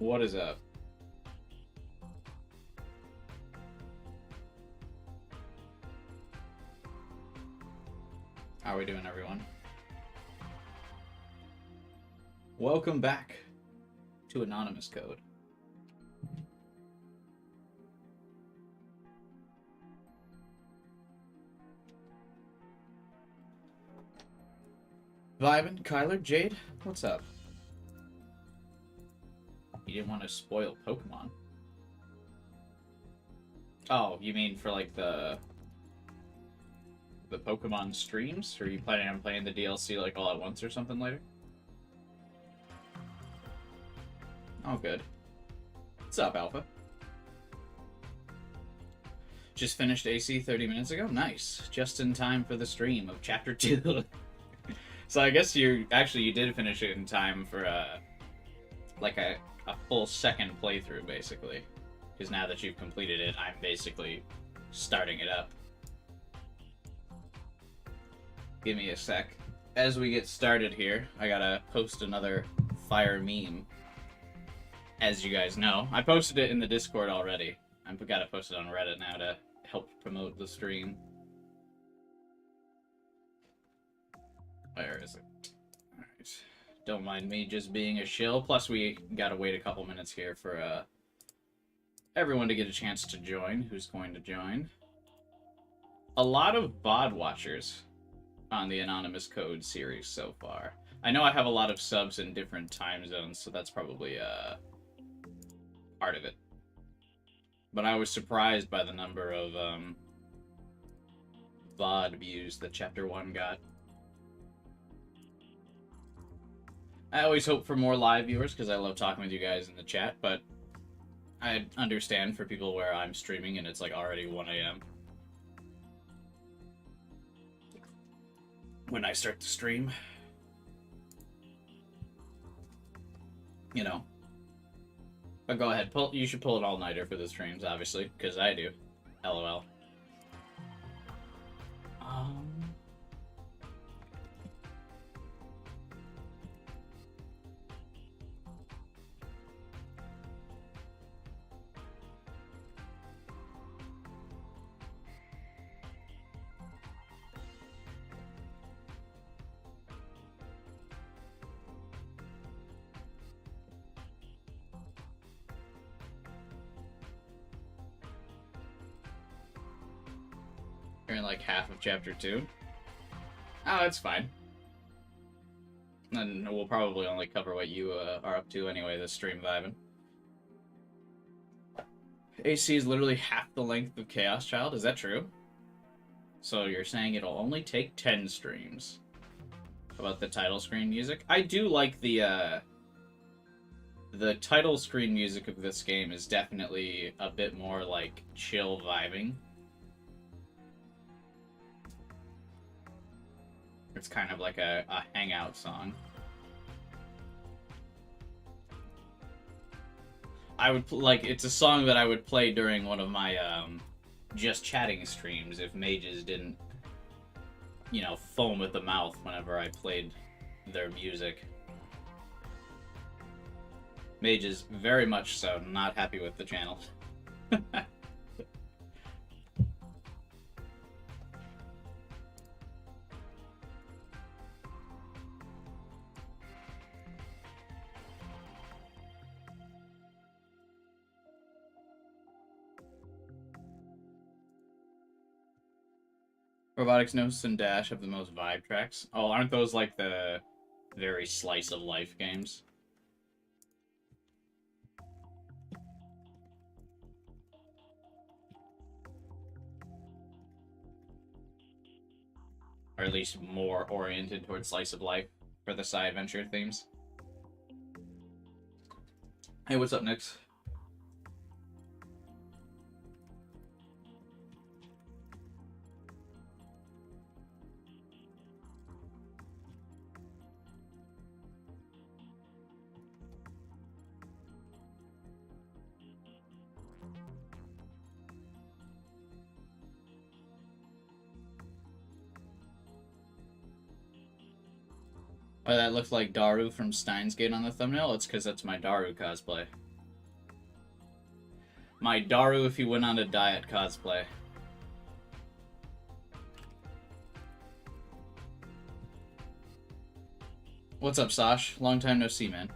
What is up? How are we doing, everyone? Welcome back to Anonymous Code. Vibin, Kyler, Jade, what's up? You didn't want to spoil Pokemon. Oh, you mean for like the Pokemon streams? Or are you planning on playing the DLC like all at once or something later? Oh, good. What's up, Alpha? Just finished AC 30 minutes ago? Nice. Just in time for the stream of Chapter 2. So I guess you did finish it in time for like a full second playthrough, basically. Because now that you've completed it, I'm basically starting it up. Give me a sec. As we get started here, I gotta post another fire meme. As you guys know, I posted it in the Discord already. I've gotta post it on Reddit now to help promote the stream. Where is it? Alright. Don't mind me just being a shill. Plus, we gotta wait a couple minutes here for everyone to get a chance to join. Who's going to join? A lot of VOD watchers on the Anonymous Code series so far. I know I have a lot of subs in different time zones, so that's probably part of it. But I was surprised by the number of VOD views that Chapter 1 got. I always hope for more live viewers because I love talking with you guys in the chat, but I understand for people where I'm streaming and it's like already 1 a.m. when I start to stream. You know. But go ahead, you should pull an all-nighter for the streams, obviously, because I do. LOL. You're in like half of Chapter 2. Oh, that's fine. And we'll probably only cover what you are up to anyway, this stream vibing. AC is literally half the length of Chaos Child, is that true? So you're saying it'll only take 10 streams. About the title screen music? I do like the title screen music of this game is definitely a bit more, like, chill vibing. It's kind of like a hangout song. It's a song that I would play during one of my, just chatting streams if mages didn't, you know, foam at the mouth whenever I played their music. Mages, very much so, not happy with the channel. Robotics Gnosis and Dash have the most vibe tracks. Oh, aren't those like the very slice of life games? Or at least more oriented towards slice of life for the side adventure themes. Hey, what's up, Nix? Oh, that looks like Daru from Steins Gate on the thumbnail? It's because that's my Daru cosplay. My Daru if he went on a diet cosplay. What's up, Sash? Long time no see, man.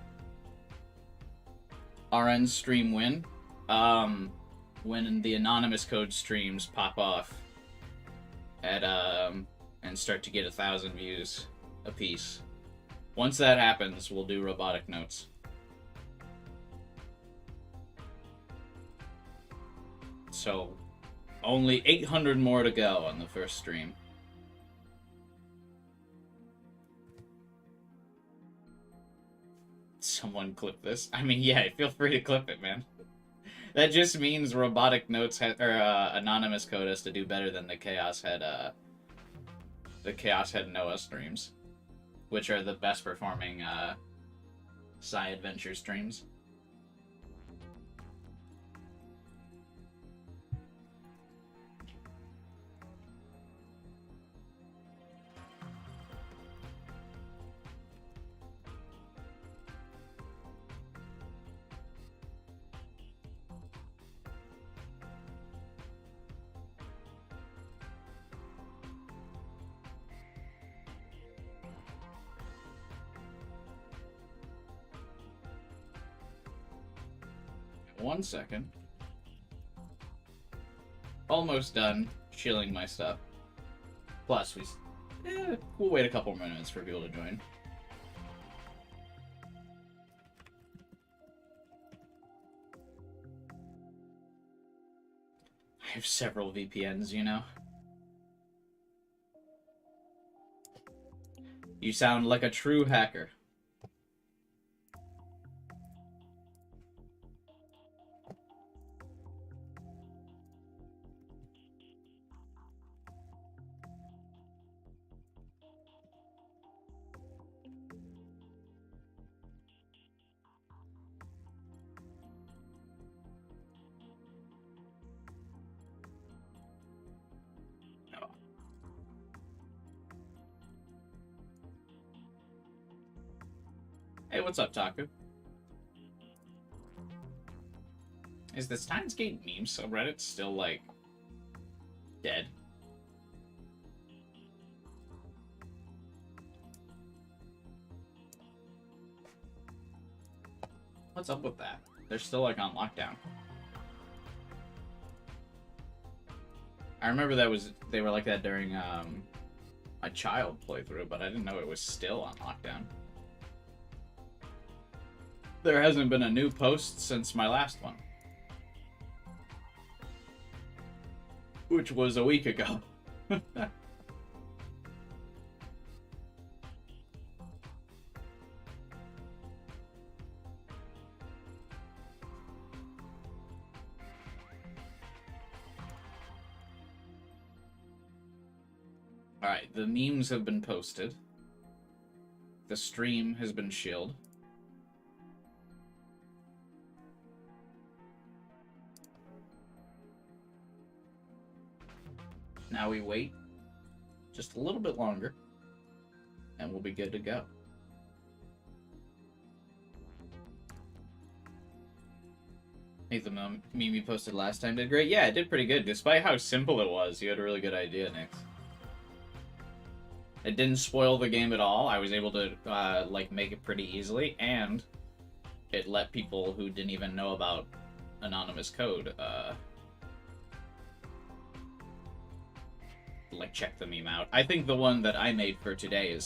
RN stream win. When the anonymous code streams pop off at and start to get 1,000 views a piece. Once that happens, we'll do robotic notes. So, only 800 more to go on the first stream. Someone clip this. I mean, yeah, feel free to clip it, man. That just means robotic notes or anonymous code has to do better than the Chaos Head Noah streams, which are the best performing Psy Adventure streams. One second. Almost done shilling my stuff. Plus, we'll wait a couple minutes for people to join. I have several VPNs, you know. You sound like a true hacker. Hey, what's up, Taku? Is the Steins Gate meme subreddit still, like, dead? What's up with that? They're still, like, on lockdown. I remember they were like that during, my child playthrough, but I didn't know it was still on lockdown. There hasn't been a new post since my last one. Which was a week ago. Alright, the memes have been posted. The stream has been shilled. Now we wait just a little bit longer, and we'll be good to go. I think the meme you posted last time did great. Yeah, it did pretty good. Despite how simple it was, you had a really good idea, Nix. It didn't spoil the game at all. I was able to, like, make it pretty easily, and it let people who didn't even know about anonymous code, like, check the meme out. I think the one that I made for today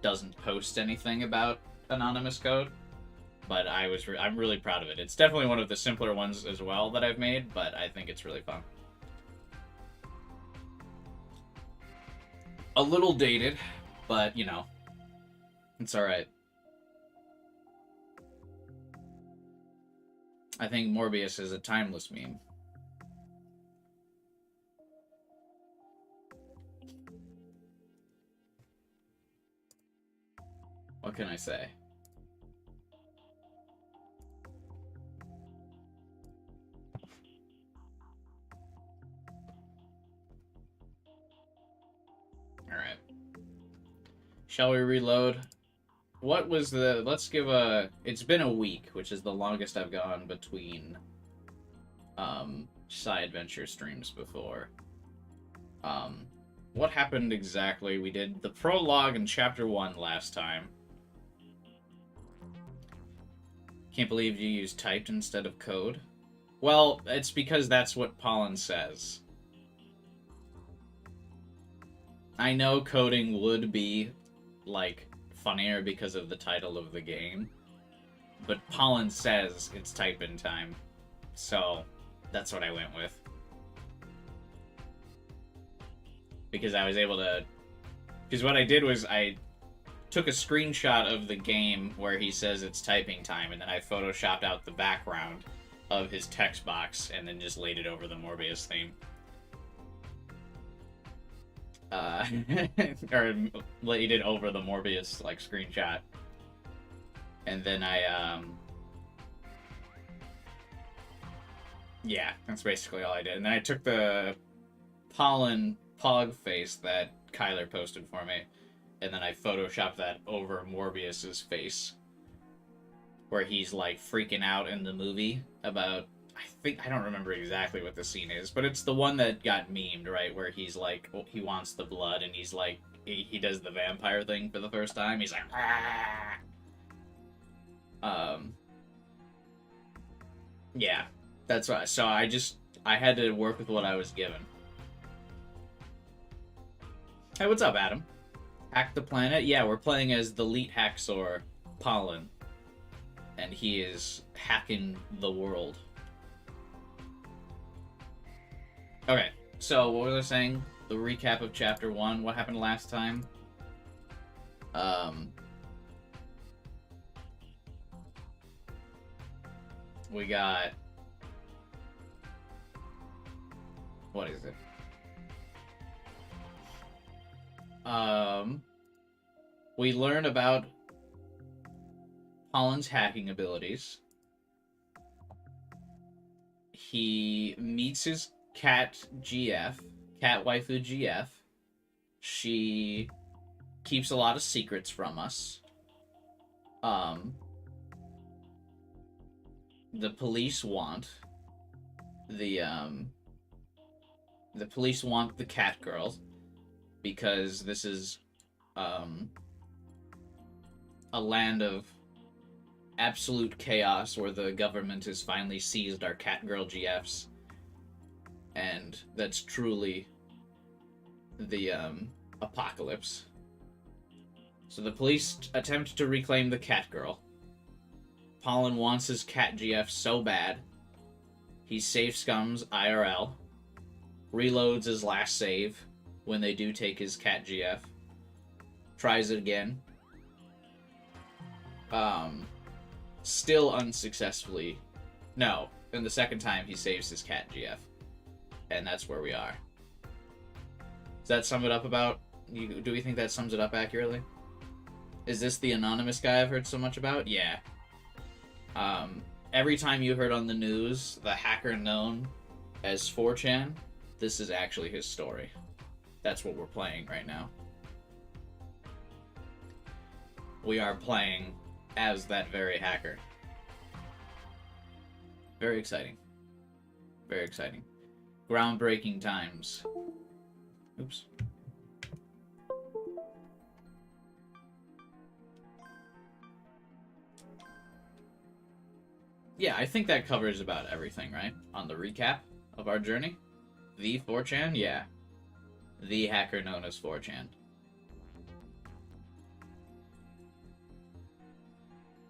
doesn't post anything about anonymous code, but I'm really proud of it. It's definitely one of the simpler ones as well that I've made, but I think it's really fun. A little dated, but, you know, it's alright. I think Morbius is a timeless meme. What can I say? Alright. Shall we reload? What was the... Let's give a... It's been a week, which is the longest I've gone between side adventure streams before. What happened exactly? We did the prologue in Chapter 1 last time. Can't believe you used typed instead of code. Well, it's because that's what Pollen says. I know coding would be, like, funnier because of the title of the game, but Pollen says it's type in time, so that's what I went with. Because I was able to... Because what I did was I took a screenshot of the game where he says it's typing time, and then I photoshopped out the background of his text box, and then just laid it over the Morbius theme. Or laid it over the Morbius, like, screenshot. And then I, yeah, that's basically all I did. And then I took the Pollen Pog face that Kyler posted for me, and then I photoshopped that over Morbius's face, where he's, like, freaking out in the movie about... I don't remember exactly what the scene is, but it's the one that got memed, right? Where he's like, he wants the blood, and he's like, he does the vampire thing for the first time. He's like, ah! Yeah, that's right. So I had to work with what I was given. Hey, what's up, Adam? Hack the planet? Yeah, we're playing as the Elite Hacksaw Pollen, and he is hacking the world. Okay, so what was I saying? The recap of Chapter 1. What happened last time? We got... What is it? We learn about Pollen's hacking abilities. He meets his cat GF, cat waifu GF. She keeps a lot of secrets from us. The police want the police want the cat girl because this is a land of absolute chaos where the government has finally seized our cat girl GFs. And that's truly the apocalypse. So the police attempt to reclaim the cat girl. Pollen wants his cat GF so bad, he safe scums IRL, reloads his last save when they do take his cat GF, tries it again, still unsuccessfully. No, and the second time he saves his cat GF. And that's where we are. Does that sum it up about... Do we think that sums it up accurately? Is this the anonymous guy I've heard so much about? Yeah. Every time you heard on the news the hacker known as 4chan, this is actually his story. That's what we're playing right now. We are playing as that very hacker. Very exciting. Very exciting. Groundbreaking times. Oops. Yeah, I think that covers about everything, right? On the recap of our journey. The 4chan? Yeah. The hacker known as 4chan.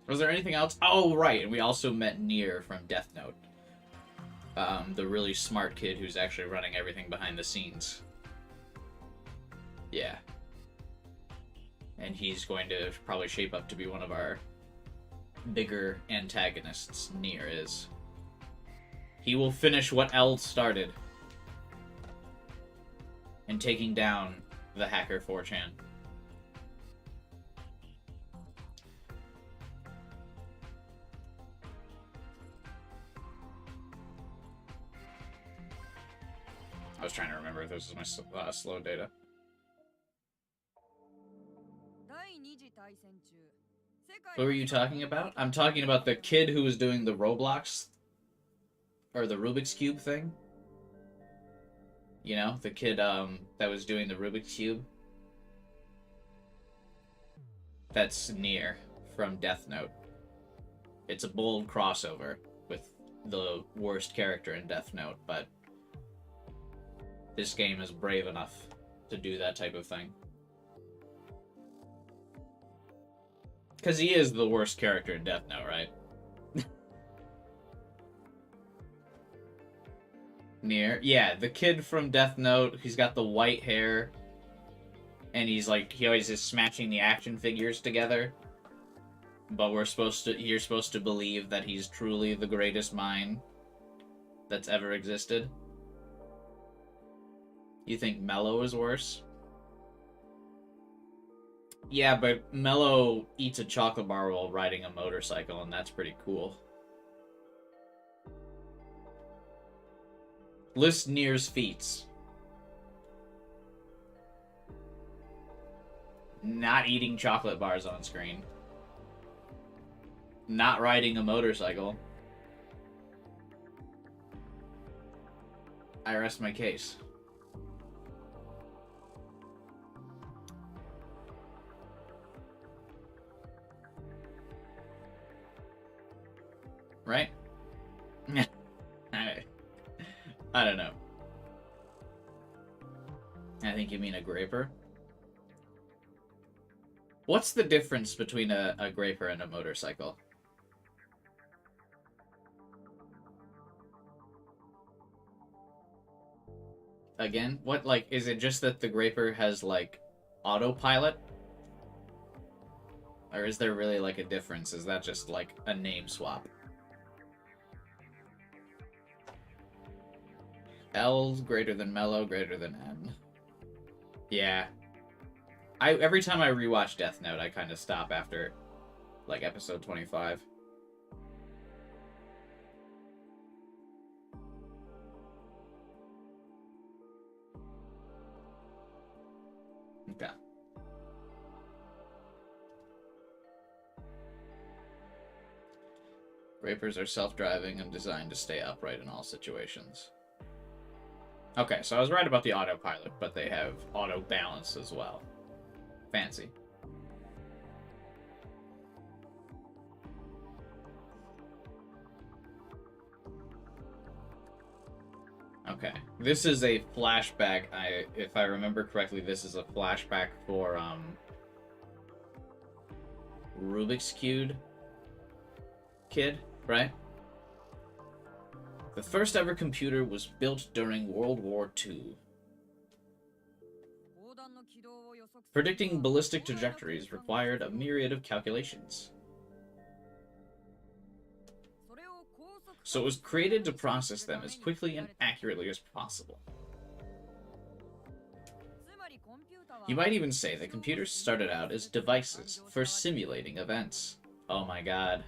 Was there anything else? Oh, right, and we also met Nier from Death Note. The really smart kid who's actually running everything behind the scenes. Yeah. And he's going to probably shape up to be one of our bigger antagonists, Nier is. He will finish what L started in taking down the hacker 4chan. I was trying to remember if this was my slow data. Who are you talking about? I'm talking about the kid who was doing the Roblox, or the Rubik's Cube thing. You know, the kid that was doing the Rubik's Cube. That's Nier from Death Note. It's a bold crossover with the worst character in Death Note, but this game is brave enough to do that type of thing. Because he is the worst character in Death Note, right? Nier. Yeah, the kid from Death Note, he's got the white hair, and he's like, he always is smashing the action figures together. But you're supposed to believe that he's truly the greatest mind that's ever existed. You think Mello is worse? Yeah, but Mello eats a chocolate bar while riding a motorcycle, and that's pretty cool. List Nier's feats. Not eating chocolate bars on screen. Not riding a motorcycle. I rest my case. Right? I don't know. I think you mean a graper. What's the difference between a graper and a motorcycle? Again? What, like, is it just that the graper has, like, autopilot? Or is there really, like, a difference? Is that just, like, a name swap? L's greater than Mellow, greater than N. Yeah. Every time I rewatch Death Note, I kind of stop after, like, episode 25. Okay. Grapers are self-driving and designed to stay upright in all situations. Okay, so I was right about the autopilot, but they have auto balance as well. Fancy. Okay, this is a flashback. If I remember correctly, this is a flashback for Rubik's Cube kid, right? The first ever computer was built during World War II. Predicting ballistic trajectories required a myriad of calculations. So it was created to process them as quickly and accurately as possible. You might even say that computers started out as devices for simulating events. Oh my god.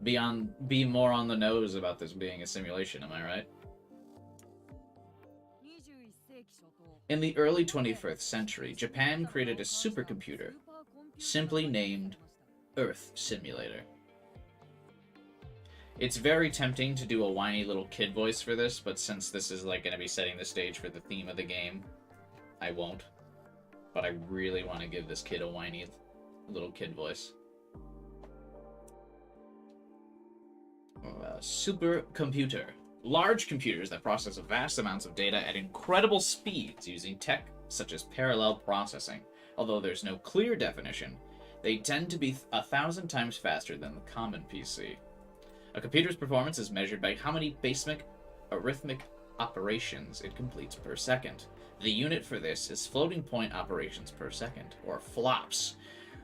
Be more on the nose about this being a simulation, am I right? In the early 21st century, Japan created a supercomputer, simply named Earth Simulator. It's very tempting to do a whiny little kid voice for this, but since this is like going to be setting the stage for the theme of the game, I won't. But I really want to give this kid a whiny little kid voice. Supercomputer. Large computers that process vast amounts of data at incredible speeds using tech such as parallel processing. Although there's no clear definition, they tend to be 1,000 times faster than the common PC. A computer's performance is measured by how many basic arithmetic operations it completes per second. The unit for this is floating point operations per second, or flops.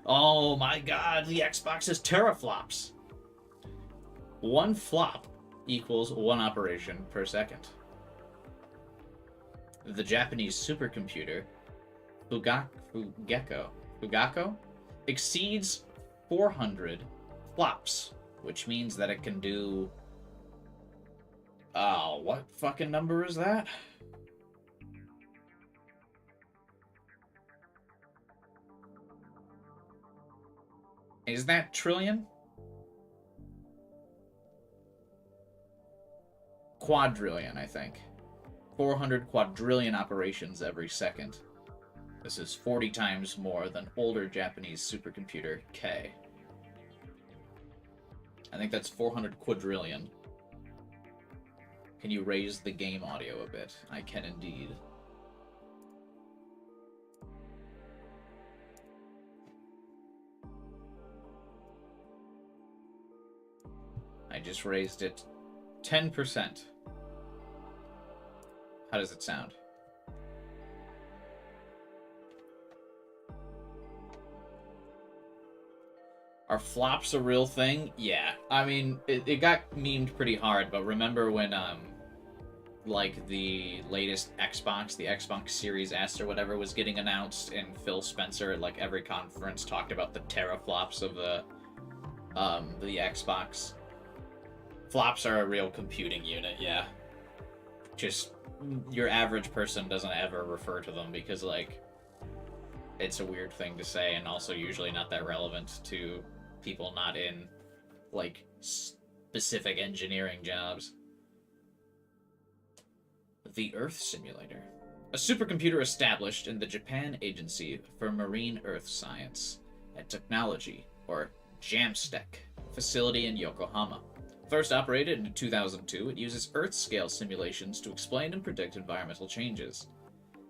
Oh my god, the Xbox is teraflops! One flop equals one operation per second. The Japanese supercomputer, Fugako, exceeds 400 flops, which means that it can do... what fucking number is that? Is that trillion? quadrillion, I think. 400 quadrillion operations every second. This is 40 times more than older Japanese supercomputer K. I think that's 400 quadrillion. Can you raise the game audio a bit? I can indeed. I just raised it 10%. How does it sound? Are flops a real thing? Yeah. I mean, it got memed pretty hard, but remember when, like, the latest Xbox, the Xbox Series S or whatever, was getting announced, and Phil Spencer at, like, every conference talked about the teraflops of the Xbox. Flops are a real computing unit, yeah. Just, your average person doesn't ever refer to them because, like, it's a weird thing to say, and also usually not that relevant to people not in, like, specific engineering jobs. The Earth Simulator. A supercomputer established in the Japan Agency for Marine Earth Science and Technology, or JAMSTEC, facility in Yokohama. First operated in 2002, it uses Earth-scale simulations to explain and predict environmental changes.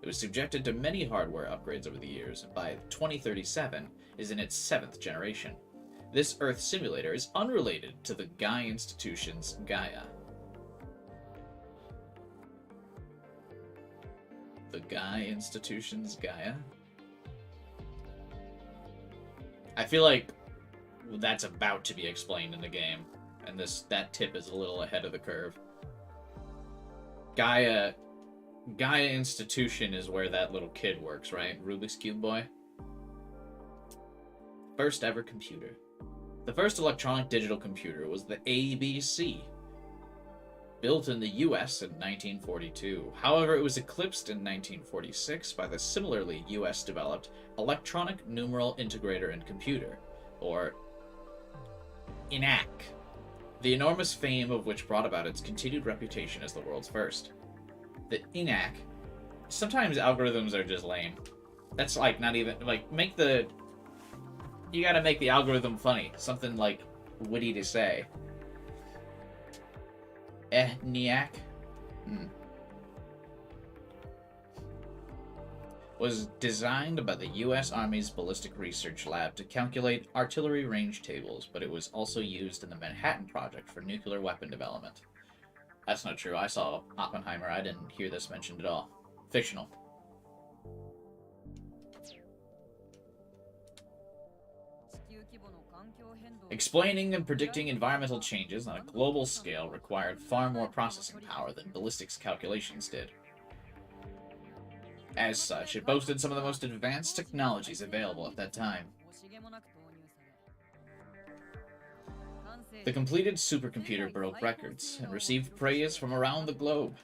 It was subjected to many hardware upgrades over the years, and by 2037 is in its 7th generation. This Earth simulator is unrelated to the Gaia Institution's Gaia. The Gaia Institution's Gaia? I feel like that's about to be explained in the game, and that tip is a little ahead of the curve. Gaia Institution is where that little kid works, right? Rubik's Cube boy? First ever computer. The first electronic digital computer was the ABC, built in the US in 1942. However, it was eclipsed in 1946 by the similarly US-developed Electronic Numeral Integrator and Computer, or ENAC, the enormous fame of which brought about its continued reputation as the world's first. The ENAC, sometimes algorithms are just lame. That's like not even, like, you gotta make the algorithm funny. Something like witty to say. ENIAC was designed by the U.S. Army's Ballistic Research Lab to calculate artillery range tables, but it was also used in the Manhattan Project for nuclear weapon development. That's not true. I saw Oppenheimer. I didn't hear this mentioned at all. Fictional. Explaining and predicting environmental changes on a global scale required far more processing power than ballistics calculations did. As such, it boasted some of the most advanced technologies available at that time. The completed supercomputer broke records and received praise from around the globe.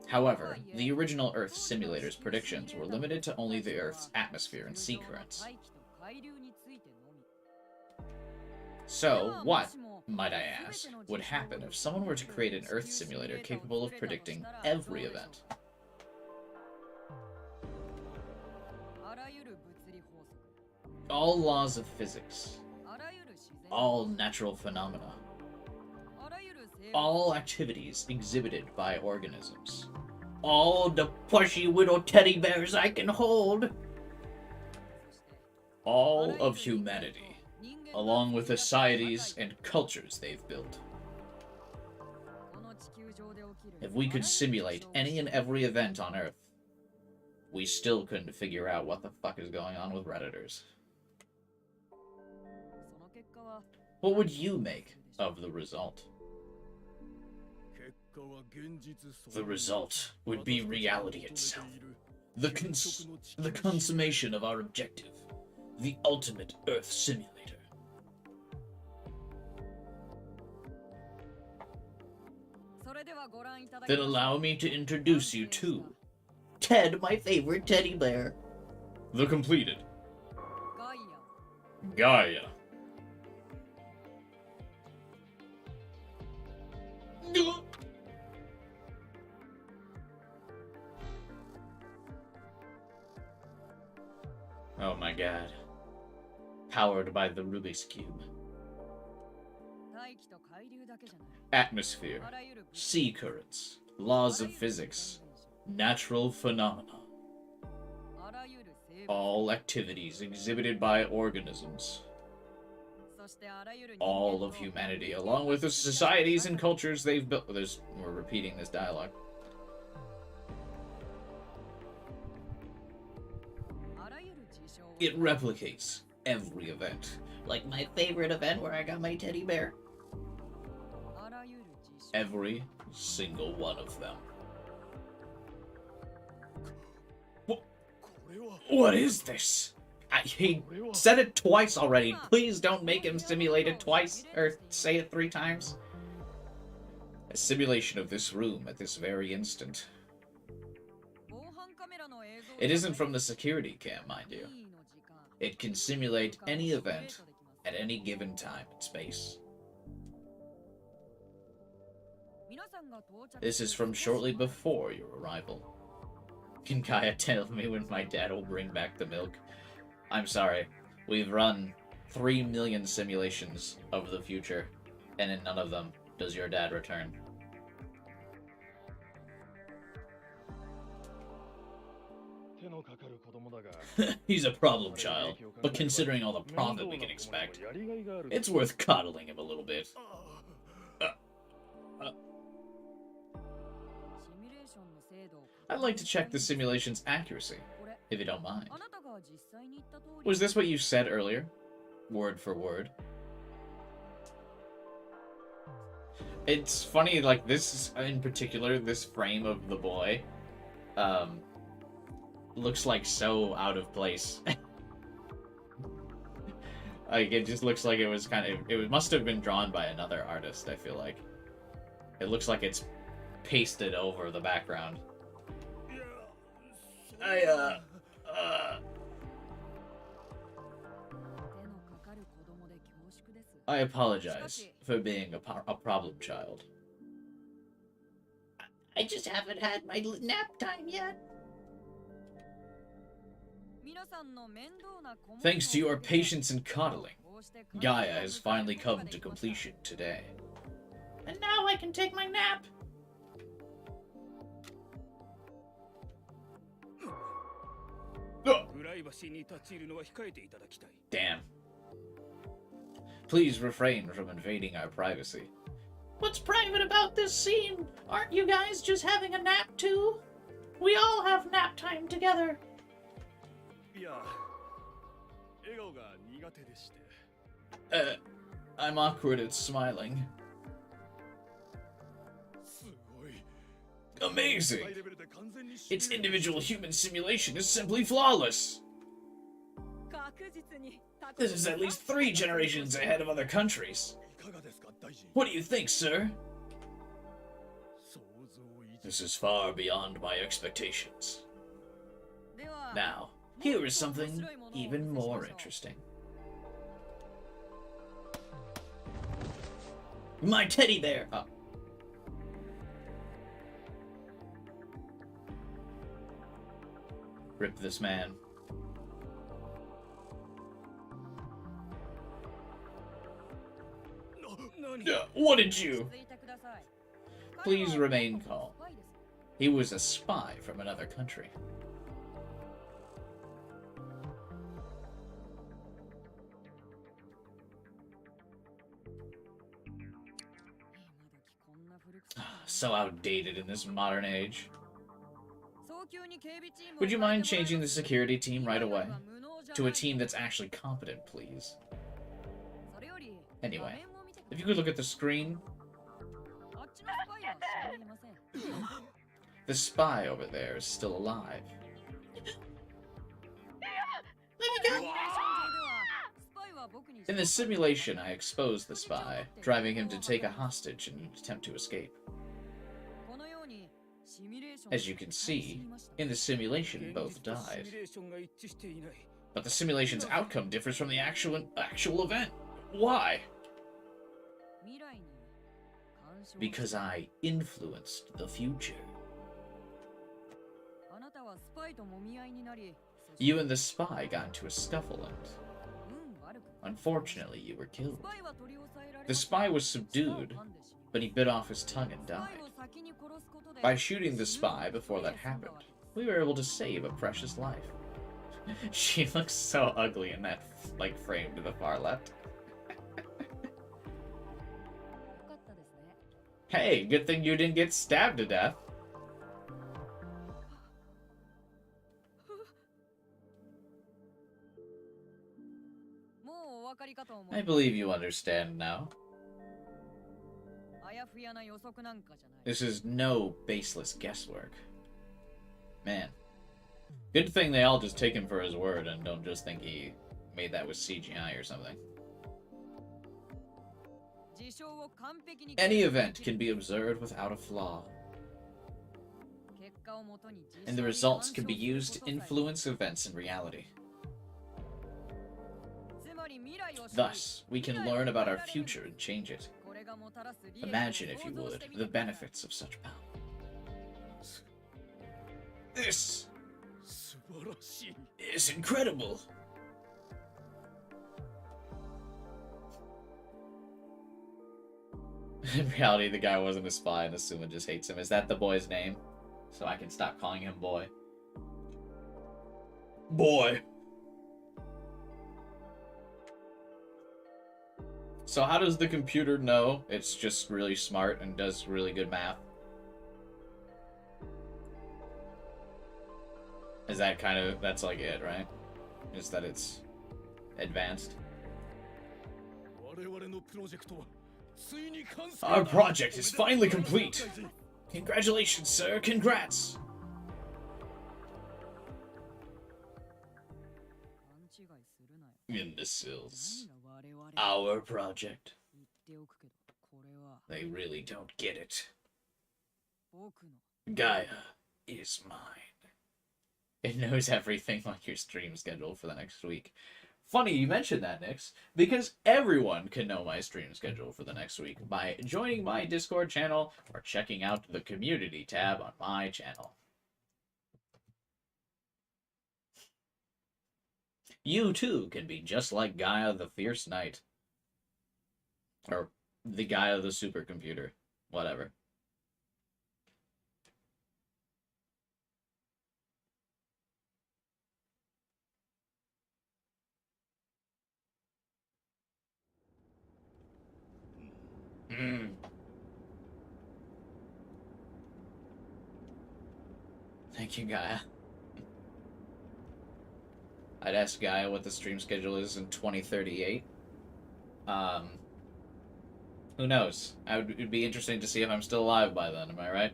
However, the original Earth simulator's predictions were limited to only the Earth's atmosphere and sea currents. So, what, might I ask, would happen if someone were to create an Earth simulator capable of predicting every event? All laws of physics, all natural phenomena, all activities exhibited by organisms, all the plushy little teddy bears I can hold, all of humanity, along with the societies and cultures they've built. If we could simulate any and every event on Earth, we still couldn't figure out what the fuck is going on with Redditors. What would you make of the result? The result would be reality itself. The consummation of our objective. The ultimate Earth simulator. Then allow me to introduce you to Ted, my favorite teddy bear. The completed Gaia. Oh my god. Powered by the Rubik's Cube. Atmosphere, sea currents, laws of physics, natural phenomena. All activities exhibited by organisms. All of humanity, along with the societies and cultures they've built. We're repeating this dialogue. It replicates every event. Like my favorite event where I got my teddy bear. Every single one of them. What is this? He said it twice already. Please don't make him simulate it twice, or say it 3 times. A simulation of this room at this very instant. It isn't from the security cam, mind you. It can simulate any event at any given time and space. This is from shortly before your arrival. Can Kaya tell me when my dad will bring back the milk? I'm sorry. We've run 3 million simulations of the future, and in none of them does your dad return. He's a problem child, but considering all the profit we can expect, it's worth coddling him a little bit. I'd like to check the simulation's accuracy, if you don't mind. Was this what you said earlier? Word for word? It's funny, like, this, in particular, this frame of the boy, looks like so out of place. Like, it just looks like it was it must have been drawn by another artist, I feel like. It looks like it's pasted over the background. I apologize for being a problem child. I just haven't had my nap time yet. Thanks to your patience and coddling, Gaia has finally come to completion today. And now I can take my nap. Damn. Please refrain from invading our privacy. What's private about this scene? Aren't you guys just having a nap too? We all have nap time together. I'm awkward at smiling. Amazing! Its individual human simulation is simply flawless! This is at least 3 generations ahead of other countries. What do you think, sir? This is far beyond my expectations. Now, here is something even more interesting. My teddy bear! Oh. Rip this man. What did you? Please remain calm. He was a spy from another country. So outdated in this modern age. Would you mind changing the security team right away? To a team that's actually competent, please. Anyway, if you could look at the screen. The spy over there is still alive. In the simulation, I exposed the spy, driving him to take a hostage and attempt to escape. As you can see, in the simulation, both died. But the simulation's outcome differs from the actual event. Why? Because I influenced the future. You and the spy got into a scuffle and, unfortunately, you were killed. The spy was subdued, but he bit off his tongue and died. By shooting the spy before that happened, we were able to save a precious life. She looks so ugly in that, like, frame to the far left. Hey, good thing you didn't get stabbed to death. I believe you understand now. This is no baseless guesswork. Man. Good thing they all just take him for his word and don't just think he made that with CGI or something. Any event can be observed without a flaw. And the results can be used to influence events in reality. Thus, we can learn about our future and change it. Imagine, if you would, the benefits of such power. This is incredible! In reality, the guy wasn't a spy and Asuma just hates him. Is that the boy's name? So I can stop calling him boy. Boy! So how does the computer know it's just really smart and does really good math? Is that kind of, that's like it, right? Is that it's advanced? Our project is finally complete! Congratulations, sir, congrats! Imbeciles. Our project. They really don't get it. Gaia is mine. It knows everything like your stream schedule for the next week. Funny you mentioned that, Nix, because everyone can know my stream schedule for the next week by joining my Discord channel or checking out the community tab on my channel. You too can be just like Gaia the Fierce Knight. Or the Gaia the supercomputer. Whatever. Thank you, Gaia. I'd ask Gaia what the stream schedule is in 2038. Who knows? It'd be interesting to see if I'm still alive by then, am I right?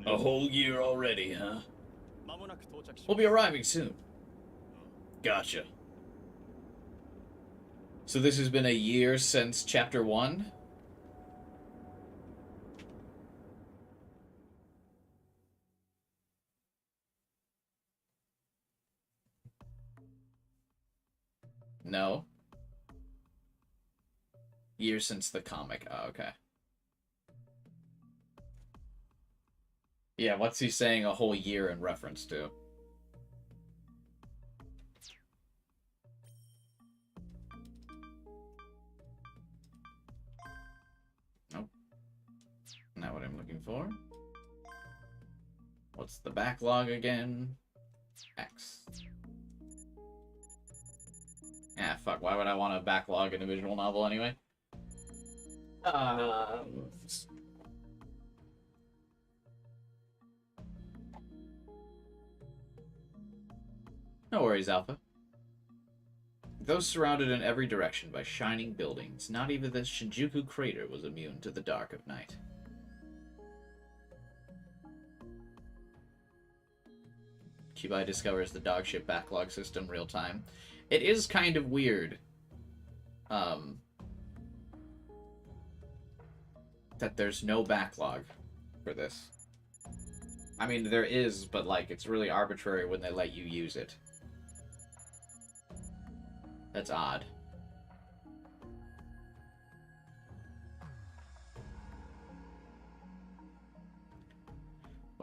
A whole year already, huh? We'll be arriving soon. Gotcha. So this has been a year since Chapter 1? No. Year since the comic. Oh, okay. Yeah, what's he saying a whole year in reference to? Nope. Not what I'm looking for. What's the backlog again? X. Ah, fuck, why would I want to backlog in a visual novel anyway? No worries, Alpha. Though surrounded in every direction by shining buildings, not even the Shinjuku crater was immune to the dark of night. Kubai discovers the dogship backlog system real time. It is kind of weird. That there's no backlog for this. I mean, there is, but, like, it's really arbitrary when they let you use it. That's odd.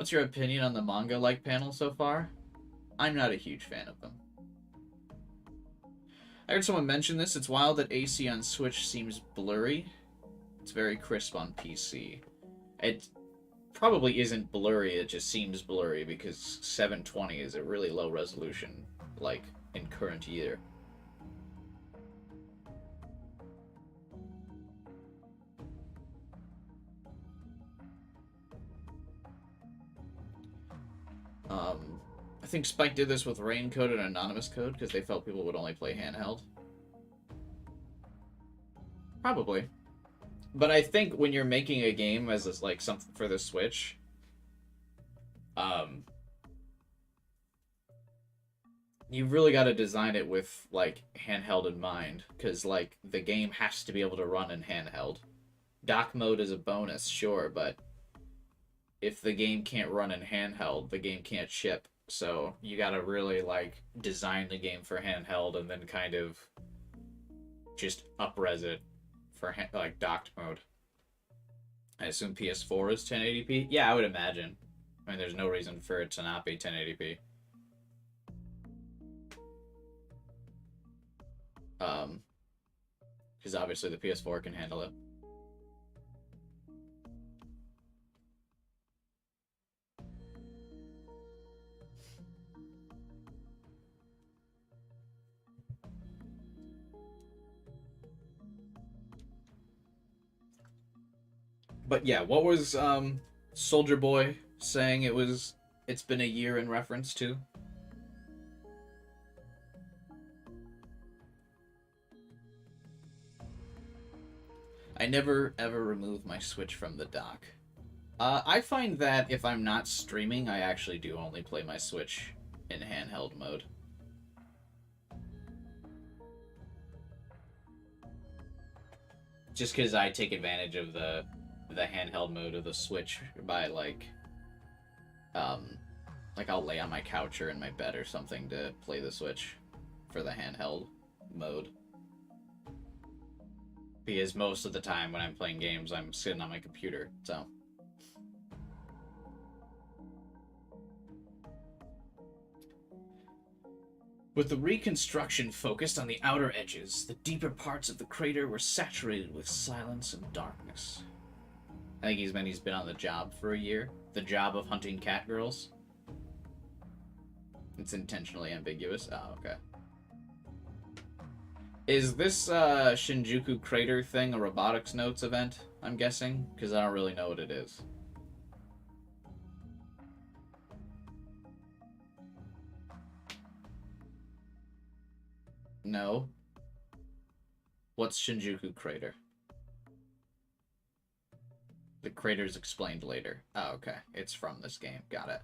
What's your opinion on the manga-like panel so far? I'm not a huge fan of them. I heard someone mention this. It's wild that AC on Switch seems blurry. It's very crisp on PC. It probably isn't blurry, it just seems blurry because 720 is a really low resolution, like, in current year. I think Spike did this with Rain Code and Anonymous Code because they felt people would only play handheld. Probably. But I think when you're making a game as this, like something for the Switch, you've really got to design it with like handheld in mind because like the game has to be able to run in handheld. Dock mode is a bonus, sure, but if the game can't run in handheld, the game can't ship. So you got to really like design the game for handheld and then kind of just up-res it for like docked mode. I assume PS4 is 1080p. Yeah, I would imagine. I mean, there's no reason for it to not be 1080p. Because obviously the PS4 can handle it. But yeah, what was Soldier Boy saying it's been a year in reference to? I never ever remove my Switch from the dock. I find that if I'm not streaming, I actually do only play my Switch in handheld mode. Just because I take advantage of the handheld mode of the Switch by like I'll lay on my couch or in my bed or something to play the Switch for the handheld mode. Because most of the time when I'm playing games, I'm sitting on my computer, so. With the reconstruction focused on the outer edges, the deeper parts of the crater were saturated with silence and darkness. I think he's been on the job for a year. The job of hunting cat girls. It's intentionally ambiguous. Oh, okay. Is this Shinjuku crater thing a robotics notes event, I'm guessing? Because I don't really know what it is. No. What's Shinjuku crater? The crater's explained later. Oh, okay. It's from this game. Got it.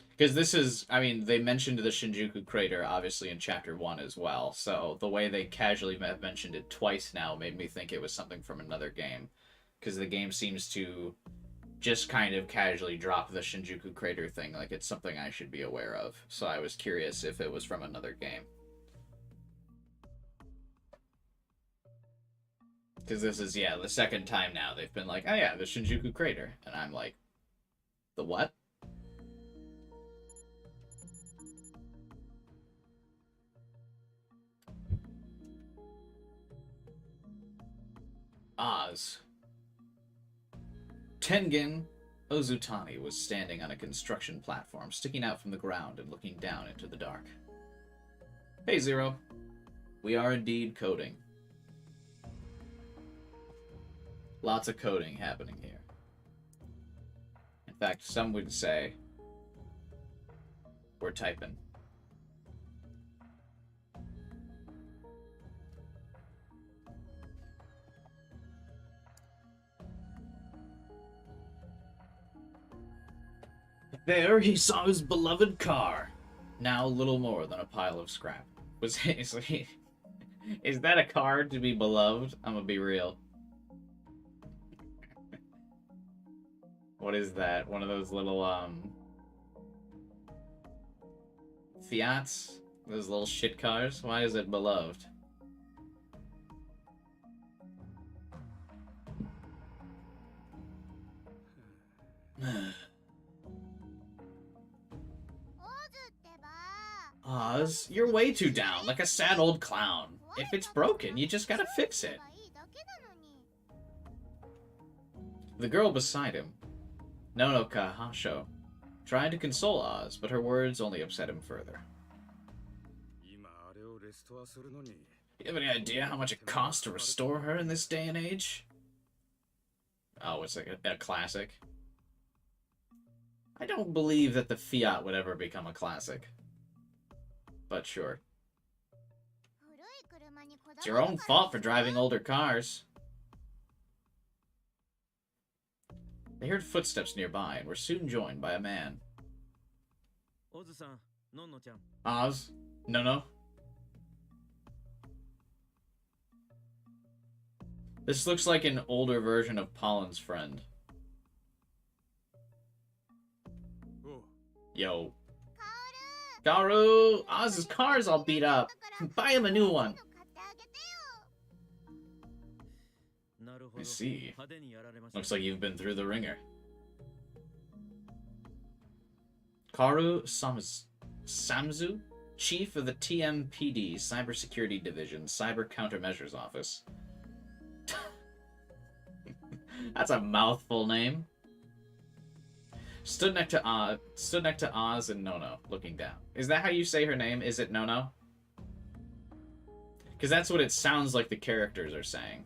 Because this is, I mean, they mentioned the Shinjuku crater, obviously, in Chapter 1 as well. So the way they casually mentioned it twice now made me think it was something from another game. Because the game seems to just kind of casually drop the Shinjuku crater thing like it's something I should be aware of. So I was curious if it was from another game. Because this is, yeah, the second time now they've been like, oh yeah, the Shinjuku crater. And I'm like, the what? Oz. Tengen Ozutani was standing on a construction platform, sticking out from the ground and looking down into the dark. Hey, Zero. We are indeed coding. Lots of coding happening here. In fact, some would say we're typing. There he saw his beloved car, now little more than a pile of scrap. Is that a car to be beloved? I'm gonna be real. What is that? One of those little, Fiats? Those little shit cars? Why is it beloved? Oz, you're way too down, like a sad old clown. If it's broken, you just gotta fix it. The girl beside him, Nono Kahasho, tried to console Oz, but her words only upset him further. You have any idea how much it costs to restore her in this day and age? Oh, it's like a classic. I don't believe that the Fiat would ever become a classic. But sure. It's your own fault for driving older cars. They heard footsteps nearby and were soon joined by a man. Oz? No. This looks like an older version of Pollen's friend. Yo. Garu! Oz's car's all beat up. Buy him a new one. I see. Looks like you've been through the ringer. Karu Samzu, Chief of the TMPD Cybersecurity Division Cyber Countermeasures Office. That's a mouthful name. Stood next to Oz and Nono, looking down. Is that how you say her name? Is it Nono? Because that's what it sounds like the characters are saying.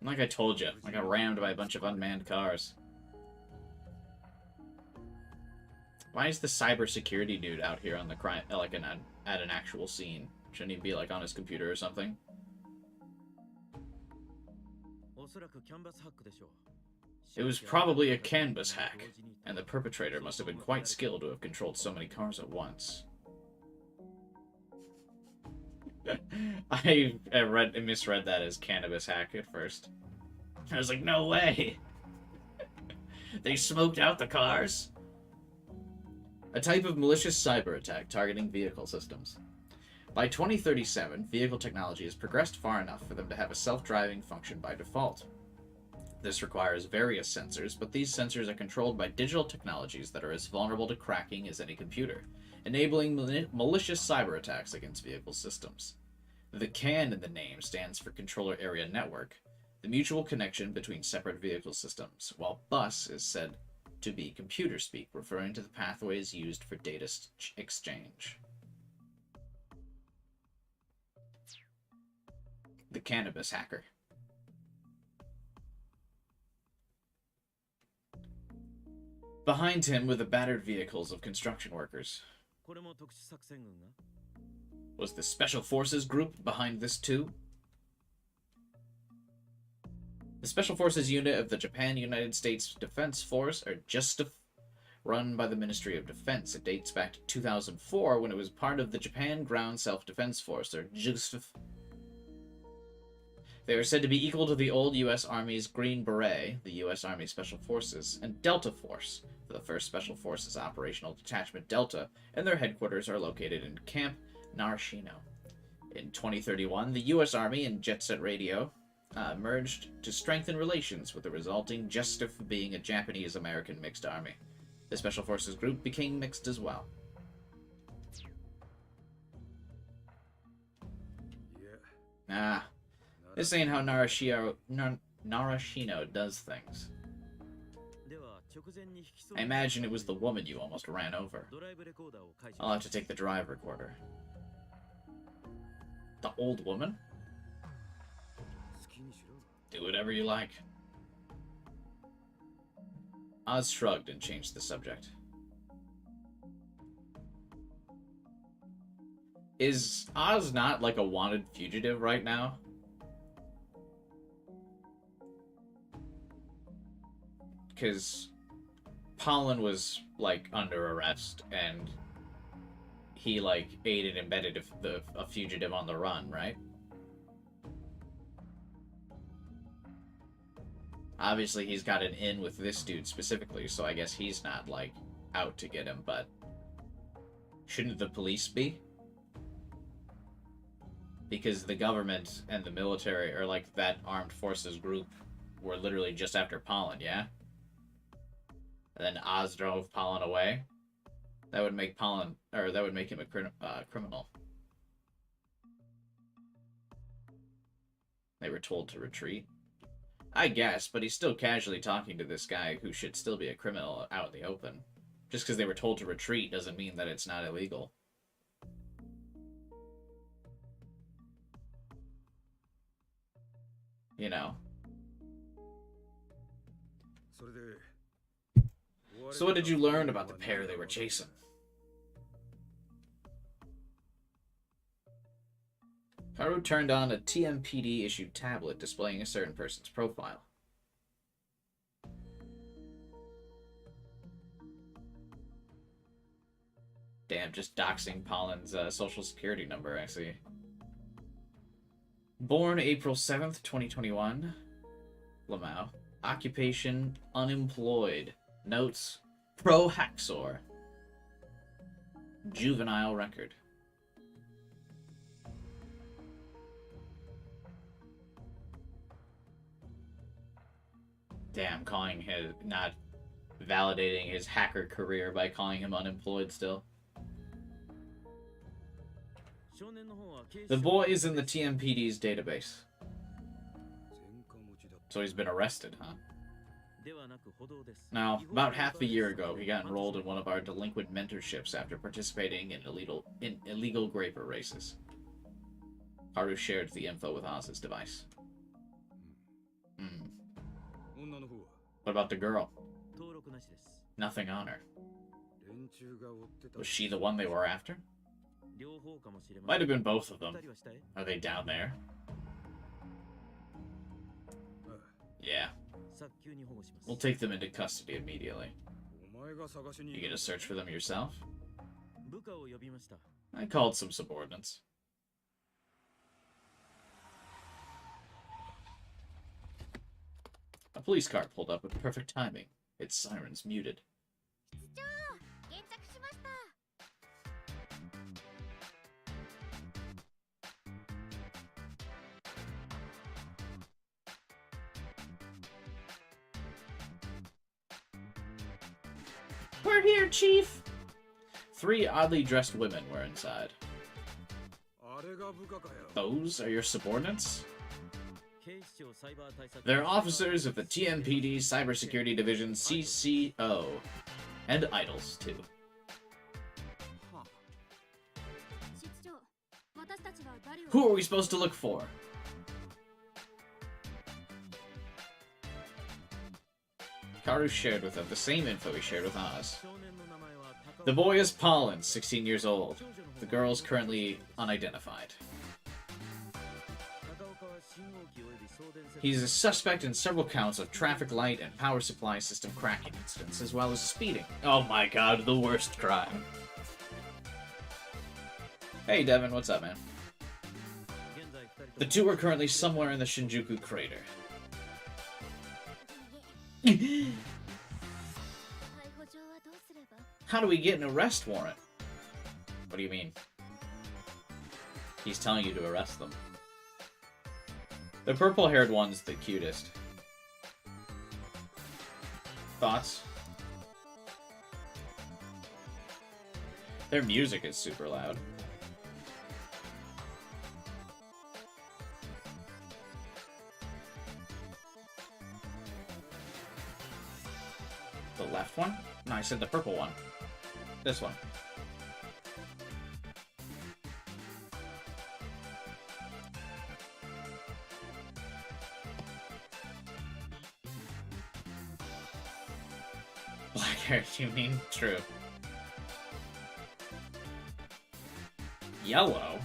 Like I told you, I got rammed by a bunch of unmanned cars. Why is the cybersecurity dude out here on the crime, like at an actual scene? Shouldn't he be like on his computer or something? It was probably a canvas hack, and the perpetrator must have been quite skilled to have controlled so many cars at once. I misread that as cannabis hack at first. I was like, no way! They smoked out the cars? A type of malicious cyber attack targeting vehicle systems. By 2037, vehicle technology has progressed far enough for them to have a self-driving function by default. This requires various sensors, but these sensors are controlled by digital technologies that are as vulnerable to cracking as any computer, enabling malicious cyber attacks against vehicle systems. The CAN in the name stands for Controller Area Network, the mutual connection between separate vehicle systems, while bus is said to be computer speak, referring to the pathways used for data exchange. The cannabis hacker. Behind him were the battered vehicles of construction workers. Was the Special Forces group behind this too? The Special Forces unit of the Japan-United States Defense Force, or JSTF, run by the Ministry of Defense. It dates back to 2004 when it was part of the Japan Ground Self-Defense Force, or JSTF. They are said to be equal to the old U.S. Army's Green Beret, the U.S. Army Special Forces, and Delta Force, for the 1st Special Forces Operational Detachment Delta, and their headquarters are located in Camp Narashino. In 2031, the U.S. Army and Jet Set Radio merged to strengthen relations, with the resulting JSTF being a Japanese-American mixed army. The Special Forces group became mixed as well. This ain't how Narashino does things. I imagine it was the woman you almost ran over. I'll have to take the drive recorder. The old woman? Do whatever you like. Oz shrugged and changed the subject. Is Oz not like a wanted fugitive right now? Because Pollen was, like, under arrest, and he, like, aided and abetted a fugitive on the run, right? Obviously, he's got an in with this dude specifically, so I guess he's not, like, out to get him, but shouldn't the police be? because the government and the military, or like that armed forces group, were literally just after Pollen, yeah? And then Oz drove Pollen away. That would make Pollen, or that would make him a criminal. They were told to retreat. I guess, but he's still casually talking to this guy who should still be a criminal out in the open. Just because they were told to retreat doesn't mean that it's not illegal. You know. So what did you learn about the pair they were chasing? Haru turned on a TMPD-issued tablet displaying a certain person's profile. Damn, just doxing Pollen's social security number, I see. Born April 7th, 2021. Lamau. Occupation, unemployed. Notes, pro-Haxor. Juvenile record. Damn, calling his, not validating his hacker career by calling him unemployed still. The boy is in the TMPD's database. So he's been arrested, huh? Now, about half a year ago, he got enrolled in one of our delinquent mentorships after participating in illegal graper races. Haru shared the info with Oz's device. What about the girl? Nothing on her. Was she the one they were after? Might have been both of them. Are they down there? Yeah. We'll take them into custody immediately. You gonna search for them yourself? I called some subordinates. A police car pulled up with perfect timing. Its sirens muted. We're here, Chief! 3 oddly dressed women were inside. Those are your subordinates? They're officers of the TMPD Cybersecurity Division CCO. And idols, too. Who are we supposed to look for? Karu shared with them the same info he shared with Oz. The boy is Pollen, 16 years old. The girl is currently unidentified. He's a suspect in several counts of traffic light and power supply system cracking incidents, as well as speeding. Oh my god, the worst crime. Hey Devin, what's up, man? The two are currently somewhere in the Shinjuku crater. How do we get an arrest warrant? What do you mean? He's telling you to arrest them. The purple-haired one's the cutest. Thoughts? Their music is super loud. The left one? No, I said the purple one. This one. Black hair, you mean? True. Yellow?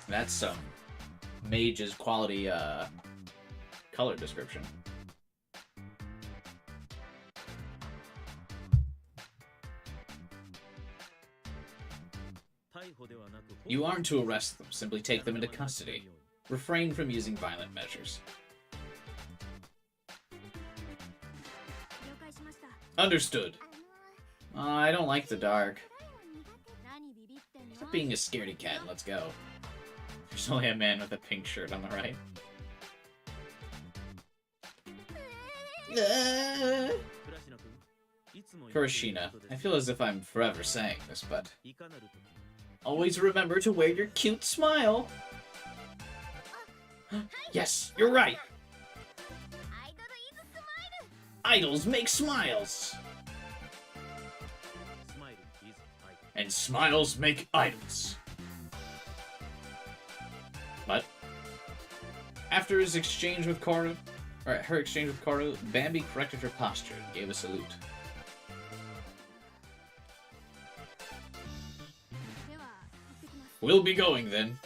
That's some mage's quality color description. You aren't to arrest them, simply take them into custody. Refrain from using violent measures. Understood. I don't like the dark. Stop being a scaredy cat and let's go. There's only a man with a pink shirt on the right. Kurashina, I feel as if I'm forever saying this, but always remember to wear your cute smile. Yes, you're right. Idols make smiles. And smiles make idols. But after his exchange with Karu, or her exchange with Karu, Bambi corrected her posture and gave a salute. We'll be going then.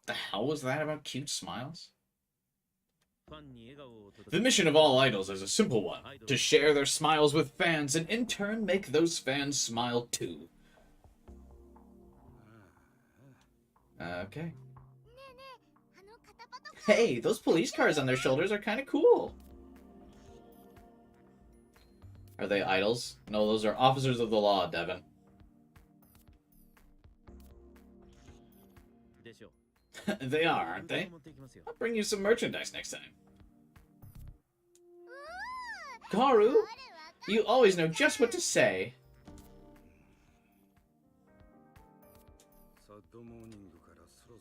The hell was that about cute smiles? The mission of all idols is a simple one: to share their smiles with fans and in turn make those fans smile too. Okay. Hey, those police cars on their shoulders are kind of cool. Are they idols? No, those are officers of the law, Devin. They are, aren't they? I'll bring you some merchandise next time. Karu, you always know just what to say.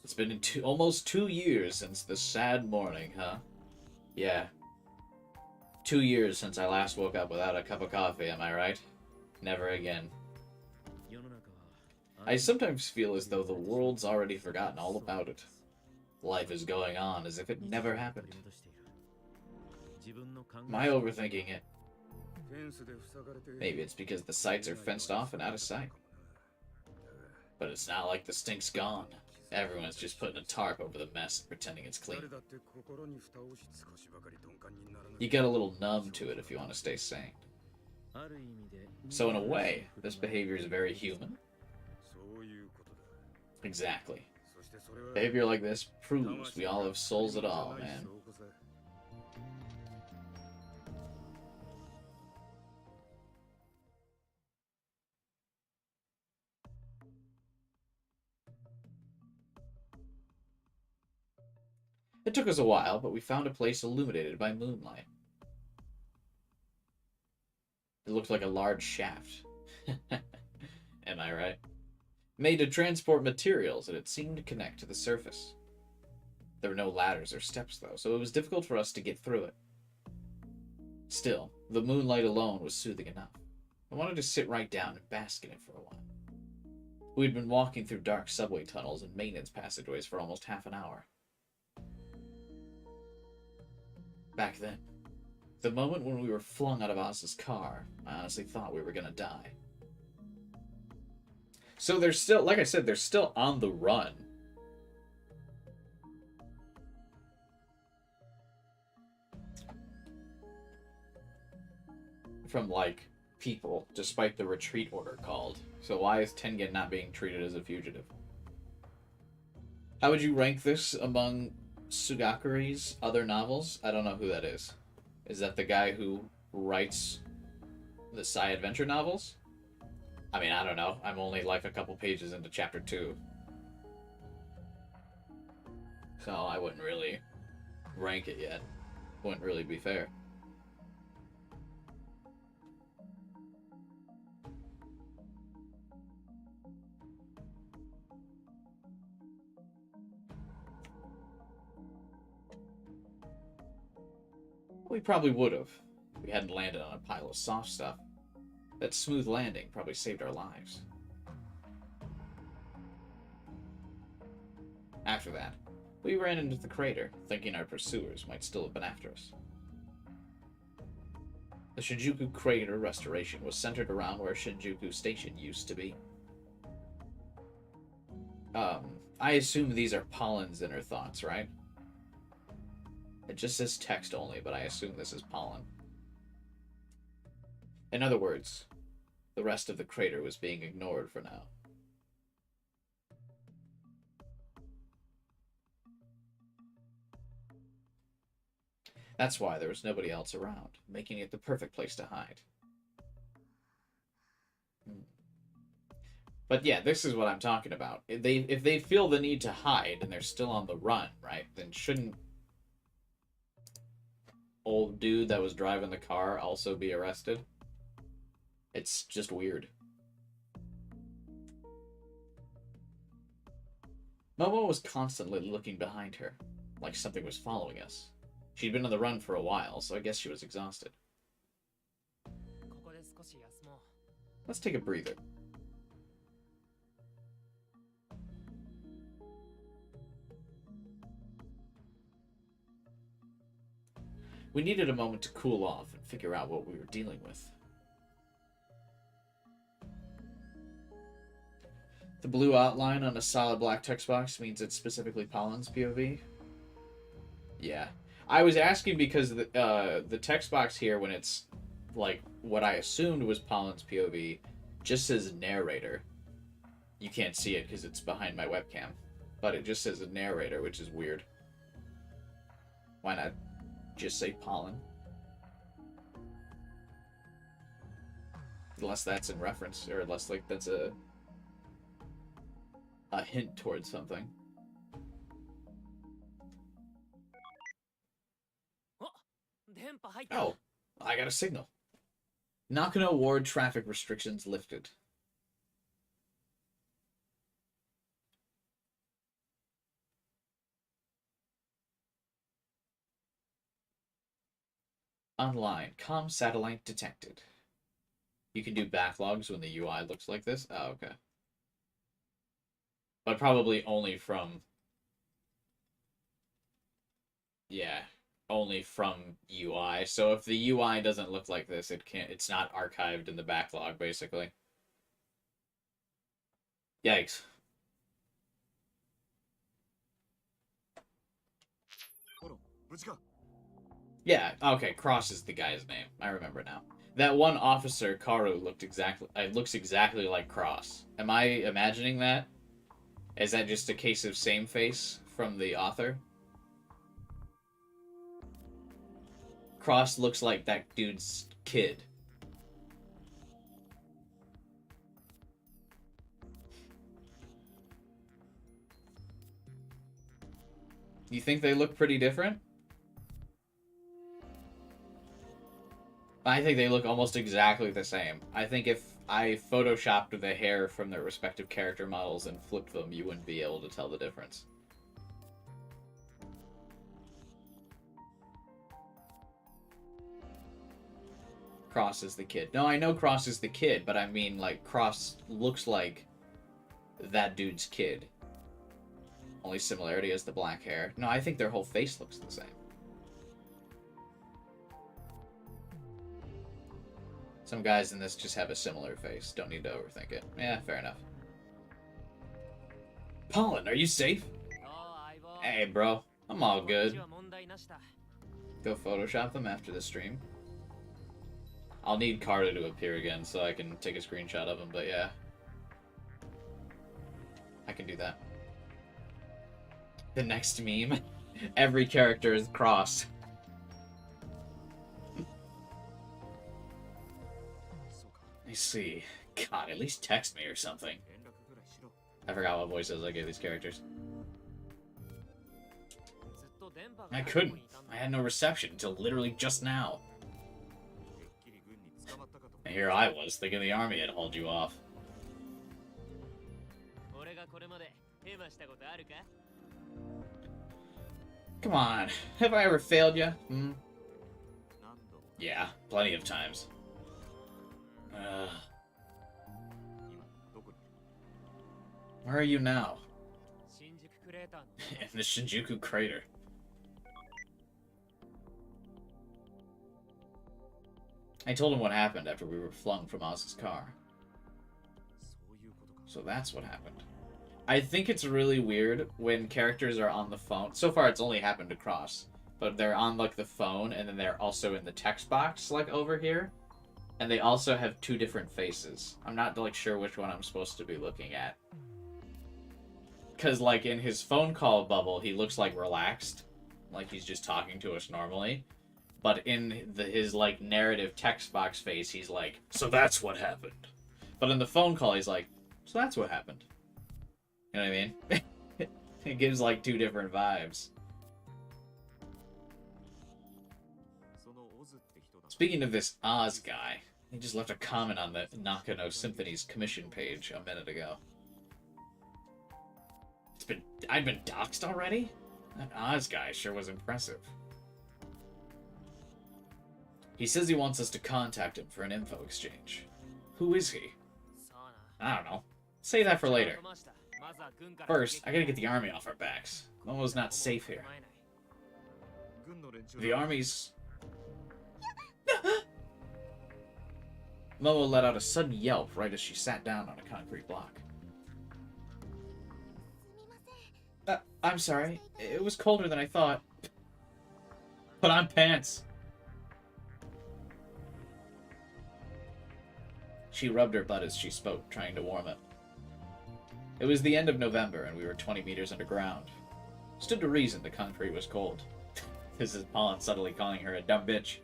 It's been almost 2 years since the sad morning, huh? Yeah. 2 years since I last woke up without a cup of coffee, am I right? Never again. I sometimes feel as though the world's already forgotten all about it. Life is going on as if it never happened. Am I overthinking it? Maybe it's because the sites are fenced off and out of sight. But it's not like the stink's gone. Everyone's just putting a tarp over the mess and pretending it's clean. You get a little numb to it if you want to stay sane. So in a way, this behavior is very human. Exactly. Behavior like this proves we all have souls at all, man. It took us a while, but we found a place illuminated by moonlight. It looked like a large shaft. Am I right? Made to transport materials, and it seemed to connect to the surface. There were no ladders or steps, though, so it was difficult for us to get through it. Still, the moonlight alone was soothing enough. I wanted to sit right down and bask in it for a while. We'd been walking through dark subway tunnels and maintenance passageways for almost half an hour. Back then, the moment when we were flung out of Oz's car, I honestly thought we were gonna die. So they're still, like I said, they're still on the run. From, like, people, despite the retreat order called. So why is Tengen not being treated as a fugitive? How would you rank this among Sugakuri's other novels? I don't know who that is. Is that the guy who writes the sci adventure novels? I mean, I don't know. I'm only like a couple pages into chapter 2. So I wouldn't really rank it yet. Wouldn't really be fair. We probably would have. If we hadn't landed on a pile of soft stuff. That smooth landing probably saved our lives. After that, we ran into the crater, thinking our pursuers might still have been after us. The Shinjuku crater restoration was centered around where Shinjuku Station used to be. I assume these are Pollen's inner thoughts, right? It just says text only, but I assume this is Pollen. In other words, the rest of the crater was being ignored for now. That's why there was nobody else around, making it the perfect place to hide. But yeah, this is what I'm talking about. If they feel the need to hide and they're still on the run, right, then shouldn't old dude that was driving the car also be arrested? It's just weird. Momo was constantly looking behind her, like something was following us. She'd been on the run for a while, so I guess she was exhausted. Let's take a breather. We needed a moment to cool off and figure out what we were dealing with. The blue outline on a solid black text box means it's specifically Pollen's POV. Yeah. I was asking because the text box here, when it's like what I assumed was Pollen's POV, just says narrator. You can't see it because it's behind my webcam. But it just says a narrator, which is weird. Why not just say Pollen? Unless that's in reference, or unless like that's a hint towards something. Oh, I got a signal. Nakano Ward traffic restrictions lifted. Online, comm satellite detected. You can do backlogs when the UI looks like this? Oh, okay. But probably only from... Yeah, only from UI. So if the UI doesn't look like this, it's not archived in the backlog, basically. Yikes. Yeah, okay, Cross is the guy's name. I remember now. That one officer, Karu, looks exactly like Cross. Am I imagining that? Is that just a case of same face from the author? Cross looks like that dude's kid. You think they look pretty different? I think they look almost exactly the same. I think if I photoshopped the hair from their respective character models and flipped them, you wouldn't be able to tell the difference. Cross is the kid. No, I know Cross is the kid, but I mean, like, Cross looks like that dude's kid. Only similarity is the black hair. No, I think their whole face looks the same. Some guys in this just have a similar face. Don't need to overthink it. Yeah, fair enough. Pollen, are you safe? Hey, bro. I'm all good. Go Photoshop them after the stream. I'll need Carter to appear again so I can take a screenshot of him, but yeah. I can do that. The next meme. Every character is Cross. I see. God, at least text me or something. I forgot what voices I gave these characters. I couldn't. I had no reception until literally just now. And here I was, thinking the army had hauled you off. Come on, have I ever failed you? Hmm? Yeah, plenty of times. Where are you now? In the Shinjuku crater. I told him what happened after we were flung from Oz's car. So that's what happened. I think it's really weird when characters are on the phone. So far it's only happened to Cross. But they're on, like, the phone, and then they're also in the text box, like, over here. And they also have two different faces. I'm not, like, sure which one I'm supposed to be looking at. Because, like, in his phone call bubble, he looks, like, relaxed. Like he's just talking to us normally. But in his like narrative text box face, he's like, "So that's what happened." But in the phone call, he's like, "So that's what happened." You know what I mean? It gives like two different vibes. Speaking of this Oz guy, he just left a comment on the Nakano Symphony's commission page a minute ago. I've been doxxed already? That Oz guy sure was impressive. He says he wants us to contact him for an info exchange. Who is he? I don't know. Save that for later. First, I gotta get the army off our backs. Momo's not safe here. The army's... Momo let out a sudden yelp right as she sat down on a concrete block. I'm sorry. It was colder than I thought. Put on pants. She rubbed her butt as she spoke, trying to warm it. It was the end of November, and we were 20 meters underground. Stood to reason the concrete was cold. This is Paulin suddenly calling her a dumb bitch.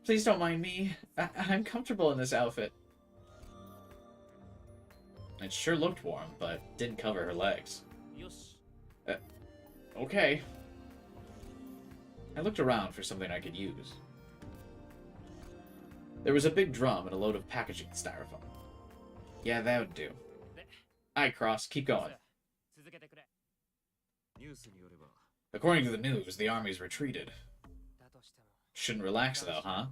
Please don't mind me. I'm comfortable in this outfit. It sure looked warm, but didn't cover her legs. Okay. I looked around for something I could use. There was a big drum and a load of packaging styrofoam. Yeah, that would do. Aye, Cross, keep going. According to the news, the army's retreated. Shouldn't relax though, huh?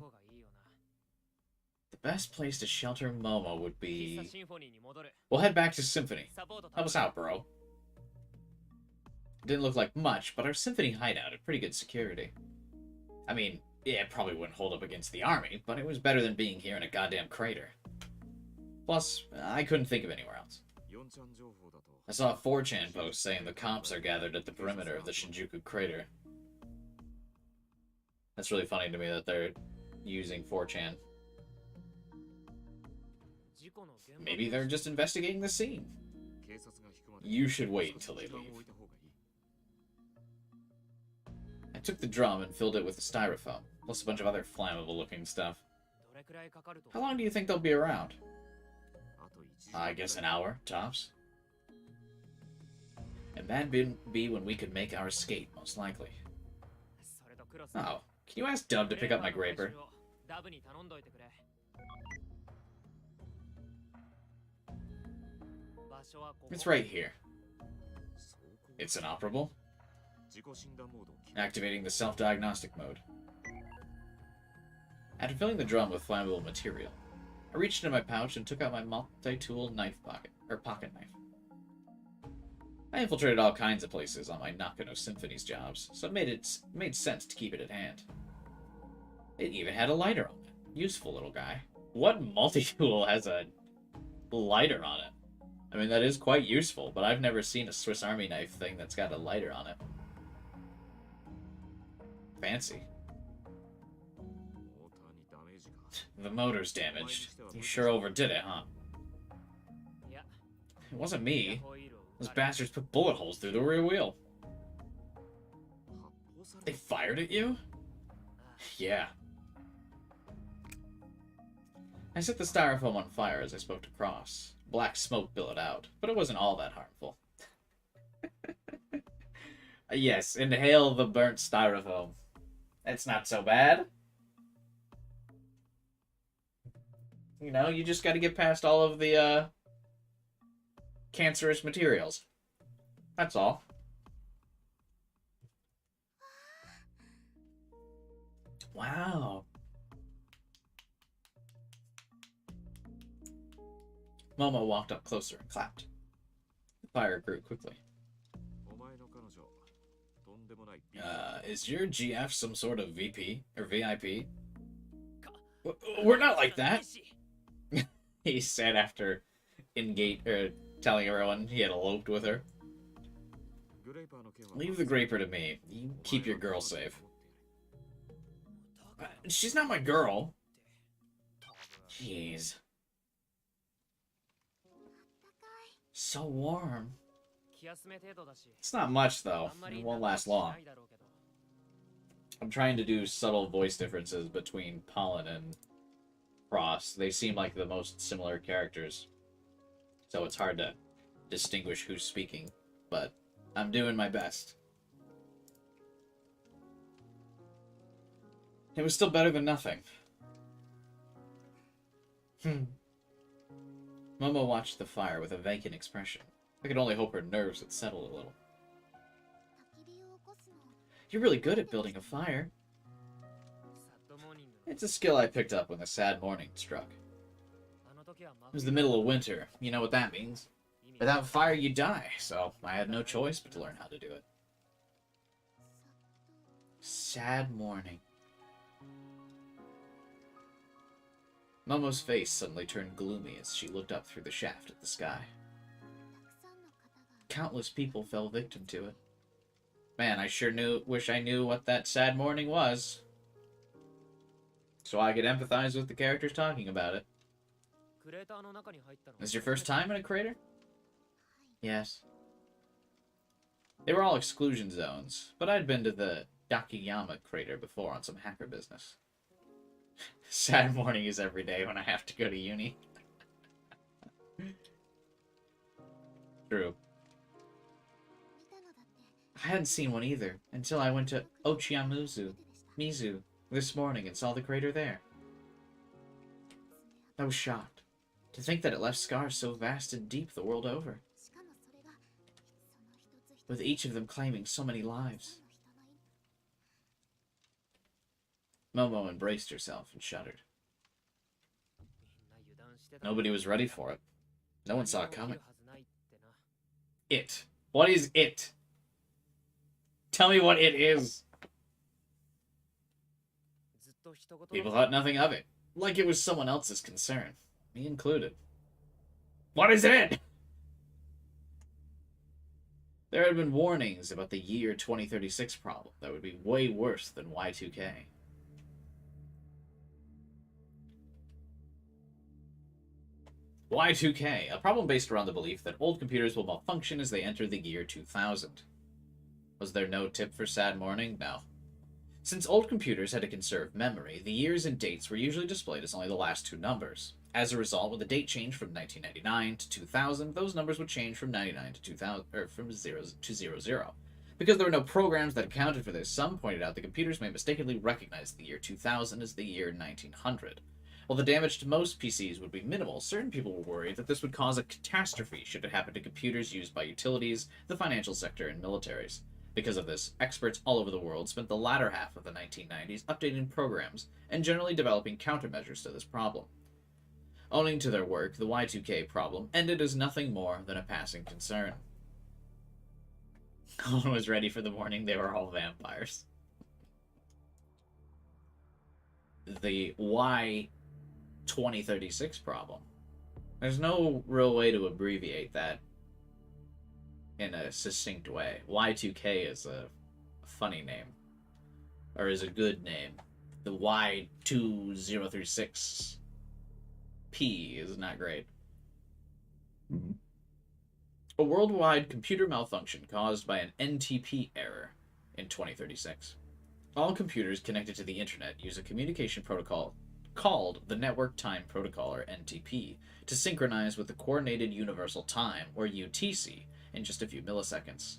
The best place to shelter Momo would be... We'll head back to Symphony. Help us out, bro. It didn't look like much, but our Symphony hideout had pretty good security. I mean, yeah, it probably wouldn't hold up against the army, but it was better than being here in a goddamn crater. Plus, I couldn't think of anywhere else. I saw a 4chan post saying the cops are gathered at the perimeter of the Shinjuku crater. That's really funny to me that they're using 4chan. Maybe they're just investigating the scene. You should wait until they leave. I took the drum and filled it with the styrofoam, plus a bunch of other flammable-looking stuff. How long do you think they'll be around? I guess an hour, tops. And that'd be when we could make our escape, most likely. Oh, can you ask Dub to pick up my graper? It's right here. It's inoperable. Activating the self-diagnostic mode. After filling the drum with flammable material, I reached into my pouch and took out my multi-tool knife pocket knife. I infiltrated all kinds of places on my Nakano Symphony's jobs, so it made sense to keep it at hand. It even had a lighter on it. Useful little guy. What multi-tool has a lighter on it? I mean, that is quite useful, but I've never seen a Swiss Army knife thing that's got a lighter on it. Fancy. The motor's damaged. You sure overdid it, huh? It wasn't me. Those bastards put bullet holes through the rear wheel. They fired at you? Yeah. I set the styrofoam on fire as I spoke to Cross. Black smoke billowed out, but it wasn't all that harmful. Yes, inhale the burnt styrofoam. It's not so bad. You know, you just gotta get past all of the, cancerous materials. That's all. Wow. Momo walked up closer and clapped. The fire grew quickly. Is your GF some sort of VP or VIP? We're not like that. He said after telling everyone he had eloped with her. Leave the graper to me. You keep your girl safe. She's not my girl. Jeez. So warm. It's not much, though. It won't last long. I'm trying to do subtle voice differences between Pollen and Frost. They seem like the most similar characters, so it's hard to distinguish who's speaking, but I'm doing my best. It was still better than nothing. Momo watched the fire with a vacant expression. I could only hope her nerves had settled a little. You're really good at building a fire. It's a skill I picked up when the sad morning struck. It was the middle of winter. You know what that means. Without fire, you die, so I had no choice but to learn how to do it. Sad morning. Momo's face suddenly turned gloomy as she looked up through the shaft at the sky. Countless people fell victim to it. Man, I sure wish I knew what that sad morning was, so I could empathize with the characters talking about it. This your first time in a crater? Yes. They were all exclusion zones, but I'd been to the Dakiyama crater before on some hacker business. Sad morning is every day when I have to go to uni. True. I hadn't seen one either until I went to Mizu, this morning and saw the crater there. I was shocked to think that it left scars so vast and deep the world over, with each of them claiming so many lives. Momo embraced herself and shuddered. Nobody was ready for it. No one saw it coming. It. What is it? Tell me what it is. People thought nothing of it, like it was someone else's concern, me included. What is it? There had been warnings about the year 2036 problem that would be way worse than Y2K. Y2K, a problem based around the belief that old computers will malfunction as they enter the year 2000. Was there no tip for sad morning? No. Since old computers had to conserve memory, the years and dates were usually displayed as only the last two numbers. As a result, when the date changed from 1999 to 2000, those numbers would change from 99 to 2000, or from 0 to 00. Because there were no programs that accounted for this, some pointed out that computers may mistakenly recognize the year 2000 as the year 1900. While the damage to most PCs would be minimal, certain people were worried that this would cause a catastrophe should it happen to computers used by utilities, the financial sector, and militaries. Because of this, experts all over the world spent the latter half of the 1990s updating programs and generally developing countermeasures to this problem. Owing to their work, the Y2K problem ended as nothing more than a passing concern. No one was ready for the morning they were all vampires. The Y2036 problem. There's no real way to abbreviate that in a succinct way. Y2K is a funny name. Or is a good name. The Y2036 P is not great. Mm-hmm. A worldwide computer malfunction caused by an NTP error in 2036. All computers connected to the internet use a communication protocol called the Network Time Protocol, or NTP, to synchronize with the Coordinated Universal Time, or UTC, in just a few milliseconds.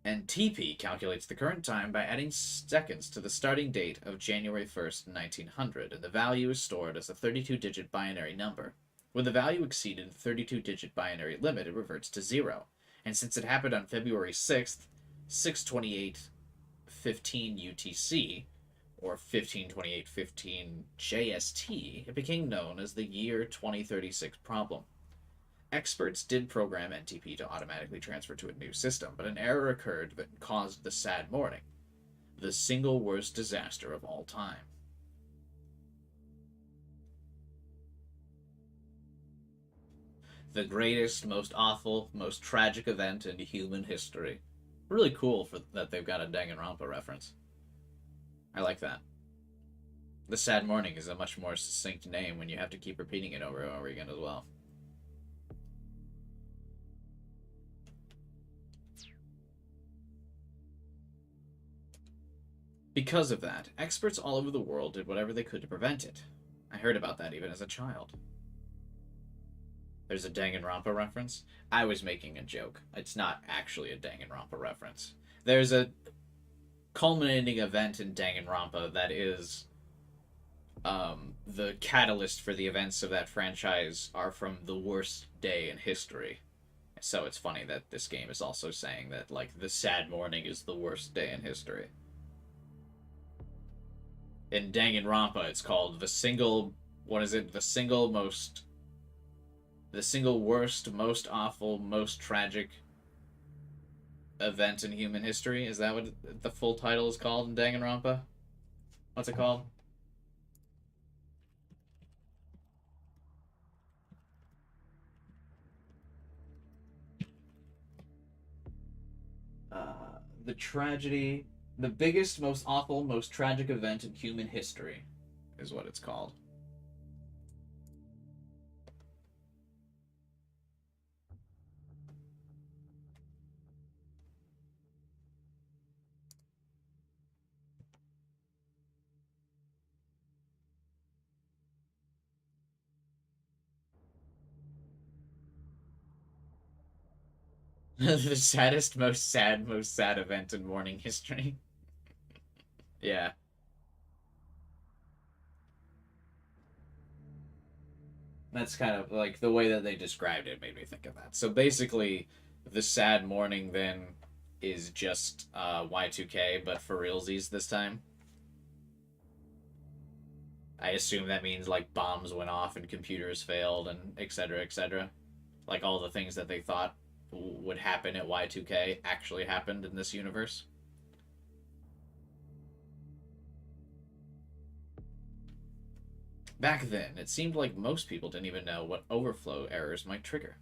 NTP calculates the current time by adding seconds to the starting date of January 1st, 1900, and the value is stored as a 32-digit binary number. When the value exceeded the 32-digit binary limit, it reverts to 0. And since it happened on February 6th, 6/28/15 UTC, or 15/28/15 JST, it became known as the year 2036 problem. Experts did program NTP to automatically transfer to a new system, but an error occurred that caused the sad morning, the single worst disaster of all time. The greatest, most awful, most tragic event in human history. Really cool that they've got a Danganronpa reference. I like that. The sad morning is a much more succinct name when you have to keep repeating it over and over again as well. Because of that, experts all over the world did whatever they could to prevent it. I heard about that even as a child. There's a Danganronpa reference. I was making a joke. It's not actually a Danganronpa reference. There's a culminating event in Danganronpa that is the catalyst for the events of that franchise are from the worst day in history. So it's funny that this game is also saying that like the sad morning is the worst day in history. In Danganronpa, it's called the single. What is it? The single worst, most awful, most tragic event in human history. Is that what the full title is called in Danganronpa? What's it called? The tragedy, the biggest, most awful, most tragic event in human history, is what it's called. The saddest, most sad event in morning history. Yeah, that's kind of like the way that they described it made me think of that. So basically, the sad morning then is just Y2K, but for realsies this time. I assume that means like bombs went off and computers failed and etc. etc. Like all the things that they thought would happen at Y2K actually happened in this universe. Back then, it seemed like most people didn't even know what overflow errors might trigger.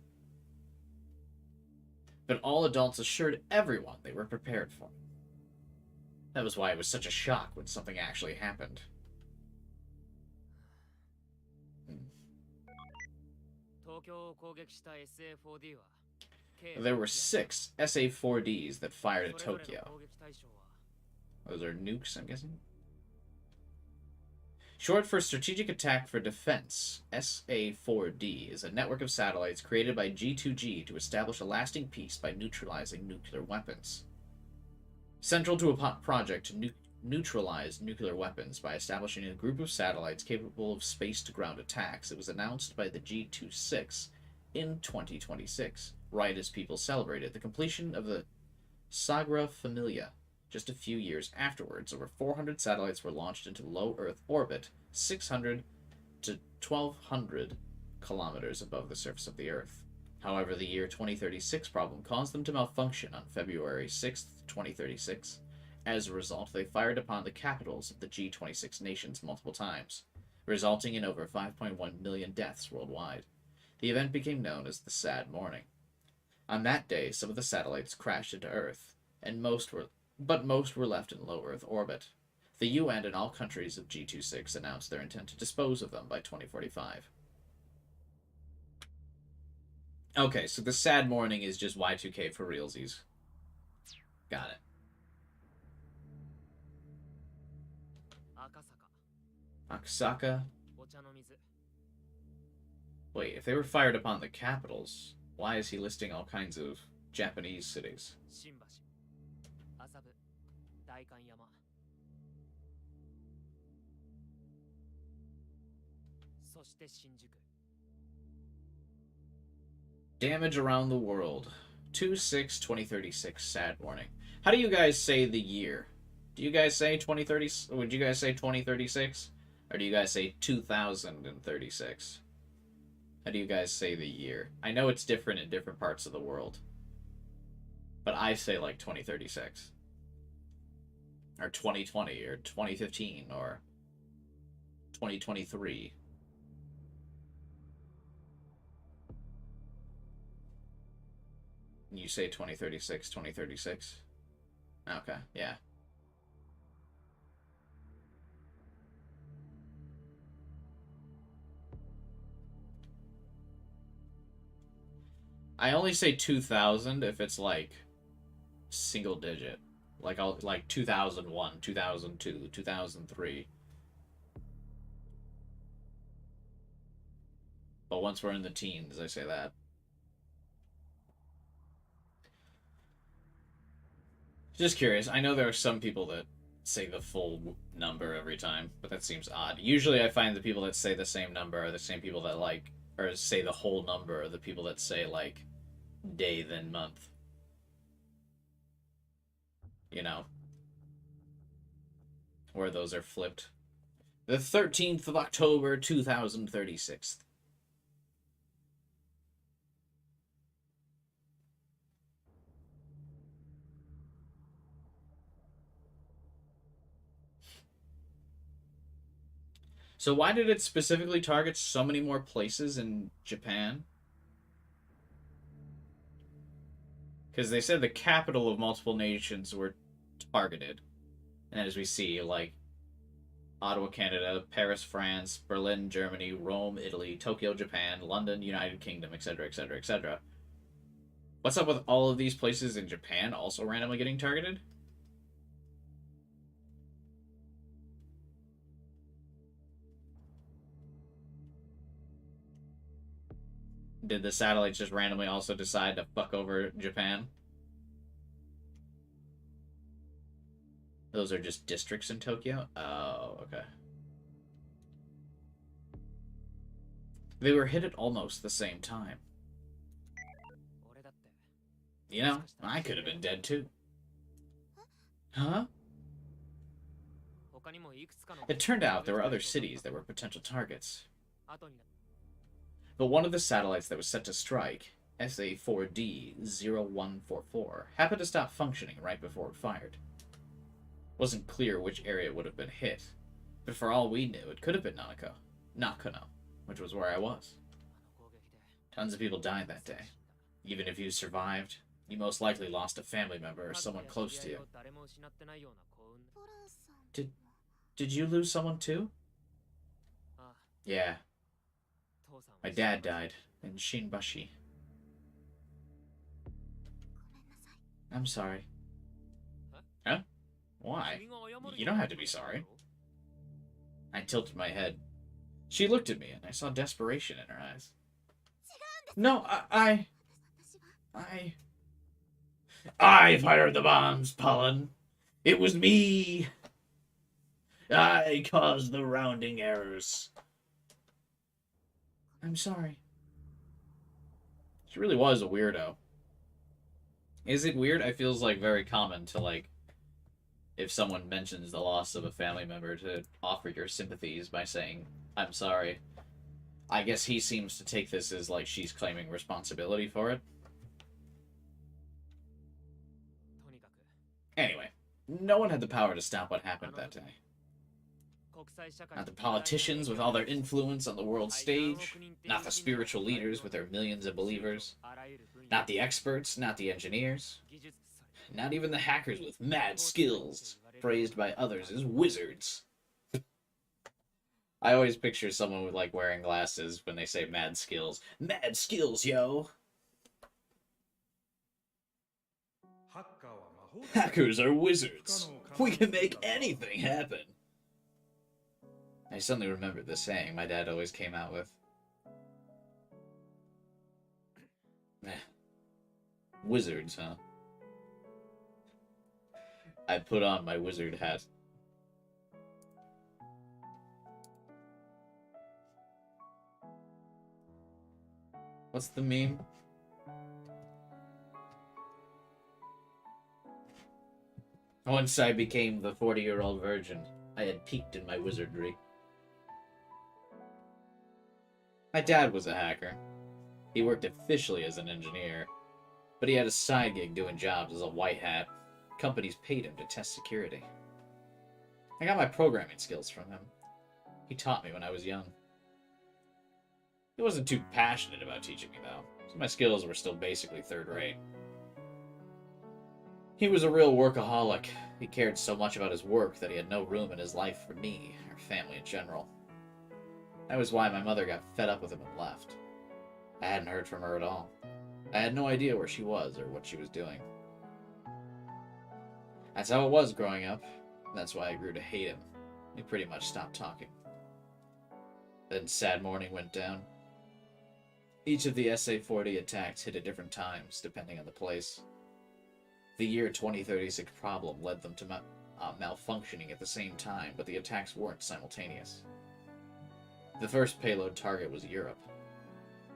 But all adults assured everyone they were prepared for it. That was why it was such a shock when something actually happened. There were 6 SA-4Ds that fired at Tokyo. Those are nukes, I'm guessing? Short for Strategic Attack for Defense, SA-4D is a network of satellites created by G2G to establish a lasting peace by neutralizing nuclear weapons. Central to a project to neutralize nuclear weapons by establishing a group of satellites capable of space-to-ground attacks, it was announced by the G26 in 2026, right as people celebrated the completion of the Sagra Familia. Just a few years afterwards, over 400 satellites were launched into low Earth orbit, 600 to 1,200 kilometers above the surface of the Earth. However, the year 2036 problem caused them to malfunction on February 6, 2036. As a result, they fired upon the capitals of the G26 nations multiple times, resulting in over 5.1 million deaths worldwide. The event became known as the Sad Morning. On that day, some of the satellites crashed into Earth, and most were left in low Earth orbit. The UN and all countries of G26 announced their intent to dispose of them by 2045. Okay, so the sad morning is just Y2K for realsies. Got it. Akasaka? Wait, if they were fired upon the capitals, why is he listing all kinds of Japanese cities? Damage around the world. 2/6/2036, sad morning. How do you guys say the year? Do you guys say 2030? Would you guys say 2036? Or do you guys say 2036? How do you guys say the year? I know it's different in different parts of the world. But I say like 2036. Or 2020, or 2015, or 2023. You say 2036, 2036? Okay, yeah. I only say 2000 if it's like single digit. like 2001, 2002, 2003. But once we're in the teens, I say that. Just curious. I know there are some people that say the full number every time, but that seems odd. Usually I find the people that say the same number are the same people that like, or say the whole number are the people that say like day then month. You know? Where those are flipped. The 13th of October, 2036. So why did it specifically target so many more places in Japan? Because they said the capital of multiple nations were targeted. And as we see, like Ottawa, Canada, Paris, France, Berlin, Germany, Rome, Italy, Tokyo, Japan, London, United Kingdom, etc., etc., etc. What's up with all of these places in Japan also randomly getting targeted? Did the satellites just randomly also decide to fuck over Japan? Those are just districts in Tokyo? Oh, okay. They were hit at almost the same time. You know, I could have been dead too. Huh? It turned out there were other cities that were potential targets. But one of the satellites that was set to strike, SA4D-0144, happened to stop functioning right before it fired. It wasn't clear which area it would have been hit, but for all we knew, it could have been Nakano, which was where I was. Tons of people died that day. Even if you survived, you most likely lost a family member or someone close to you. Did you lose someone too? Yeah. My dad died in Shinbashi. I'm sorry. Huh? Why? You don't have to be sorry. I tilted my head. She looked at me, and I saw desperation in her eyes. No, I fired the bombs, Pollen. It was me. I caused the rounding errors. I'm sorry. She really was a weirdo. Is it weird? I feels like very common to like, if someone mentions the loss of a family member, to offer your sympathies by saying, I'm sorry. I guess he seems to take this as like she's claiming responsibility for it. Anyway, no one had the power to stop what happened that day. Not the politicians with all their influence on the world stage, not the spiritual leaders with their millions of believers, not the experts, not the engineers, not even the hackers with mad skills, praised by others as wizards. I always picture someone with like wearing glasses when they say mad skills. Mad skills, yo! Hackers are wizards. We can make anything happen. I suddenly remembered the saying my dad always came out with. Wizards, huh? I put on my wizard hat. What's the meme? Once I became the 40-year-old virgin, I had peaked in my wizardry. My dad was a hacker. He worked officially as an engineer, but he had a side gig doing jobs as a white hat. Companies paid him to test security. I got my programming skills from him. He taught me when I was young. He wasn't too passionate about teaching me, though, so my skills were still basically third rate. He was a real workaholic. He cared so much about his work that he had no room in his life for me, or family in general. That was why my mother got fed up with him and left. I hadn't heard from her at all. I had no idea where she was or what she was doing. That's how it was growing up. That's why I grew to hate him. He pretty much stopped talking. Then sad morning went down. Each of the SA-40 attacks hit at different times, depending on the place. The year 2036 problem led them to malfunctioning at the same time, but the attacks weren't simultaneous. The first payload target was Europe.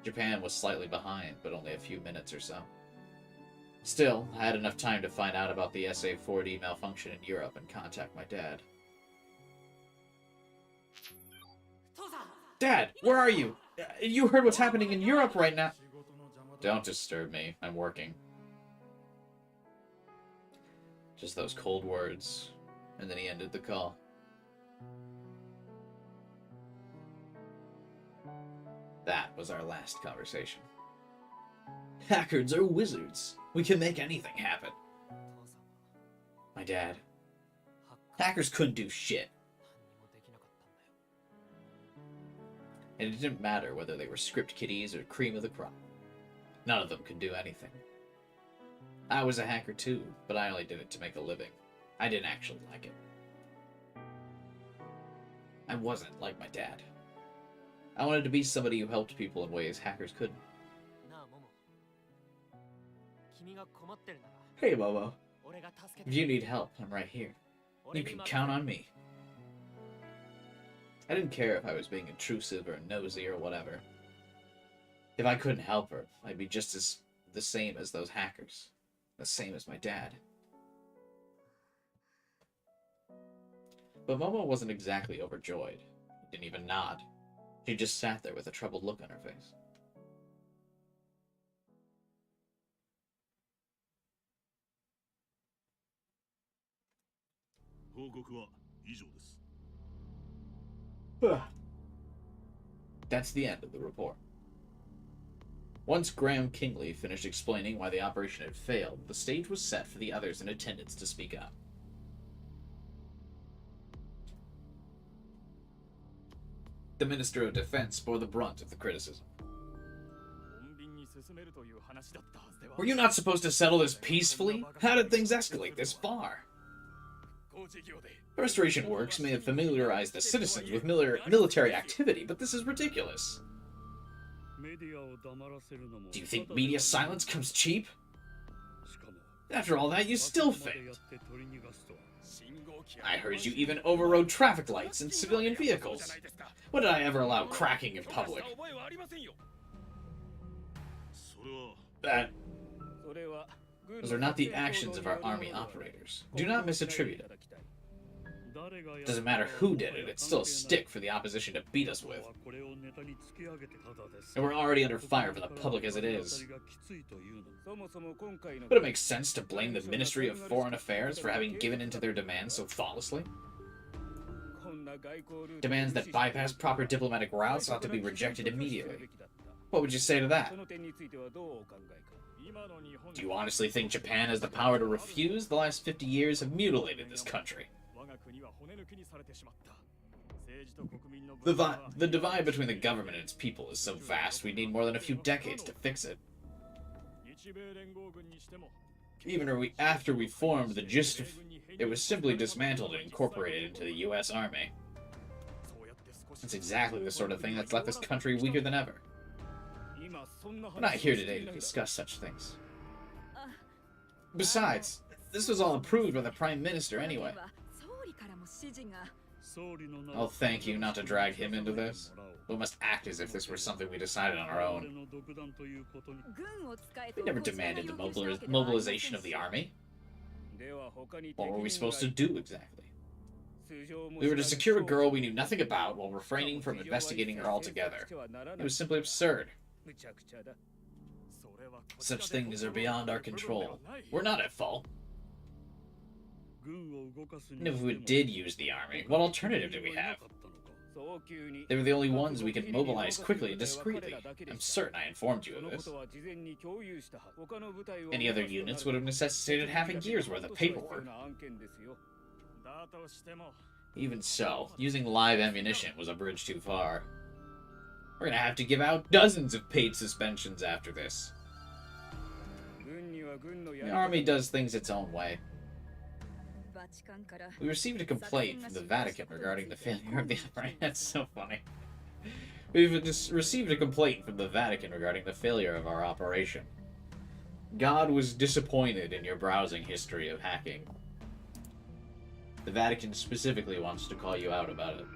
Japan was slightly behind, but only a few minutes or so. Still, I had enough time to find out about the SA-40 malfunction in Europe and contact my dad. Dad, where are you? You heard what's happening in Europe right now. Don't disturb me. I'm working. Just those cold words. And then he ended the call. That was our last conversation. Hackers are wizards. We can make anything happen. My dad. Hackers couldn't do shit. And it didn't matter whether they were script kiddies or cream of the crop. None of them could do anything. I was a hacker too, but I only did it to make a living. I didn't actually like it. I wasn't like my dad. I wanted to be somebody who helped people in ways hackers couldn't. Hey, Momo. If you need help, I'm right here. You can count on me. I didn't care if I was being intrusive or nosy or whatever. If I couldn't help her, I'd be just as the same as those hackers. The same as my dad. But Momo wasn't exactly overjoyed. She didn't even nod. She just sat there with a troubled look on her face. That's the end of the report. Once Graham Kingley finished explaining why the operation had failed, the stage was set for the others in attendance to speak up. The Minister of Defense bore the brunt of the criticism. Were you not supposed to settle this peacefully? How did things escalate this far? The restoration works may have familiarized the citizens with military activity, but this is ridiculous. Do you think media silence comes cheap? After all that, you still failed. I heard you even overrode traffic lights and civilian vehicles. When did I ever allow cracking in public? Those are not the actions of our army operators. Do not misattribute it. Doesn't matter who did it, it's still a stick for the opposition to beat us with. And we're already under fire from the public as it is. But it makes sense to blame the Ministry of Foreign Affairs for having given in to their demands so thoughtlessly. Demands that bypass proper diplomatic routes ought to be rejected immediately. What would you say to that? Do you honestly think Japan has the power to refuse? The last 50 years have mutilated this country. The divide between the government and its people is so vast, we need more than a few decades to fix it. Even after we formed the Ch.2, it was simply dismantled and incorporated into the U.S. Army. It's exactly the sort of thing that's left this country weaker than ever. We're not here today to discuss such things. Besides, this was all approved by the Prime Minister anyway. I'll thank you not to drag him into this. We must act as if this were something we decided on our own. We never demanded the mobilization of the army. What were we supposed to do exactly? We were to secure a girl we knew nothing about while refraining from investigating her altogether. It was simply absurd. Such things are beyond our control. We're not at fault. And if we did use the army, what alternative do we have? They were the only ones we could mobilize quickly and discreetly. I'm certain I informed you of this. Any other units would have necessitated half a year's worth of paperwork. Even so, using live ammunition was a bridge too far. We're gonna have to give out dozens of paid suspensions after this. The army does things its own way. We received a complaint from the Vatican regarding the failure of the operation. That's so funny. We've just received a complaint from the Vatican regarding the failure of our operation. God was disappointed in your browsing history of hacking. The Vatican specifically wants to call you out about it.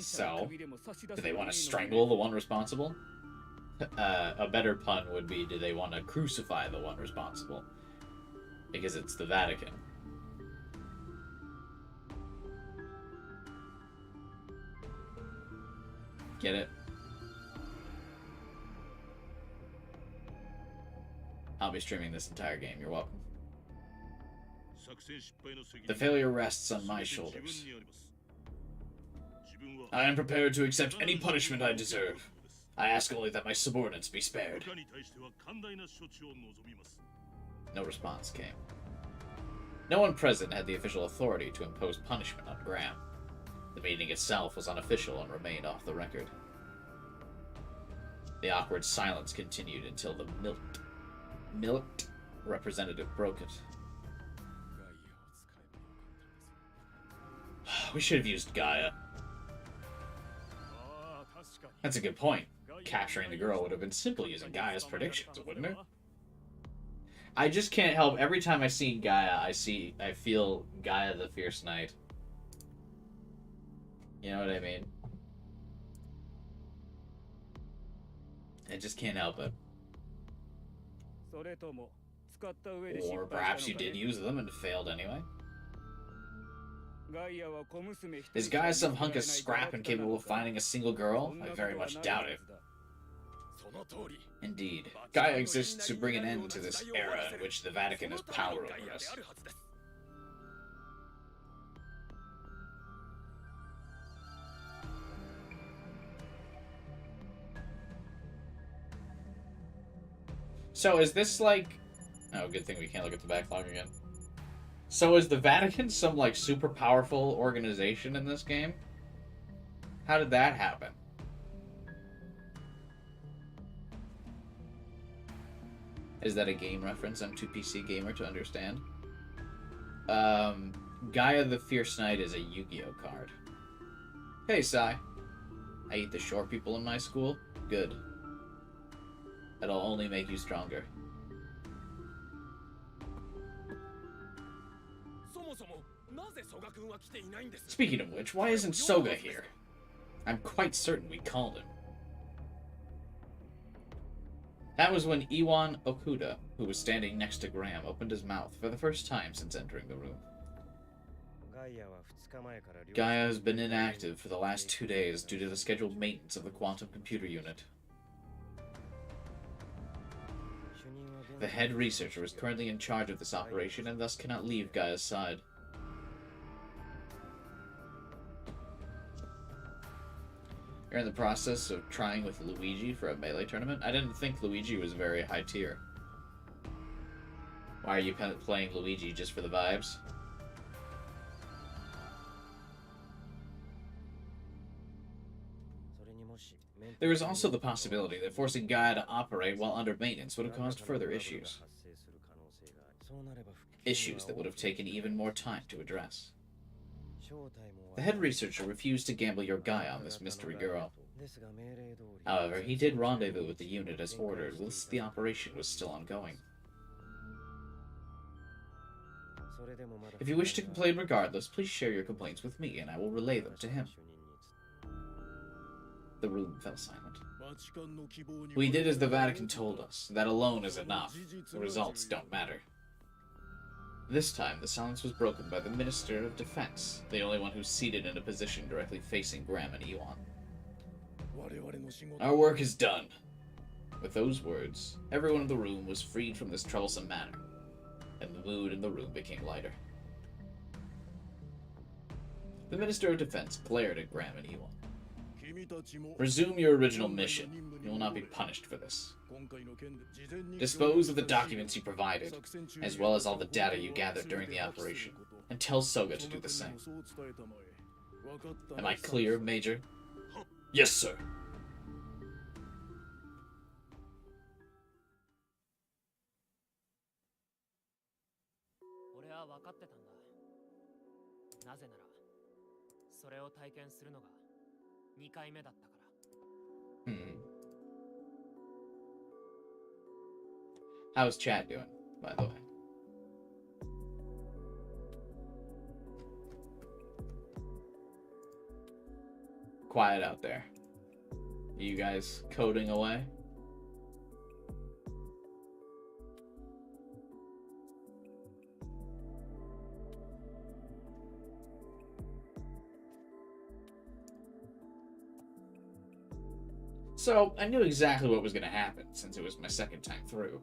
So, do they want to strangle the one responsible? A better pun would be, do they want to crucify the one responsible? Because it's the Vatican. Get it? I'll be streaming this entire game, you're welcome. The failure rests on my shoulders. I am prepared to accept any punishment I deserve. I ask only that my subordinates be spared. No response came. No one present had the official authority to impose punishment on Graham. The meeting itself was unofficial and remained off the record. The awkward silence continued until the milked representative broke it. We should have used Gaia. That's a good point. Capturing the girl would have been simple using Gaia's predictions, wouldn't it? I just can't help. Every time I see Gaia, I feel Gaia the Fierce Knight. You know what I mean? I just can't help it. Or perhaps you did use them and failed anyway. Is Gaia some hunk of scrap incapable of finding a single girl? I very much doubt it. Indeed. Gaia exists to bring an end to this era in which the Vatican has power over us. So is this like... Oh, good thing we can't look at the backlog again. So is the Vatican some, like, super powerful organization in this game? How did that happen? Is that a game reference? I'm too PC gamer to understand. Gaia the Fierce Knight is a Yu-Gi-Oh card. Hey, Sai. I eat the short people in my school? Good. That'll only make you stronger. Speaking of which, why isn't Soga here? I'm quite certain we called him. That was when Iwan Okuda, who was standing next to Graham, opened his mouth for the first time since entering the room. Gaia has been inactive for the last 2 days due to the scheduled maintenance of the quantum computer unit. The head researcher is currently in charge of this operation and thus cannot leave Gaia's side. You're in the process of trying with Luigi for a melee tournament? I didn't think Luigi was very high tier. Why are you playing Luigi, just for the vibes? There is also the possibility that forcing Gaia to operate while under maintenance would have caused further issues. Issues that would have taken even more time to address. The head researcher refused to gamble your Gaia on this mystery girl. However, he did rendezvous with the unit as ordered, whilst the operation was still ongoing. If you wish to complain regardless, please share your complaints with me, and I will relay them to him. The room fell silent. We did as the Vatican told us. That alone is enough. The results don't matter. This time, the silence was broken by the Minister of Defense, the only one who's seated in a position directly facing Graham and Iwan. Our work is done. With those words, everyone in the room was freed from this troublesome matter, and the mood in the room became lighter. The Minister of Defense glared at Graham and Iwan. Resume your original mission. You will not be punished for this. Dispose of the documents you provided, as well as all the data you gathered during the operation, and tell Soga to do the same. Am I clear, Major? Yes, sir. は分かってたんだ。なぜなら、それを体験するのが2回目だったから。How's Chad doing, by the way? Quiet out there. Are you guys coding away? So, I knew exactly what was going to happen, since it was my second time through.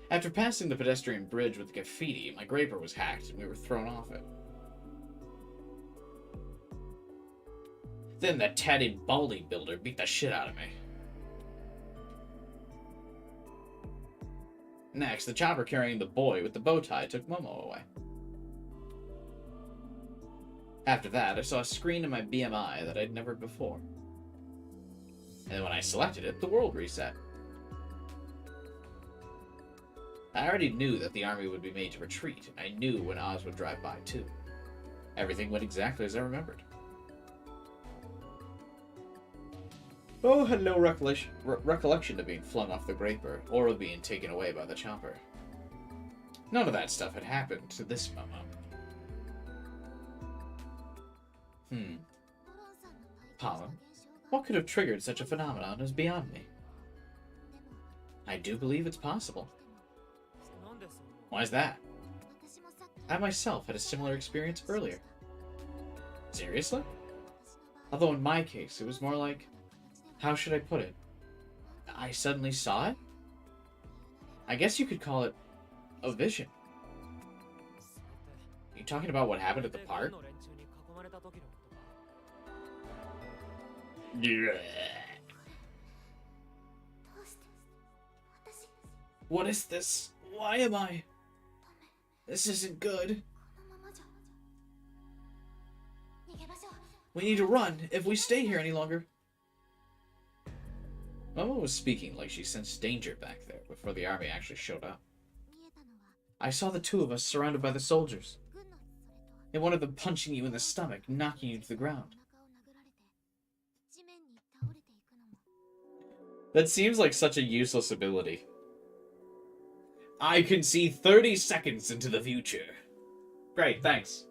After passing the pedestrian bridge with the graffiti, my graper was hacked and we were thrown off it. Then that tatted baldy builder beat the shit out of me. Next, the chopper carrying the boy with the bow tie took Momo away. After that, I saw a screen in my BMI that I'd never before. And when I selected it, the world reset. I already knew that the army would be made to retreat, and I knew when Oz would drive by, too. Everything went exactly as I remembered. Bo had no recollection of being flung off the graper, or of being taken away by the chopper. None of that stuff had happened to this Momo. Pollen? What could have triggered such a phenomenon is beyond me. I do believe it's possible. Why is that? I myself had a similar experience earlier. Seriously? Although in my case, it was more like, how should I put it? I suddenly saw it? I guess you could call it a vision. Are you talking about what happened at the park? Yeah. What is this? Why am I? This isn't good. We need to run if we stay here any longer. Momo was speaking like she sensed danger back there before the army actually showed up. I saw the two of us surrounded by the soldiers, and one of them punching you in the stomach, knocking you to the ground. That seems like such a useless ability. I can see 30 seconds into the future. Great, thanks.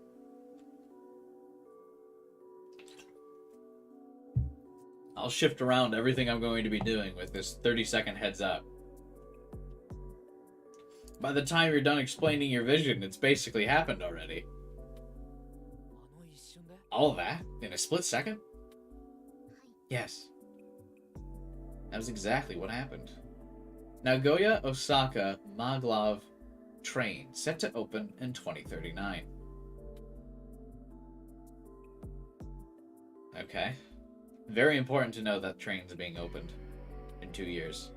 I'll shift around everything I'm going to be doing with this 30-second heads up. By the time you're done explaining your vision, it's basically happened already. All of that? In a split second? Yes. That was exactly what happened. Nagoya Osaka Maglev train set to open in 2039. Okay. Very important to know that train's being opened in 2 years.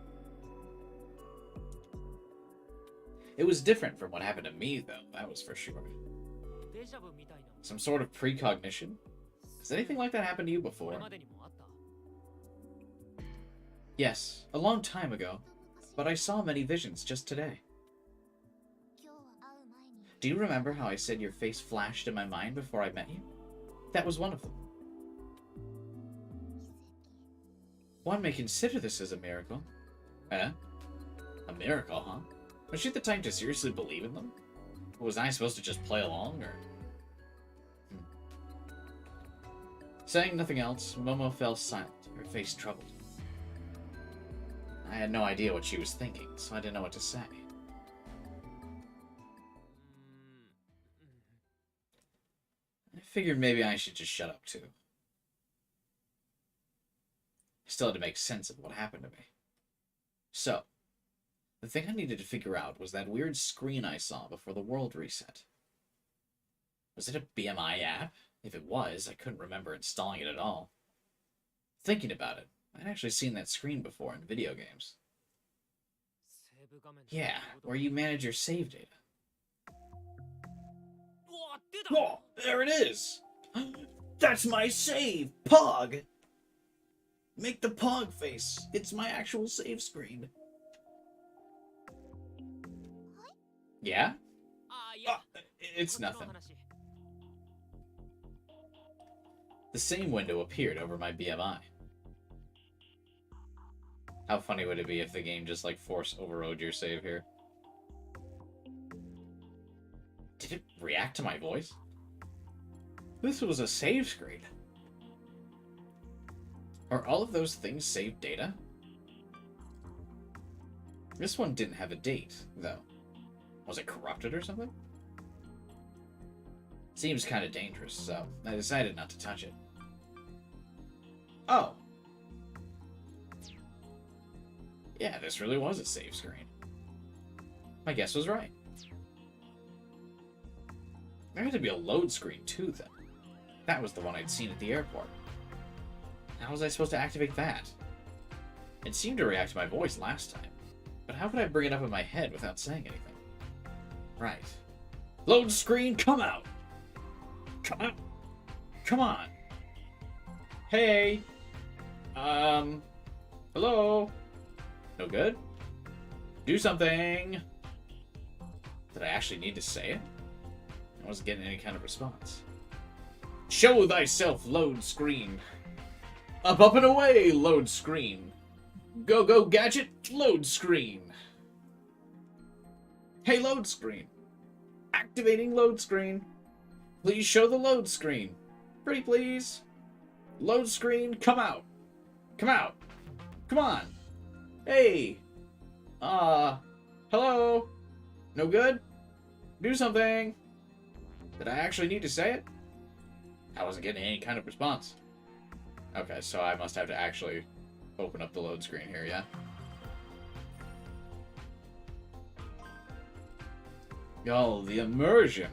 It was different from what happened to me, though, that was for sure. Some sort of precognition? Has anything like that happened to you before? Yes, a long time ago, but I saw many visions just today. Do you remember how I said your face flashed in my mind before I met you? That was one of them. One may consider this as a miracle. Eh? A miracle, huh? Was she the type to seriously believe in them? Or was I supposed to just play along, or...? Saying nothing else, Momo fell silent, her face troubled. I had no idea what she was thinking, so I didn't know what to say. I figured maybe I should just shut up, too. I still had to make sense of what happened to me. So, the thing I needed to figure out was that weird screen I saw before the world reset. Was it a BMI app? If it was, I couldn't remember installing it at all. Thinking about it, I'd actually seen that screen before in video games. Yeah, where you manage your save data. Oh, there it is! That's my save, Pog! Make the pog face. It's my actual save screen. Yeah? ああ、いや、 It's こっちの nothing. 話。 The same window appeared over my BMI. How funny would it be if the game just, like, force overrode your save here? Did it react to my voice? This was a save screen. Are all of those things saved data? This one didn't have a date, though. Was it corrupted or something? Seems kind of dangerous, so I decided not to touch it. Oh. Yeah, this really was a save screen. My guess was right. There had to be a load screen, too, then. That was the one I'd seen at the airport. How was I supposed to activate that? It seemed to react to my voice last time, but how could I bring it up in my head without saying anything? Right. Load screen, come out! Come out! Come on! Hey! Hello? No good? Do something! Did I actually need to say it? I wasn't getting any kind of response. Show thyself, load screen! Up and away, load screen! Go, go, gadget, load screen! Hey, load screen! Activating load screen! Please show the load screen! Pretty please! Load screen, come out! Come out! Come on! Hey! Hello? No good? Do something! Did I actually need to say it? I wasn't getting any kind of response. Okay, so I must have to actually open up the load screen here, yeah? Oh, the immersion!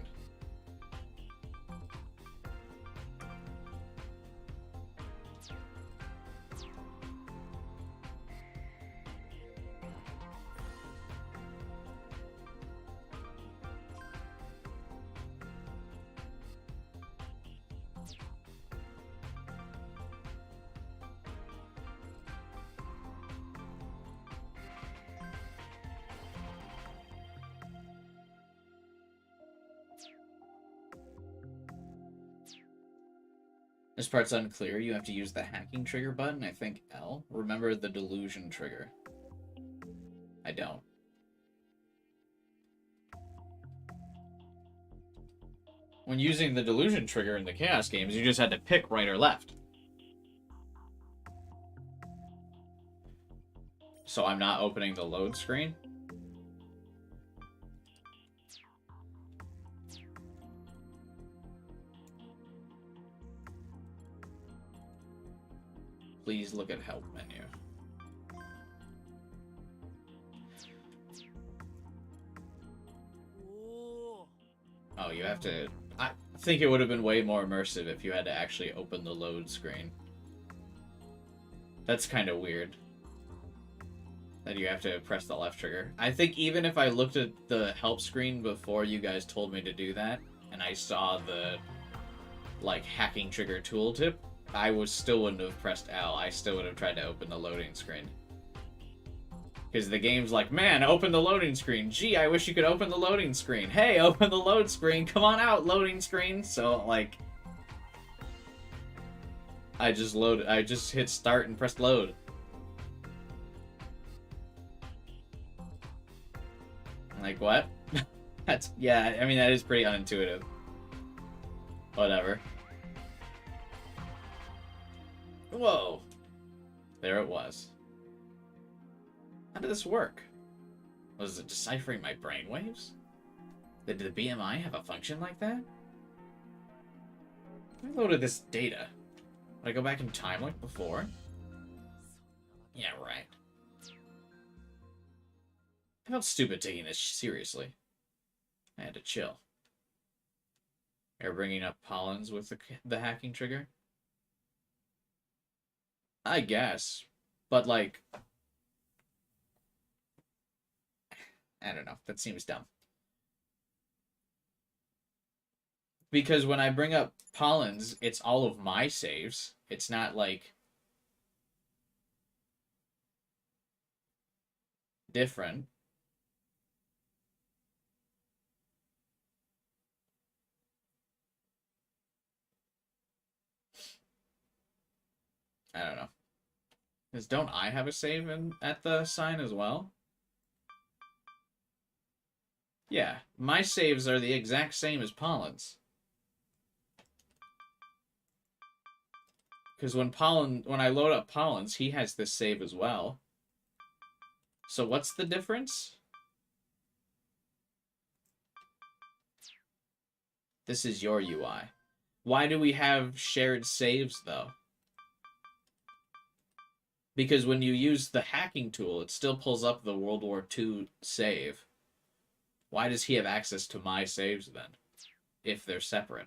This part's unclear. You have to use the hacking trigger button, I think L. Remember the delusion trigger. I don't. When using the delusion trigger in the Chaos games, you just had to pick right or left. So I'm not opening the load screen? Please look at help menu. Oh, you have to... I think it would have been way more immersive if you had to actually open the load screen. That's kind of weird. That you have to press the left trigger. I think even if I looked at the help screen before you guys told me to do that, and I saw the, like, hacking trigger tooltip, I still wouldn't have pressed L. I still would have tried to open the loading screen. Because the game's like, man, open the loading screen. Gee, I wish you could open the loading screen. Hey, open the load screen. Come on out, loading screen. So, like, I just hit start and pressed load. Like, what? Yeah, I mean, that is pretty unintuitive. Whatever. Whoa. There it was. How did this work? Was it deciphering my brainwaves? Did the BMI have a function like that? I loaded this data. Would I go back in time like before? Yeah, right. I felt stupid taking this seriously. I had to chill. You're bringing up Pollens with the hacking trigger? I guess. But, like... I don't know. That seems dumb. Because when I bring up Pollens, it's all of my saves. It's not like... different. I don't know. Because don't I have a save at the sign as well? Yeah, my saves are the exact same as Pollen's. Because when I load up Pollen's, he has this save as well. So what's the difference? This is your UI. Why do we have shared saves, though? Because when you use the hacking tool, it still pulls up the World War II save. Why does he have access to my saves, then? If they're separate.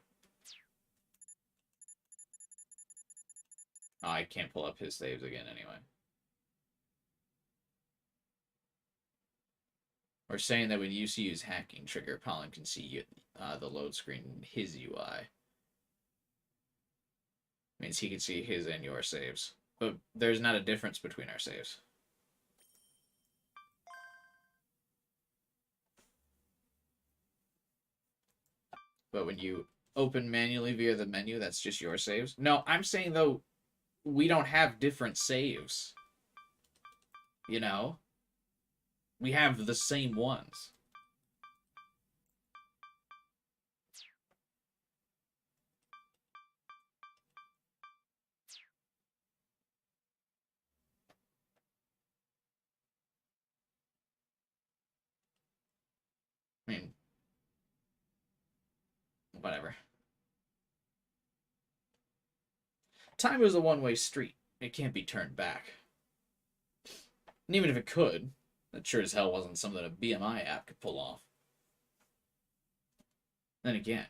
Oh, I can't pull up his saves again anyway. We're saying that when you use hacking trigger, Pollen can see the load screen in his UI. Means he can see his and your saves. But there's not a difference between our saves. But when you open manually via the menu, that's just your saves. No, I'm saying, though, we don't have different saves. You know? We have the same ones. I mean, whatever. Time is a one-way street. It can't be turned back. And even if it could, that sure as hell wasn't something a BMI app could pull off. Then again,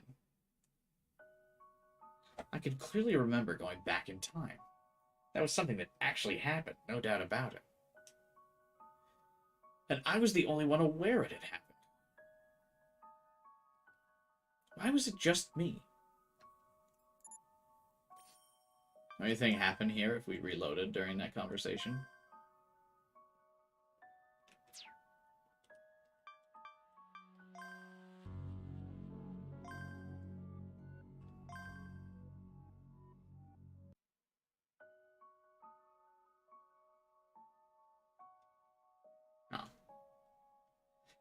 I could clearly remember going back in time. That was something that actually happened, no doubt about it. And I was the only one aware it had happened. Why was it just me? Anything happen here if we reloaded during that conversation? No.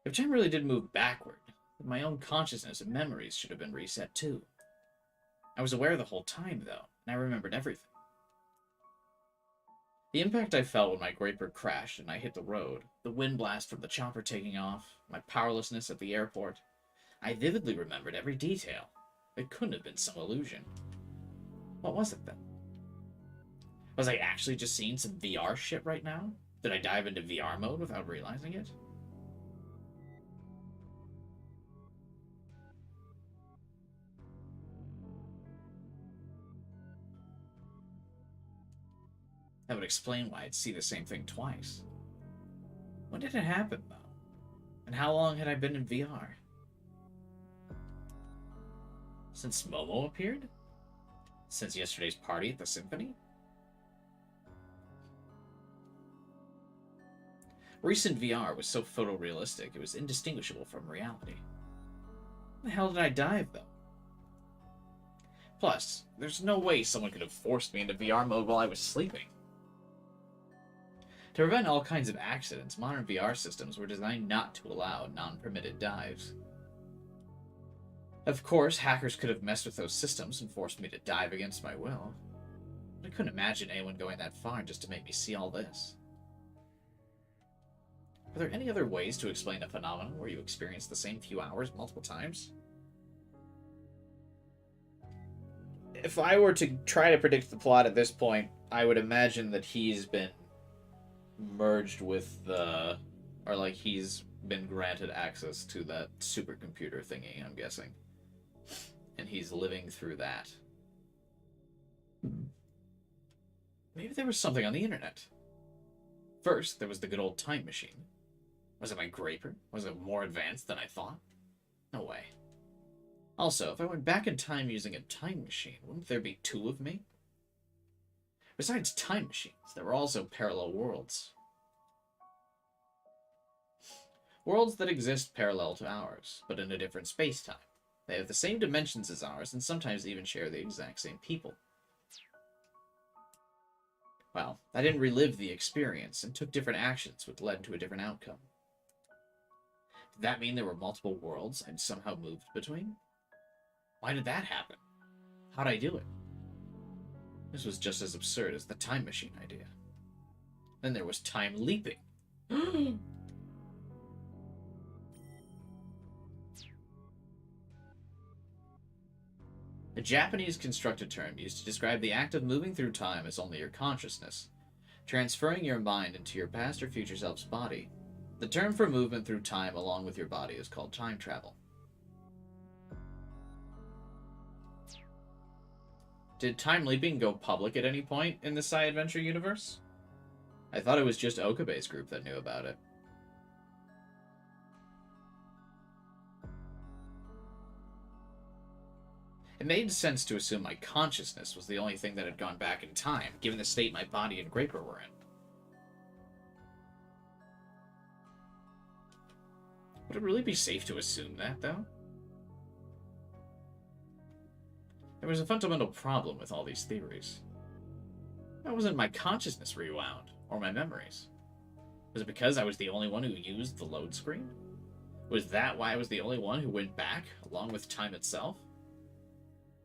If time really did move backward, then my own consciousness and memories should have been reset too. I was aware the whole time, though, and I remembered everything. The impact I felt when my Graper crashed and I hit the road, the wind blast from the chopper taking off, my powerlessness at the airport. I vividly remembered every detail. It couldn't have been some illusion. What was it then? Was I actually just seeing some VR shit right now? Did I dive into VR mode without realizing it? That would explain why I'd see the same thing twice. When did it happen, though? And how long had I been in VR? Since Momo appeared? Since yesterday's party at the Symphony? Recent VR was so photorealistic it was indistinguishable from reality. Where the hell did I dive, though? Plus, there's no way someone could have forced me into VR mode while I was sleeping. To prevent all kinds of accidents, modern VR systems were designed not to allow non-permitted dives. Of course, hackers could have messed with those systems and forced me to dive against my will. But I couldn't imagine anyone going that far just to make me see all this. Are there any other ways to explain a phenomenon where you experience the same few hours multiple times? If I were to try to predict the plot at this point, I would imagine that he's been merged with the... or like he's been granted access to that supercomputer thingy, I'm guessing. And he's living through that. Maybe there was something on the internet. First, there was the good old time machine. Was it my Graper? Was it more advanced than I thought? No way. Also, if I went back in time using a time machine, wouldn't there be two of me? Besides time machines, there were also parallel worlds. Worlds that exist parallel to ours, but in a different space-time. They have the same dimensions as ours, and sometimes even share the exact same people. Well, I didn't relive the experience, and took different actions which led to a different outcome. Did that mean there were multiple worlds I'd somehow moved between? Why did that happen? How'd I do it? This was just as absurd as the time machine idea. Then there was time leaping. A Japanese constructed term used to describe the act of moving through time as only your consciousness, transferring your mind into your past or future self's body. The term for movement through time along with your body is called time travel. Did time leaping go public at any point in the Psy Adventure universe? I thought it was just Okabe's group that knew about it. It made sense to assume my consciousness was the only thing that had gone back in time, given the state my body and Graper were in. Would it really be safe to assume that, though? There was a fundamental problem with all these theories. That wasn't my consciousness rewound, or my memories. Was it because I was the only one who used the load screen? Was that why I was the only one who went back, along with time itself?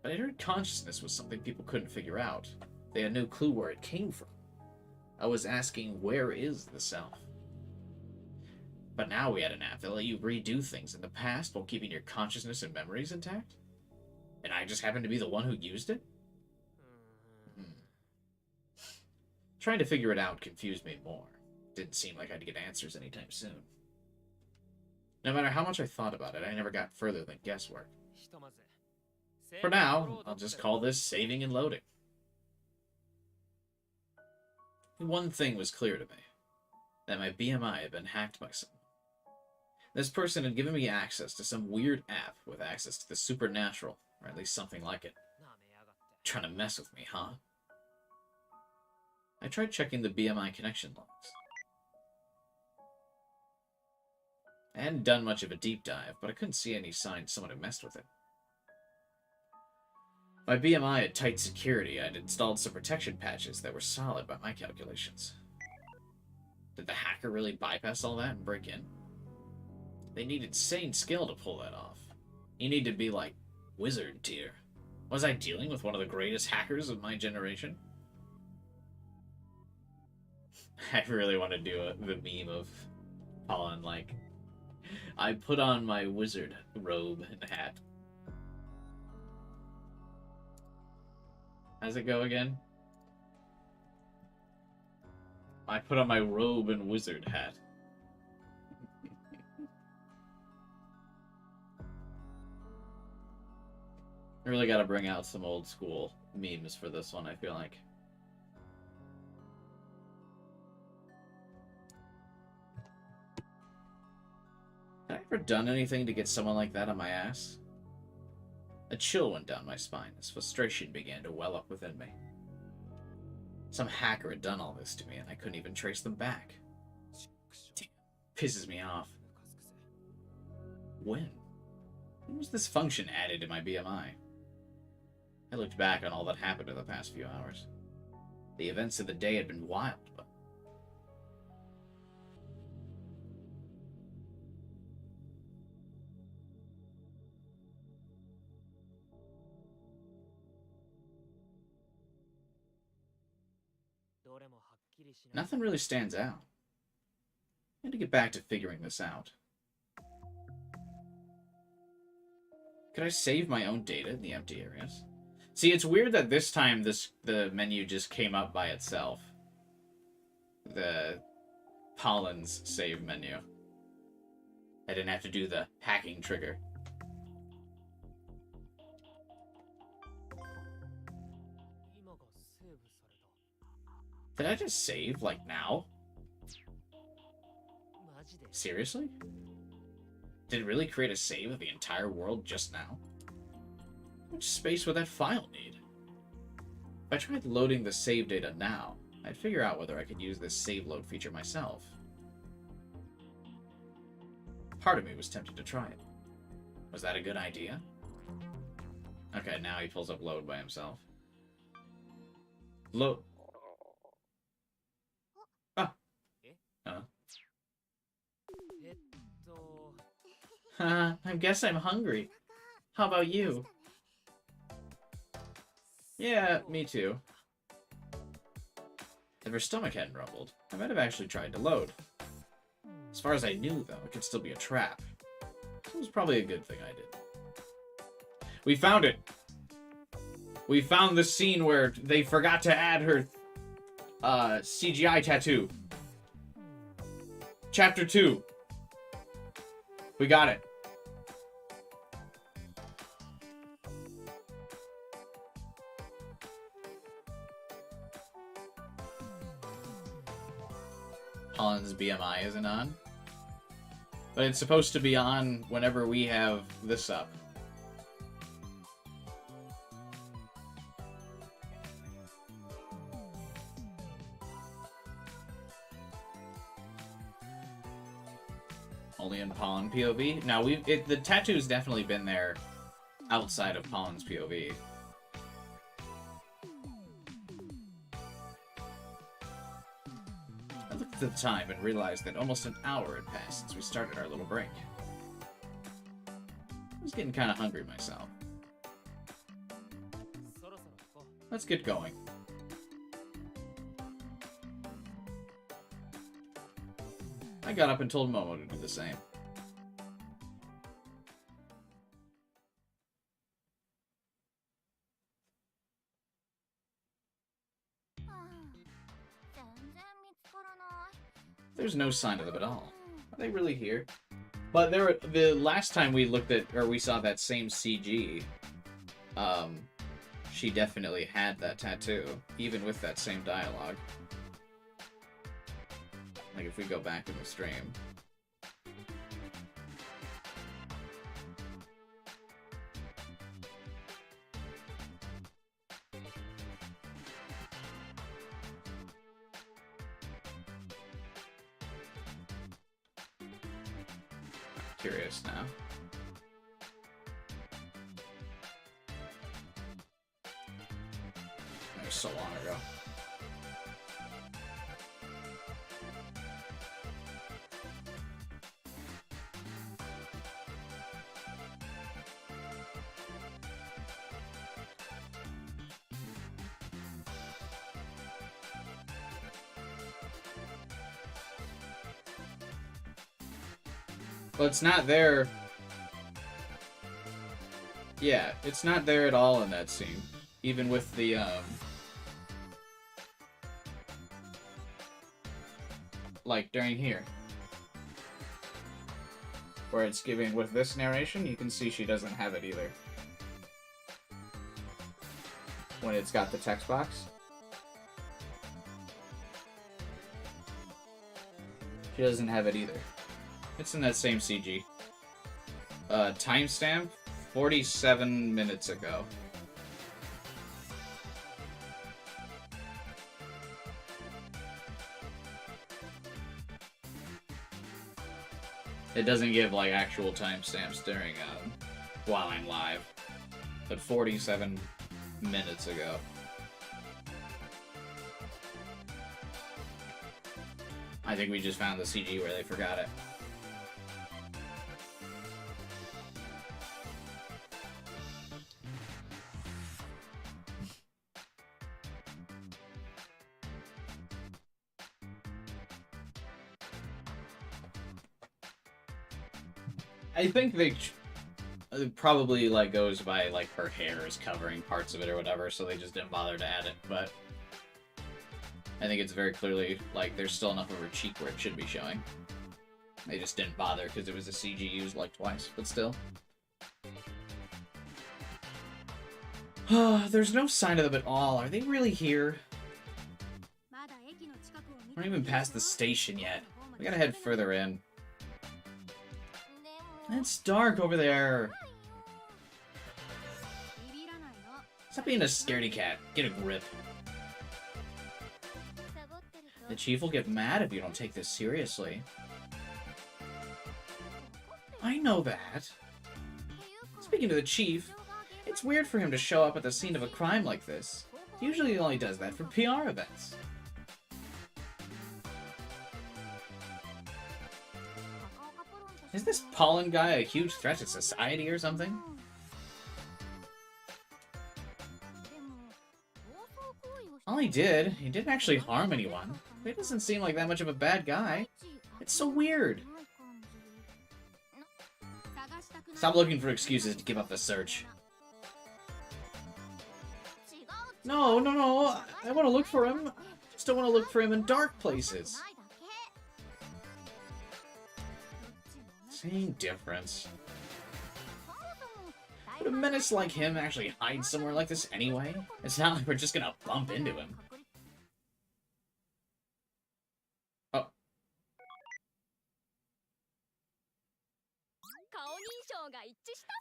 But I heard consciousness was something people couldn't figure out. They had no clue where it came from. I was asking, where is the self? But now we had an app that let you redo things in the past while keeping your consciousness and memories intact? And I just happened to be the one who used it? Trying to figure it out confused me more. Didn't seem like I'd get answers anytime soon. No matter how much I thought about it, I never got further than guesswork. For now, I'll just call this saving and loading. One thing was clear to me. That my BMI had been hacked by someone. This person had given me access to some weird app with access to the supernatural, or at least something like it. Trying to mess with me, huh? I tried checking the BMI connection logs. I hadn't done much of a deep dive, but I couldn't see any signs someone had messed with it. My BMI had tight security. I'd installed some protection patches that were solid by my calculations. Did the hacker really bypass all that and break in? They need insane skill to pull that off. You need to be like wizard tier. Was I dealing with one of the greatest hackers of my generation? I really want to do the meme of Colin, like, I put on my wizard robe and hat. How's it go again? I put on my robe and wizard hat. I really gotta bring out some old school memes for this one, I feel like. Have I ever done anything to get someone like that on my ass? A chill went down my spine as frustration began to well up within me. Some hacker had done all this to me and I couldn't even trace them back. Damn, pisses me off. When? When was this function added to my BMI? I looked back on all that happened in the past few hours. The events of the day had been wild, but... nothing really stands out. I need to get back to figuring this out. Could I save my own data in the empty areas? See, it's weird that this time the menu just came up by itself. The Pollen's save menu. I didn't have to do the hacking trigger. Did I just save, like, now? Seriously? Did it really create a save of the entire world just now? How much space would that file need? If I tried loading the save data now, I'd figure out whether I could use this save load feature myself. part of me was tempted to try it. Was that a good idea? Okay, now he pulls up load by himself. Load. Ah. I guess I'm hungry. How about you? Yeah, me too. If her stomach hadn't rumbled, I might have actually tried to load. As far as I knew, though, it could still be a trap. It was probably a good thing I did. We found it! We found the scene where they forgot to add her CGI tattoo. Chapter 2. We got it. Holland's BMI isn't on. But it's supposed to be on whenever we have this up. Only in Pollen POV? No, the tattoo's definitely been there outside of Pollen's POV. I looked at the time and realized that almost an hour had passed since we started our little break. I was getting kind of hungry myself. Let's get going. I got up and told Momo to do the same. There's no sign of them at all. Are they really here? But the last time we looked at, or we saw that same CG, she definitely had that tattoo, even with that same dialogue. Like, if we go back in the stream. I'm curious now. That was so long ago. Well, it's not there. Yeah, it's not there at all in that scene. Even with the, like, during here. Where it's giving, with this narration, you can see she doesn't have it either. When it's got the text box. She doesn't have it either. It's in that same CG. Timestamp, 47 minutes ago. It doesn't give, like, actual timestamps during, while I'm live. But 47 minutes ago. I think we just found the CG where they forgot it. I think they probably, like, goes by, like, her hair is covering parts of it or whatever, so they just didn't bother to add it, but I think it's very clearly, like, there's still enough of her cheek where it should be showing. They just didn't bother because it was a CG used, like, twice, but still. There's no sign of them at all. Are they really here? We're not even past the station yet. We gotta head further in. It's dark over there. Stop being a scaredy cat. Get a grip. The chief will get mad if you don't take this seriously. I know that. Speaking to the chief, it's weird for him to show up at the scene of a crime like this. Usually he only does that for PR events. Is this pollen guy a huge threat to society or something? All he didn't actually harm anyone. He doesn't seem like that much of a bad guy. It's so weird. Stop looking for excuses to give up the search. No, no, no. I want to look for him. I just don't want to look for him in dark places. Same difference. Would a menace like him actually hide somewhere like this anyway? It's not like we're just gonna bump into him. Oh.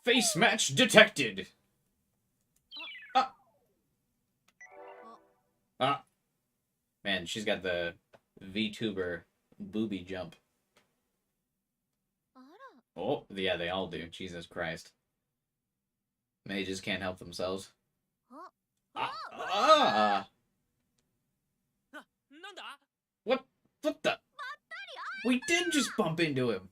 Face match detected! Ah! Ah! Man, she's got the VTuber booby jump. Oh, yeah, they all do. Jesus Christ. Mages can't help themselves. Ah! What the? We did just bump into him.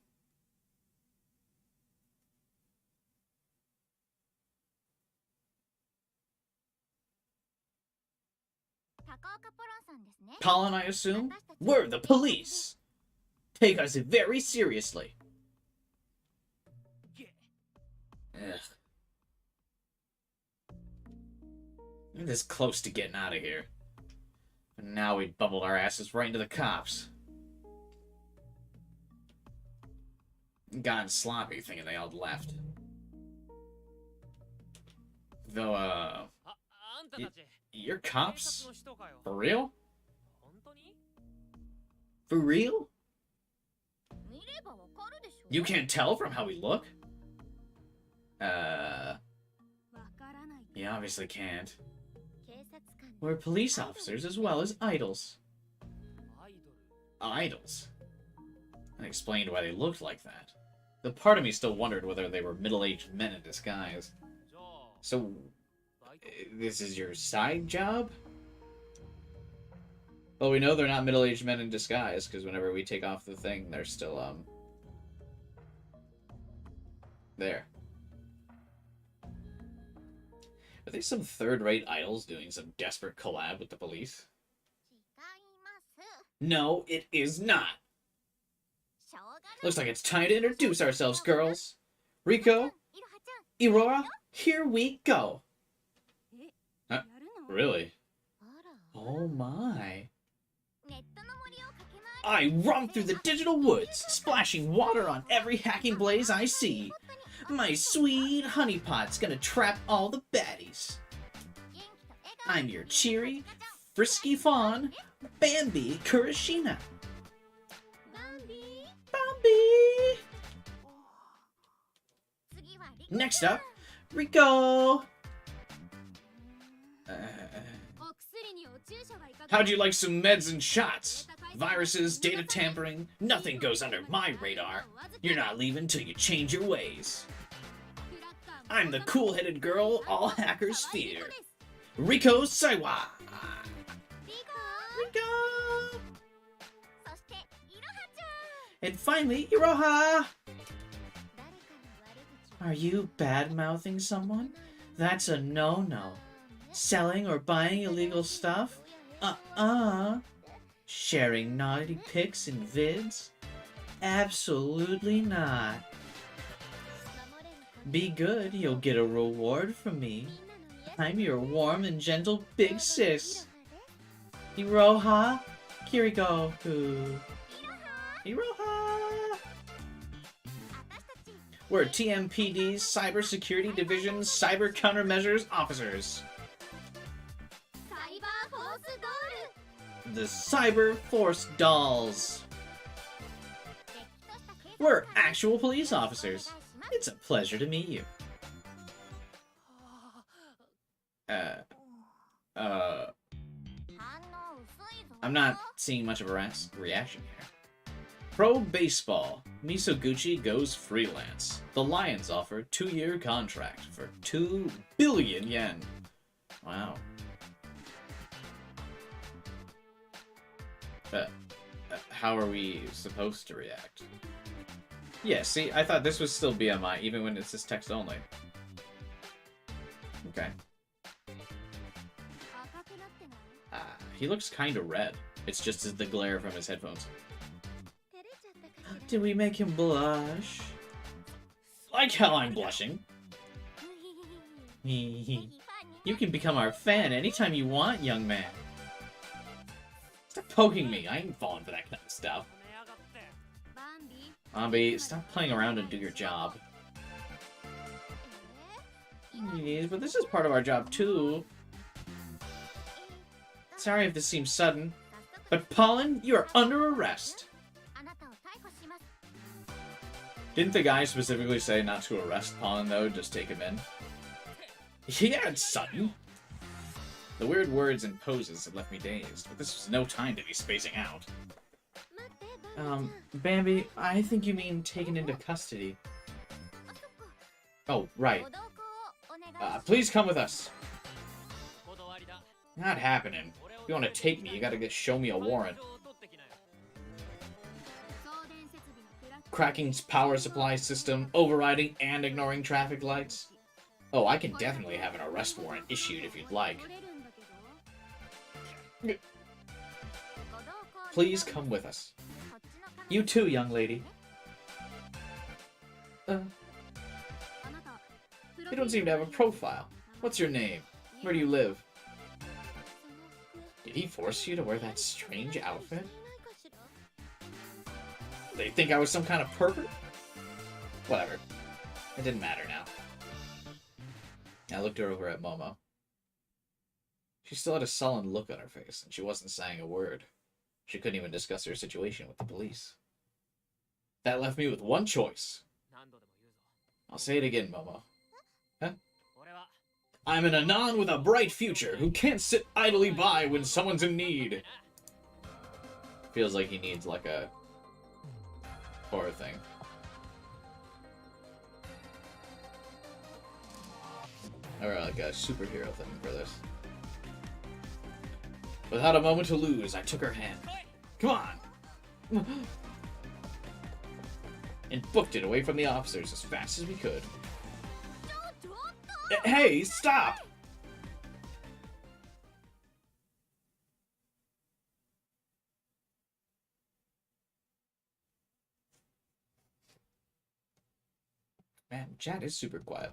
Colin, I assume? We're the police! Take us very seriously. Ugh. We're this close to getting out of here. And now we bubbled our asses right into the cops. Gotten sloppy thinking they all left. Though, you're cops? For real? For real? You can't tell from how we look? You obviously can't. We're police officers as well as idols. Idols? I explained why they looked like that. The part of me still wondered whether they were middle-aged men in disguise. So, this is your side job? Well, we know they're not middle-aged men in disguise, because whenever we take off the thing, they're still, there. Are they some third-rate idols doing some desperate collab with the police? No, it is not. Looks like it's time to introduce ourselves, girls. Riko, Iroha, here we go. Really? Oh my. I romp through the digital woods, splashing water on every hacking blaze I see. My sweet honeypot's gonna trap all the baddies. I'm your cheery, frisky fawn, Bambi Kurashina. Bambi! Next up, Riko! How'd you like some meds and shots? Viruses, data tampering, nothing goes under my radar. You're not leaving till you change your ways. I'm the cool-headed girl all hackers fear. Riko Saiwa! Riko! And finally, Iroha! Are you bad-mouthing someone? That's a no-no. Selling or buying illegal stuff? Sharing naughty pics and vids? Absolutely not. Be good, you'll get a reward from me. I'm your warm and gentle big sis. Iroha Kiriko. Iroha! We're TMPD's Cybersecurity Division's Cyber Countermeasures Officers. The Cyber Force Dolls. We're actual police officers. It's a pleasure to meet you. I'm not seeing much of a reaction here. Pro Baseball. Misoguchi goes freelance. The Lions offer 2-year contract for 2 billion yen. Wow. How are we supposed to react? Yeah, see, I thought this was still BMI, even when it says text only. Okay. He looks kind of red. It's just the glare from his headphones. Did we make him blush? Like how I'm blushing. You can become our fan anytime you want, young man. Stop poking me. I ain't falling for that kind of stuff. Bambi, stop playing around and do your job. Yes, but this is part of our job, too. Sorry if this seems sudden, but Pollen, you are under arrest. Didn't the guy specifically say not to arrest Pollen, though? Just take him in? Yeah, it's sudden. The weird words and poses had left me dazed, but this was no time to be spacing out. Bambi, I think you mean taken into custody. Oh, right. Please come with us. Not happening. If you want to take me, you gotta show me a warrant. Cracking power supply system, overriding and ignoring traffic lights. Oh, I can definitely have an arrest warrant issued if you'd like. Please come with us. You too, young lady. You don't seem to have a profile. What's your name? Where do you live? Did he force you to wear that strange outfit? They think I was some kind of pervert? Whatever. It didn't matter now. I looked her over at Momo. She still had a sullen look on her face, and she wasn't saying a word. She couldn't even discuss her situation with the police. That left me with one choice. I'll say it again, Momo. Huh? I'm an Anon with a bright future who can't sit idly by when someone's in need. Feels like he needs, like, a horror thing. Or, like, a superhero thing for this. Without a moment to lose, I took her hand. Come on! And booked it away from the officers as fast as we could. Hey, stop! Man, chat is super quiet.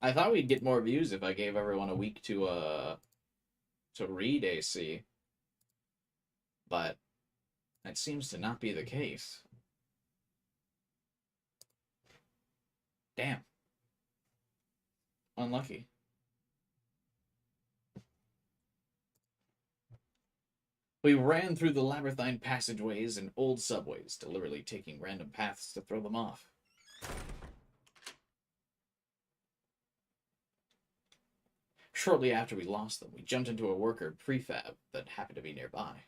I thought we'd get more views if I gave everyone a week to read AC. But that seems to not be the case. Damn. Unlucky. We ran through the labyrinthine passageways and old subways, deliberately taking random paths to throw them off. Shortly after we lost them, we jumped into a worker prefab that happened to be nearby.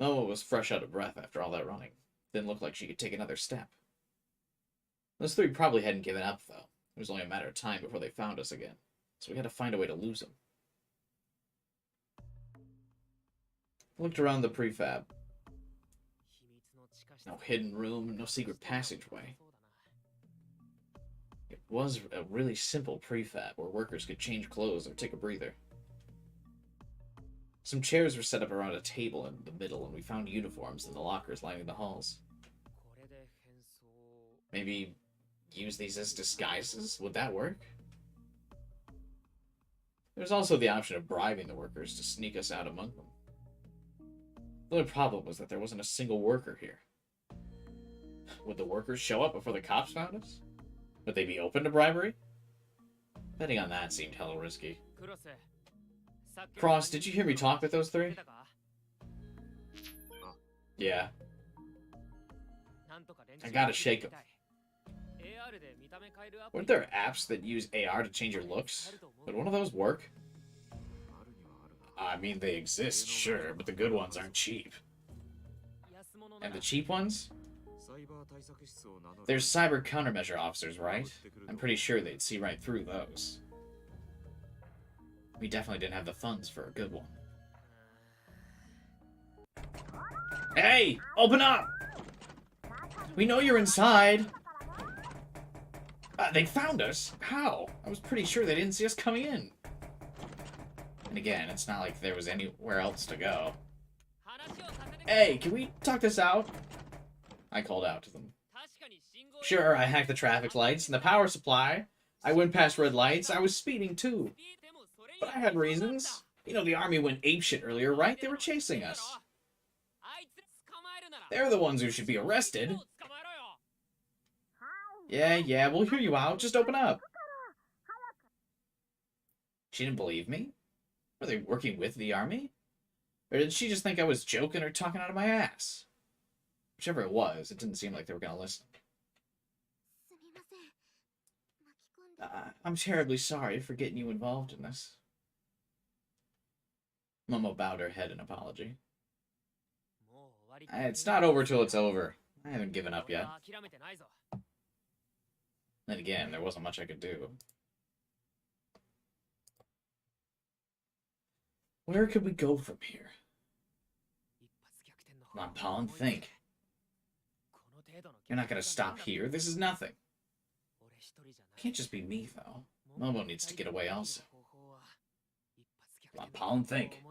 Momo was fresh out of breath after all that running. Didn't look like she could take another step. Those three probably hadn't given up, though. It was only a matter of time before they found us again. So we had to find a way to lose them. I looked around the prefab. No hidden room, no secret passageway. It was a really simple prefab where workers could change clothes or take a breather. Some chairs were set up around a table in the middle, and we found uniforms in the lockers lining the halls. Maybe use these as disguises? Would that work? There was also the option of bribing the workers to sneak us out among them. The only problem was that there wasn't a single worker here. Would the workers show up before the cops found us? Would they be open to bribery? Betting on that seemed hella risky. Cross, did you hear me talk with those three? Yeah. I gotta shake them. Weren't there apps that use AR to change your looks? Would one of those work? I mean, they exist, sure, but the good ones aren't cheap. And the cheap ones? There's cyber countermeasure officers, right? I'm pretty sure they'd see right through those. We definitely didn't have the funds for a good one. Hey! Open up! We know you're inside! They found us? How? I was pretty sure they didn't see us coming in. And again, it's not like there was anywhere else to go. Hey, can we talk this out? I called out to them. Sure, I hacked the traffic lights and the power supply. I went past red lights. I was speeding too. But I had reasons. You know, the army went apeshit earlier, right? They were chasing us. They're the ones who should be arrested. Yeah, we'll hear you out. Just open up. She didn't believe me? Were they working with the army? Or did she just think I was joking or talking out of my ass? Whichever it was, it didn't seem like they were going to listen. I'm terribly sorry for getting you involved in this. Momo bowed her head in apology. It's not over till it's over. I haven't given up yet. Then again, there wasn't much I could do. Where could we go from here? Come on, Paul, and think. You're not going to stop here. This is nothing. Can't just be me, though. Momo needs to get away also. Come on, Paul, and think.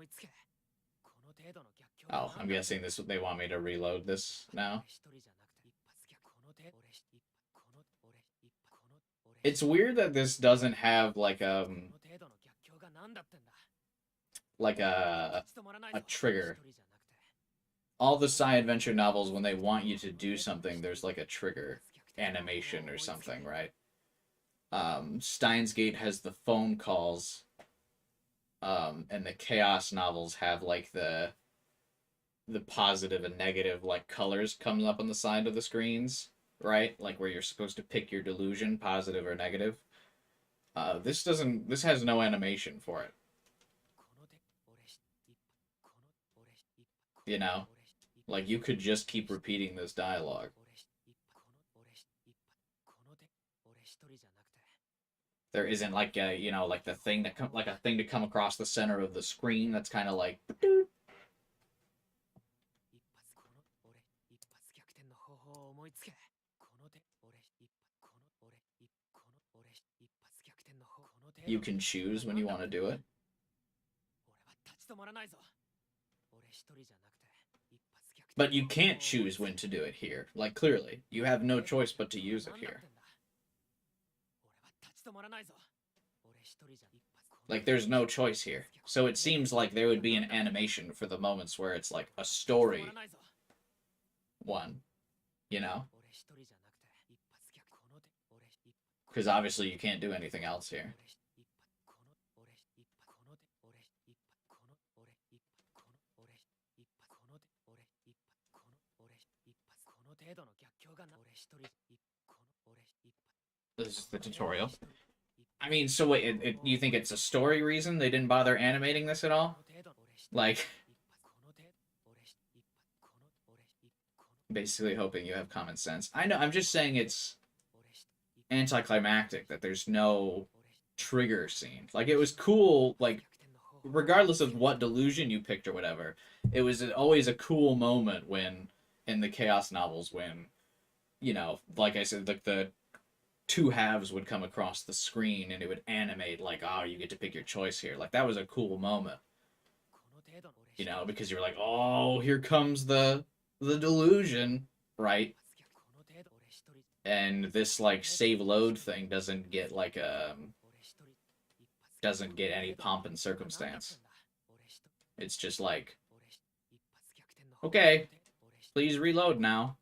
Oh, I'm guessing this. They want me to reload this now. It's weird that this doesn't have like a trigger. All the sci adventure novels, when they want you to do something, there's like a trigger animation or something, right? Steins Gate has the phone calls, and the Chaos novels have like the positive and negative like colors comes up on the side of the screens, right? Like where you're supposed to pick your delusion, positive or negative. This has no animation for it. You know? Like you could just keep repeating this dialogue. There isn't like a, you know, like the thing that like a thing to come across the center of the screen that's kind of like you can choose when you want to do it. But you can't choose when to do it here. Like, clearly. You have no choice but to use it here. Like, there's no choice here. So it seems like there would be an animation for the moments where it's like a story one. You know? Because obviously you can't do anything else here. This is the tutorial. I mean, so wait, you think it's a story reason they didn't bother animating this at all? Like, basically hoping you have common sense. I know, I'm just saying it's anticlimactic that there's no trigger scene. Like, it was cool, like, regardless of what delusion you picked or whatever, it was always a cool moment when, in the Chaos novels, when, you know, like I said, like the two halves would come across the screen and it would animate like, oh, you get to pick your choice here. Like, that was a cool moment. You know, because you're like, oh, here comes the delusion, right? And this, like, save load thing doesn't get, like, doesn't get any pomp and circumstance. It's just like, okay, please reload now.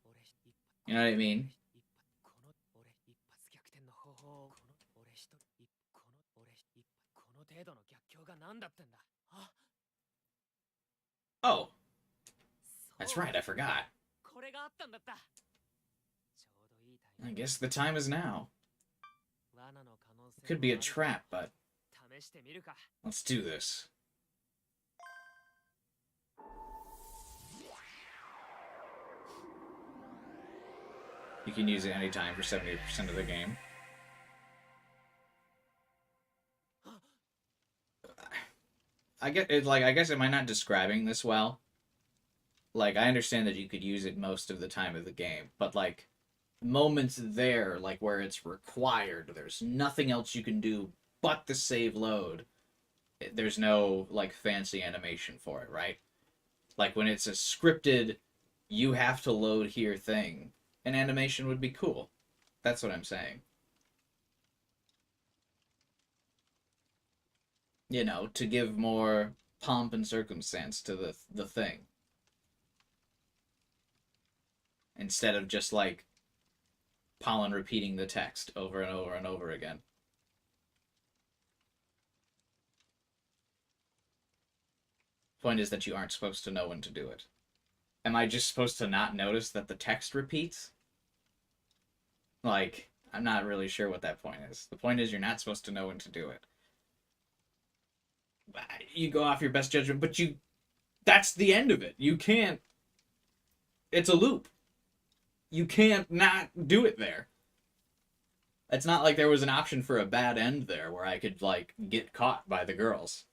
You know what I mean? Oh, that's right, I forgot. I guess the time is now. It could be a trap, but let's do this. You can use it anytime for 70% of the game. I guess am I not describing this well? Like, I understand that you could use it most of the time of the game, but like moments there, like where it's required, there's nothing else you can do but the save load. There's no like fancy animation for it, right? Like when it's a scripted, you have to load here thing, an animation would be cool. That's what I'm saying. You know, to give more pomp and circumstance to the thing. Instead of just like Pollen repeating the text over and over and over again. Point is that you aren't supposed to know when to do it. Am I just supposed to not notice that the text repeats? Like, I'm not really sure what that point is. The point is you're not supposed to know when to do it. You go off your best judgment, but that's the end of it. You can't, it's a loop. You can't not do it there. It's not like there was an option for a bad end there where I could, like, get caught by the girls.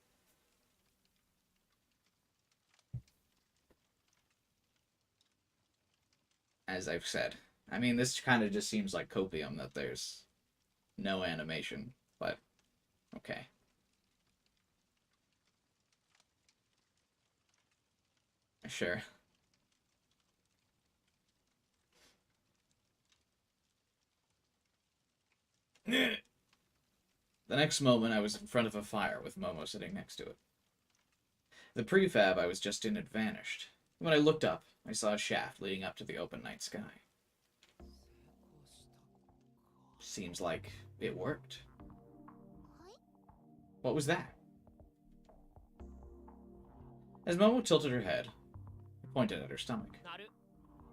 As I've said. I mean, this kind of just seems like copium that there's no animation, but okay. Sure. The next moment, I was in front of a fire with Momo sitting next to it. The prefab I was just in had vanished. When I looked up, I saw a shaft leading up to the open night sky. Seems like it worked. What was that? As Momo tilted her head, I pointed at her stomach.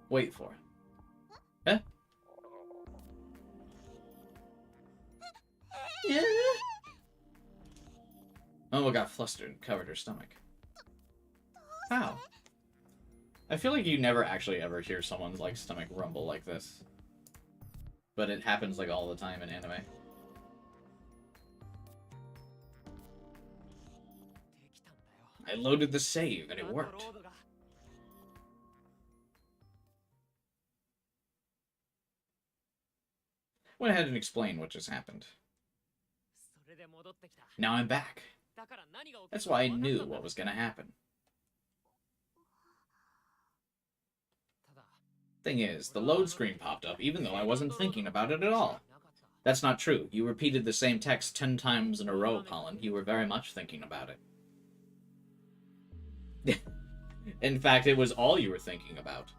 Wait for it. Eh? Yeah. Momo got flustered and covered her stomach. How? I feel like you never actually ever hear someone's like stomach rumble like this. But it happens like all the time in anime. I loaded the save and it worked. Went ahead and explained what just happened. Now I'm back. That's why I knew what was gonna happen. Thing is, the load screen popped up even though I wasn't thinking about it at all. That's not true. You repeated the same text 10 times in a row, Colin. You were very much thinking about it. In fact, it was all you were thinking about.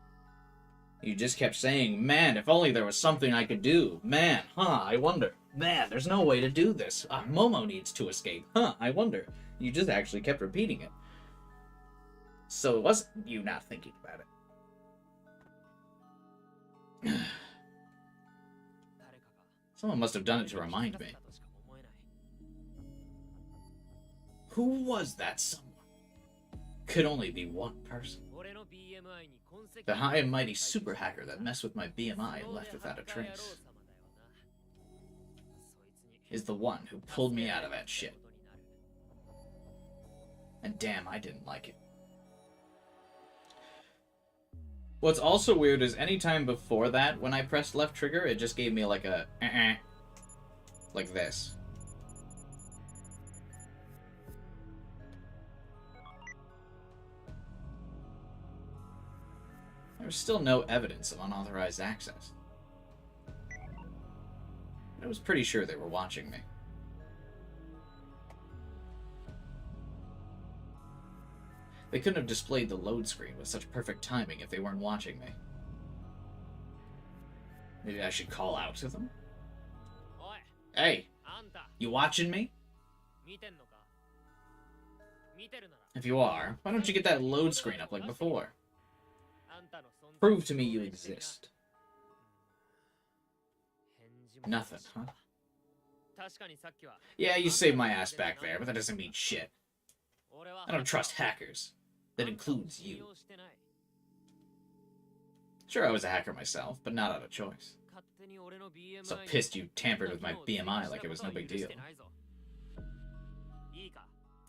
You just kept saying, man, if only there was something I could do. Man, I wonder. Man, there's no way to do this. Momo needs to escape. I wonder. You just actually kept repeating it. So it wasn't you not thinking about it. Someone must have done it to remind me. Who was that someone? Could only be one person. The high and mighty super hacker that messed with my BMI and left without a trace. Is the one who pulled me out of that shit. And damn, I didn't like it. What's also weird is anytime before that, when I pressed left trigger, it just gave me like a like this. There was still no evidence of unauthorized access. I was pretty sure they were watching me. They couldn't have displayed the load screen with such perfect timing if they weren't watching me. Maybe I should call out to them? Hey, you watching me? If you are, why don't you get that load screen up like before? Prove to me you exist. Nothing, huh? Yeah, you saved my ass back there, but that doesn't mean shit. I don't trust hackers. That includes you. Sure, I was a hacker myself, but not out of choice. So pissed you tampered with my BMI like it was no big deal.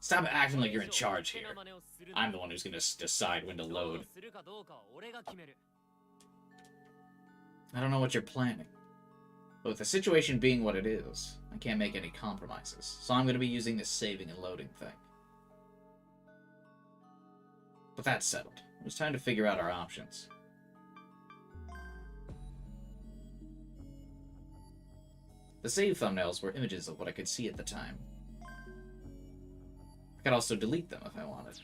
Stop acting like you're in charge here. I'm the one who's gonna decide when to load. I don't know what you're planning. But with the situation being what it is, I can't make any compromises, so I'm gonna be using this saving and loading thing. But that's settled. It was time to figure out our options. The save thumbnails were images of what I could see at the time. I could also delete them if I wanted.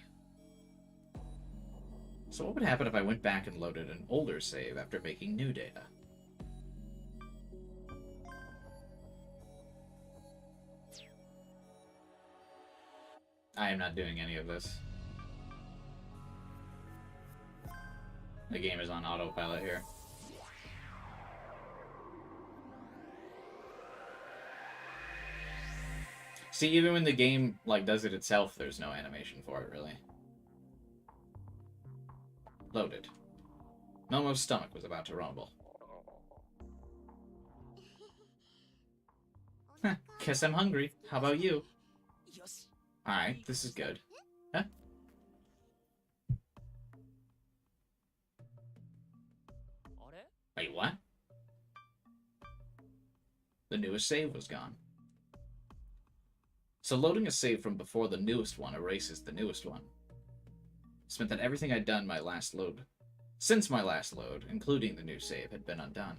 So what would happen if I went back and loaded an older save after making new data? I am not doing any of this. The game is on autopilot here. See, even when the game like does it itself, there's no animation for it, really. Loaded. Momo's stomach was about to rumble. Guess I'm hungry. How about you? Alright, this is good. Huh? Wait, what? The newest save was gone. So loading a save from before the newest one erases the newest one. This meant that everything I'd done since my last load, including the new save, had been undone.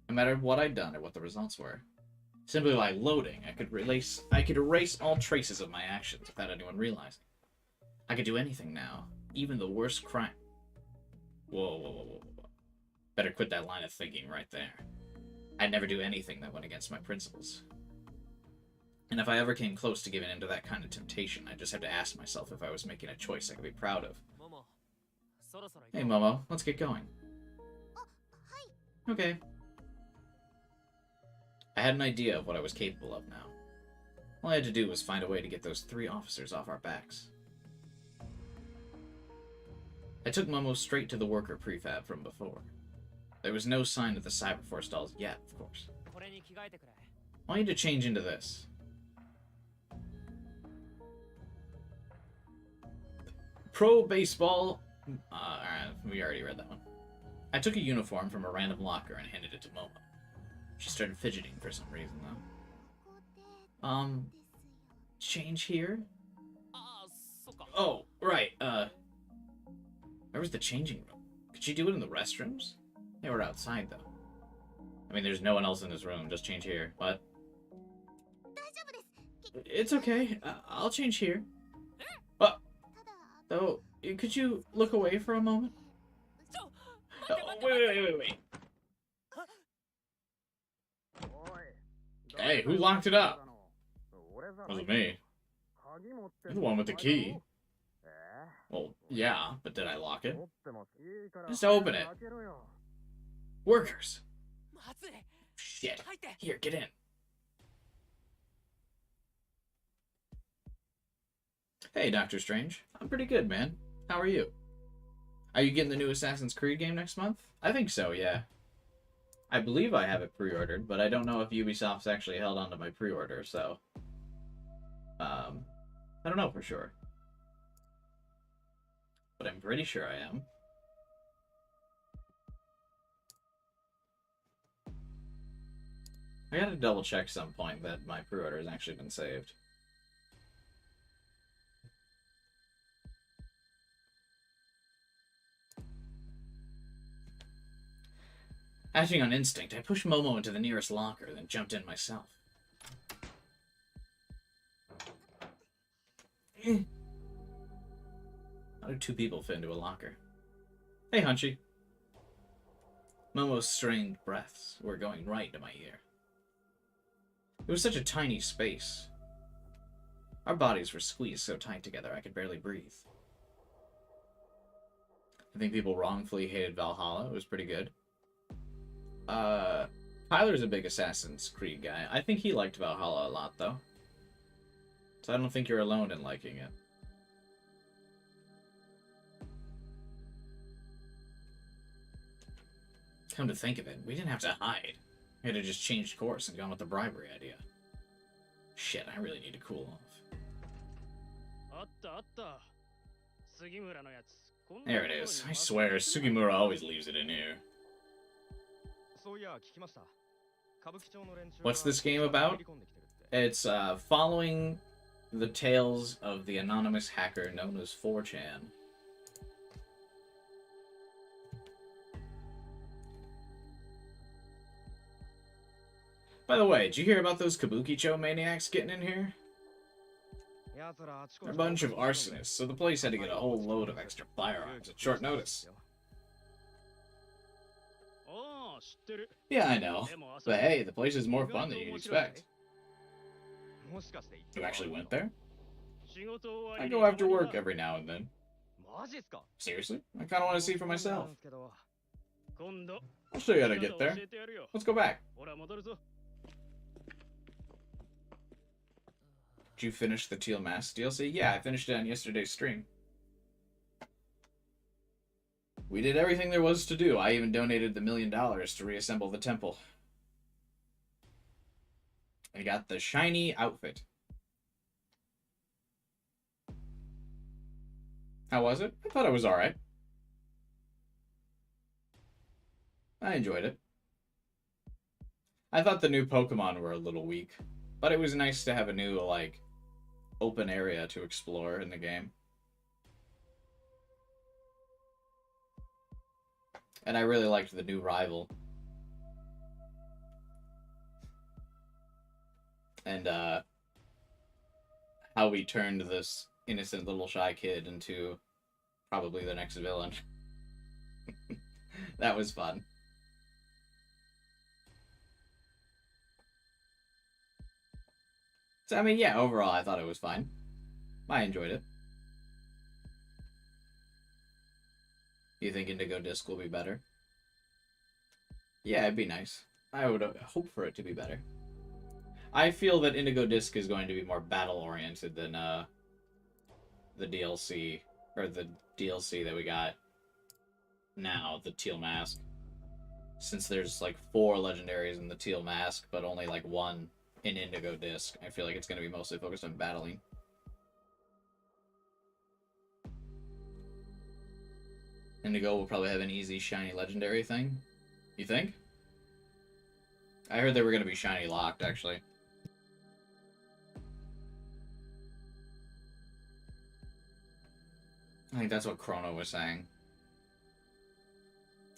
No matter what I'd done or what the results were. Simply by loading, I could erase all traces of my actions without anyone realizing. I could do anything now, even the worst crime. Whoa. Better quit that line of thinking right there. I'd never do anything that went against my principles. And if I ever came close to giving in to that kind of temptation, I'd just have to ask myself if I was making a choice I could be proud of. Hey, Momo, let's get going. Okay. I had an idea of what I was capable of now. All I had to do was find a way to get those 3 officers off our backs. I took Momo straight to the worker prefab from before. There was no sign of the Cyberforce dolls yet, of course. I want you to change into this. Pro baseball. We already read that one. I took a uniform from a random locker and handed it to Momo. She started fidgeting for some reason, though. Change here? Oh, right, where was the changing room? Could she do it in the restrooms? They were outside, though. I mean, there's no one else in this room. Just change here. What? It's okay. I'll change here. What? Though, could you look away for a moment? Wait. Hey, who locked it up? Wasn't me. You're the one with the key. Well, yeah, but did I lock it? Just open it. Workers. Shit. Here, get in. Hey, Doctor Strange. I'm pretty good, man. How are you? Are you getting the new Assassin's Creed game next month? I think so, yeah. I believe I have it pre-ordered, but I don't know if Ubisoft's actually held on to my pre-order, so... I don't know for sure. But I'm pretty sure I am. I gotta double check some point that my pre-order has actually been saved. Acting on instinct, I pushed Momo into the nearest locker, then jumped in myself. How do 2 people fit into a locker? Hey, Hunchy. Momo's strained breaths were going right into my ear. It was such a tiny space. Our bodies were squeezed so tight together I could barely breathe. I think people wrongfully hated Valhalla. It was pretty good. Tyler's a big Assassin's Creed guy. I think he liked Valhalla a lot, though. So I don't think you're alone in liking it. Come to think of it, we didn't have to hide. We had to just changed course and gone with the bribery idea. Shit, I really need to cool off. There it is. I swear, Sugimura always leaves it in here. What's this game about? It's following the tales of the anonymous hacker known as 4chan. By the way, did you hear about those Kabukicho maniacs getting in here? They're a bunch of arsonists, so the place had to get a whole load of extra firearms at short notice. Yeah, I know. But hey, the place is more fun than you'd expect. You actually went there? I go after work every now and then. Seriously? I kinda want to see for myself. I'll show you how to get there. Let's go back. Did you finish the Teal Mask DLC? Yeah, I finished it on yesterday's stream. We did everything there was to do. I even donated the $1 million to reassemble the temple. I got the shiny outfit. How was it? I thought it was alright. I enjoyed it. I thought the new Pokemon were a little weak, but it was nice to have a new, like, open area to explore in the game. And I really liked the new rival. And, how we turned this innocent little shy kid into probably the next villain. That was fun. So, I mean, yeah, overall, I thought it was fine. I enjoyed it. You think Indigo Disc will be better? Yeah, it'd be nice. I would hope for it to be better. I feel that Indigo Disc is going to be more battle-oriented than, the DLC, or the DLC that we got now, the Teal Mask. Since there's, like, 4 legendaries in the Teal Mask, but only, like, 1 in Indigo Disc, I feel like it's going to be mostly focused on battling. Indigo will probably have an easy shiny legendary thing. You think? I heard they were going to be shiny locked, actually. I think that's what Chrono was saying.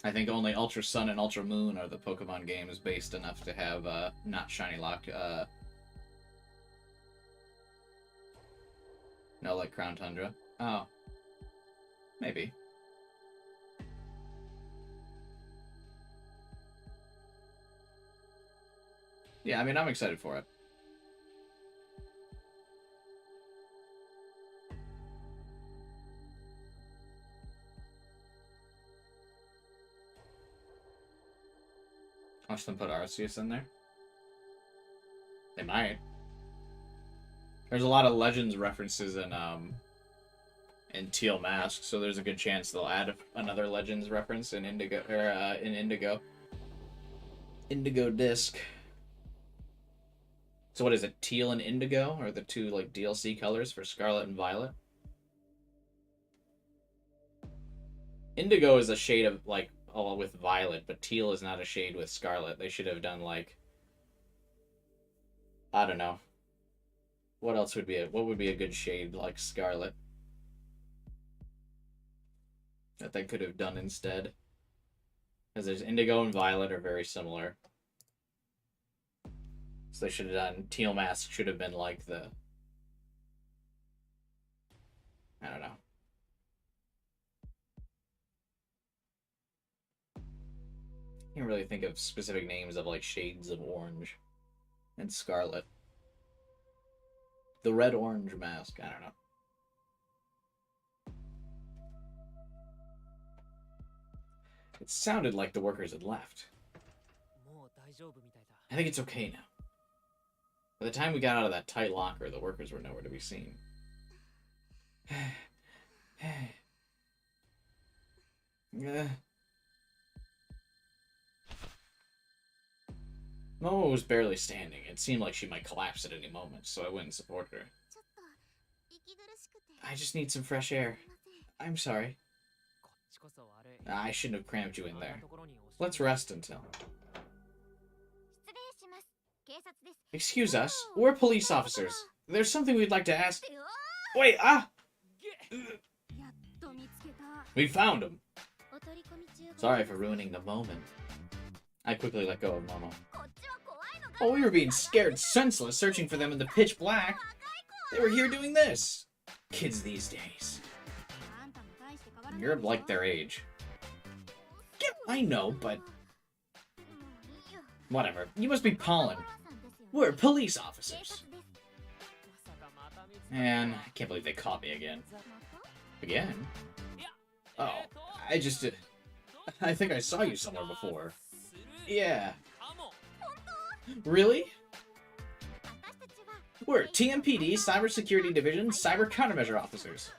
I think only Ultra Sun and Ultra Moon are the Pokemon games based enough to have not shiny locked. No, like Crown Tundra. Oh, maybe. Yeah, I mean, I'm excited for it. Watch them put Arceus in there. They might. There's a lot of Legends references in Teal Mask, so there's a good chance they'll add another Legends reference in Indigo, or in Indigo. Indigo Disc. So what is it? Teal and Indigo are the 2 like DLC colors for Scarlet and Violet. Indigo is a shade of like all with Violet, but Teal is not a shade with Scarlet. They should have done like, I don't know. What else would be what would be a good shade like Scarlet that they could have done instead? Because there's Indigo and Violet are very similar. So they should have done Teal Mask should have been like the, I don't know. I can't really think of specific names of like shades of orange and Scarlet. The red-orange mask, I don't know. It sounded like the workers had left. I think it's okay now. By the time we got out of that tight locker, the workers were nowhere to be seen. Momo was barely standing. It seemed like she might collapse at any moment, so I went and supported her. I just need some fresh air. I'm sorry. I shouldn't have crammed you in there. Let's rest until... Excuse us. We're police officers. There's something we'd like to ask... Wait, We found him. Sorry for ruining the moment. I quickly let go of Momo. Oh, we were being scared senseless searching for them in the pitch black. They were here doing this. Kids these days. You're like their age. Yeah, I know, but... Whatever. You must be Pollen. We're police officers. Man, I can't believe they caught me again. Again? Oh, I think I saw you somewhere before. Yeah. Really? We're TMPD Cybersecurity Division Cyber Countermeasure Officers.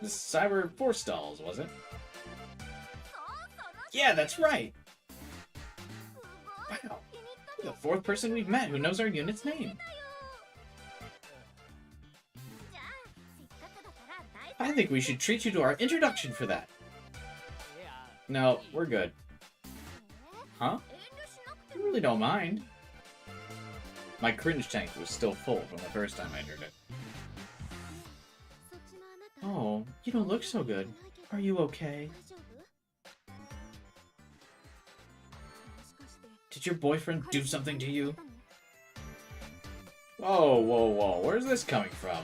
The Cyber Forestalls, was it? Yeah, that's right. Wow. You're the fourth person we've met who knows our unit's name. I think we should treat you to our introduction for that. No, we're good. Huh? I really don't mind. My cringe tank was still full from the first time I entered it. Oh, you don't look so good. Are you okay? Did your boyfriend do something to you? Whoa, whoa, whoa. Where's this coming from?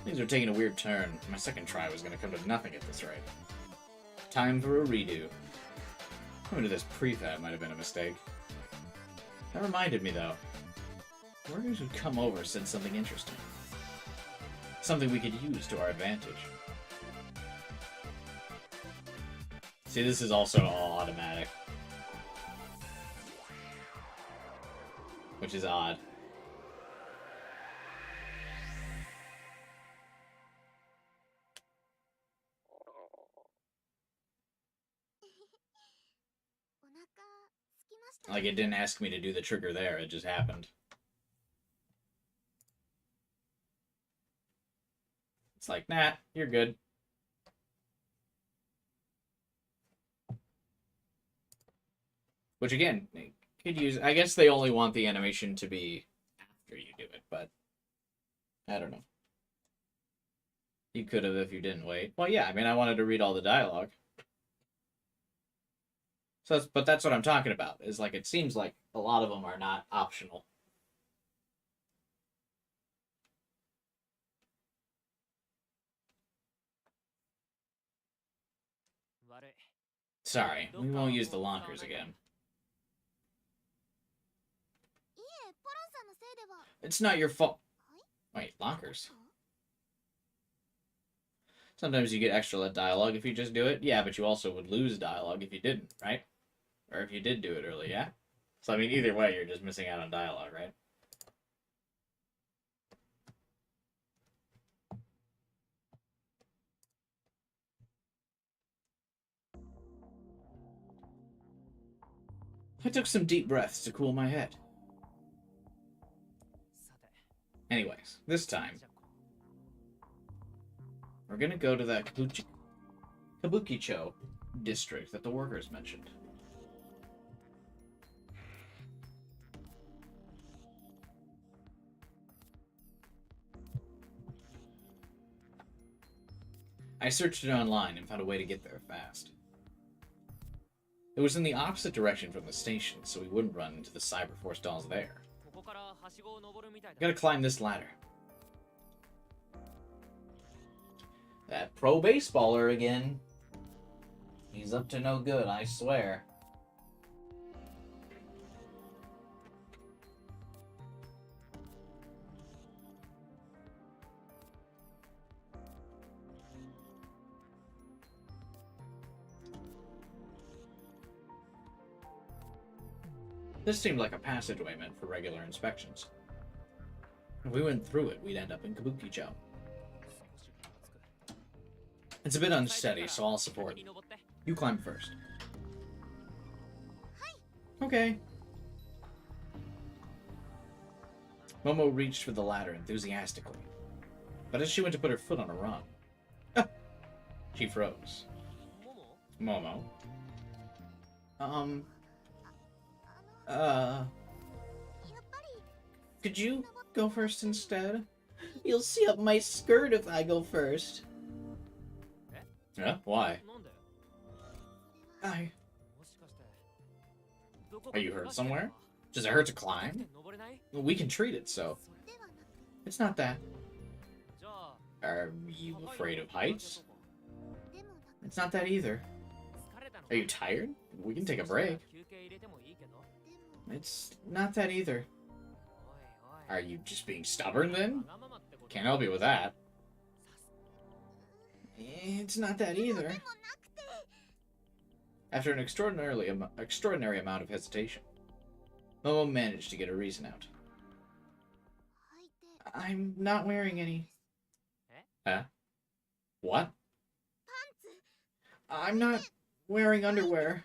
Things are taking a weird turn. My second try was going to come to nothing at this rate. Time for a redo. Coming to this prefab might have been a mistake. That reminded me, though. Workers who'd come over said something interesting. Something we could use to our advantage. See, this is also all automatic. Which is odd. Like, it didn't ask me to do the trigger there, it just happened. It's like, nah, you're good. Which, again, could use... I guess they only want the animation to be after you do it, but... I don't know. You could have if you didn't wait. Well, yeah, I mean, I wanted to read all the dialogue. So but that's what I'm talking about, is like, it seems like a lot of them are not optional. Sorry, we won't use the lockers again. It's not your fault. Wait, lockers? Sometimes you get extra dialogue if you just do it. Yeah, but you also would lose dialogue if you didn't, right? Or if you did do it early, yeah? So, I mean, either way, you're just missing out on dialogue, right? I took some deep breaths to cool my head. Anyways, this time, we're gonna go to that Kabukicho district that the workers mentioned. I searched it online and found a way to get there fast. It was in the opposite direction from the station, so we wouldn't run into the cyber force dolls there. Gotta climb this ladder. That pro baseballer again. He's up to no good, I swear. This seemed like a passageway meant for regular inspections. If we went through it, we'd end up in Kabukicho. It's a bit unsteady, so I'll support. You climb first. Okay. Momo reached for the ladder enthusiastically. But as she went to put her foot on a rung, she froze. Momo? Could you go first instead? You'll see up my skirt if I go first. Yeah? Why? Are you hurt somewhere? Does it hurt to climb? Well, we can treat it, so... It's not that. Are you afraid of heights? It's not that either. Are you tired? We can take a break. It's not that either. Are you just being stubborn then? Can't help you with that. It's not that either. After an extraordinary amount of hesitation, Momo managed to get a reason out. I'm not wearing any. Huh? What? I'm not wearing underwear.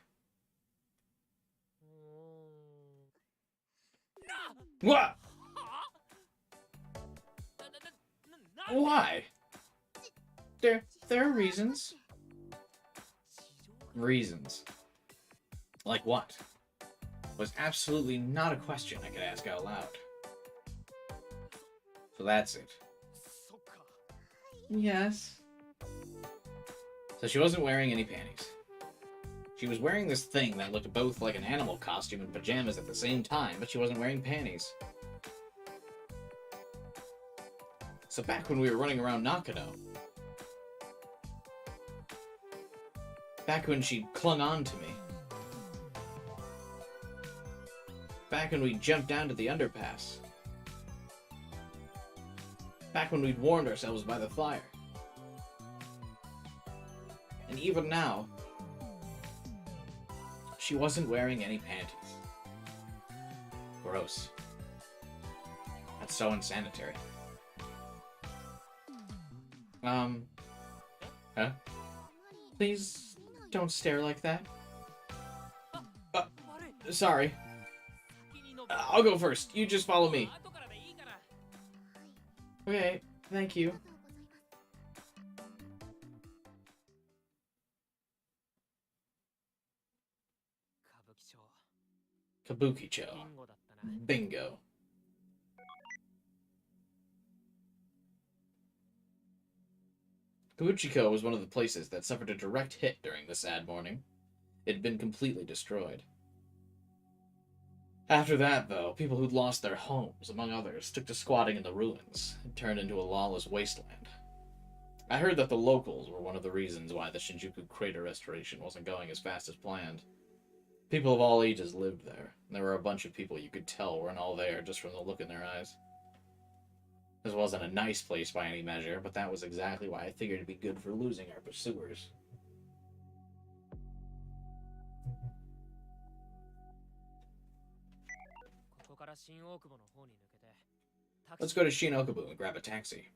What? Why? There are reasons. Reasons. Like what? Was absolutely not a question I could ask out loud. So that's it. Yes. So she wasn't wearing any panties. She was wearing this thing that looked both like an animal costume and pajamas at the same time, but she wasn't wearing panties. So back when we were running around Nakano, back when she clung on to me, back when we jumped down to the underpass, back when we'd warmed ourselves by the fire, and even now, she wasn't wearing any panties. Gross. That's so unsanitary. Huh? Please don't stare like that. Sorry. I'll go first. You just follow me. Okay, thank you. Kabukicho. Bingo. Kabukicho was one of the places that suffered a direct hit during the sad morning. It had been completely destroyed. After that, though, people who'd lost their homes, among others, took to squatting in the ruins and turned into a lawless wasteland. I heard that the locals were one of the reasons why the Shinjuku crater restoration wasn't going as fast as planned. People of all ages lived there, and there were a bunch of people you could tell weren't all there just from the look in their eyes. This wasn't a nice place by any measure, but that was exactly why I figured it'd be good for losing our pursuers. Let's go to Shin Okubo and grab a taxi.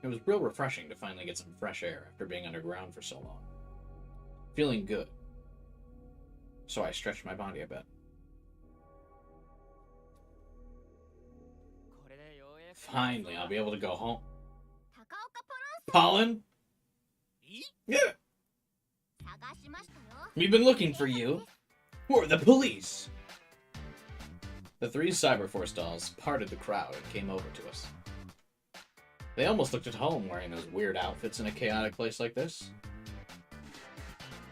It was real refreshing to finally get some fresh air after being underground for so long. Feeling good. So I stretched my body a bit. Finally, I'll be able to go home. Pollen? Yeah! We've been looking for you. We're the police! The three Cyberforce dolls parted the crowd and came over to us. They almost looked at home wearing those weird outfits in a chaotic place like this.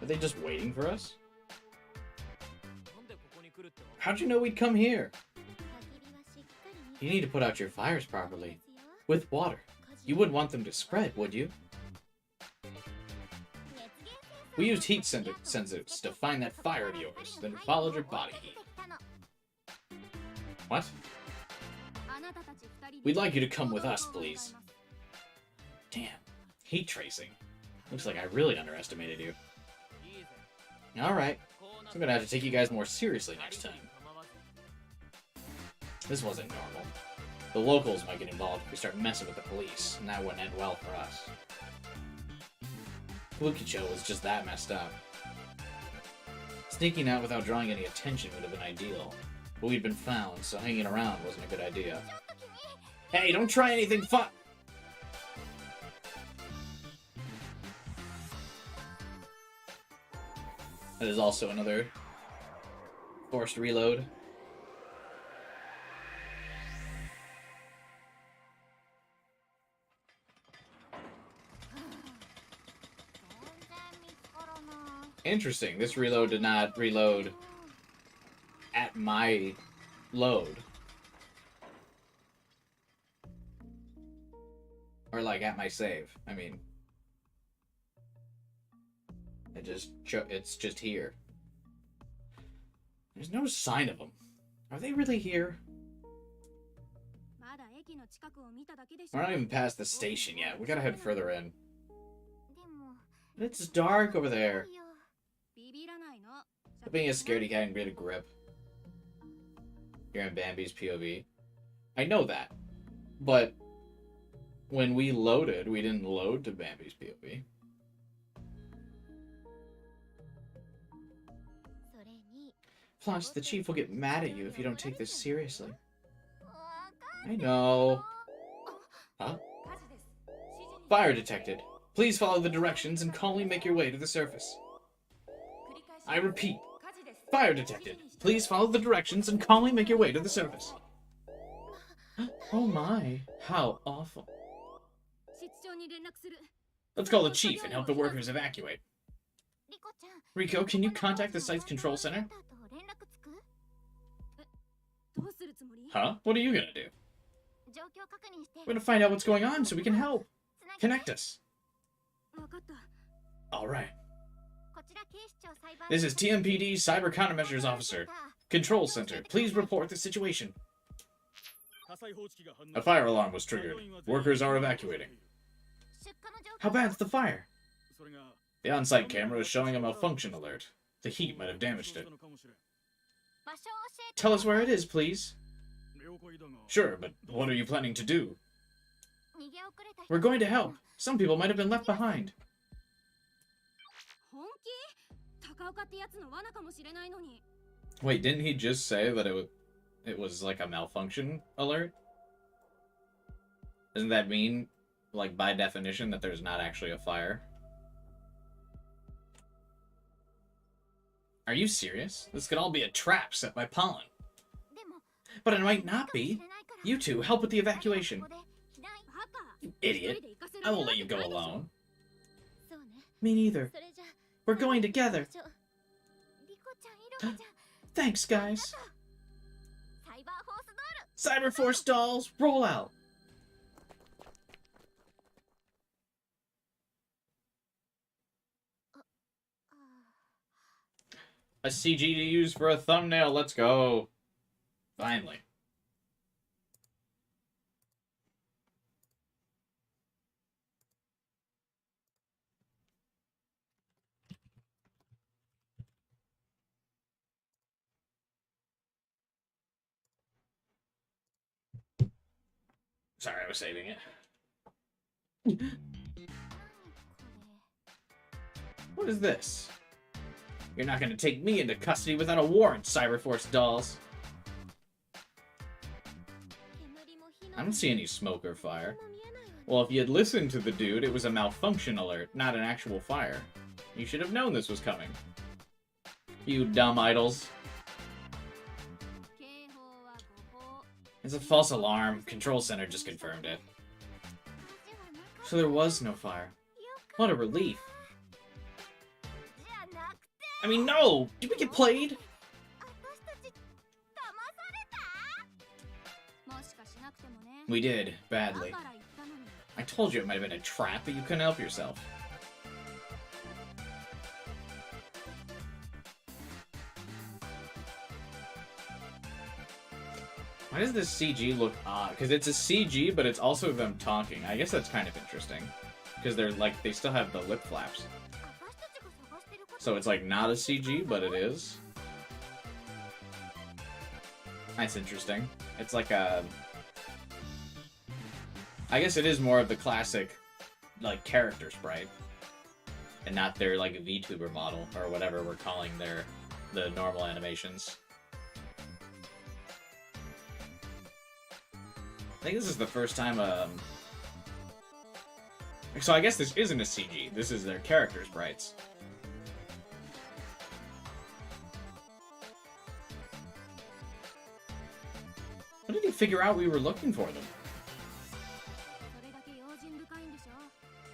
Are they just waiting for us? How'd you know we'd come here? You need to put out your fires properly. With water. You wouldn't want them to spread, would you? We used heat sensors to find that fire of yours, then followed your body heat. What? We'd like you to come with us, please. Damn. Heat tracing. Looks like I really underestimated you. Alright. So I'm gonna have to take you guys more seriously next time. This wasn't normal. The locals might get involved if we start messing with the police, and that wouldn't end well for us. Lukicho was just that messed up. Sneaking out without drawing any attention would have been ideal. But we'd been found, so hanging around wasn't a good idea. Hey, don't try anything fun! That is also another forced reload. Interesting. This reload did not reload at my load. Or, like, at my save. I mean... It's just here. There's no sign of them. Are they really here? We're not even past the station yet. We gotta head further in. It's dark over there. But being a scaredy cat and get a grip. You're in Bambi's POV. I know that. But when we loaded, we didn't load to Bambi's POV. Plus, the chief will get mad at you if you don't take this seriously. I know. Huh? Fire detected. Please follow the directions and calmly make your way to the surface. I repeat. Fire detected. Please follow the directions and calmly make your way to the surface. Oh my. How awful. Let's call the chief and help the workers evacuate. Rico, can you contact the site's control center? Huh? What are you gonna do? We're gonna find out what's going on so we can help. Connect us. Alright. This is TMPD Cyber Countermeasures Officer. Control Center, please report the situation. A fire alarm was triggered. Workers are evacuating. How bad's the fire? The on-site camera is showing a malfunction alert. The heat might have damaged it. Tell us where it is, please. Sure, but what are you planning to do? We're going to help. Some people might have been left behind. Wait, didn't he just say that it was like a malfunction alert? Doesn't that mean, like, by definition, that there's not actually a fire? Are you serious? This could all be a trap set by Pollen. But it might not be. You two, help with the evacuation. You idiot. I won't let you go alone. Me neither. We're going together. Thanks, guys. Cyberforce dolls, roll out. A CG to use for a thumbnail. Let's go. Finally. Sorry, I was saving it. What is this? You're not going to take me into custody without a warrant, Cyberforce dolls. I don't see any smoke or fire. Well, if you had listened to the dude, it was a malfunction alert, not an actual fire. You should have known this was coming. You dumb idols. It's a false alarm. Control Center just confirmed it. So there was no fire. What a relief. I mean, no! Did we get played? We did, badly. I told you it might have been a trap, but you couldn't help yourself. Why does this CG look odd? Because it's a CG, but it's also them talking. I guess that's kind of interesting. Because they're like, they still have the lip flaps. So it's like not a CG, but it is. That's interesting. It's like a... I guess it is more of the classic, like, character sprite. and not their like VTuber model or whatever we're calling the normal animations. I think this is the first time so I guess this isn't a CG. This is their character sprites. When did he figure out we were looking for them?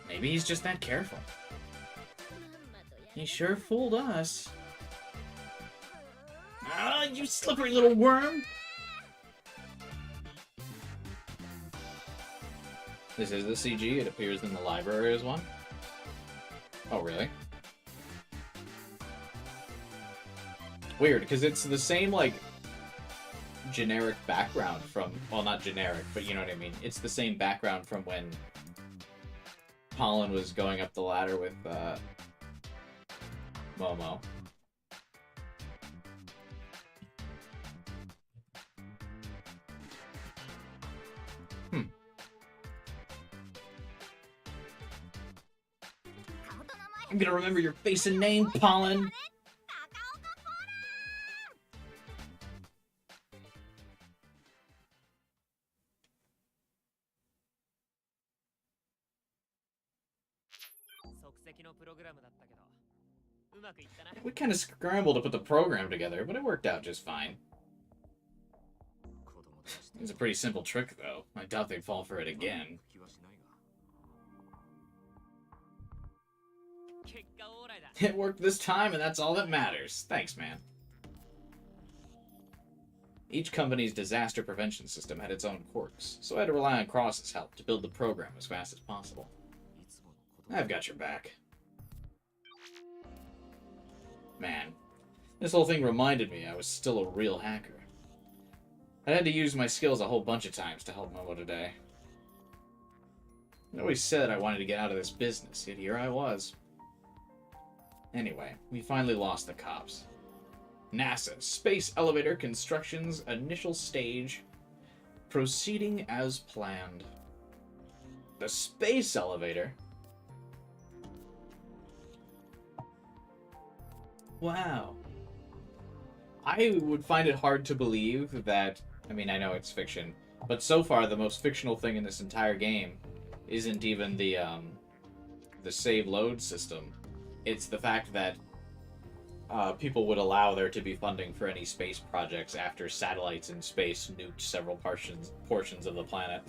Maybe he's just that careful. He sure fooled us. Ah, you slippery little worm! This is the CG. It appears in the library as one. Oh, really? Weird, because it's the same, like, generic background from... Well, not generic, but you know what I mean. It's the same background from when Pollen was going up the ladder with, Momo. I'm gonna remember your face and name, Pollen! We kind of scrambled to put the program together, but it worked out just fine. It's a pretty simple trick, though. I doubt they'd fall for it again. It worked this time, and that's all that matters. Thanks, man. Each company's disaster prevention system had its own quirks, so I had to rely on Cross's help to build the program as fast as possible. I've got your back. Man, this whole thing reminded me I was still a real hacker. I had to use my skills a whole bunch of times to help Momo today. I always said I wanted to get out of this business, yet here I was. Anyway, we finally lost the cops. NASA Space Elevator Construction's initial stage, proceeding as planned. The space elevator? Wow. I would find it hard to believe that, I mean, I know it's fiction, but so far the most fictional thing in this entire game isn't even the save load system. It's the fact that people would allow there to be funding for any space projects after satellites in space nuked several portions of the planet.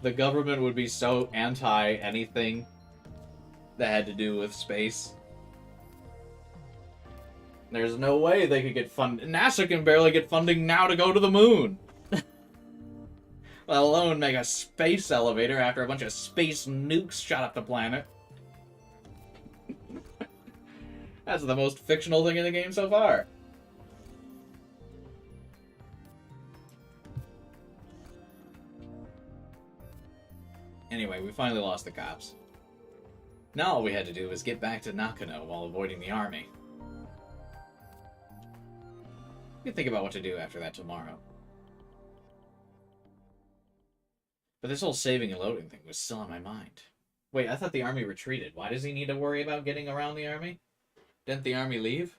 The government would be so anti anything that had to do with space. There's no way they could get funded. NASA can barely get funding now to go to the moon. Let alone make a space elevator after a bunch of space nukes shot up the planet. That's the most fictional thing in the game so far. Anyway, we finally lost the cops. Now all we had to do was get back to Nakano while avoiding the army. We can think about what to do after that tomorrow. But this whole saving and loading thing was still on my mind. Wait, I thought the army retreated. Why does he need to worry about getting around the army? Didn't the army leave?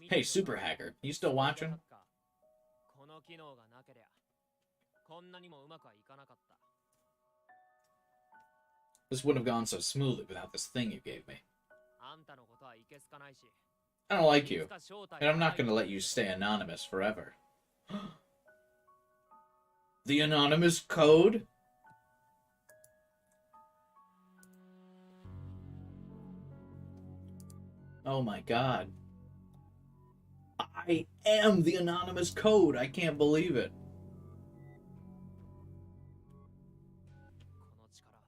Hey, Super Hacker, you still watching? This wouldn't have gone so smoothly without this thing you gave me. I don't like you, and I'm not going to let you stay anonymous forever. The anonymous code? Oh my god. I am the anonymous code. I can't believe it.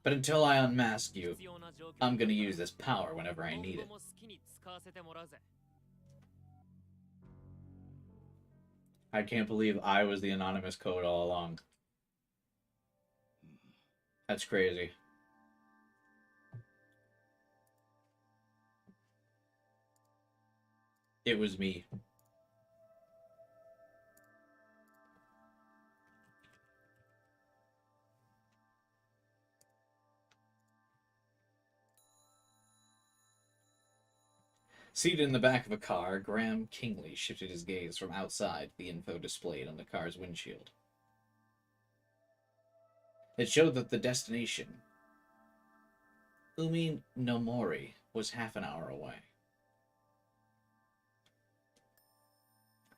But until I unmask you, I'm gonna use this power whenever I need it. I can't believe I was the anonymous code all along. That's crazy. It was me. Seated in the back of a car, Graham Kingley shifted his gaze from outside the info displayed on the car's windshield. It showed that the destination, Umi no Mori, was half an hour away.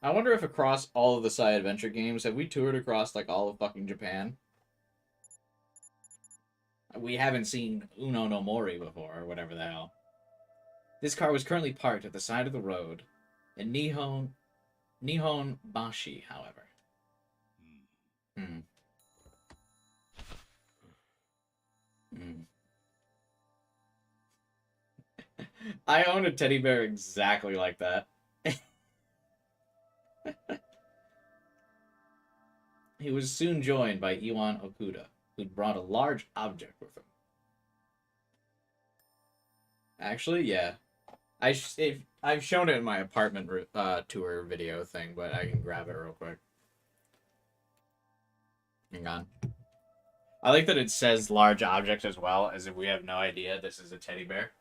I wonder if across all of the Sai Adventure games, have we toured across like all of fucking Japan? We haven't seen Uno no Mori before, or whatever the hell. This car was currently parked at the side of the road in Nihon Bashi, however. Hmm. I own a teddy bear exactly like that. He was soon joined by Iwan Okuda, who'd brought a large object with him. Actually, yeah. I've shown it in my apartment tour video thing, but I can grab it real quick. Hang on. I like that it says large object as well, as if we have no idea this is a teddy bear.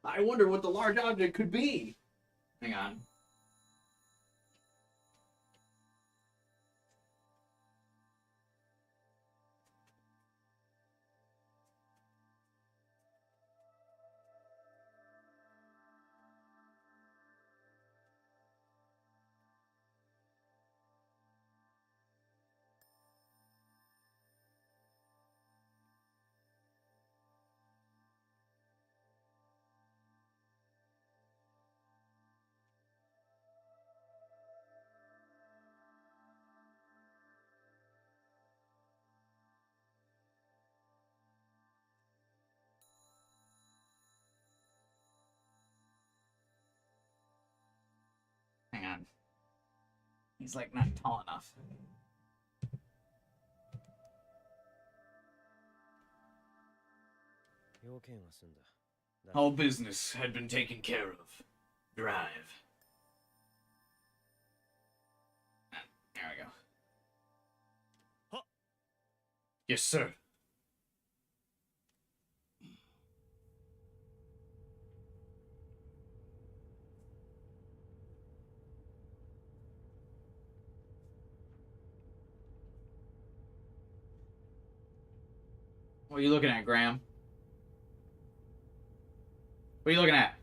I wonder what the large object could be. Hang on. Hang on. He's like not tall enough. All business had been taken care of. Drive. There we go. Huh. Yes, sir. What are you looking at, Graham? What are you looking at?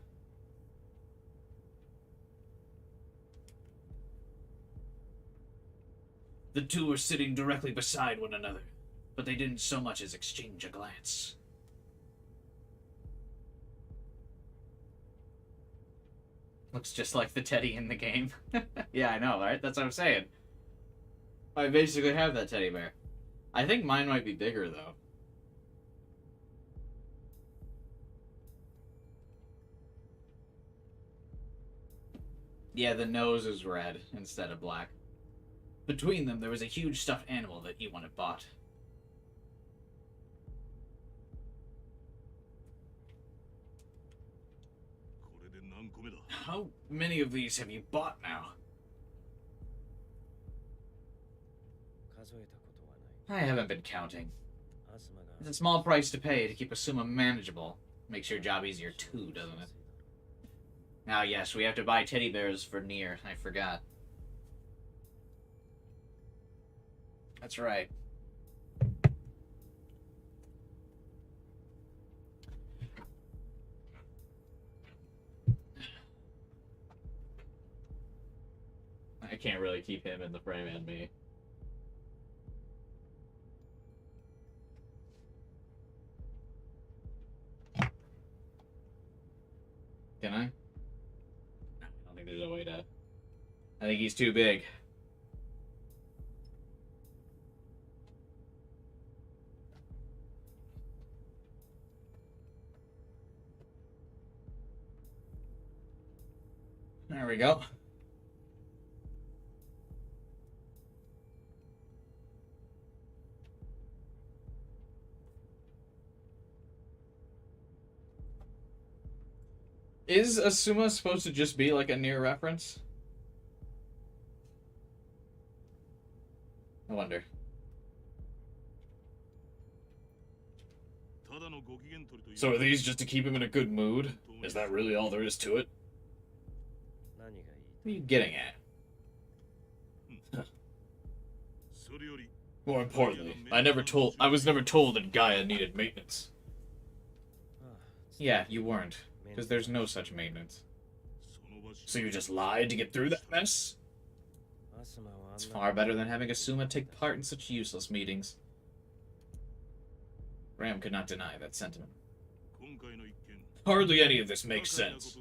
The two were sitting directly beside one another, but they didn't so much as exchange a glance. Looks just like the teddy in the game. Yeah, I know, right? That's what I'm saying. I basically have that teddy bear. I think mine might be bigger, though. Yeah, the nose is red instead of black. Between them, there was a huge stuffed animal that Ewan had bought. How many of these have you bought now? I haven't been counting. It's a small price to pay to keep Asuma manageable. Makes your job easier too, doesn't it? Now, yes, we have to buy teddy bears for Nier. I forgot. That's right. I can't really keep him in the frame and me. Can I? I don't think there's a way to... I think he's too big. There we go. Is Asuma supposed to just be like a Nier reference? I wonder. So are these just to keep him in a good mood? Is that really all there is to it? What are you getting at? More importantly, I was never told that Gaia needed maintenance. Yeah, you weren't, because there's no such maintenance. So you just lied to get through that mess? It's far better than having Asuma take part in such useless meetings. Ram could not deny that sentiment. Hardly any of this makes sense.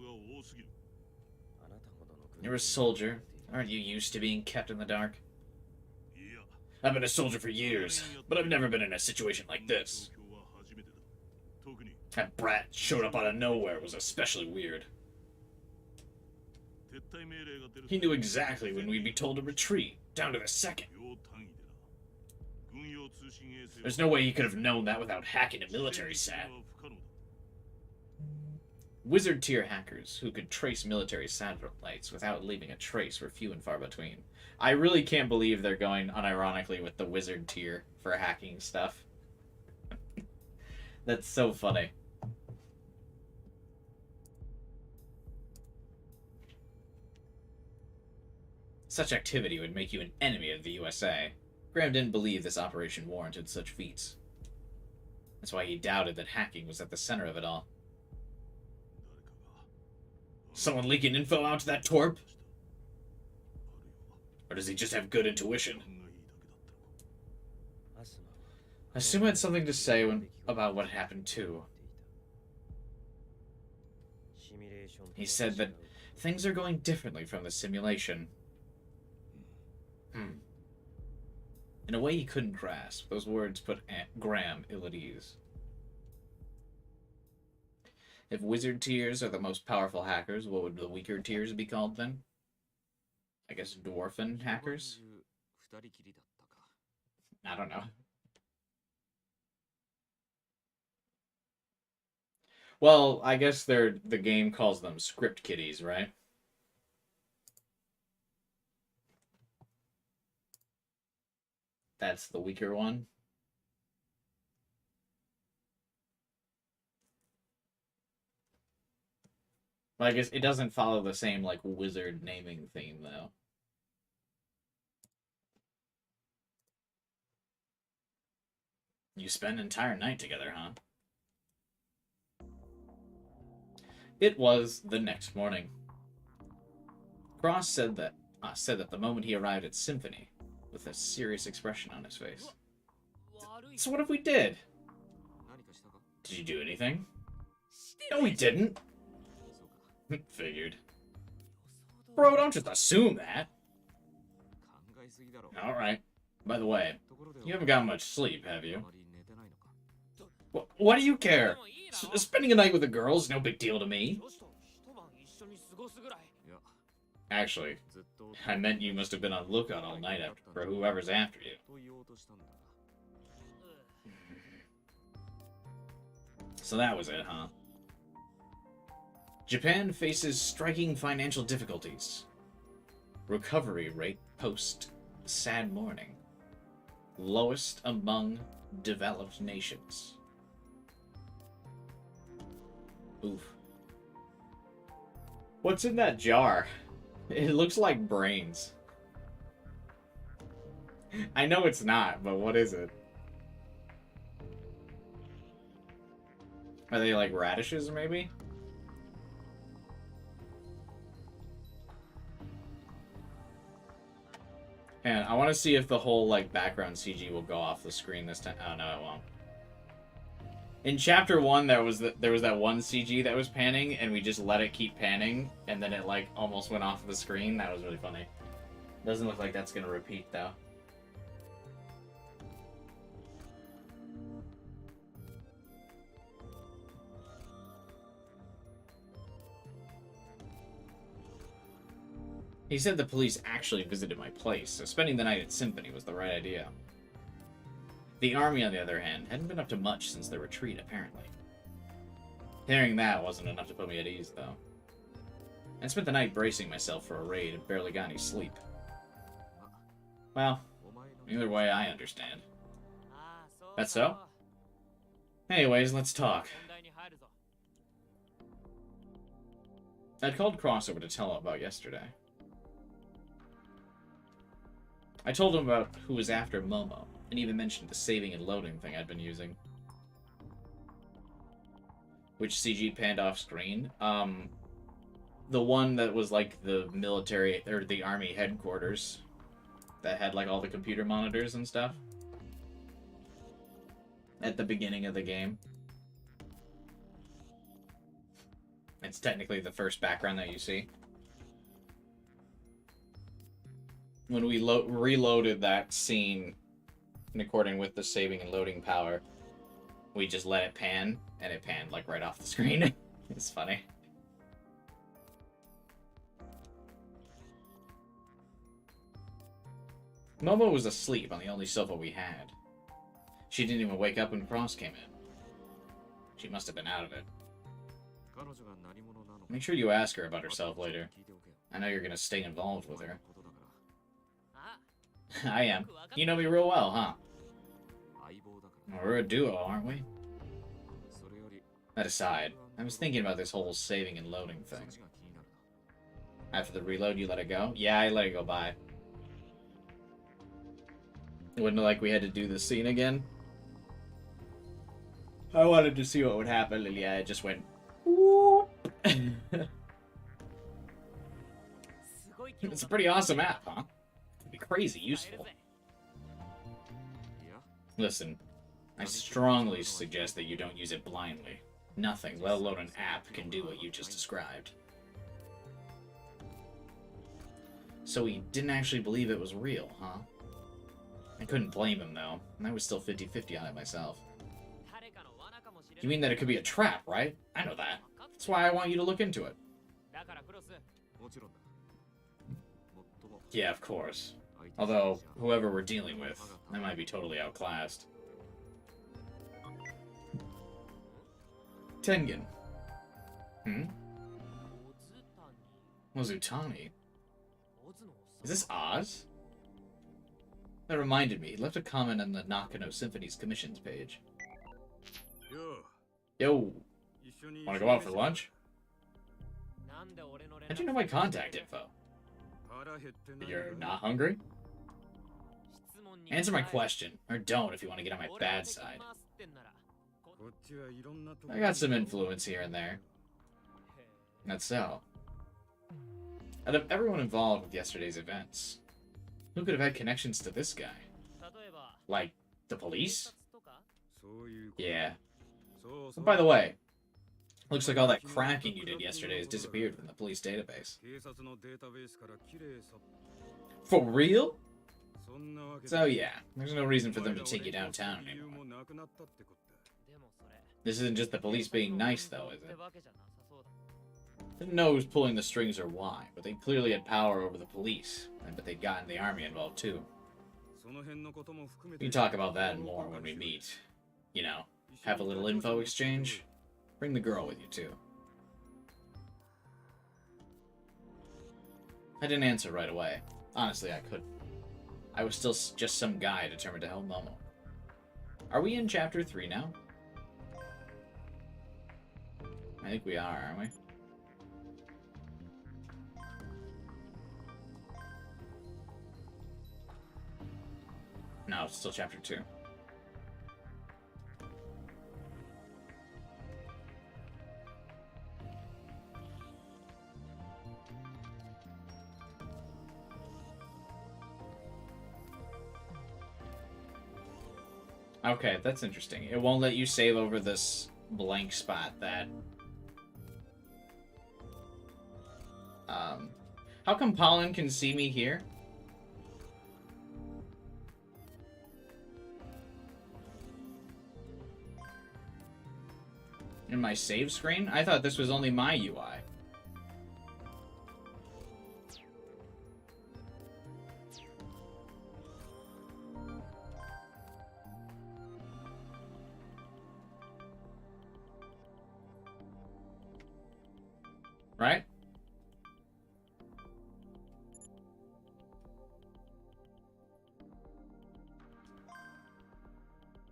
You're a soldier. Aren't you used to being kept in the dark? I've been a soldier for years, but I've never been in a situation like this. That brat showed up out of nowhere was especially weird. He knew exactly when we'd be told to retreat, down to the second. There's no way he could have known that without hacking a military sat. Wizard tier hackers who could trace military satellites without leaving a trace were few and far between. I really can't believe they're going unironically with the wizard tier for hacking stuff. That's so funny. Such activity would make you an enemy of the USA. Graham didn't believe this operation warranted such feats. That's why he doubted that hacking was at the center of it all. Someone leaking info out to that twerp? Or does he just have good intuition? Asuma had something to say about what happened too. He said that things are going differently from the simulation. In a way he couldn't grasp, those words put Graham ill at ease. If wizard tiers are the most powerful hackers, what would the weaker tiers be called then? I guess dwarfen hackers? I don't know. Well, I guess the game calls them script kiddies, right? That's the weaker one. But I guess it doesn't follow the same, like, wizard naming theme, though. You spend an entire night together, huh? It was the next morning. Cross said that the moment he arrived at Symphony, with a serious expression on his face. So what if we did? Did you do anything? No, we didn't. Figured. Bro, don't just assume that. Alright. By the way, you haven't gotten much sleep, have you? What do you care? Spending a night with a girl is no big deal to me. Actually, I meant you must have been on lookout all night for whoever's after you. So that was it, huh? Japan faces striking financial difficulties. Recovery rate post sad morning. Lowest among developed nations. Oof. What's in that jar? It looks like brains. I know it's not, but what is it? Are they like radishes, maybe? And I want to see if the whole, like, background CG will go off the screen this time. Oh, no, it won't. In Chapter 1, there was that one CG that was panning, and we just let it keep panning, and then it, like, almost went off the screen. That was really funny. Doesn't look like that's gonna repeat, though. He said the police actually visited my place, so spending the night at Symphony was the right idea. The army, on the other hand, hadn't been up to much since their retreat, apparently. Hearing that wasn't enough to put me at ease, though. I spent the night bracing myself for a raid and barely got any sleep. Well, either way, I understand. That's so? Anyways, let's talk. 本題に入るぞ。 I'd called Crossover to tell him about yesterday. I told him about who was after Momo, and even mentioned the saving and loading thing I'd been using. Which CG panned off screen? The one that was like the military, or the army headquarters. That had like all the computer monitors and stuff. At the beginning of the game. It's technically the first background that you see. When we reloaded that scene, in accordance with the saving and loading power, we just let it pan, and it panned like right off the screen. It's funny. Momo was asleep on the only sofa we had. She didn't even wake up when Cross came in. She must have been out of it. Make sure you ask her about herself later. I know you're gonna stay involved with her. あ、 I am. You know me real well, huh? We're a duo, aren't we? That aside, I was thinking about this whole saving and loading thing. After the reload, you let it go? Yeah, I let it go by. Wouldn't like we had to do this scene again? I wanted to see what would happen, and yeah, it just went... It's a pretty awesome app, huh? It'd be crazy useful. Listen, I strongly suggest that you don't use it blindly. Nothing, let alone an app, can do what you just described. So he didn't actually believe it was real, huh? I couldn't blame him, though. I was still 50-50 on it myself. You mean that it could be a trap, right? I know that. That's why I want you to look into it. Yeah, of course. Although, whoever we're dealing with, I might be totally outclassed. Tengen. Mozutani? Is this Oz? That reminded me, he left a comment on the Nakano Symphony's commissions page. Yo, wanna go out for lunch? How'd you know my contact info? You're not hungry? Answer my question, or don't if you want to get on my bad side. I got some influence here and there. That's so. Out of everyone involved with yesterday's events, who could have had connections to this guy? Like, the police? Yeah. Oh, by the way, looks like all that cracking you did yesterday has disappeared from the police database. For real? So yeah, there's no reason for them to take you downtown anymore. This isn't just the police being nice, though, is it? Didn't know who was pulling the strings or why, but they clearly had power over the police, and but they'd gotten the army involved too. We can talk about that and more when we meet. You know, have a little info exchange. Bring the girl with you too. I didn't answer right away. Honestly, I couldn't. I was still just some guy determined to help Momo. Are we in Chapter 3 now? I think we are, aren't we? No, it's still Chapter 2. Okay, that's interesting. It won't let you save over this blank spot that... How come Pollen can see me here? In my save screen? I thought this was only my UI. Right?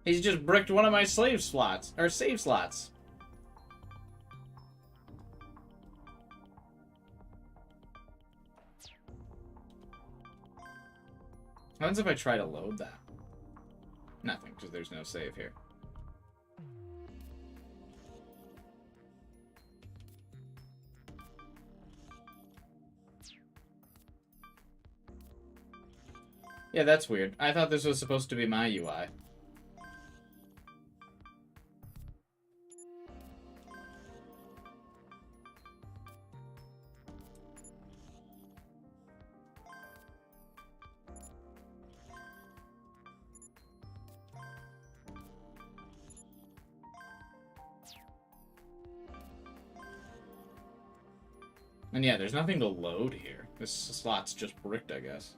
He's just bricked one of my slave slots, or save slots. What happens if I try to load that? Nothing, because there's no save here. Yeah, that's weird. I thought this was supposed to be my UI. And yeah, there's nothing to load here. This slot's just bricked, I guess.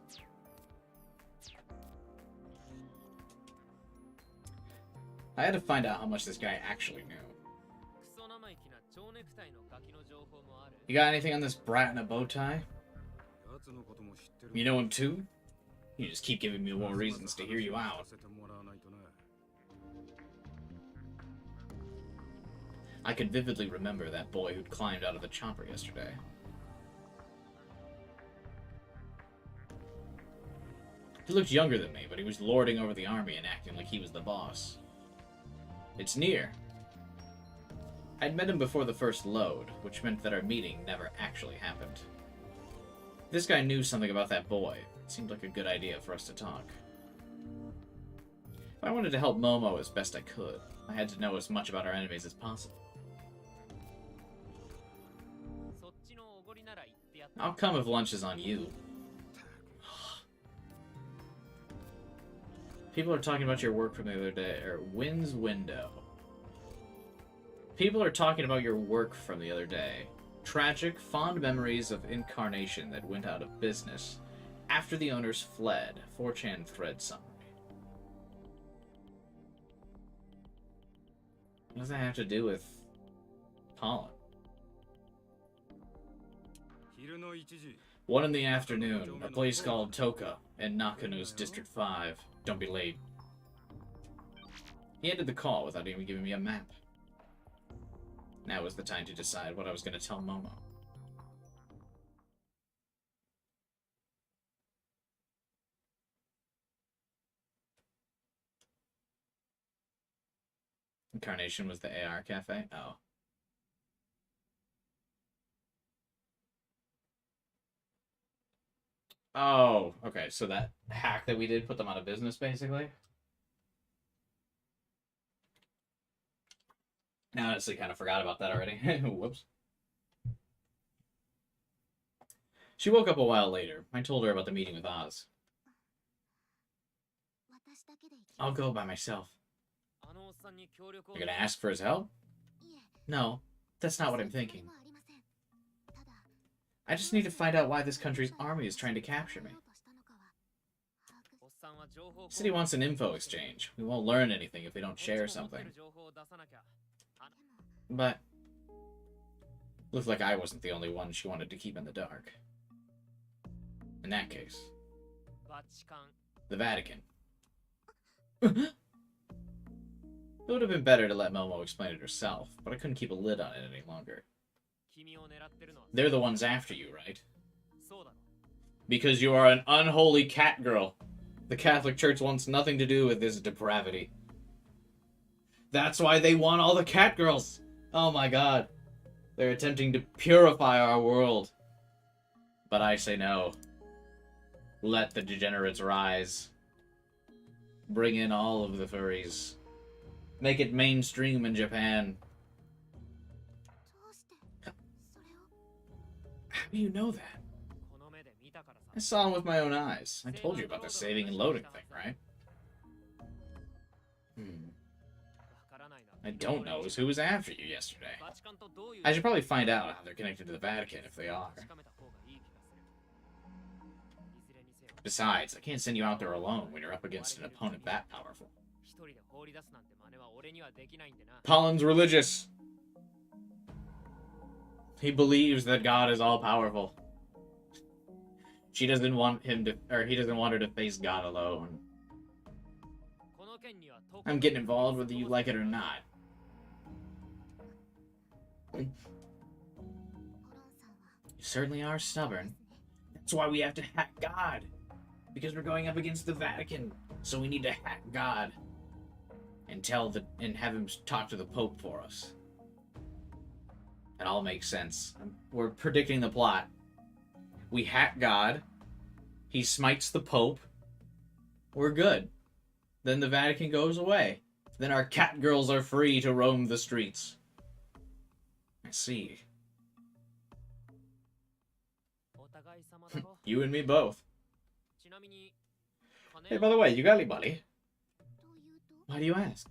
I had to find out how much this guy actually knew. You got anything on this brat in a bow tie? You know him too? You just keep giving me more reasons to hear you out. I could vividly remember that boy who'd climbed out of the chopper yesterday. He looked younger than me, but he was lording over the army and acting like he was the boss. It's near. I'd met him before the first load, which meant that our meeting never actually happened. This guy knew something about that boy. It seemed like a good idea for us to talk. If I wanted to help Momo as best I could, I had to know as much about our enemies as possible. I'll come if lunch is on you. People are talking about your work from the other day, or Wynn's Window. People are talking about your work from the other day. Tragic, fond memories of Incarnation that went out of business after the owners fled. 4chan thread summary. What does that have to do with pollen? 1 in the afternoon, a place called Toka in Nakanu's District 5. Don't be late. He ended the call without even giving me a map. Now was the time to decide what I was going to tell Momo. Incarnation was the AR cafe? Oh. Oh, okay, so that hack that we did put them out of business, basically? I honestly kind of forgot about that already. Whoops. She woke up a while later. I told her about the meeting with Oz. I'll go by myself. You're gonna ask for his help? No, that's not what I'm thinking. I just need to find out why this country's army is trying to capture me. City wants an info exchange. We won't learn anything if they don't share something. But looked like I wasn't the only one she wanted to keep in the dark. In that case, the Vatican. It would have been better to let Momo explain it herself, but I couldn't keep a lid on it any longer. They're the ones after you, right? Because you are an unholy cat girl. The Catholic Church wants nothing to do with this depravity. That's why they want all the cat girls. Oh my god. They're attempting to purify our world. But I say no. Let the degenerates rise. Bring in all of the furries. Make it mainstream in Japan. How do you know that? I saw him with my own eyes. I told you about the saving and loading thing, right? I don't know who was after you yesterday. I should probably find out how they're connected to the Vatican if they are. Besides, I can't send you out there alone when you're up against an opponent that powerful. Pollen's religious. He believes that God is all-powerful. She doesn't want him to, or he doesn't want her to face God alone. I'm getting involved whether you like it or not. You certainly are stubborn. That's why we have to hack God. Because we're going up against the Vatican. So we need to hack God. And have him talk to the Pope for us. It all makes sense. We're predicting the plot. We hack God. He smites the Pope. We're good. Then the Vatican goes away. Then our cat girls are free to roam the streets. I see. You and me both. Hey, by the way, you got any money? Why do you ask?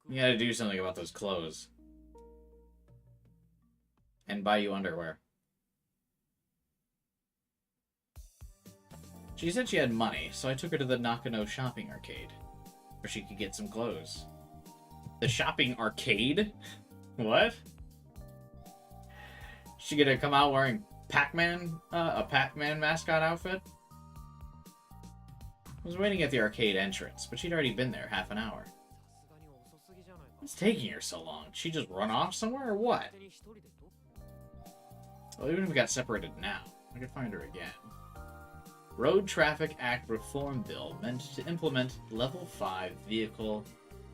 You gotta do something about those clothes. And buy you underwear. She said she had money, so I took her to the Nakano shopping arcade, where she could get some clothes. The shopping arcade? What? She gonna come out wearing Pac-Man, a Pac-Man mascot outfit? I was waiting at the arcade entrance, but she'd already been there half an hour. What's taking her so long? Did she just run off somewhere or what? Well, even if we got separated now, I could find her again. Road Traffic Act Reform Bill meant to implement Level 5 vehicle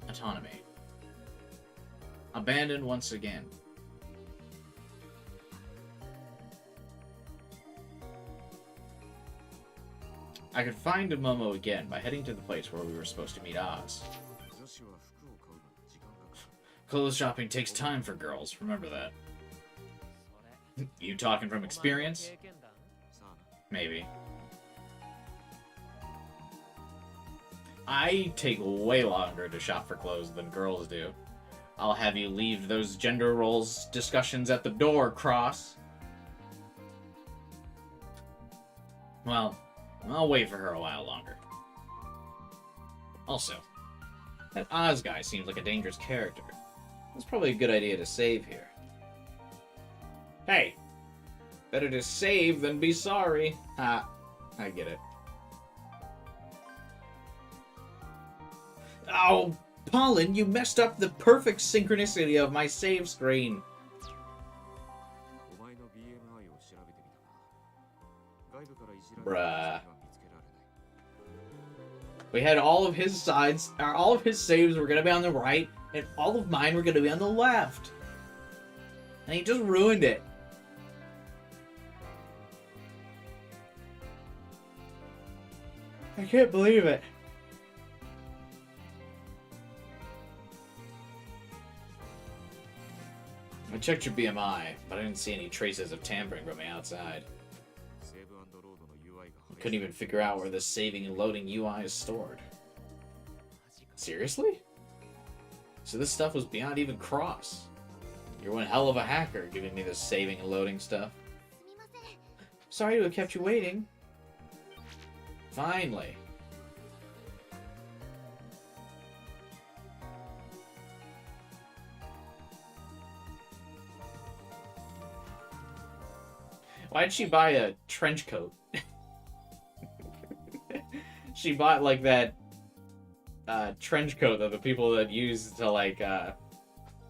autonomy. Abandoned once again. I could find Momo again by heading to the place where we were supposed to meet Oz. Clothes shopping takes time for girls, remember that. You talking from experience? Maybe. I take way longer to shop for clothes than girls do. I'll have you leave those gender roles discussions at the door, Cross. Well, I'll wait for her a while longer. Also, that Oz guy seems like a dangerous character. It's probably a good idea to save here. Hey, better to save than be sorry. Ah, I get it. Oh, Pollen, you messed up the perfect synchronicity of my save screen. Bruh. We had all of his sides, all of his saves were going to be on the right, and all of mine were going to be on the left. And he just ruined it. I can't believe it. I checked your BMI, but I didn't see any traces of tampering from the outside. I couldn't even figure out where the saving and loading UI is stored. Seriously? So this stuff was beyond even Cross. You're one hell of a hacker giving me this saving and loading stuff. Sorry to have kept you waiting. Finally. Why'd she buy a trench coat? She bought like that trench coat that the people that use to like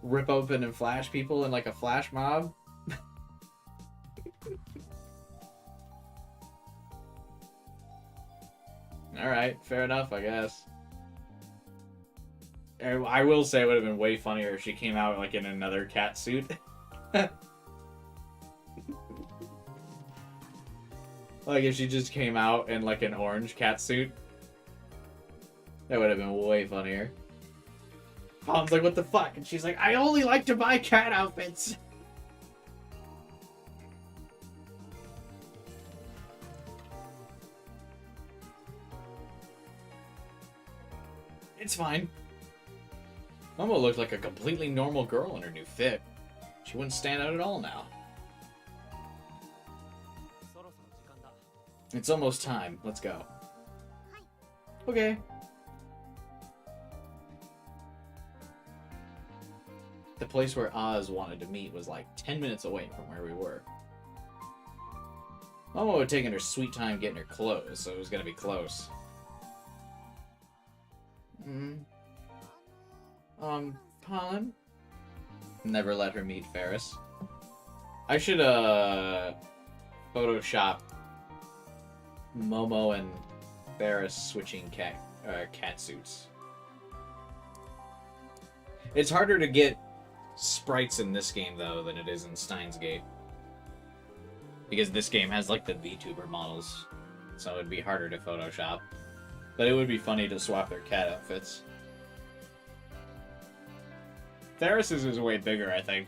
rip open and flash people in like a flash mob. Alright, fair enough, I guess. I will say it would have been way funnier if she came out like in another cat suit. Like if she just came out in like an orange cat suit. That would have been way funnier. Mom's like, what the fuck? And she's like, I only like to buy cat outfits. It's fine. Momo looked like a completely normal girl in her new fit. She wouldn't stand out at all now. It's almost time. Let's go. Okay. The place where Oz wanted to meet was like 10 minutes away from where we were. Momo had taken her sweet time getting her clothes, so it was gonna be close. Mm. Pollen? Never let her meet Ferris. I should, Photoshop Momo and Ferris switching cat suits. It's harder to get sprites in this game, though, than it is in Steins Gate. Because this game has, like, the VTuber models. So it'd be harder to Photoshop. But it would be funny to swap their cat outfits. Ferris's is way bigger, I think.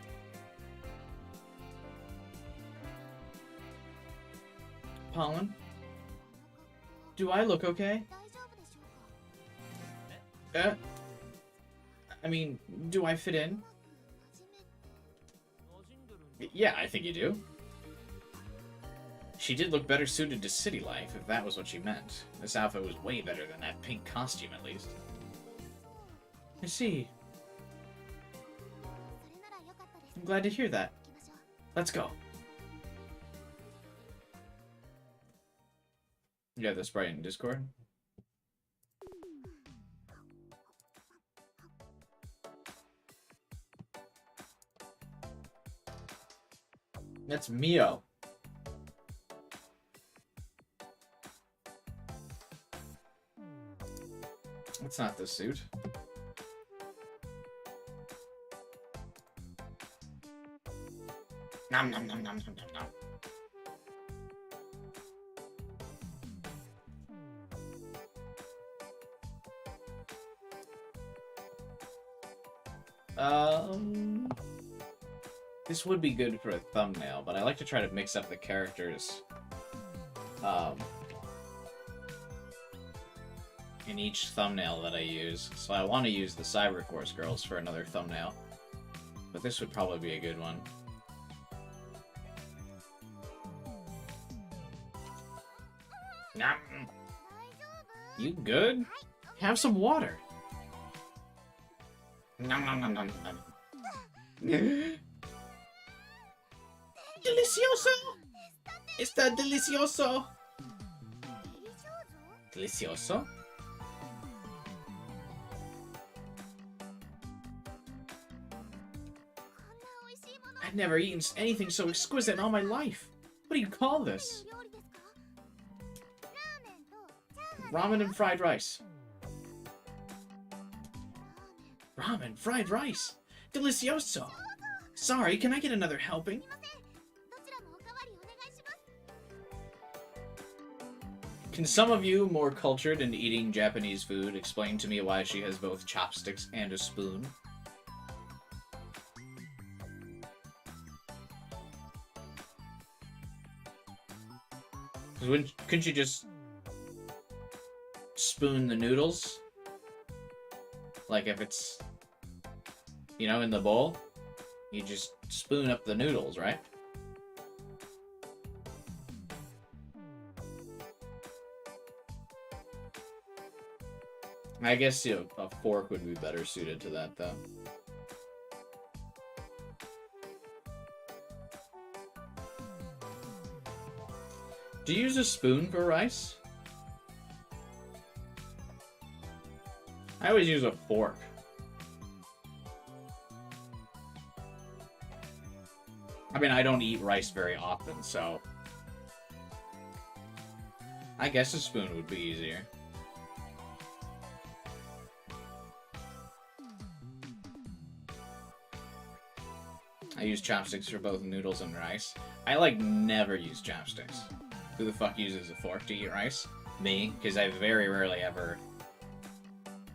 Pollen? Do I look okay? I mean, do I fit in? Yeah, I think you do. She did look better suited to city life, if that was what she meant. This outfit was way better than that pink costume, at least. I see. I'm glad to hear that. Let's go. You have the sprite in Discord? That's Mio. That's not the suit. Nom nom nom nom nom nom nom. This would be good for a thumbnail, but I like to try to mix up the characters in each thumbnail that I use. So I want to use the Cyberforce girls for another thumbnail, but this would probably be a good one. You good? Have some water. Nom nom nom nom nom. Delicioso! Está delicioso! Delicioso? I've never eaten anything so exquisite in all my life. What do you call this? Ramen and fried rice. Ramen, fried rice. Delicioso. Sorry, can I get another helping? Can some of you, more cultured in eating Japanese food, explain to me why she has both chopsticks and a spoon? Couldn't you just spoon the noodles? Like if it's, you know, in the bowl, you just spoon up the noodles, right? I guess, you know, a fork would be better suited to that, though. Do you use a spoon for rice? I always use a fork. I mean, I don't eat rice very often, so I guess a spoon would be easier. I use chopsticks for both noodles and rice. I, like, never use chopsticks. Who the fuck uses a fork to eat rice? Me, because I very rarely ever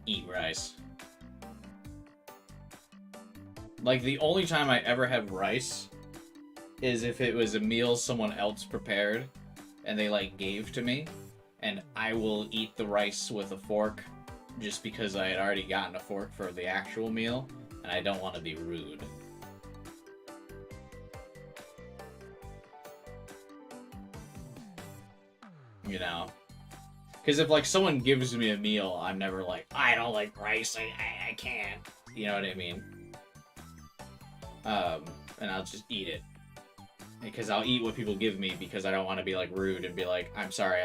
eat rice. Like, the only time I ever have rice is if it was a meal someone else prepared and they, like, gave to me, and I will eat the rice with a fork just because I had already gotten a fork for the actual meal, and I don't want to be rude. You know? Because if, like, someone gives me a meal, I'm never like, I don't like rice, I can't. You know what I mean? And I'll just eat it. Because I'll eat what people give me because I don't want to be, like, rude and be like, I'm sorry,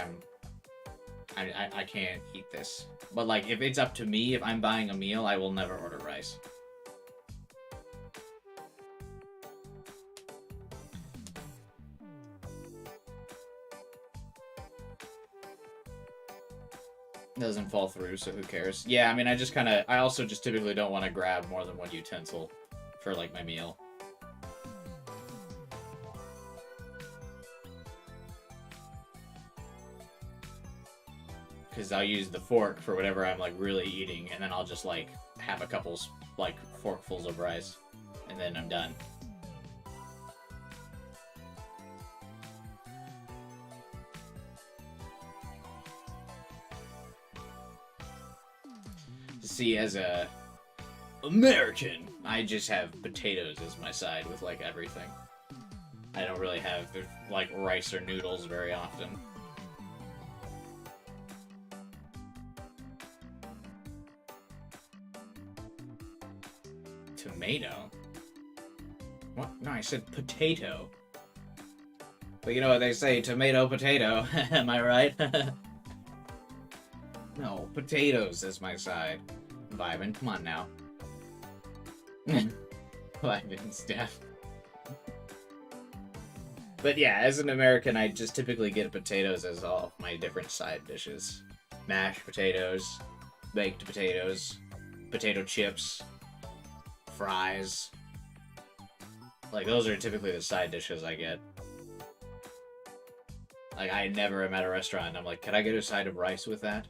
I can't eat this. But, like, if it's up to me, if I'm buying a meal, I will never order rice. Doesn't fall through, so who cares? Yeah, I mean, I also just typically don't want to grab more than one utensil for, like, my meal. Because I'll use the fork for whatever I'm, like, really eating, and then I'll just, like, have a couple, like, forkfuls of rice, and then I'm done. See, as a American, I just have potatoes as my side with, like, everything. I don't really have, like, rice or noodles very often. Tomato? What? No, I said potato. But you know what they say, tomato, potato. Am I right? No, potatoes is my side. Vibin', come on now. Vibin' Steph. But yeah, as an American, I just typically get potatoes as all of my different side dishes. Mashed potatoes, baked potatoes, potato chips, fries. Like, those are typically the side dishes I get. Like, I never am at a restaurant and I'm like, can I get a side of rice with that?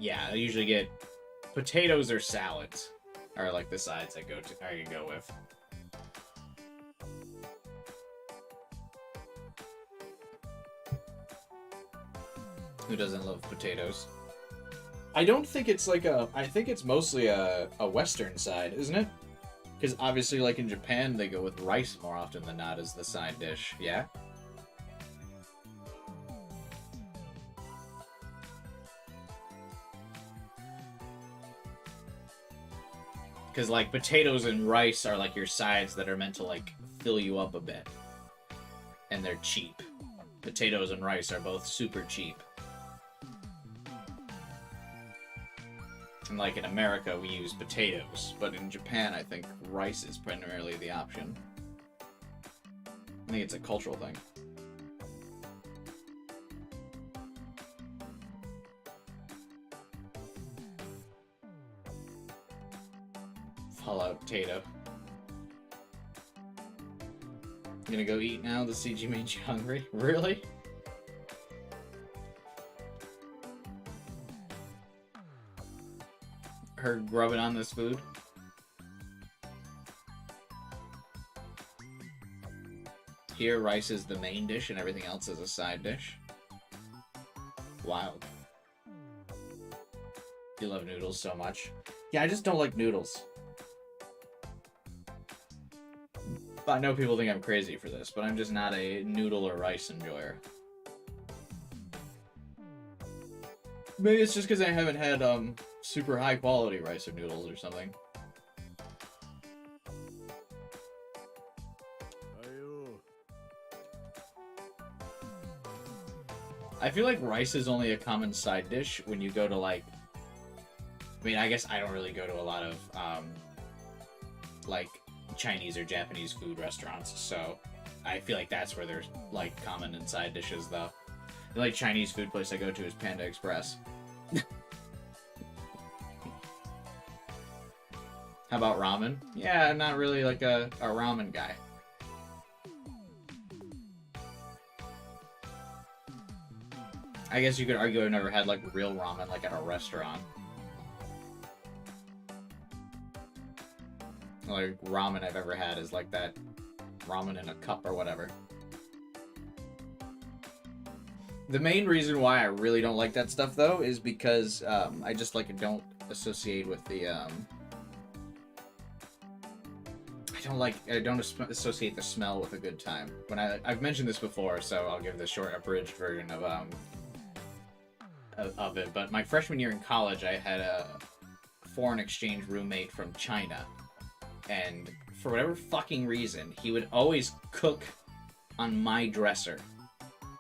Yeah, I usually get potatoes or salads are like the sides I can go with. Who doesn't love potatoes? I don't think it's like I think it's mostly a Western side, isn't it? Because obviously, like in Japan, they go with rice more often than not as the side dish, yeah? Because, like, potatoes and rice are, like, your sides that are meant to, like, fill you up a bit. And they're cheap. Potatoes and rice are both super cheap. And, like, in America, we use potatoes. But in Japan, I think rice is primarily the option. I think it's a cultural thing. Fallout potato. You gonna go eat now? The CG made you hungry? Really? Her grubbing on this food? Here, rice is the main dish and everything else is a side dish. Wild. You love noodles so much. Yeah, I just don't like noodles. I know people think I'm crazy for this, but I'm just not a noodle or rice enjoyer. Maybe it's just because I haven't had super high quality rice or noodles or something. I feel like rice is only a common side dish when you go to, like... I mean, I guess I don't really go to a lot of, like, Chinese or Japanese food restaurants, so I feel like that's where there's, like, common and side dishes, though. The, like, Chinese food place I go to is Panda Express. How about ramen? Yeah, I'm not really, like, a ramen guy. I guess you could argue I've never had, like, real ramen, like, at a restaurant. Like, ramen I've ever had is, like, that ramen in a cup or whatever. The main reason why I really don't like that stuff, though, is because I just, like, don't associate with the, I don't associate the smell with a good time. When I've mentioned this before, so I'll give the short abridged version of it. But my freshman year in college, I had a foreign exchange roommate from China, and for whatever fucking reason, he would always cook on my dresser.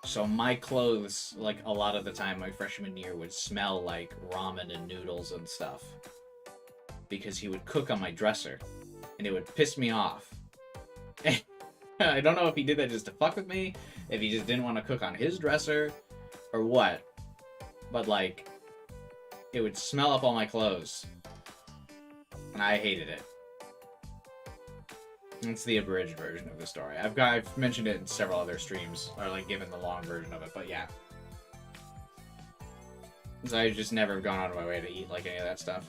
So my clothes, like a lot of the time my freshman year, would smell like ramen and noodles and stuff. Because he would cook on my dresser. And it would piss me off. I don't know if he did that just to fuck with me, if he just didn't want to cook on his dresser, or what. But, like, it would smell up all my clothes. And I hated it. It's the abridged version of the story. I've mentioned it in several other streams, or, like, given the long version of it, but yeah. So I've just never gone out of my way to eat, like, any of that stuff.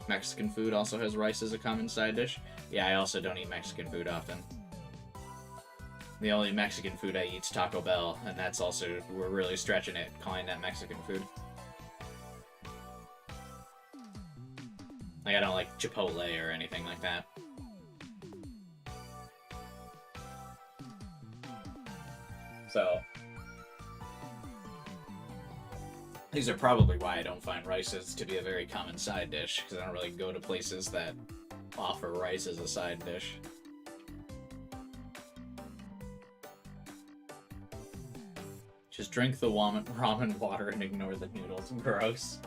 Mexican food also has rice as a common side dish. Yeah, I also don't eat Mexican food often. The only Mexican food I eat is Taco Bell, and that's also, we're really stretching it, calling that Mexican food. Like, I don't like Chipotle or anything like that. So, these are probably why I don't find rice as to be a very common side dish, because I don't really go to places that offer rice as a side dish. Just drink the ramen water and ignore the noodles. Gross.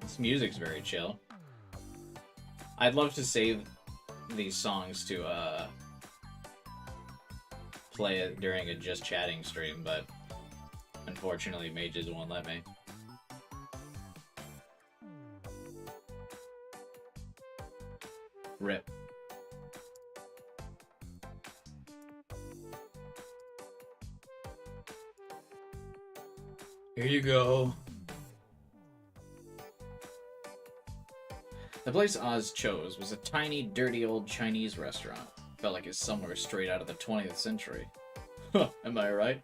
This music's very chill. I'd love to save these songs to play it during a just chatting stream, but unfortunately mages won't let me. Rip. Here you go. The place Oz chose was a tiny, dirty old Chinese restaurant. Felt like it's somewhere straight out of the 20th century. Huh, am I right?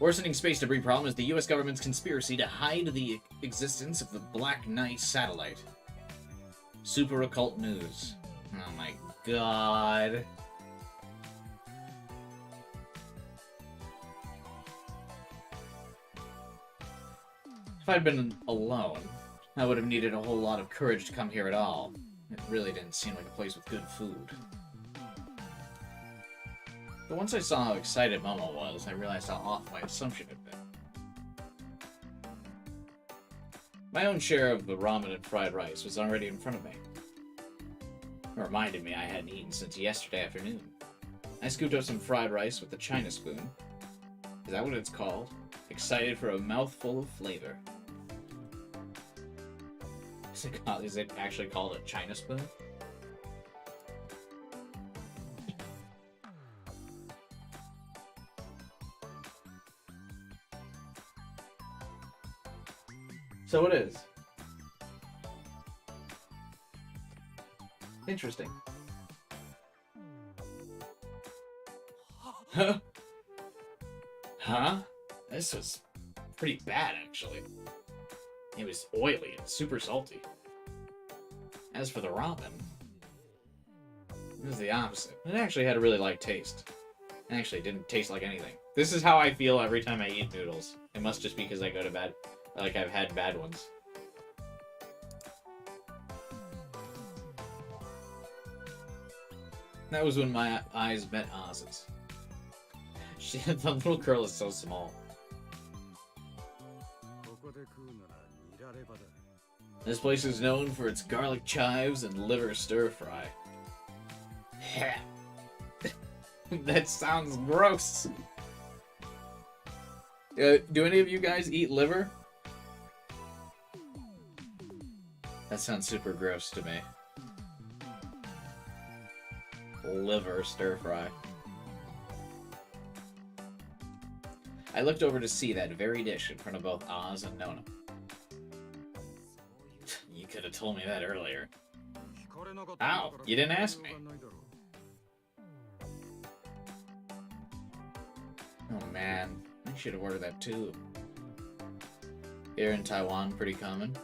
Worsening space debris problem is the US government's conspiracy to hide the existence of the Black Knight satellite. Super occult news. Oh my god. If I'd been alone, I would have needed a whole lot of courage to come here at all. It really didn't seem like a place with good food. But once I saw how excited Momo was, I realized how off my assumption had been. My own share of the ramen and fried rice was already in front of me. It reminded me I hadn't eaten since yesterday afternoon. I scooped up some fried rice with a China spoon. Is that what it's called? Excited for a mouthful of flavor. Is it actually called a China spoon? So it is. Interesting. Huh? Huh? This was pretty bad, actually. It was oily and super salty. As for the ramen, it was the opposite. It actually had a really light taste. It actually didn't taste like anything. This is how I feel every time I eat noodles. It must just be because I go to bed. Like, I've had bad ones. That was when my eyes met Oz's. The little girl is so small. This place is known for its garlic chives and liver stir fry. That sounds gross. Do any of you guys eat liver? That sounds super gross to me. Liver stir fry. I looked over to see that very dish in front of both Oz and Nona. You could have told me that earlier. Ow, you didn't ask me. Oh man, I should have ordered that too. Here in Taiwan, pretty common.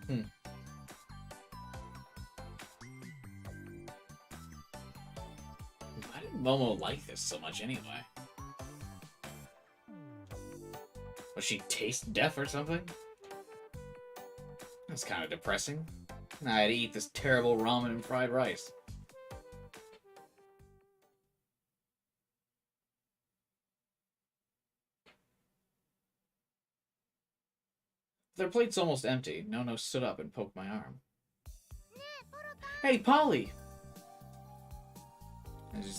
Hmm. Why did Momo like this so much anyway? Was she taste deaf or something? That's kind of depressing. I had to eat this terrible ramen and fried rice. Their plate's almost empty. Nono stood up and poked my arm. Hey, Polly!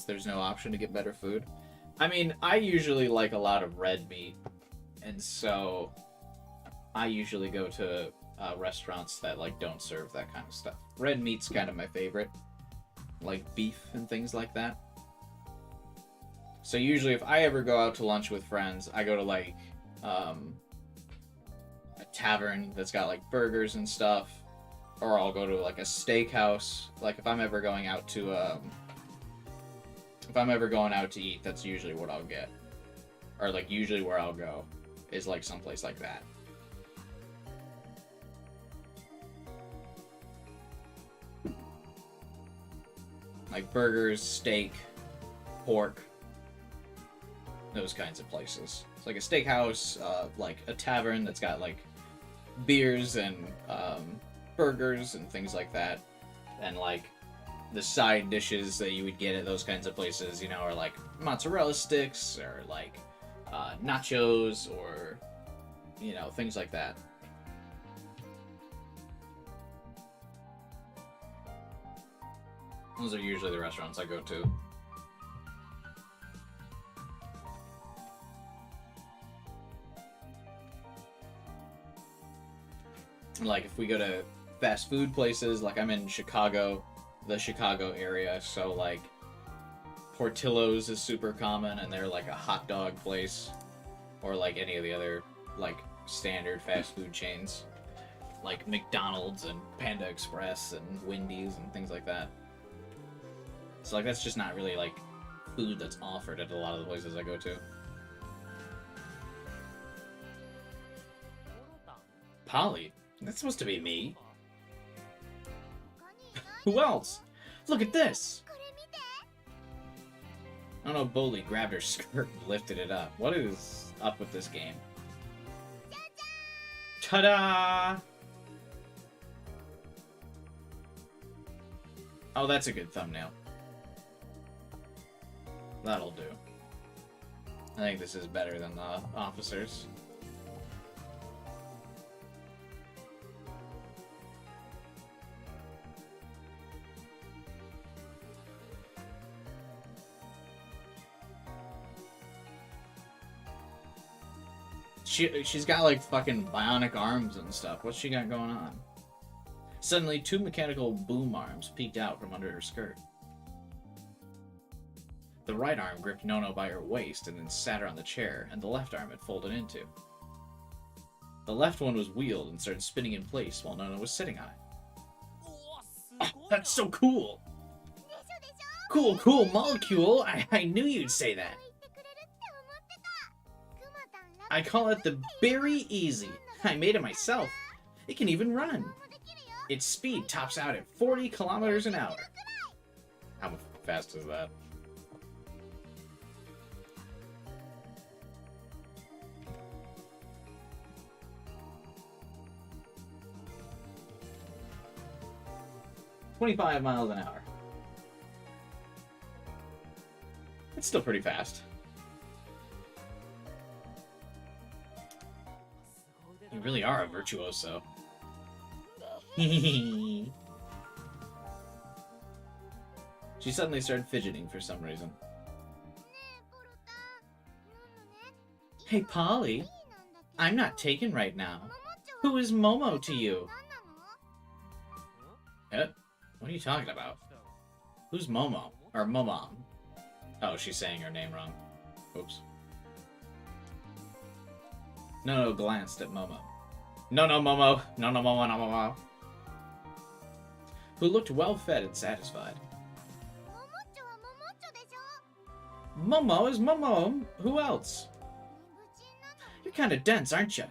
There's no option to get better food. I mean, I usually like a lot of red meat, and so I usually go to restaurants that like don't serve that kind of stuff. Red meat's kind of my favorite, like beef and things like that. So usually, if I ever go out to lunch with friends, I go to like a tavern that's got like burgers and stuff, or I'll go to like a steakhouse. Like if I'm ever going out to eat, that's usually what I'll get, or like usually where I'll go is like someplace like that. Like burgers, steak, pork, those kinds of places. It's like a steakhouse, like a tavern that's got like beers and burgers and things like that. And like the side dishes that you would get at those kinds of places, you know, are like mozzarella sticks or like nachos or, you know, things like that. Those are usually the restaurants I go to. Like if we go to fast food places, like I'm in Chicago, the Chicago area, so like Portillo's is super common, and they're like a hot dog place, or like any of the other like standard fast food chains, like McDonald's and Panda Express and Wendy's and things like that. So like that's just not really like food that's offered at a lot of the places I go to. Polly? That's supposed to be me. Who else? Look at this! Oh no, Boli grabbed her skirt and lifted it up. What is up with this game? Ta-da! Oh, that's a good thumbnail. That'll do. I think this is better than the officers. She's got like fucking bionic arms and stuff. What's she got going on? Suddenly, two mechanical boom arms peeked out from under her skirt. The right arm gripped Nono by her waist and then sat her on the chair, and the left arm had folded into. The left one was wheeled and started spinning in place while Nono was sitting on it. Oh, that's so cool! Cool, cool molecule! I knew you'd say that! I call it the Berry Easy. I made it myself. It can even run. Its speed tops out at 40 kilometers an hour. How fast is that? "25 miles an hour. It's still pretty fast. You really are a virtuoso. She suddenly started fidgeting for some reason. Hey, Polly. I'm not taken right now. Who is Momo to you? What are you talking about? Who's Momo? Or Momom? Oh, she's saying her name wrong. Oops. Nono glanced at Momo. No, Momo. No, Momo, no, Momo. Who looked well-fed and satisfied. Momo is Momo. Who else? You're kind of dense, aren't you?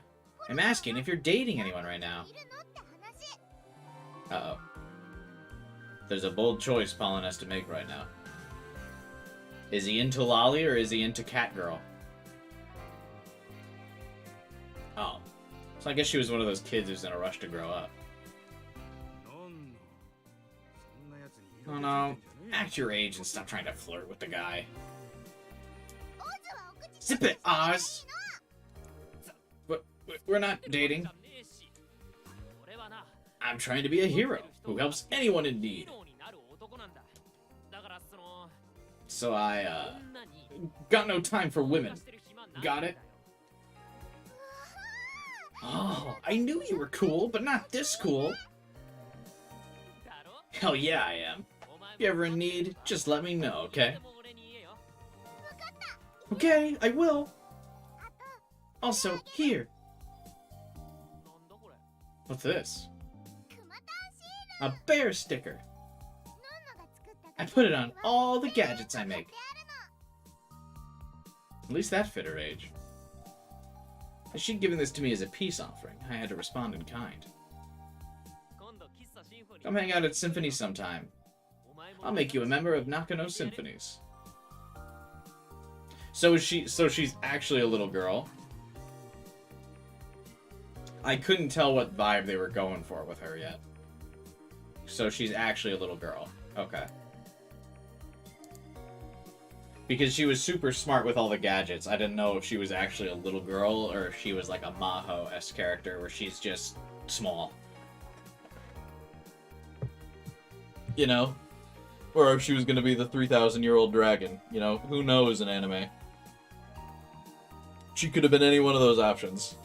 I'm asking if you're dating anyone right now. Uh-oh. There's a bold choice Pollen has to make right now. Is he into Lolly or is he into Cat Girl? Oh. So I guess she was one of those kids who's in a rush to grow up. Oh no. Act your age and stop trying to flirt with the guy. Zip it, Oz! But we're not dating. I'm trying to be a hero who helps anyone in need. So I, got no time for women. Got it? Oh, I knew you were cool, but not this cool. Hell yeah, I am. If you're ever in need, just let me know, okay? Okay, I will. Also, here. What's this? A bear sticker. I put it on all the gadgets I make. At least that fit her age. She'd given this to me as a peace offering. I had to respond in kind. Come hang out at Symphony sometime. I'll make you a member of Nakano Symphonies. So she's actually a little girl. I couldn't tell what vibe they were going for with her yet. So she's actually a little girl. Okay. Because she was super smart with all the gadgets. I didn't know if she was actually a little girl or if she was like a Maho-esque character where she's just small. You know? Or if she was gonna be the 3,000-year-old dragon. You know, who knows in anime? She could have been any one of those options.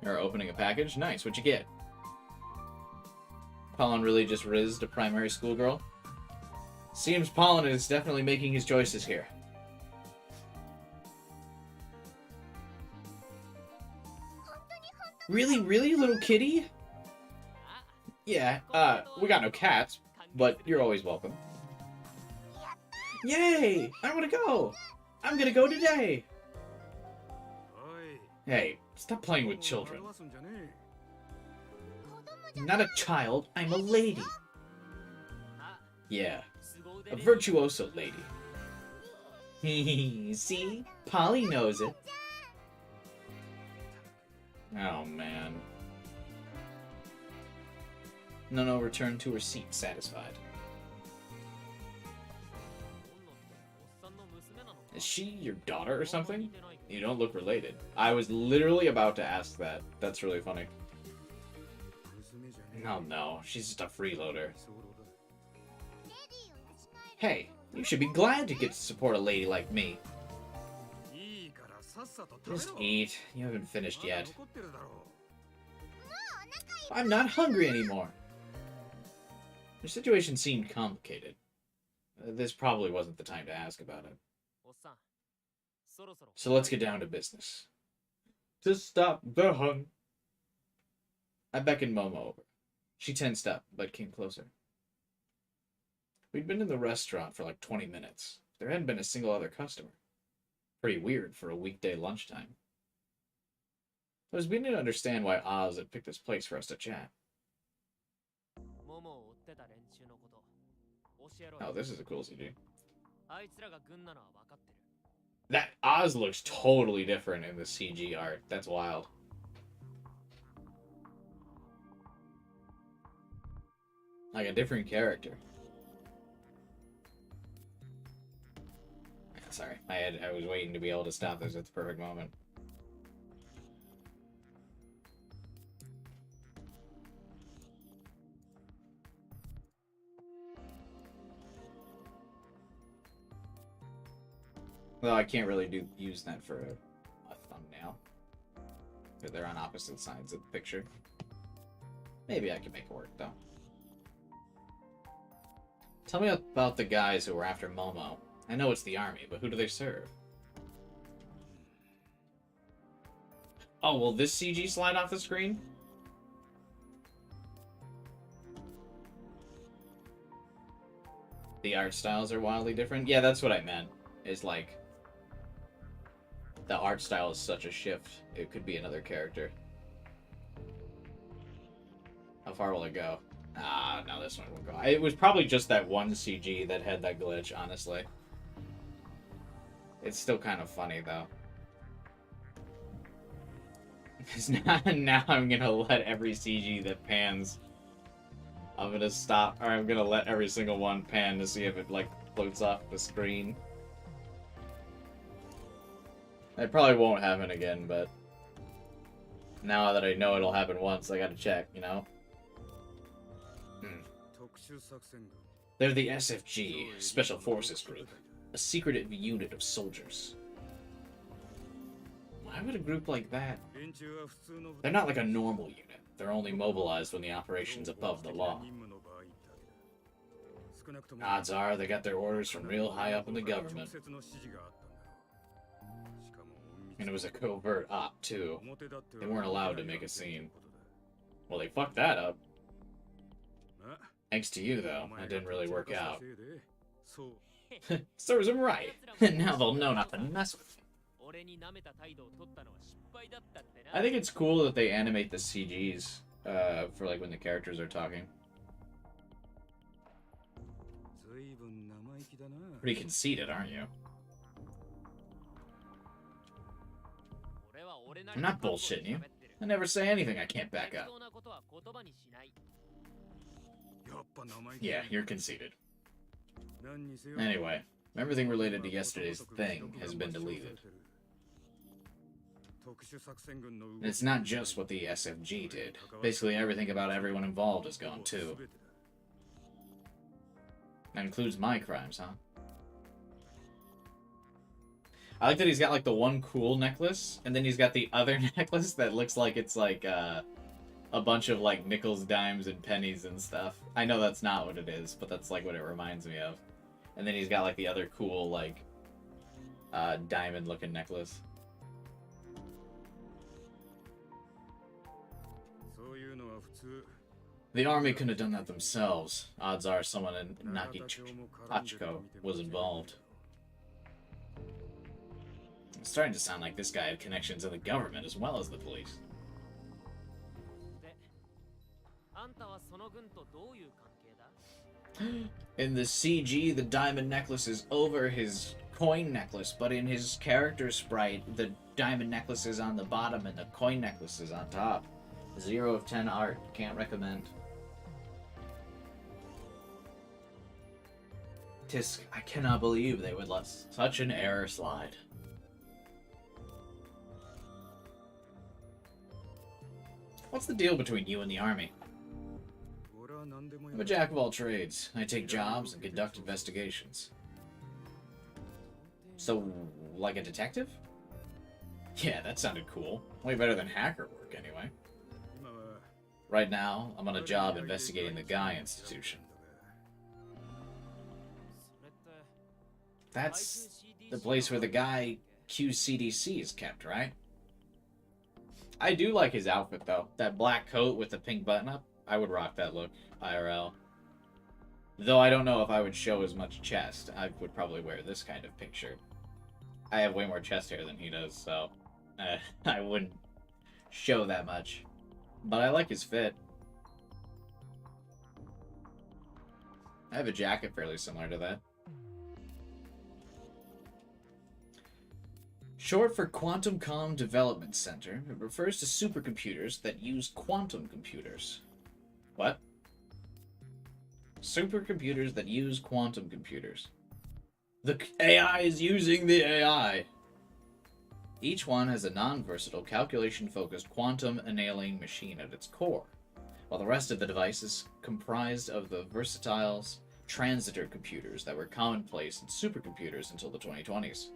You're opening a package? Nice, what'd you get? Pollen really just rizzed a primary school girl? Seems Pollen is definitely making his choices here. Really, really, little kitty? Yeah, we got no cats, but you're always welcome. Yay! I wanna go! I'm gonna go today! Hey, stop playing with children. I'm not a child, I'm a lady. Yeah, a virtuoso lady. See? Polly knows it. Oh, man. No, returned to her seat, satisfied. Is she your daughter or something? You don't look related. I was literally about to ask that. That's really funny. Oh no, she's just a freeloader. Hey, you should be glad to get to support a lady like me. Just eat. You haven't finished yet. I'm not hungry anymore. Your situation seemed complicated. This probably wasn't the time to ask about it. So let's get down to business. To stop the hunt. I beckoned Momo over. She tensed up, but came closer. We'd been in the restaurant for like 20 minutes. There hadn't been a single other customer. Pretty weird for a weekday lunchtime. I was beginning to understand why Oz had picked this place for us to chat. Oh, this is a cool CG. That Oz looks totally different in the CG art. That's wild. Like a different character. Sorry, I was waiting to be able to stop this at the perfect moment. Well, I can't really use that for a thumbnail. Because they're on opposite sides of the picture. Maybe I can make it work, though. Tell me about the guys who were after Momo. I know it's the army, but who do they serve? Oh, will this CG slide off the screen? The art styles are wildly different? Yeah, that's what I meant. is like the art style is such a shift. It could be another character. How far will it go? Ah, no, this one won't go. It was probably just that one CG that had that glitch, honestly. It's still kind of funny, though. Because now I'm going to let every CG that pans... I'm going to stop, or I'm going to let every single one pan to see if it, like, floats off the screen. It probably won't happen again, but... now that I know it'll happen once, I gotta check, you know? They're the SFG, Special Forces Group. A secretive unit of soldiers. Why would a group like that? They're not like a normal unit. They're only mobilized when the operation's above the law. Odds are they got their orders from real high up in the government. And it was a covert op, too. They weren't allowed to make a scene. Well, they fucked that up. Thanks to you, though, that didn't really work out. Serves them right. And now they'll know not to mess with me. I think it's cool that they animate the CGs for like when the characters are talking. Pretty conceited, aren't you? I'm not bullshitting you. I never say anything I can't back up. Yeah, you're conceited. Anyway, everything related to yesterday's thing has been deleted. And it's not just what the SFG did. Basically everything about everyone involved is gone too. That includes my crimes, huh? I like that he's got like the one cool necklace, and then he's got the other necklace that looks like it's like a bunch of like nickels, dimes, and pennies and stuff. I know that's not what it is, but that's like what it reminds me of. And then he's got like the other cool like diamond looking necklace. The army couldn't have done that themselves. Odds are someone in Ch.2 was involved. It's starting to sound like this guy had connections in the government as well as the police. In the CG, the diamond necklace is over his coin necklace, but in his character sprite, the diamond necklace is on the bottom and the coin necklace is on top. 0 of 10 art. Can't recommend. Tisk, I cannot believe they would let such an error slide. What's the deal between you and the army? I'm a jack of all trades. I take jobs and conduct investigations. So, like a detective? Yeah, that sounded cool. Way better than hacker work, anyway. Right now, I'm on a job investigating the Guy Institution. That's the place where the Guy QCDC is kept, right? I do like his outfit, though. That black coat with the pink button-up. I would rock that look, IRL. Though I don't know if I would show as much chest. I would probably wear this kind of pink shirt. I have way more chest hair than he does, so I wouldn't show that much. But I like his fit. I have a jacket fairly similar to that. Short for Quantum Com Development Center, it refers to supercomputers that use quantum computers. What? Supercomputers that use quantum computers. The AI is using the AI. Each one has a non-versatile, calculation-focused quantum annealing machine at its core, while the rest of the device is comprised of the versatile transitor computers that were commonplace in supercomputers until the 2020s.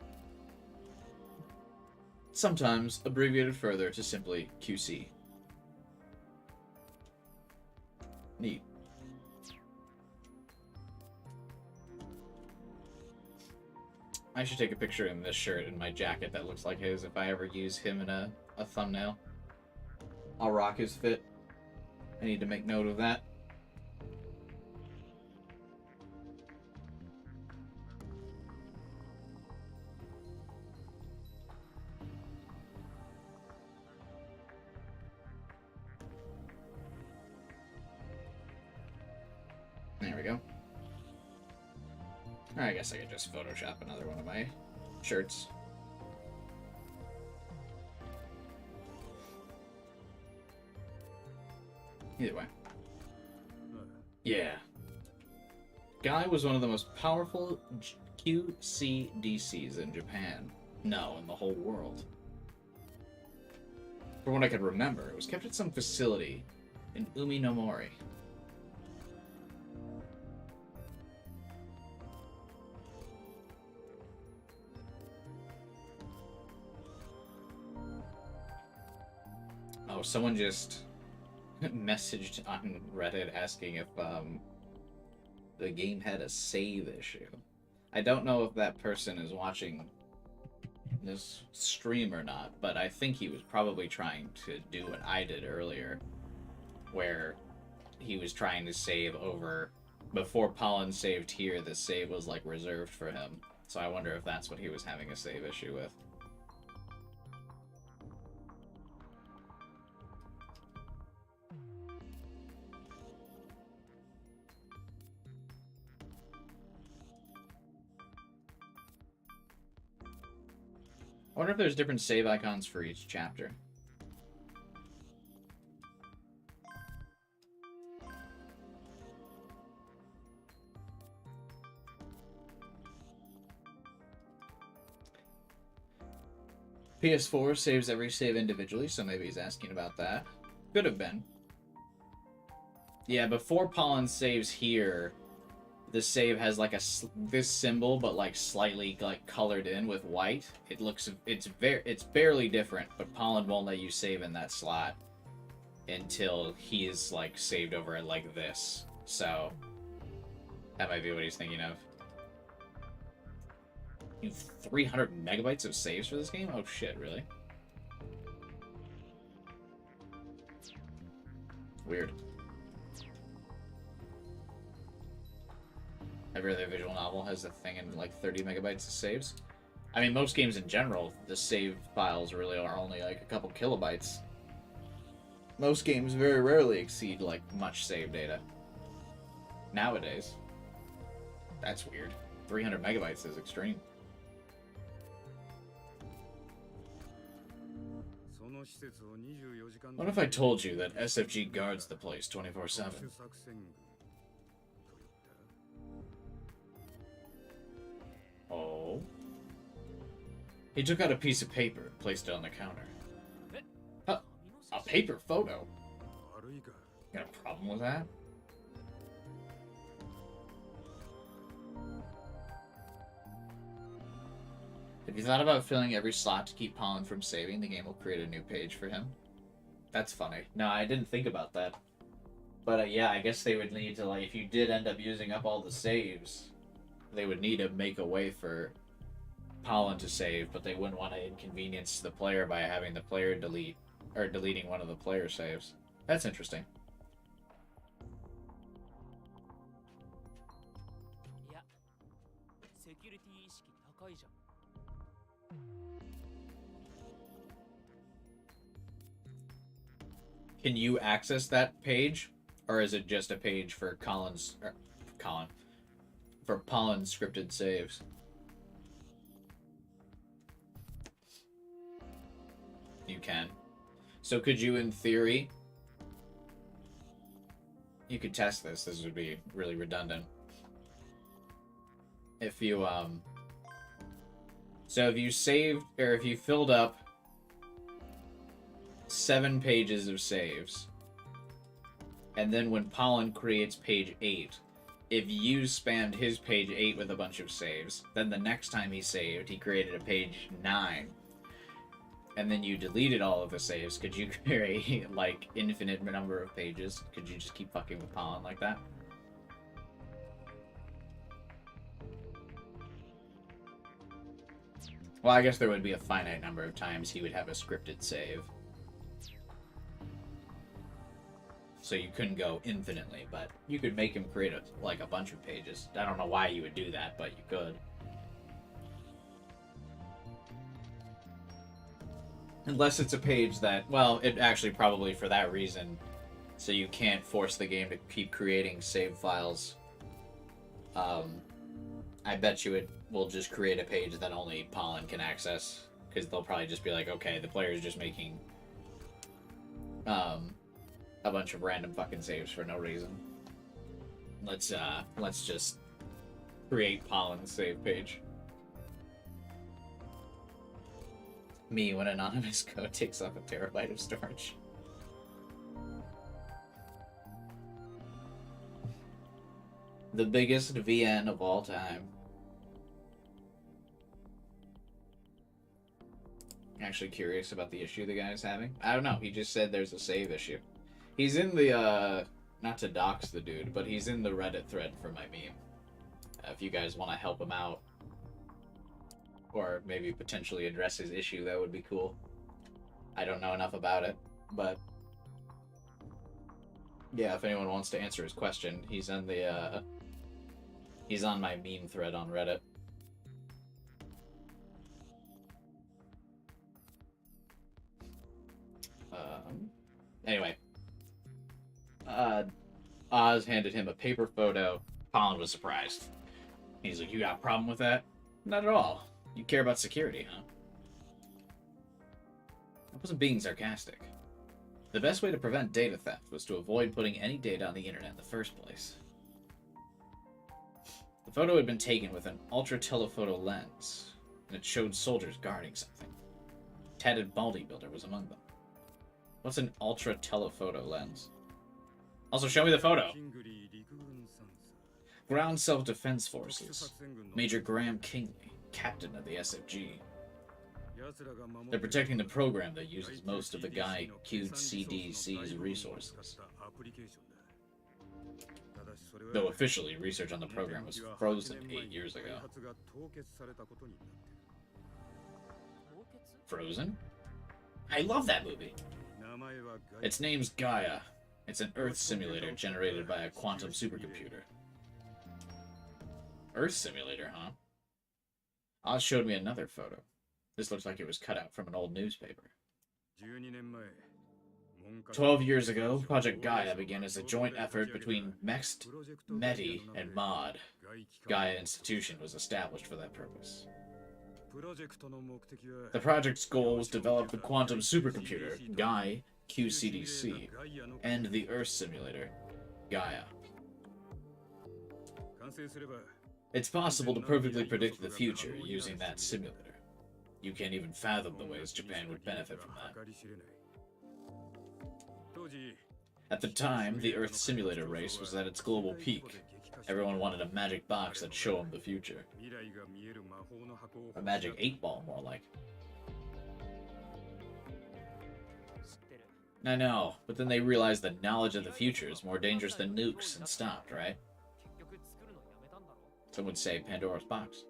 Sometimes abbreviated further to simply QC. Neat. I should take a picture in this shirt and my jacket that looks like his if I ever use him in a thumbnail. I'll rock his fit. I need to make note of that. go. I guess I could just Photoshop another one of my shirts. Either way. Yeah. Guy was one of the most powerful QCDCs in Japan. No, in the whole world. From what I could remember, it was kept at some facility in Uminomori. Oh, someone just messaged on Reddit asking if the game had a save issue. I don't know if that person is watching this stream or not, but I think he was probably trying to do what I did earlier, where he was trying to save over before Pollen saved here. The save was like reserved for him, so I wonder if that's what he was having a save issue with. I wonder if there's different save icons for each chapter. PS4 saves every save individually, so maybe he's asking about that. Could have been. Yeah, before Pollen saves here, the save has like this symbol, but like slightly like colored in with white. It's barely different, but Pollen won't let you save in that slot until he is like saved over like this. So that might be what he's thinking of. You have 300 megabytes of saves for this game? Oh shit, really? Weird. Every other visual novel has a thing in like 30 megabytes of saves. I mean, most games in general, the save files really are only like a couple kilobytes. Most games very rarely exceed like much save data. Nowadays. That's weird. 300 megabytes is extreme. What if I told you that SFG guards the place 24/7? Oh. He took out a piece of paper and placed it on the counter. A paper photo? Got a problem with that? Have you thought about filling every slot to keep Pollen from saving? The game will create a new page for him. That's funny. No, I didn't think about that. But yeah, I guess they would need to, like, if you did end up using up all the saves, they would need to make a way for Pollen to save, but they wouldn't want to inconvenience the player by having the player delete, or deleting one of the player saves. That's interesting. Can you access that page, or is it just a page for for Pollen's scripted saves? You can. So could you, in theory, you could test this. This would be really redundant. If you so if you saved, or if you filled up 7 pages of saves, and then when Pollen creates page 8, if you spammed his page 8 with a bunch of saves, then the next time he saved, he created a page 9, and then you deleted all of the saves, could you create, like, infinite number of pages? Could you just keep fucking with Pollen like that? Well, I guess there would be a finite number of times he would have a scripted save. So you couldn't go infinitely, but you could make him create a bunch of pages. I don't know why you would do that, but you could. Unless it's a page that, well, it actually probably for that reason, so you can't force the game to keep creating save files I bet you it will just create a page that only Pollen can access, because they'll probably just be like, okay, the player's just making a bunch of random fucking saves for no reason. Let's just create Pollen's save page. Me when anonymous code takes up a terabyte of storage. The biggest VN of all time. Actually curious about the issue the guy's having. I don't know, he just said there's a save issue. He's in the, not to dox the dude, but he's in the Reddit thread for my meme. If you guys want to help him out, or maybe potentially address his issue, that would be cool. I don't know enough about it, but yeah, if anyone wants to answer his question, he's on the, he's on my meme thread on Reddit. Anyway, Oz handed him a paper photo. Colin was surprised. He's like, "You got a problem with that?" "Not at all. You care about security, huh?" I wasn't being sarcastic. The best way to prevent data theft was to avoid putting any data on the internet in the first place. The photo had been taken with an ultra-telephoto lens, and it showed soldiers guarding something. A tatted bodybuilder was among them. What's an ultra-telephoto lens? Also, show me the photo. Ground Self-Defense Forces. Major Graham Kingley, captain of the SFG. They're protecting the program that uses most of the Guy Q.CDC's resources. Though officially, research on the program was frozen 8 years ago. Frozen? I love that movie! Its name's Gaia. It's an Earth simulator generated by a quantum supercomputer. Earth simulator, huh? Oz showed me another photo. This looks like it was cut out from an old newspaper. 12 years ago, Project Gaia began as a joint effort between MEXT, METI, and MOD. Gaia Institution was established for that purpose. The project's goal was to develop the quantum supercomputer, Guy QCDC, and the Earth simulator, Gaia. It's possible to perfectly predict the future using that simulator. You can't even fathom the ways Japan would benefit from that. At the time, the Earth simulator race was at its global peak. Everyone wanted a magic box that'd show them the future. A magic 8-ball, more like. I know, but then they realized that knowledge of the future is more dangerous than nukes and stopped, right? Some would say Pandora's box.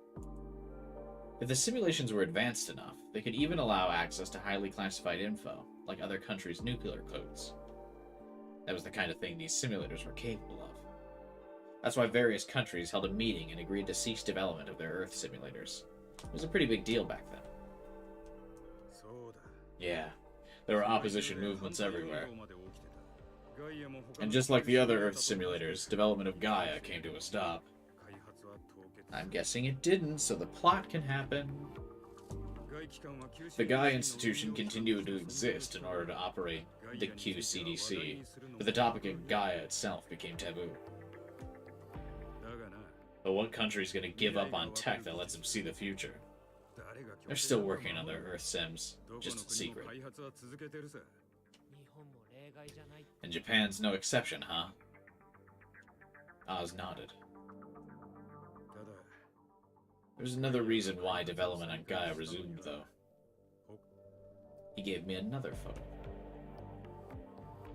If the simulations were advanced enough, they could even allow access to highly classified info, like other countries' nuclear codes. That was the kind of thing these simulators were capable of. That's why various countries held a meeting and agreed to cease development of their Earth simulators. It was a pretty big deal back then. Yeah, there were opposition movements everywhere. And just like the other Earth simulators, development of Gaia came to a stop. I'm guessing it didn't, so the plot can happen. The Gaia Institution continued to exist in order to operate the QCDC, but the topic of Gaia itself became taboo. But what country's gonna give up on tech that lets them see the future? They're still working on their Earth sims, just in secret. And Japan's no exception, huh? Oz nodded. There's another reason why development on Gaia resumed, though. He gave me another photo.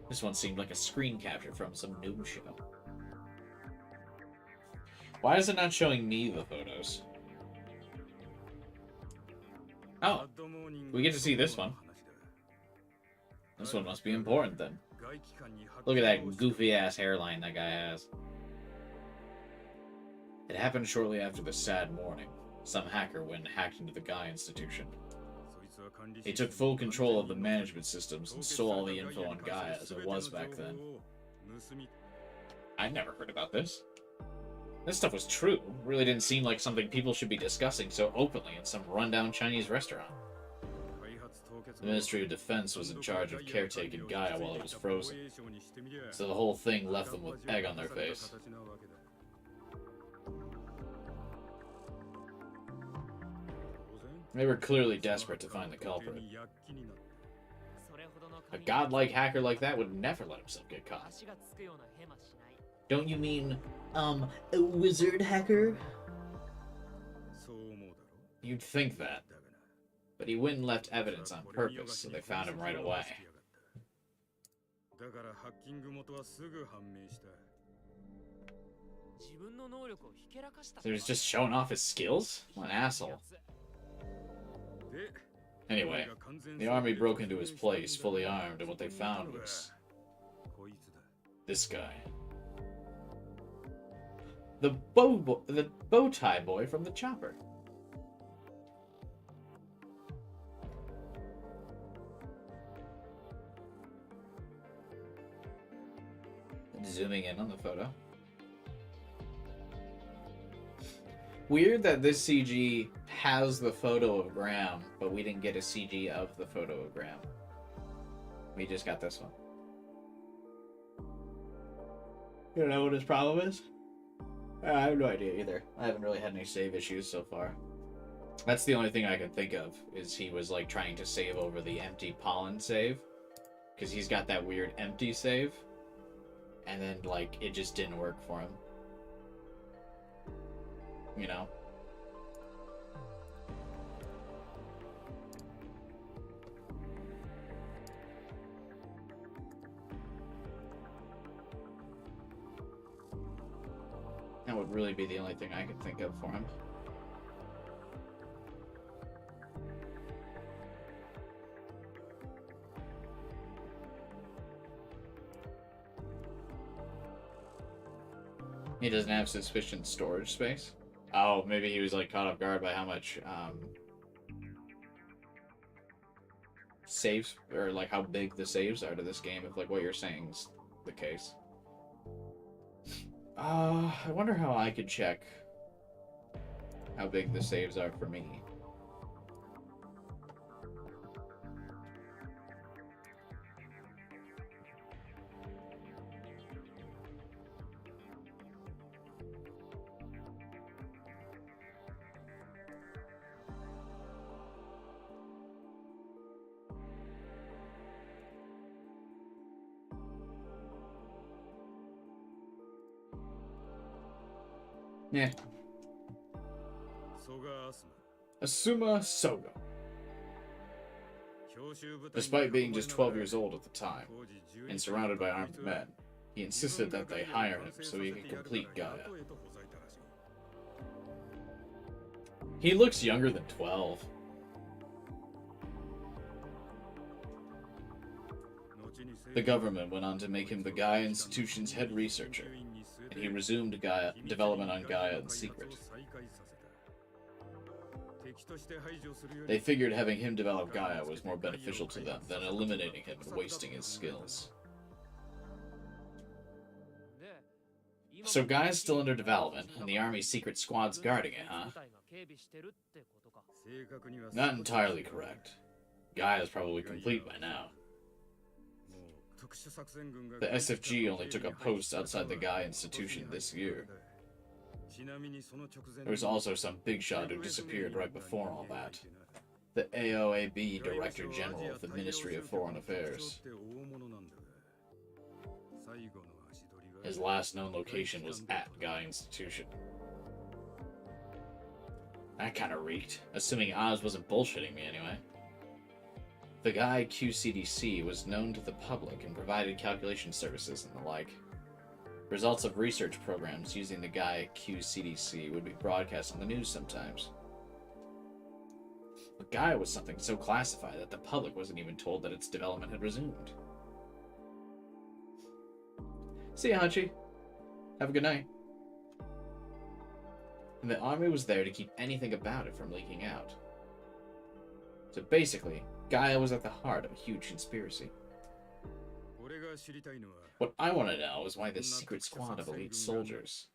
This one seemed like a screen capture from some news show. Why is it not showing me the photos? Oh, we get to see this one. This one must be important, then. Look at that goofy-ass hairline that guy has. It happened shortly after the sad morning. Some hacker went and hacked into the Gaia Institution. He took full control of the management systems and stole all the info on Gaia as it was back then. I'd never heard about this. This stuff was true. Really didn't seem like something people should be discussing so openly in some rundown Chinese restaurant. The Ministry of Defense was in charge of caretaking Gaia while it was frozen, so the whole thing left them with egg on their face. They were clearly desperate to find the culprit. A godlike hacker like that would never let himself get caught. Don't you mean, a wizard hacker? You'd think that. But he went and left evidence on purpose, so they found him right away. So he was just showing off his skills? What an asshole. Anyway, the army broke into his place, fully armed, and what they found was... this guy. The bow tie boy from the chopper. Zooming in on the photo. Weird that this CG has the photo of Graham, but we didn't get a CG of the photo of Graham. We just got this one. You don't know what his problem is? I have no idea either. I haven't really had any save issues so far. That's the only thing I can think of, is he was like trying to save over the empty pollen save. Because he's got that weird empty save. And then like it just didn't work for him. You know? That would really be the only thing I could think of for him. He doesn't have sufficient storage space? Oh, maybe he was like caught off guard by how much saves, or like how big the saves are to this game, if like what you're saying is the case. I wonder how I could check how big the saves are for me. Yeah. Asuma Soga. Despite being just 12 years old at the time, and surrounded by armed men, he insisted that they hire him so he could complete Gaia. He looks younger than 12. The government went on to make him the Gaia Institution's head researcher, and he resumed Gaia development on Gaia in secret. They figured having him develop Gaia was more beneficial to them than eliminating him and wasting his skills. So Gaia's still under development, and the Army's secret squad's guarding it, huh? Not entirely correct. Gaia's probably complete by now. The SFG only took up posts outside the Gaia Institution this year. There was also some big shot who disappeared right before all that. The AOAB Director General of the Ministry of Foreign Affairs. His last known location was at Gaia Institution. That kinda reeked, assuming Oz wasn't bullshitting me anyway. The Gaia QCDC was known to the public and provided calculation services and the like. Results of research programs using the Gaia QCDC would be broadcast on the news sometimes. But Gaia was something so classified that the public wasn't even told that its development had resumed. See ya, Hachi. Have a good night. And the army was there to keep anything about it from leaking out. So basically, Gaia was at the heart of a huge conspiracy. What I want to know is why this secret squad of elite soldiers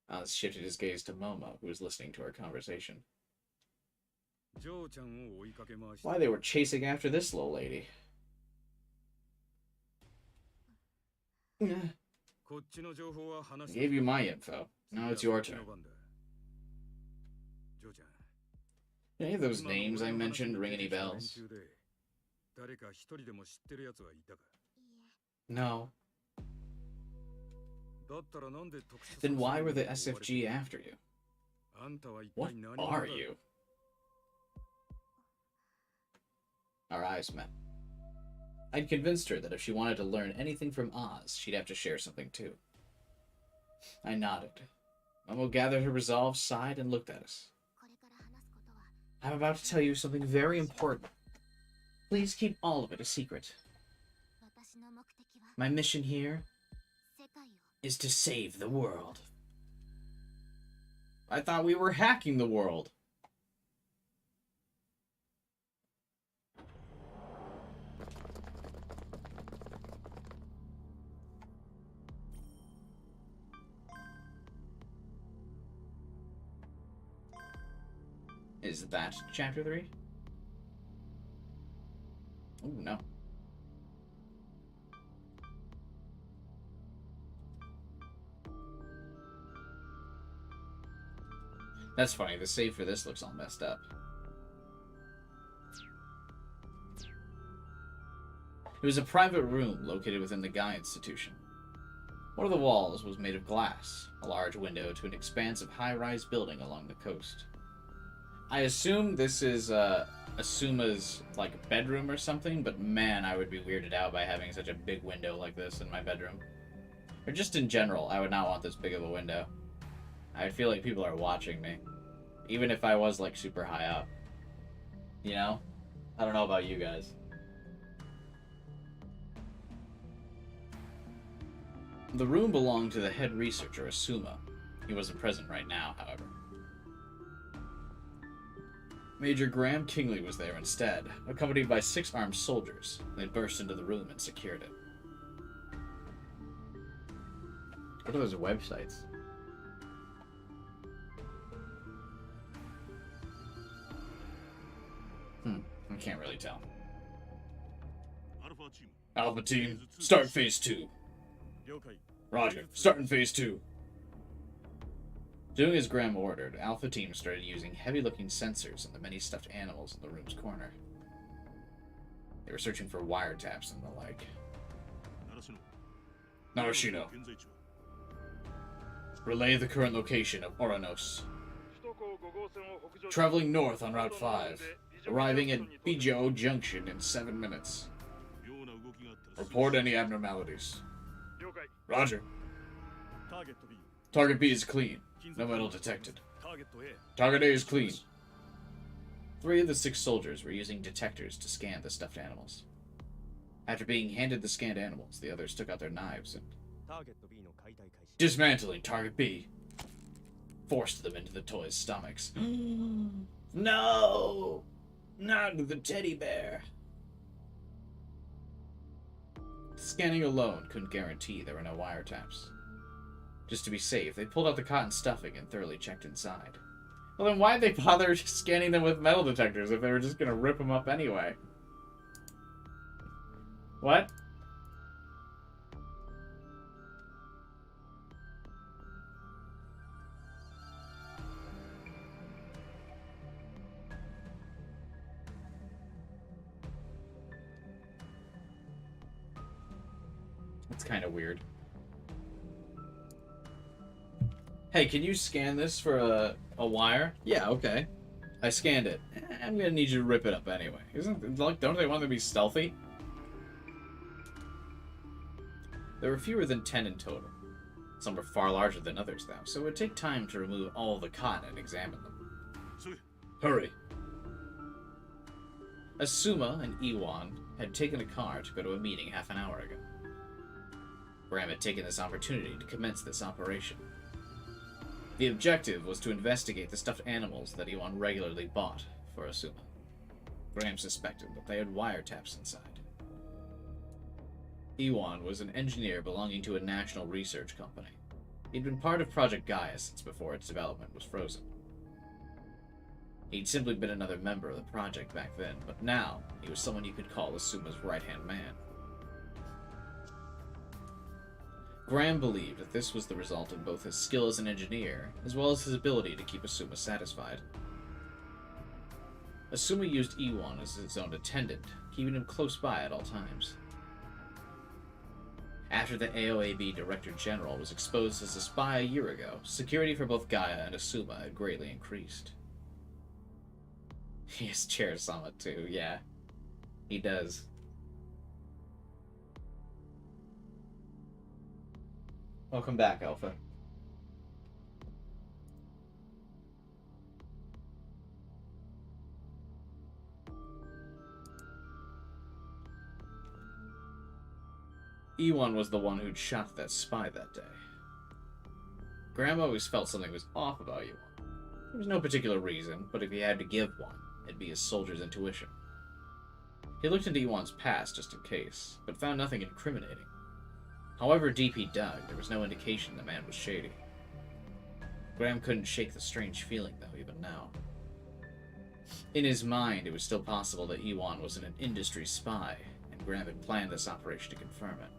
Oz shifted his gaze to Momo, who was listening to our conversation. Why they were chasing after this little lady. I gave you my info. Now it's your turn. Any of those names I mentioned ring any bells? No. Then why were the SFG after you? What are you? Our eyes met. I'd convinced her that if she wanted to learn anything from Oz, she'd have to share something too. I nodded. Momo gathered her resolve, sighed, and looked at us. I'm about to tell you something very important. Please keep all of it a secret. My mission here is to save the world. I thought we were hacking the world. Is that chapter 3? Oh, no. That's funny, the save for this looks all messed up. It was a private room located within the Guy Institution. One of the walls was made of glass, a large window to an expansive high-rise building along the coast. I assume this is Asuma's like bedroom or something, but man, I would be weirded out by having such a big window like this in my bedroom. Or just in general, I would not want this big of a window. I feel like people are watching me. Even if I was like super high up. You know? I don't know about you guys. The room belonged to the head researcher, Asuma. He wasn't present right now, however. Major Graham Kingley was there instead, accompanied by 6 armed soldiers. They burst into the room and secured it. What are those websites? I can't really tell. Alpha team, start phase 2. Roger, starting phase 2. Doing as Graham ordered, Alpha team started using heavy-looking sensors on the many stuffed animals in the room's corner. They were searching for wiretaps and the like. Narashino. Relay the current location of Oranos. Traveling north on Route 5. Arriving at Bijou Junction in 7 minutes. Report any abnormalities. Roger. Target B is clean. No metal detected. Target A is clean. 3 of the 6 soldiers were using detectors to scan the stuffed animals. After being handed the scanned animals, the others took out their knives and, dismantling Target B, forced them into the toys' stomachs. No! Not the teddy bear. Scanning alone couldn't guarantee there were no wiretaps. Just to be safe, they pulled out the cotton stuffing and thoroughly checked inside. Well, then why'd they bother scanning them with metal detectors if they were just gonna rip them up anyway? What? That's kind of weird. Hey, can you scan this for a wire? Yeah, okay. I scanned it. I'm gonna need you to rip it up anyway. Don't they want to be stealthy? There were fewer than 10 in total. Some were far larger than others, though, so it would take time to remove all the cotton and examine them. Hurry. Asuma and Iwan had taken a car to go to a meeting half an hour ago. Graham had taken this opportunity to commence this operation. The objective was to investigate the stuffed animals that Iwan regularly bought for Asuma. Graham suspected that they had wiretaps inside. Iwan was an engineer belonging to a national research company. He'd been part of Project Gaia since before its development was frozen. He'd simply been another member of the project back then, but now he was someone you could call Asuma's right-hand man. Graham believed that this was the result of both his skill as an engineer, as well as his ability to keep Asuma satisfied. Asuma used Iwan as his own attendant, keeping him close by at all times. After the AOAB Director General was exposed as a spy a year ago, security for both Gaia and Asuma had greatly increased. He has Chair Summit too, yeah. He does. Welcome back, Alpha. Iwan was the one who'd shot that spy that day. Graham always felt something was off about Iwan. There was no particular reason, but if he had to give one, it'd be his soldier's intuition. He looked into Iwan's past just in case, but found nothing incriminating. However deep he dug, there was no indication the man was shady. Graham couldn't shake the strange feeling, though, even now. In his mind, it was still possible that Iwan was an industry spy, and Graham had planned this operation to confirm it.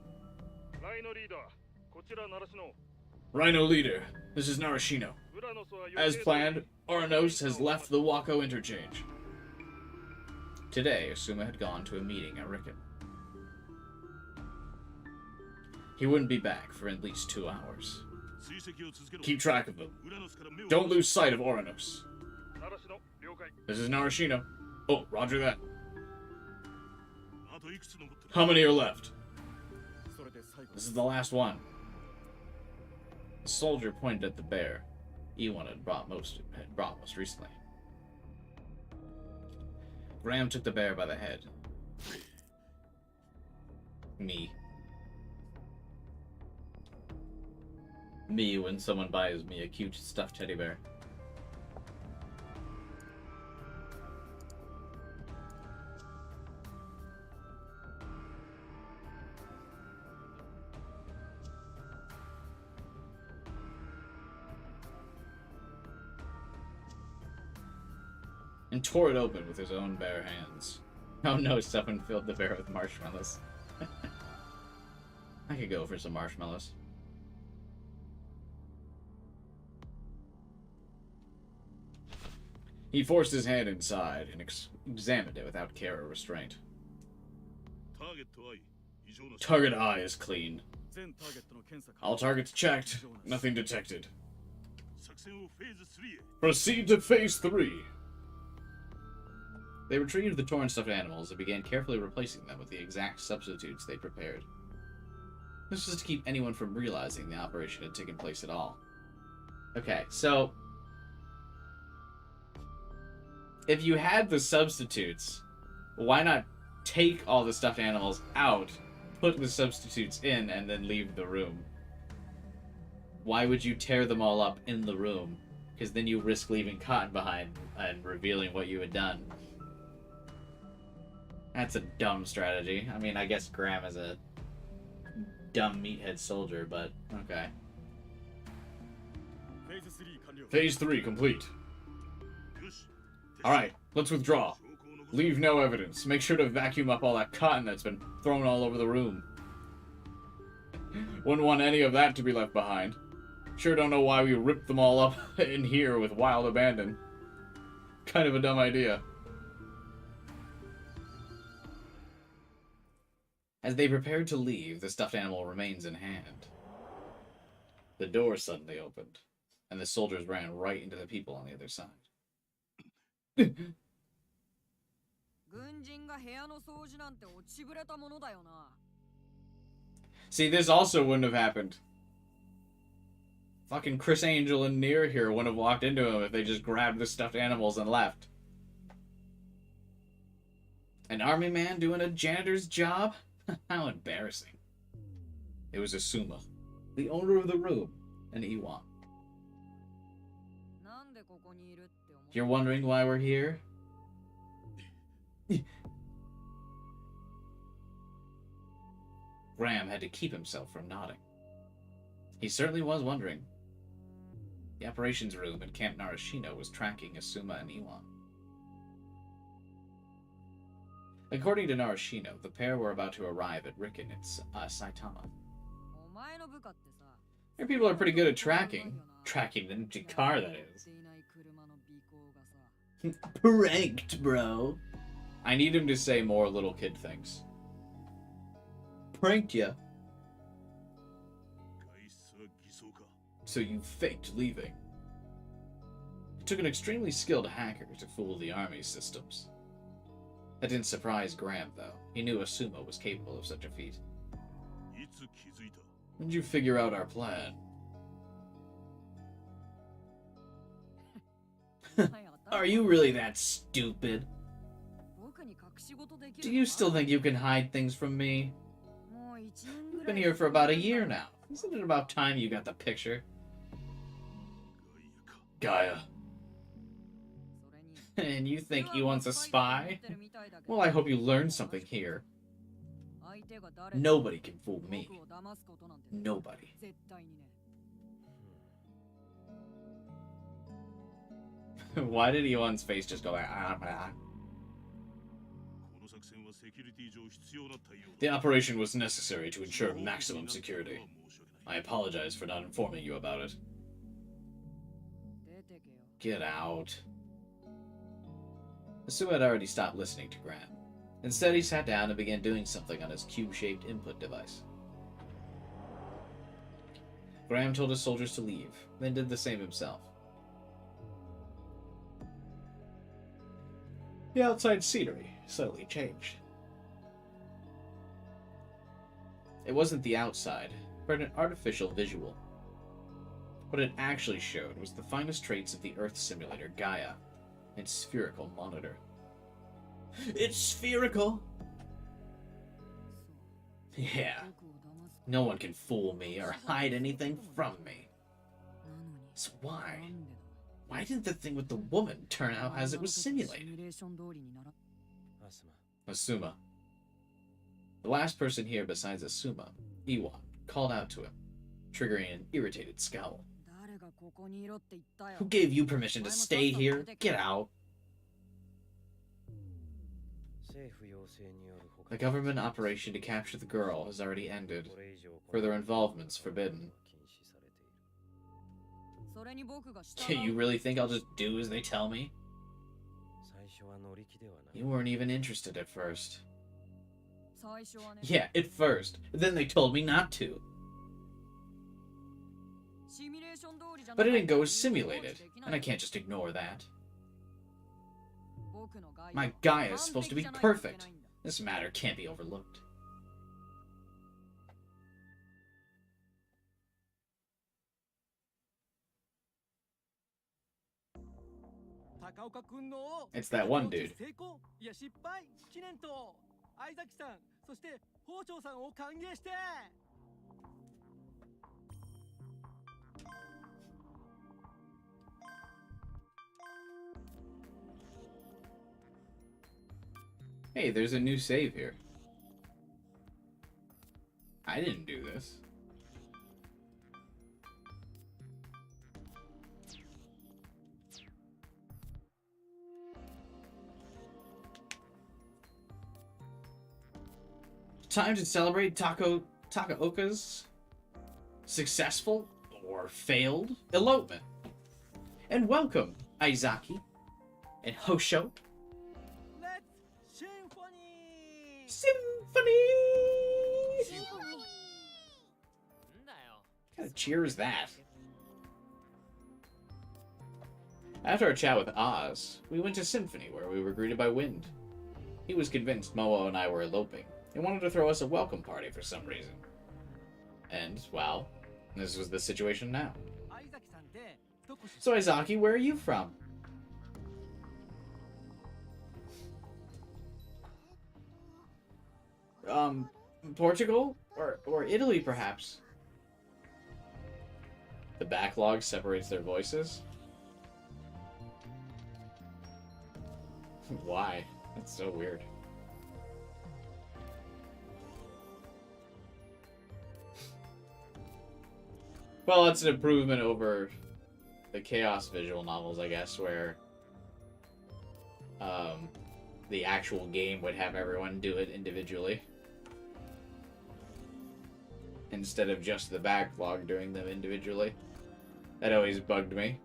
Rhino Leader, this is Narashino. As planned, Oranos has left the Wako interchange. Today, Asuma had gone to a meeting at Riken. He wouldn't be back for at least 2 hours. Keep track of them. Don't lose sight of Oranos. This is Narashino. Oh, roger that. How many are left? This is the last one. The soldier pointed at the bear Iwan had brought most recently. Graham took the bear by the head. Me when someone buys me a cute stuffed teddy bear. And tore it open with his own bare hands. Oh no, someone filled the bear with marshmallows. I could go for some marshmallows. He forced his hand inside and examined it without care or restraint. Target eye is clean. All targets checked. Nothing detected. Proceed to Phase 3. They retrieved the torn stuffed animals and began carefully replacing them with the exact substitutes they prepared. This was to keep anyone from realizing the operation had taken place at all. Okay, so if you had the substitutes, why not take all the stuffed animals out, put the substitutes in, and then leave the room? Why would you tear them all up in the room? Because then you risk leaving Cotton behind and revealing what you had done. That's a dumb strategy. I mean, I guess Graham is a dumb meathead soldier, but okay. Phase 3 complete. Alright, let's withdraw. Leave no evidence. Make sure to vacuum up all that cotton that's been thrown all over the room. Wouldn't want any of that to be left behind. Sure don't know why we ripped them all up in here with wild abandon. Kind of a dumb idea. As they prepared to leave, the stuffed animal remains in hand. The door suddenly opened, and the soldiers ran right into the people on the other side. See, this also wouldn't have happened. Fucking Chris Angel and Near here wouldn't have walked into him if they just grabbed the stuffed animals and left. An army man doing a janitor's job? How embarrassing. It was Asuma, the owner of the room, and Iwan. You're wondering why we're here? Graham had to keep himself from nodding. He certainly was wondering. The operations room in Camp Narashino was tracking Asuma and Iwan. According to Narashino, the pair were about to arrive at Riken in Saitama. Your people are pretty good at tracking. Tracking an empty car, that is. Pranked, bro. I need him to say more little kid things. Pranked ya. So you faked leaving. It took an extremely skilled hacker to fool the army's systems. That didn't surprise Graham, though. He knew Asuma was capable of such a feat. When did you figure out our plan? Are you really that stupid? Do you still think you can hide things from me? I've been here for about a year now. Isn't it about time you got the picture? Gaia. And you think Iwan's a spy? Well, I hope you learned something here. Nobody can fool me. Nobody. Why did Iwan's face just go like, ah? The operation was necessary to ensure maximum security. I apologize for not informing you about it. Get out. Asuma had already stopped listening to Graham. Instead, he sat down and began doing something on his cube-shaped input device. Graham told his soldiers to leave, then did the same himself. The outside scenery suddenly changed. It wasn't the outside, but an artificial visual. What it actually showed was the finest traits of the Earth simulator Gaia, its spherical monitor. It's spherical! Yeah. No one can fool me or hide anything from me. So why? Why didn't the thing with the woman turn out as it was simulated? Asuma. The last person here besides Asuma, Iwan, called out to him, triggering an irritated scowl. Who gave you permission to stay here? Get out! The government operation to capture the girl has already ended. Further involvement's forbidden. You really think I'll just do as they tell me? You weren't even interested at first. Yeah, at first. Then they told me not to. But it didn't go as simulated, and I can't just ignore that. My Gaia is supposed to be perfect. This matter can't be overlooked. It's that one dude. Hey, there's a new save here. I didn't do this. Time to celebrate Takaoka's successful or failed elopement. And welcome, Aizaki and Hosho. Symphony! What kind of cheer is that? After our chat with Oz, we went to Symphony, where we were greeted by Wind. He was convinced Momo and I were eloping, and wanted to throw us a welcome party for some reason. And, well, this was the situation now. So, Aizaki, where are you from? Portugal? Or Italy, perhaps? The backlog separates their voices? Why? That's so weird. Well, it's an improvement over the Chaos visual novels, I guess, where the actual game would have everyone do it individually instead of just the backlog doing them individually. That always bugged me.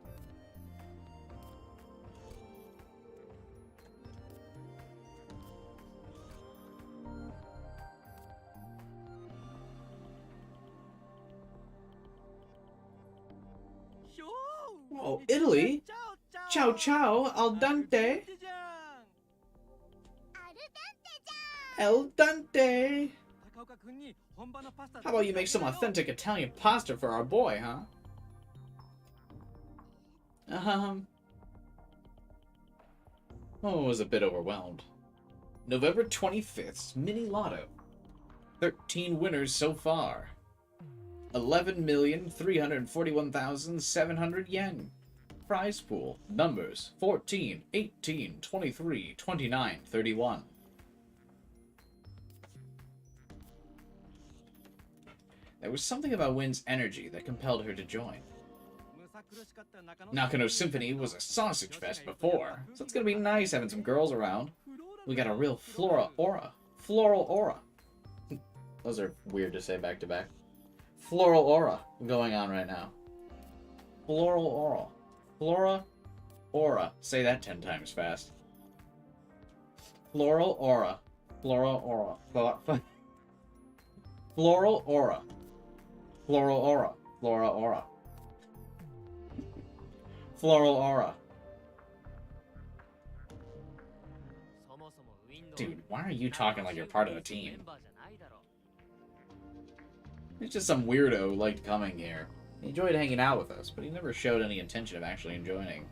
Oh, Italy? Ch.2, al dente. Al dente. How about you make some authentic Italian pasta for our boy, huh? Oh, I was a bit overwhelmed. November 25th, Mini Lotto. 13 winners so far. 11,341,700 yen. Prize pool. Numbers 14, 18, 23, 29, 31. There was something about Wynn's energy that compelled her to join. Nakano Symphony was a sausage fest before, so it's gonna be nice having some girls around. We got a real floral aura. Those are weird to say back to back. Floral aura going on right now. Floral aura. Flora aura. Say that 10 times fast. Floral aura. Floral aura. Floral aura. Floral aura. Flora aura. Floral aura. Dude, why are you talking like you're part of the team? It's just some weirdo who liked coming here. He enjoyed hanging out with us, but he never showed any intention of actually enjoying.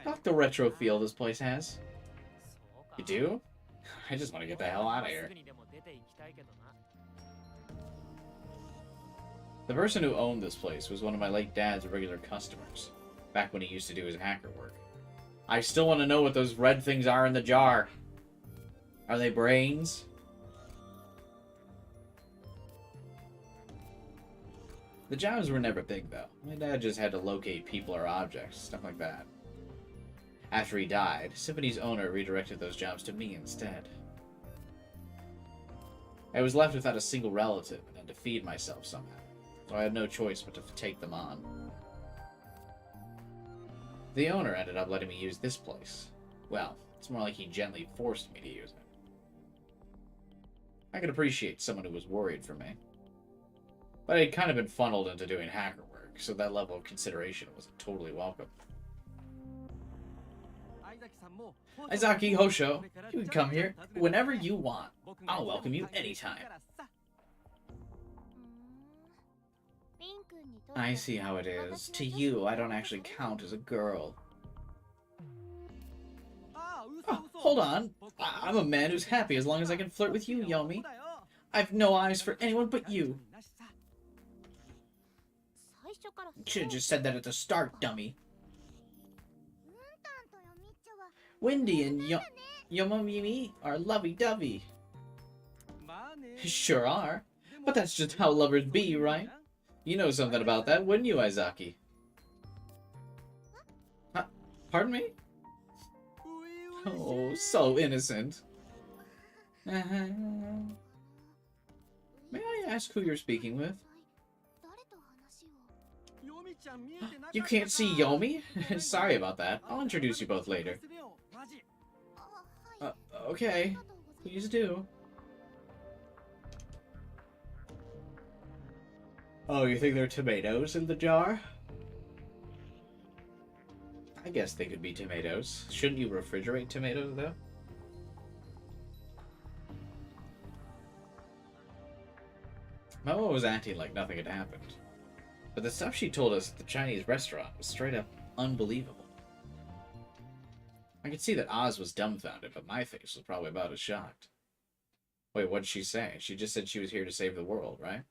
Fuck the retro feel this place has. You do? I just want to get the hell out of here. The person who owned this place was one of my late dad's regular customers, back when he used to do his hacker work. I still want to know what those red things are in the jar. Are they brains? The jobs were never big, though. My dad just had to locate people or objects, stuff like that. After he died, Symphony's owner redirected those jobs to me instead. I was left without a single relative and had to feed myself somehow, so I had no choice but to take them on. The owner ended up letting me use this place. Well, it's more like he gently forced me to use it. I could appreciate someone who was worried for me. But I had kind of been funneled into doing hacker work, so that level of consideration wasn't totally welcome. Izaki Hosho, you can come here whenever you want. I'll welcome you anytime. I see how it is. To you, I don't actually count as a girl. Oh, hold on. I'm a man who's happy as long as I can flirt with you, Yomi. I've no eyes for anyone but you. Should have just said that at the start, dummy. Wendy and Yomamimi are lovey-dovey. Sure are. But that's just how lovers be, right? You know something about that, wouldn't you, Izaki? Huh? Pardon me? Oh, so innocent. May I ask who you're speaking with? You can't see Yomi? Sorry about that. I'll introduce you both later. Okay. Please do. Oh, you think there are tomatoes in the jar? I guess they could be tomatoes. Shouldn't you refrigerate tomatoes, though? Mama was acting like nothing had happened. But the stuff she told us at the Chinese restaurant was straight up unbelievable. I could see that Oz was dumbfounded, but my face was probably about as shocked. Wait, what did she say? She just said she was here to save the world, right?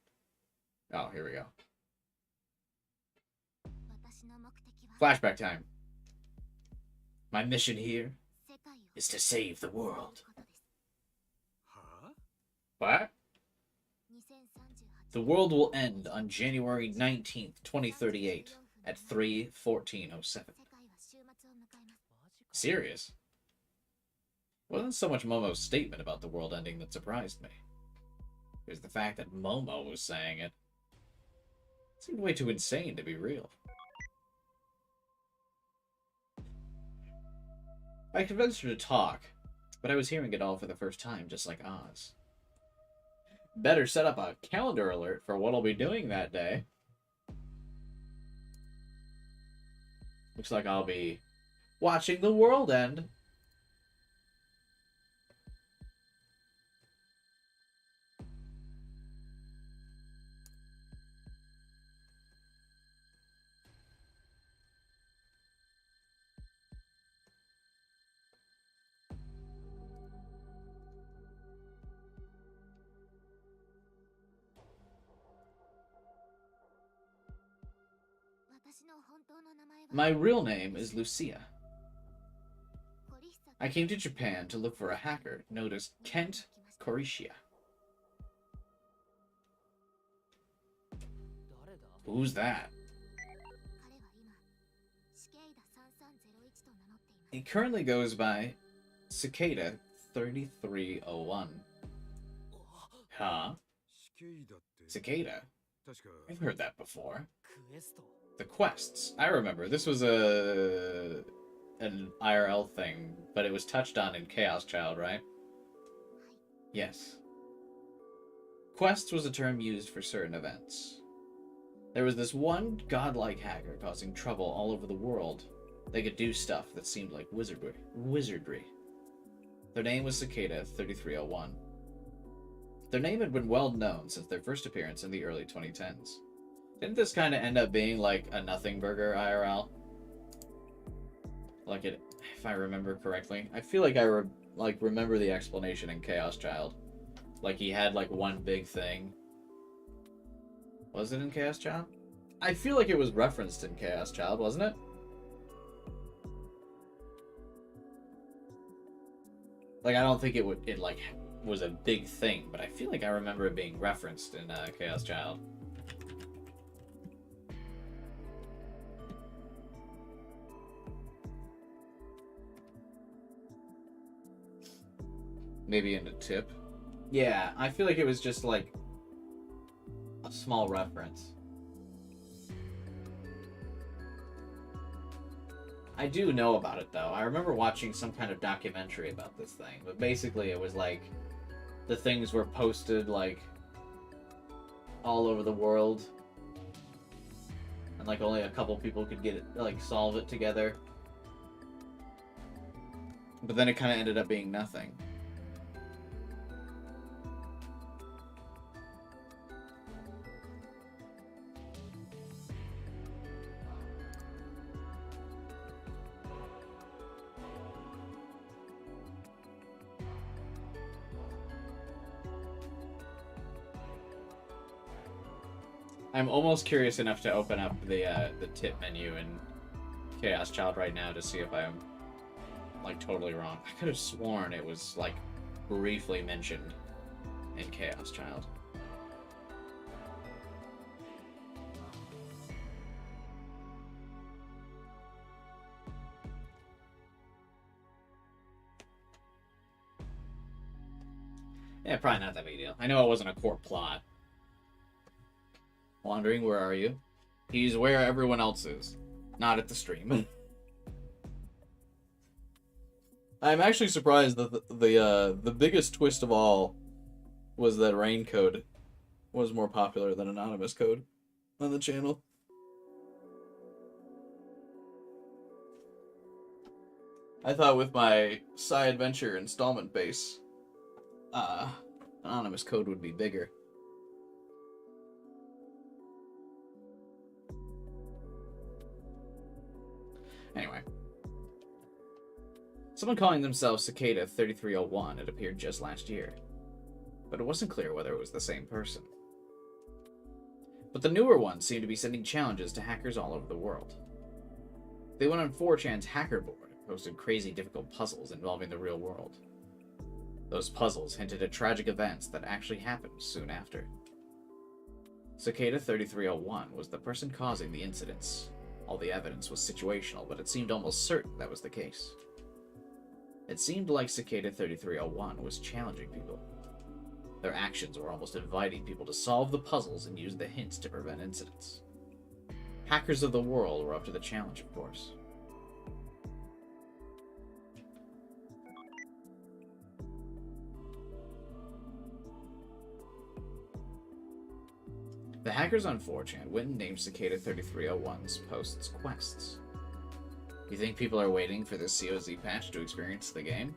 Oh, here we go. Flashback time. My mission here is to save the world. What? The world will end on January 19th, 2038 at 3:14:07. Serious? It wasn't so much Momo's statement about the world ending that surprised me. It was the fact that Momo was saying it. It seemed way too insane to be real. I convinced her to talk, but I was hearing it all for the first time, just like Oz. Better set up a calendar alert for what I'll be doing that day. Looks like I'll be watching the world end. My real name is Lucia. I came to Japan to look for a hacker known as Ch.2. Who's that? He currently goes by Cicada 3301. Huh? Cicada? I've heard that before. The quests. I remember. This was an IRL thing, but it was touched on in Chaos Child, right? Yes. Quests was a term used for certain events. There was this one godlike hacker causing trouble all over the world. They could do stuff that seemed like wizardry. Their name was Cicada 3301. Their name had been well known since their first appearance in the early 2010s. Didn't this kind of end up being like a nothing burger IRL? Like it, if I remember correctly. I feel like I remember the explanation in Chaos Child. Like he had like one big thing. Was it in Chaos Child? I feel like it was referenced in Chaos Child, wasn't it? Like I don't think it was a big thing, but I feel like I remember it being referenced in Chaos Child. Maybe in a tip. Yeah, I feel like it was just like a small reference. I do know about it though. I remember watching some kind of documentary about this thing, but basically it was like the things were posted like all over the world, and like only a couple people could get it, like solve it together. But then it kind of ended up being nothing. I'm almost curious enough to open up the tip menu in Chaos Child right now to see if I'm like totally wrong. I could have sworn it was like briefly mentioned in Chaos Child. Yeah, probably not that big a deal. I know it wasn't a core plot. Wandering, where are you? He's where everyone else is. Not at the stream. I'm actually surprised that the biggest twist of all was that Rain Code was more popular than Anonymous Code on the channel. I thought with my Psy Adventure installment base, Anonymous Code would be bigger. Anyway. Someone calling themselves Cicada 3301 had appeared just last year, but it wasn't clear whether it was the same person. But the newer ones seemed to be sending challenges to hackers all over the world. They went on 4chan's hacker board and posted crazy difficult puzzles involving the real world. Those puzzles hinted at tragic events that actually happened soon after. Cicada 3301 was the person causing the incidents. All the evidence was situational, but it seemed almost certain that was the case. It seemed like Cicada 3301 was challenging people. Their actions were almost inviting people to solve the puzzles and use the hints to prevent incidents. Hackers of the world were up to the challenge, of course. The hackers on 4chan went and named Cicada 3301's posts quests. You think people are waiting for this COZ patch to experience the game?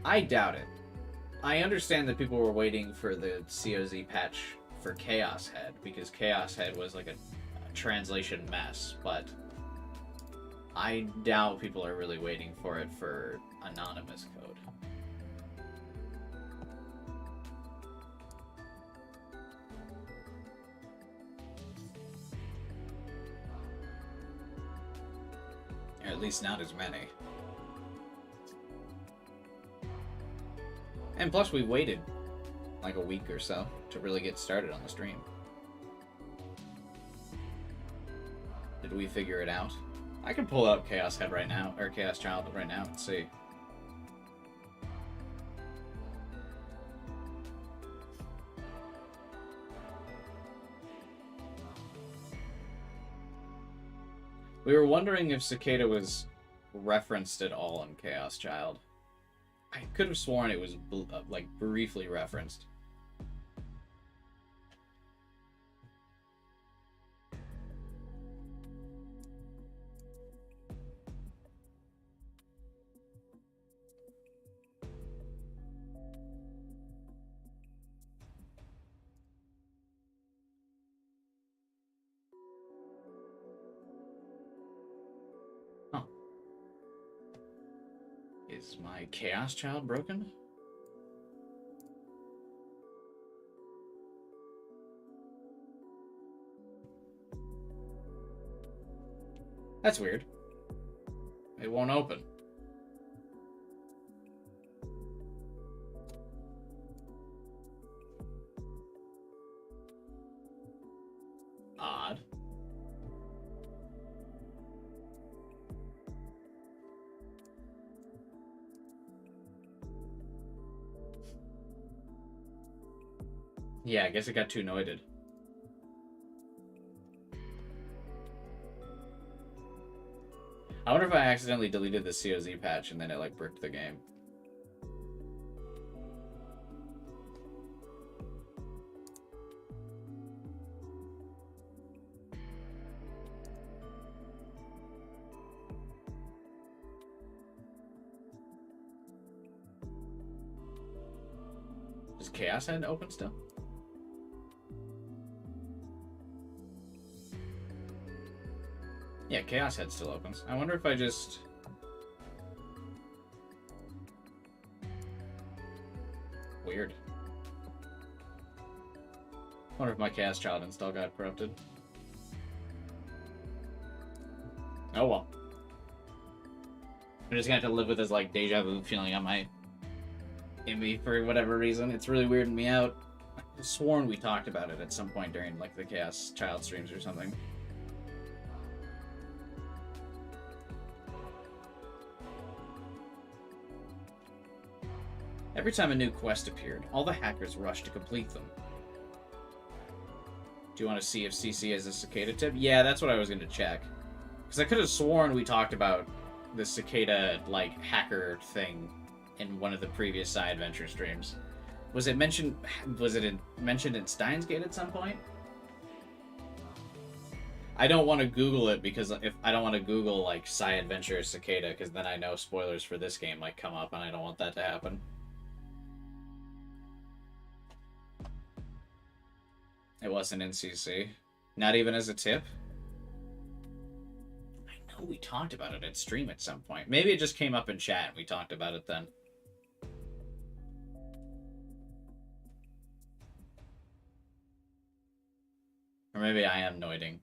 I doubt it. I understand that people were waiting for the COZ patch for Chaos Head, because Chaos Head was like a translation mess, but I doubt people are really waiting for it for anonymous code. Or at least not as many. And plus we waited like a week or so to really get started on the stream. Did we figure it out? I can pull out Chaos Head right now, or Chaos Child right now, and see. We were wondering if Cicada was referenced at all in Chaos Child. I could have sworn it was, like, briefly referenced. Huh. Is my Chaos Child broken? That's weird. It won't open. Odd. Yeah, I guess it got too noited. I wonder if I accidentally deleted the COZ patch and then it like bricked the game. Does Chaos Head open still? Yeah, Chaos Head still opens. I wonder if I just... Weird. I wonder if my Chaos Child install got corrupted. Oh well. I'm just gonna have to live with this like deja vu feeling in me for whatever reason. It's really weirding me out. I've sworn we talked about it at some point during like the Chaos Child streams or something. Every time a new quest appeared, all the hackers rushed to complete them. Do you want to see if CC has a Cicada tip? Yeah, that's what I was going to check. Because I could have sworn we talked about the Cicada, like, hacker thing in one of the previous Side Adventure streams. Was it mentioned in Steins Gate at some point? I don't want to Google it because if I don't want to Google, like, Side Adventure Cicada, because then I know spoilers for this game might come up and I don't want that to happen. It wasn't in CC. Not even as a tip? I know we talked about it at stream at some point. Maybe it just came up in chat and we talked about it then. Or maybe I am noiding.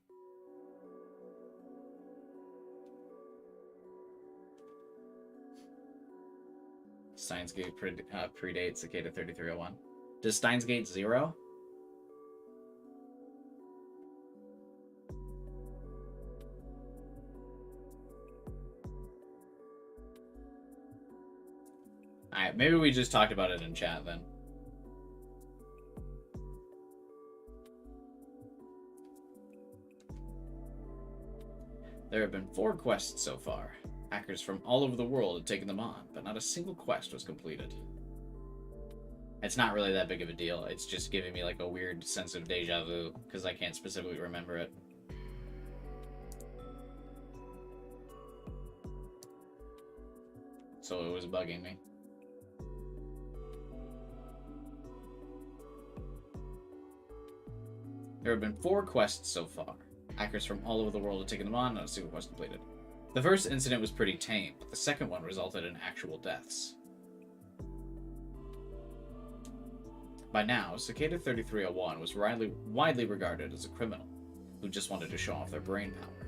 Steins Gate predates Cicada 3301. Does Steins Gate 0? Alright, maybe we just talked about it in chat then. There have been 4 quests so far. Hackers from all over the world have taken them on, but not a single quest was completed. It's not really that big of a deal. It's just giving me like a weird sense of deja vu, because I can't specifically remember it. So it was bugging me. There have been 4 quests so far. Hackers from all over the world have taken them on, not a single quest completed. The first incident was pretty tame, but the second one resulted in actual deaths. By now, Ch.2 was widely regarded as a criminal who just wanted to show off their brain power.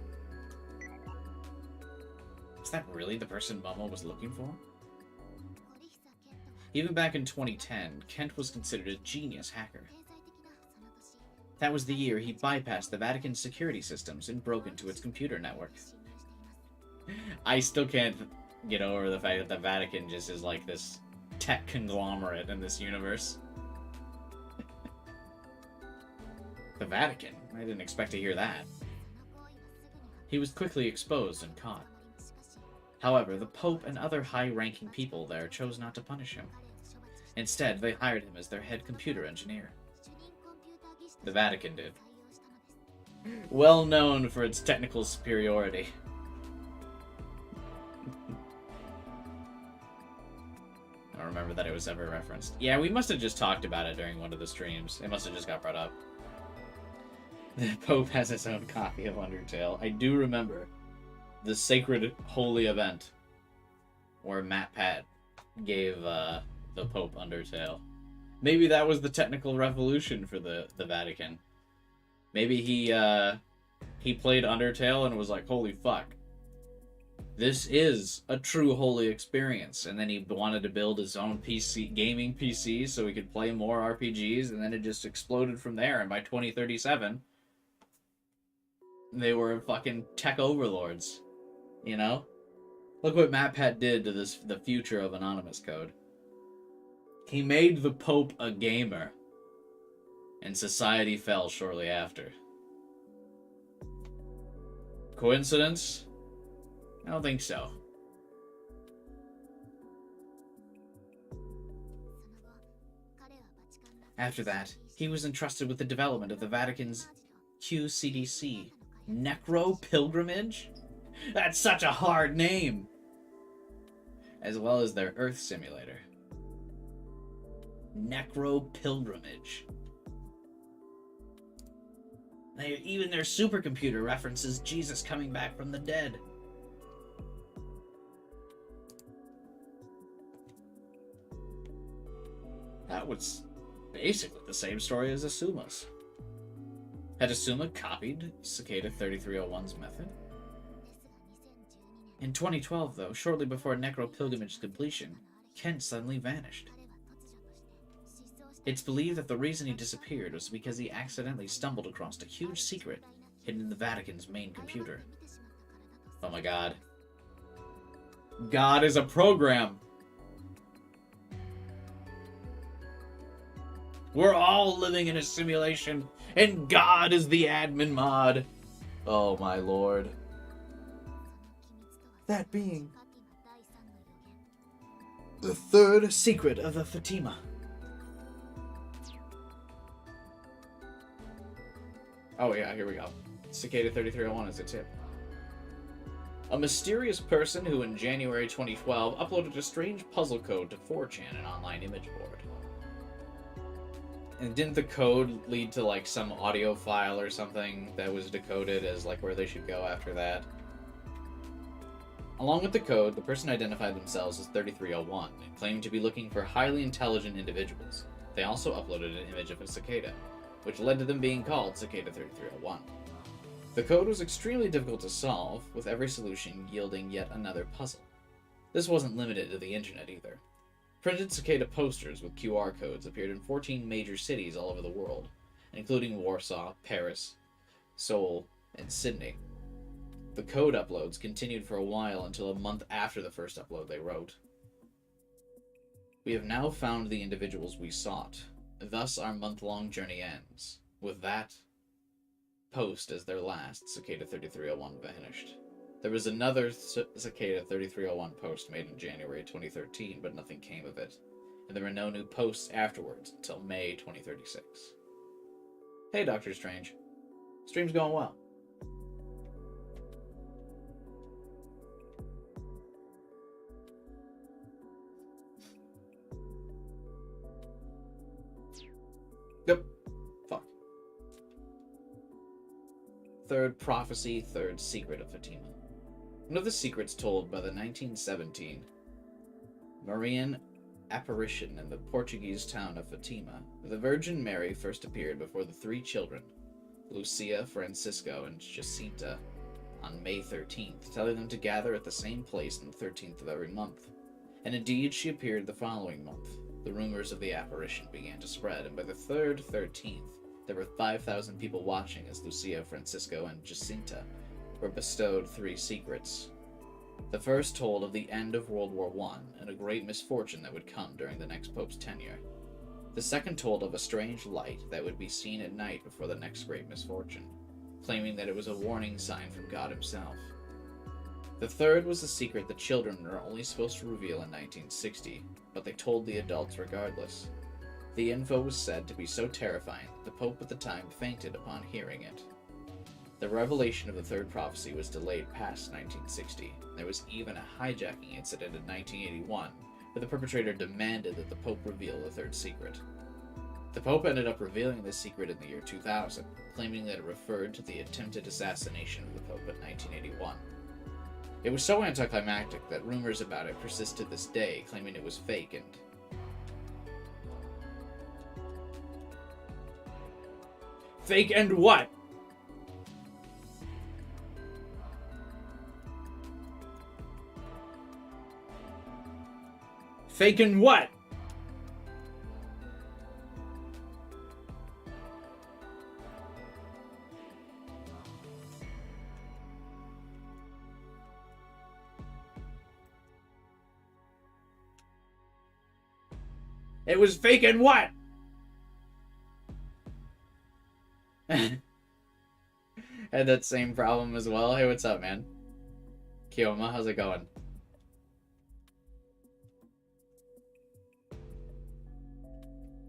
Is that really the person Momo was looking for? Even back in 2010, Kent was considered a genius hacker. That was the year he bypassed the Vatican's security systems and broke into its computer network. I still can't get over the fact that the Vatican just is like this tech conglomerate in this universe. The Vatican? I didn't expect to hear that. He was quickly exposed and caught. However, the Pope and other high-ranking people there chose not to punish him. Instead, they hired him as their head computer engineer. The Vatican did. Well known for its technical superiority. I don't remember that it was ever referenced. Yeah, we must have just talked about it during one of the streams. It must have just got brought up. The Pope has his own copy of Undertale. I do remember the sacred holy event where MatPat gave the Pope Undertale. Maybe that was the technical revolution for the Vatican. Maybe he played Undertale and was like, holy fuck. This is a true holy experience. And then he wanted to build his own gaming PC so he could play more RPGs, and then it just exploded from there. And by 2037, they were fucking tech overlords. You know? Look what MatPat did to the future of Anonymous Code. He made the Pope a gamer, and society fell shortly after. Coincidence? I don't think so. After that, he was entrusted with the development of the Vatican's QCDC, Necro Pilgrimage? That's such a hard name! As well as their Earth simulator. Necro Pilgrimage. Even their supercomputer references Jesus coming back from the dead. That was basically the same story as Asuma's. Had Asuma copied Cicada 3301's method? In 2012, though, shortly before Necro Pilgrimage's completion, Kent suddenly vanished. It's believed that the reason he disappeared was because he accidentally stumbled across a huge secret hidden in the Vatican's main computer. Oh my god. God is a program! We're all living in a simulation, and God is the admin mod. Oh my lord. That being the third secret of the Fatima. Oh yeah, here we go. Cicada 3301 is a tip. A mysterious person who in January 2012 uploaded a strange puzzle code to 4chan, an online image board. And didn't the code lead to like some audio file or something that was decoded as like where they should go after that? Along with the code, the person identified themselves as 3301 and claimed to be looking for highly intelligent individuals. They also uploaded an image of a cicada, which led to them being called Cicada 3301. The code was extremely difficult to solve, with every solution yielding yet another puzzle. This wasn't limited to the internet either. Printed cicada posters with QR codes appeared in 14 major cities all over the world, including Warsaw, Paris, Seoul, and Sydney. The code uploads continued for a while until a month after the first upload they wrote. We have now found the individuals we sought. Thus our month-long journey ends. With that post as their last, Cicada 3301 vanished. There was another Cicada 3301 post made in January 2013, but nothing came of it. And there were no new posts afterwards until May 2036. Hey, Doctor Strange. Stream's going well. Yep. Fuck. Third prophecy, third secret of Fatima. One of the secrets told by the 1917 Marian apparition in the Portuguese town of Fatima, the Virgin Mary first appeared before the three children, Lucia, Francisco, and Jacinta, on May 13th, telling them to gather at the same place on the 13th of every month. And indeed, she appeared the following month. The rumors of the apparition began to spread, and by the 13th, there were 5,000 people watching as Lucia, Francisco, and Jacinta were bestowed three secrets. The first told of the end of World War I and a great misfortune that would come during the next Pope's tenure. The second told of a strange light that would be seen at night before the next great misfortune, claiming that it was a warning sign from God himself. The third was a secret the children were only supposed to reveal in 1960, but they told the adults regardless. The info was said to be so terrifying that the Pope at the time fainted upon hearing it. The revelation of the third prophecy was delayed past 1960. There was even a hijacking incident in 1981, where the perpetrator demanded that the Pope reveal the third secret. The Pope ended up revealing this secret in the year 2000, claiming that it referred to the attempted assassination of the Pope in 1981. It was so anticlimactic that rumors about it persist to this day, claiming it was fake and... Fake and what? Fake and what? It was fake and what? Had that same problem as well. Hey, what's up, man? Kioma, how's it going?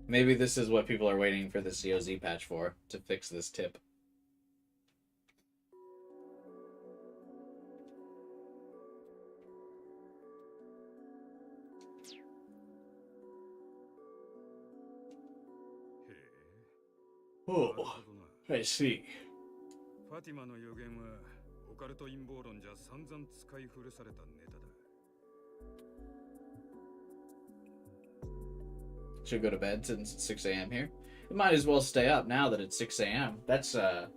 Maybe this is what people are waiting for the COZ patch for, to fix this tip. Oh, I see. ファティマの予言はオカルト陰謀論じゃ散々使い古されたネタだ。 Should go to bed since it's 6 a.m. here. We might as well stay up now that it's 6 a.m. That's a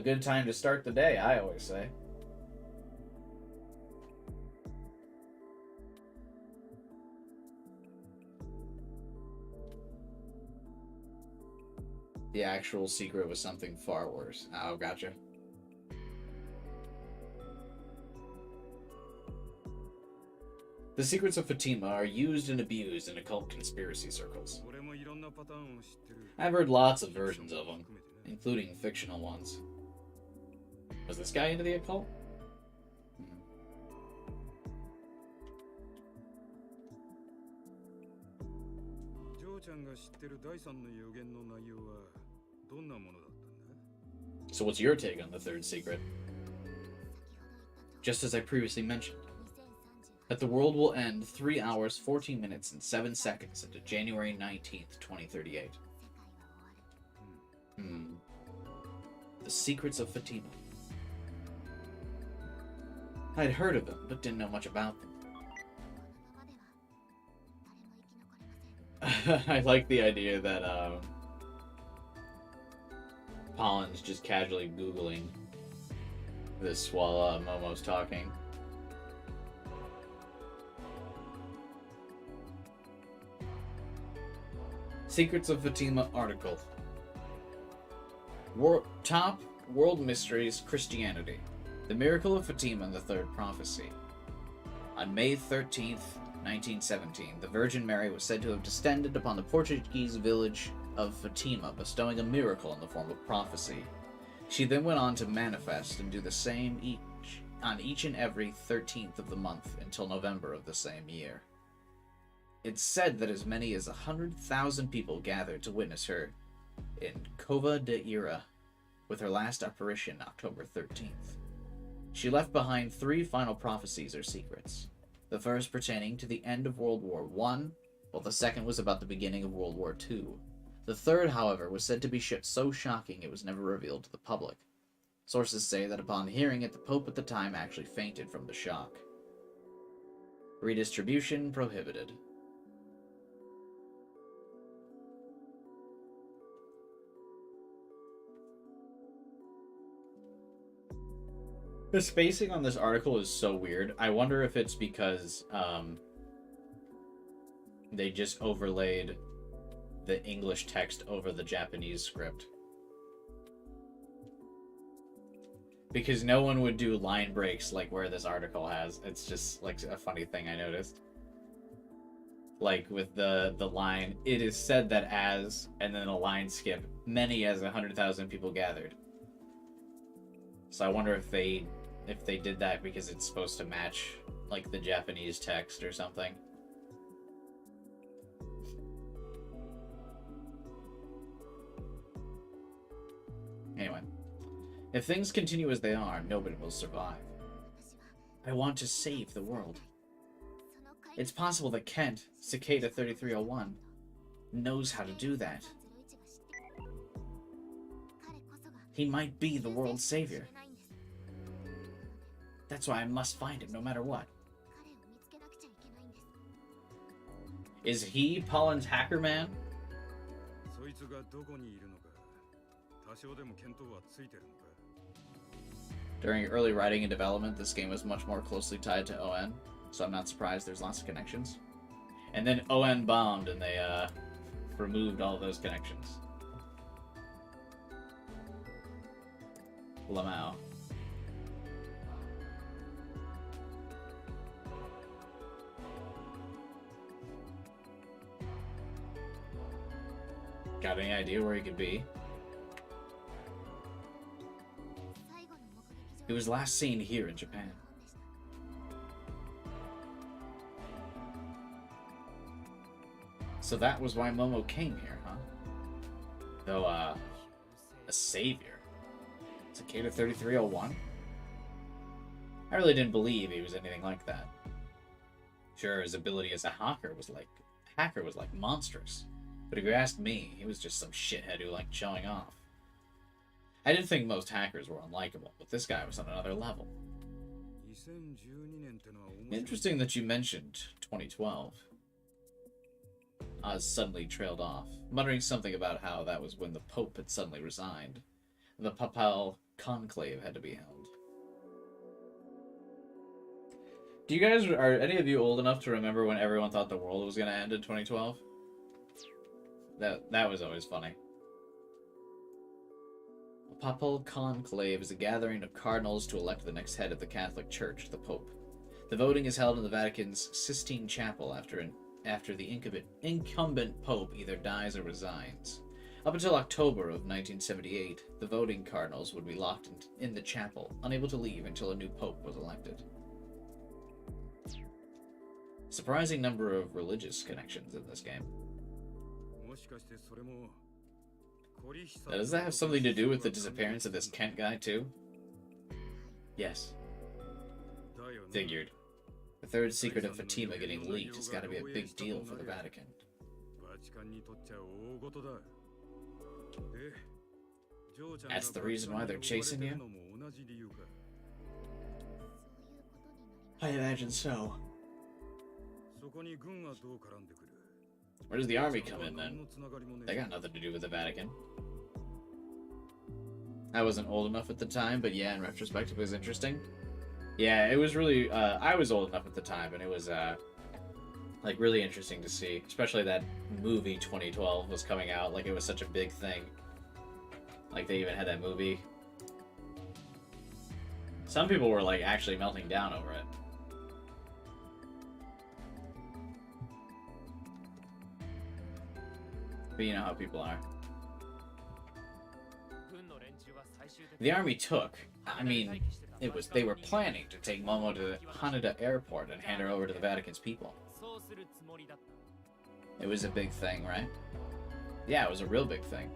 good time to start the day, I always say. The actual secret was something far worse. Oh, gotcha. The secrets of Fatima are used and abused in occult conspiracy circles. I've heard lots of versions of them, including fictional ones. Was this guy into the occult? So what's your take on the third secret? Just as I previously mentioned, that the world will end 3 hours, 14 minutes, and 7 seconds into January 19th, 2038. The secrets of Fatima. I'd heard of them, but didn't know much about them. I like the idea that Pollen's just casually Googling this while Momo's talking. Secrets of Fatima article. Top World Mysteries Christianity. The Miracle of Fatima and the Third Prophecy. On May 13th, 1917, the Virgin Mary was said to have descended upon the Portuguese village of Fatima, bestowing a miracle in the form of prophecy. She then went on to manifest and do the same on each and every 13th of the month until November of the same year. It's said that as many as 100,000 people gathered to witness her in Cova de Ira, with her last apparition October 13th. She left behind 3 final prophecies or secrets. The first pertaining to the end of World War I, while the second was about the beginning of World War II. The third, however, was said to be so shocking it was never revealed to the public. Sources say that upon hearing it, the Pope at the time actually fainted from the shock. Redistribution prohibited. The spacing on this article is so weird. I wonder if it's because they just overlaid the English text over the Japanese script. Because no one would do line breaks like where this article has. It's just like a funny thing I noticed. Like with the line, it is said that as, and then a line skip, many as 100,000 people gathered. So I wonder if they did that because it's supposed to match like the Japanese text or something. Anyway, if things continue as they are, nobody will survive. I want to save the world. It's possible that Kent, Ch.2 3301, knows how to do that. He might be the world's savior. That's why I must find him no matter what. Is he Pollen's hacker man? During early writing and development, this game was much more closely tied to ON, so I'm not surprised there's lots of connections. And then ON bombed and they removed all those connections. Lamau. Got any idea where he could be? He was last seen here in Japan. So that was why Momo came here, huh? Though, a savior. Ch.2 3301? I really didn't believe he was anything like that. Sure, his ability as a hacker was like monstrous. But if you asked me, he was just some shithead who liked showing off. I did think most hackers were unlikable, but this guy was on another level. Interesting that you mentioned 2012. Oz suddenly trailed off, muttering something about how that was when the Pope had suddenly resigned. The Papal conclave had to be held. Are any of you old enough to remember when everyone thought the world was going to end in 2012? That was always funny. A papal conclave is a gathering of cardinals to elect the next head of the Catholic Church, the Pope. The voting is held in the Vatican's Sistine Chapel after the incumbent Pope either dies or resigns. Up until October of 1978, the voting cardinals would be locked in the chapel, unable to leave until a new Pope was elected. Surprising number of religious connections in this game. Now, does that have something to do with the disappearance of this Kent guy, too? Yes. Figured. The third secret of Fatima getting leaked has got to be a big deal for the Vatican. That's the reason why they're chasing you? I imagine so. Where does the army come in, then? They got nothing to do with the Vatican. I wasn't old enough at the time, but yeah, in retrospect, it was interesting. Yeah, it was really, I was old enough at the time, and it was, like, really interesting to see. Especially that movie 2012 was coming out, like, it was such a big thing. Like, they even had that movie. Some people were, like, actually melting down over it. But you know how people are. The army took, I mean, they were planning to take Momo to Haneda Airport and hand her over to the Vatican's people. It was a big thing, right? Yeah, it was a real big thing.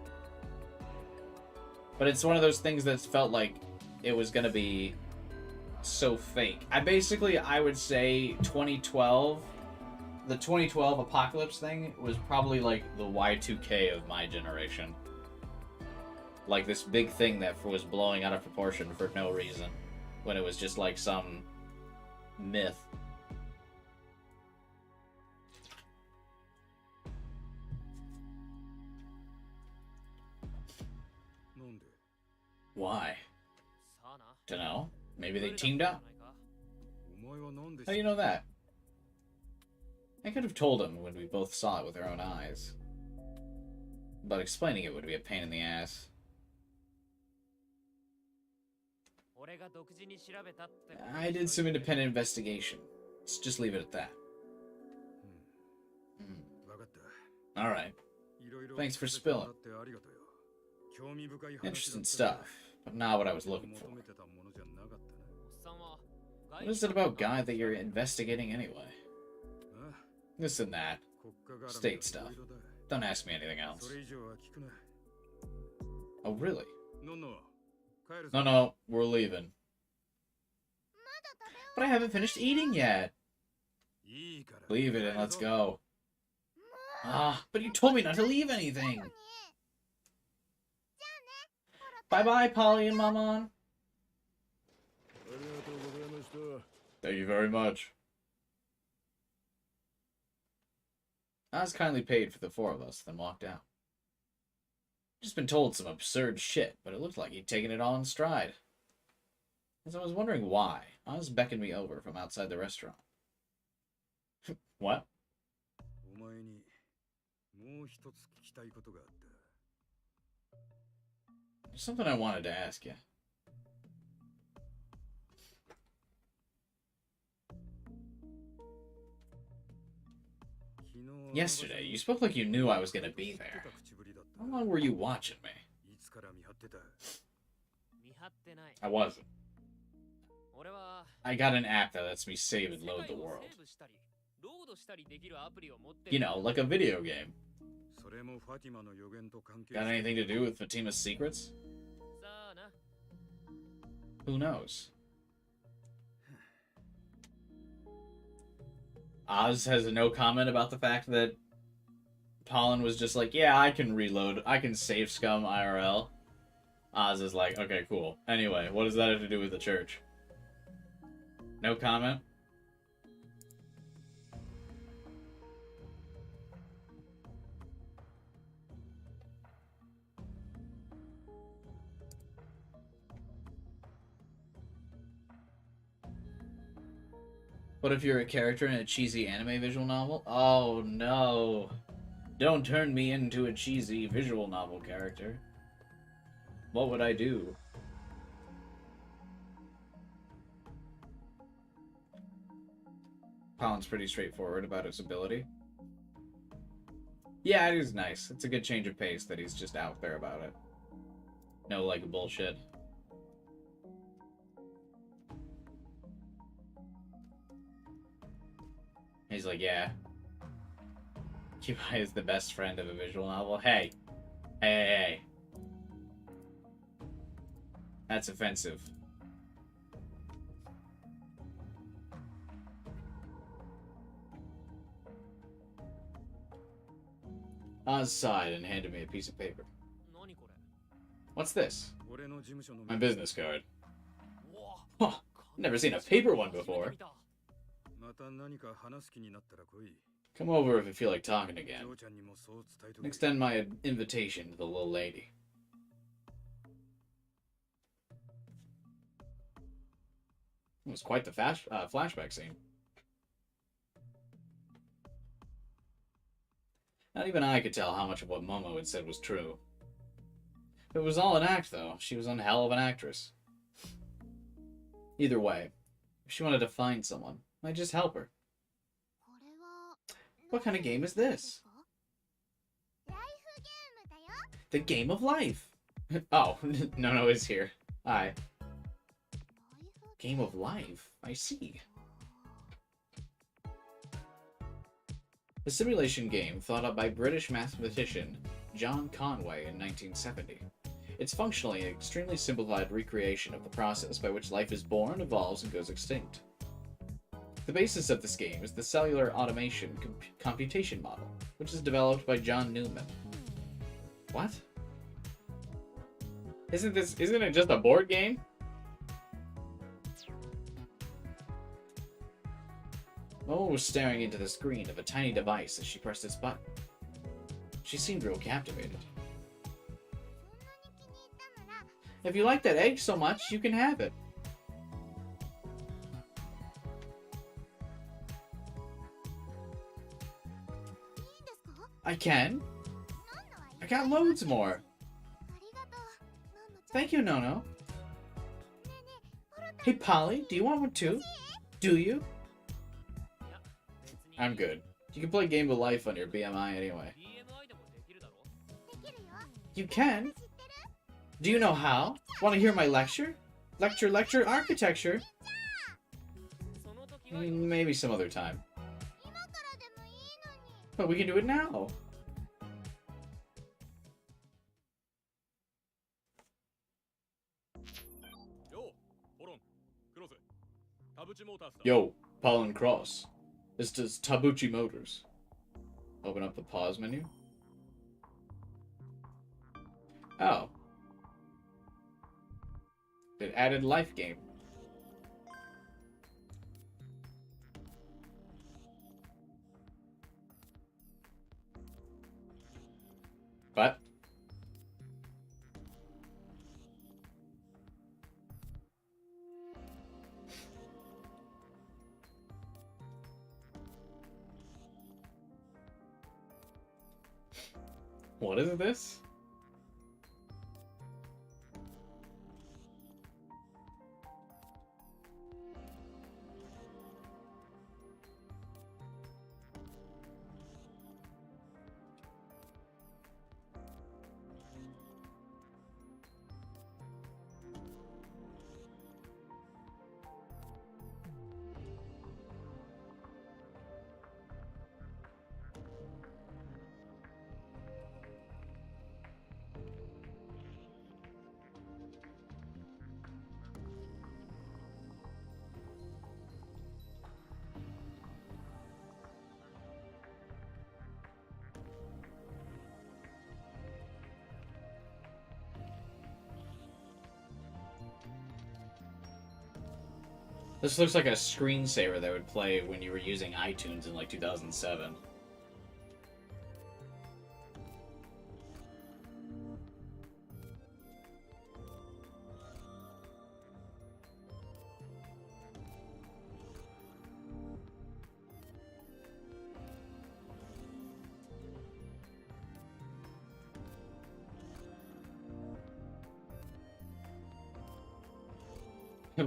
But it's one of those things that felt like it was gonna be so fake. I would say 2012, the 2012 apocalypse thing was probably like the Y2K of my generation. Like this big thing that was blowing out of proportion for no reason, when it was just like some myth. Why? Dunno. Maybe they teamed up? How do you know that? I could have told him when we both saw it with our own eyes. But explaining it would be a pain in the ass. I did some independent investigation. Let's just leave it at that. Alright. Thanks for spilling. Interesting stuff, but not what I was looking for. What is it about Guy that you're investigating anyway? This and that. State stuff. Don't ask me anything else. Oh, really? No, we're leaving. But I haven't finished eating yet. Leave it and let's go. But you told me not to leave anything. Bye-bye, Polly and Maman. Thank you very much. Oz kindly paid for the four of us, then walked out. Just been told some absurd shit, but it looked like he'd taken it all in stride. As I was wondering why, Oz beckoned me over from outside the restaurant. What? There's something I wanted to ask you. Yesterday, you spoke like you knew I was gonna be there. How long were you watching me? I wasn't. I got an app that lets me save and load the world. You know, like a video game. Got anything to do with Fatima's secrets? Who knows? Oz has no comment about the fact that Pollen was just like, yeah, I can reload, I can save scum IRL. Oz is like, okay, cool. Anyway, what does that have to do with the church? No comment? What if you're a character in a cheesy anime visual novel? Oh no. Don't turn me into a cheesy visual novel character. What would I do? Pollen's pretty straightforward about his ability. Yeah, it is nice. It's a good change of pace that he's just out there about it. No, like, bullshit. He's like, yeah. Kibai is the best friend of a visual novel. Hey. Hey. That's offensive. Oz sighed and handed me a piece of paper. What's this? My business card. Huh, never seen a paper one before. Come over if you feel like talking again. And extend my invitation to the little lady. It was quite the flashback scene. Not even I could tell how much of what Momo had said was true. It was all an act, though. She was one hell of an actress. Either way, if she wanted to find someone, I'd just help her. What kind of game is this? The game of life. Oh, Nono is here. Hi. Game of life. I see. A simulation game thought up by British mathematician John Conway in 1970. It's functionally an extremely simplified recreation of the process by which life is born, evolves, and goes extinct. The basis of this game is the cellular automation computation model, which is developed by John Newman. What? Isn't it just a board game? Momo was staring into the screen of a tiny device as she pressed its button. She seemed real captivated. If you like that egg so much, you can have it. I can? I got loads more. Thank you, Nono. Hey, Polly, do you want one too? Do you? I'm good. You can play Game of Life on your BMI anyway. You can? Do you know how? Want to hear my lecture? Lecture, architecture? Maybe some other time. But we can do it now. Yo, Paul and Cross. This is Tabuchi Motors. Open up the pause menu. Oh. It added life game. But what is this? This looks like a screensaver that would play when you were using iTunes in like 2007.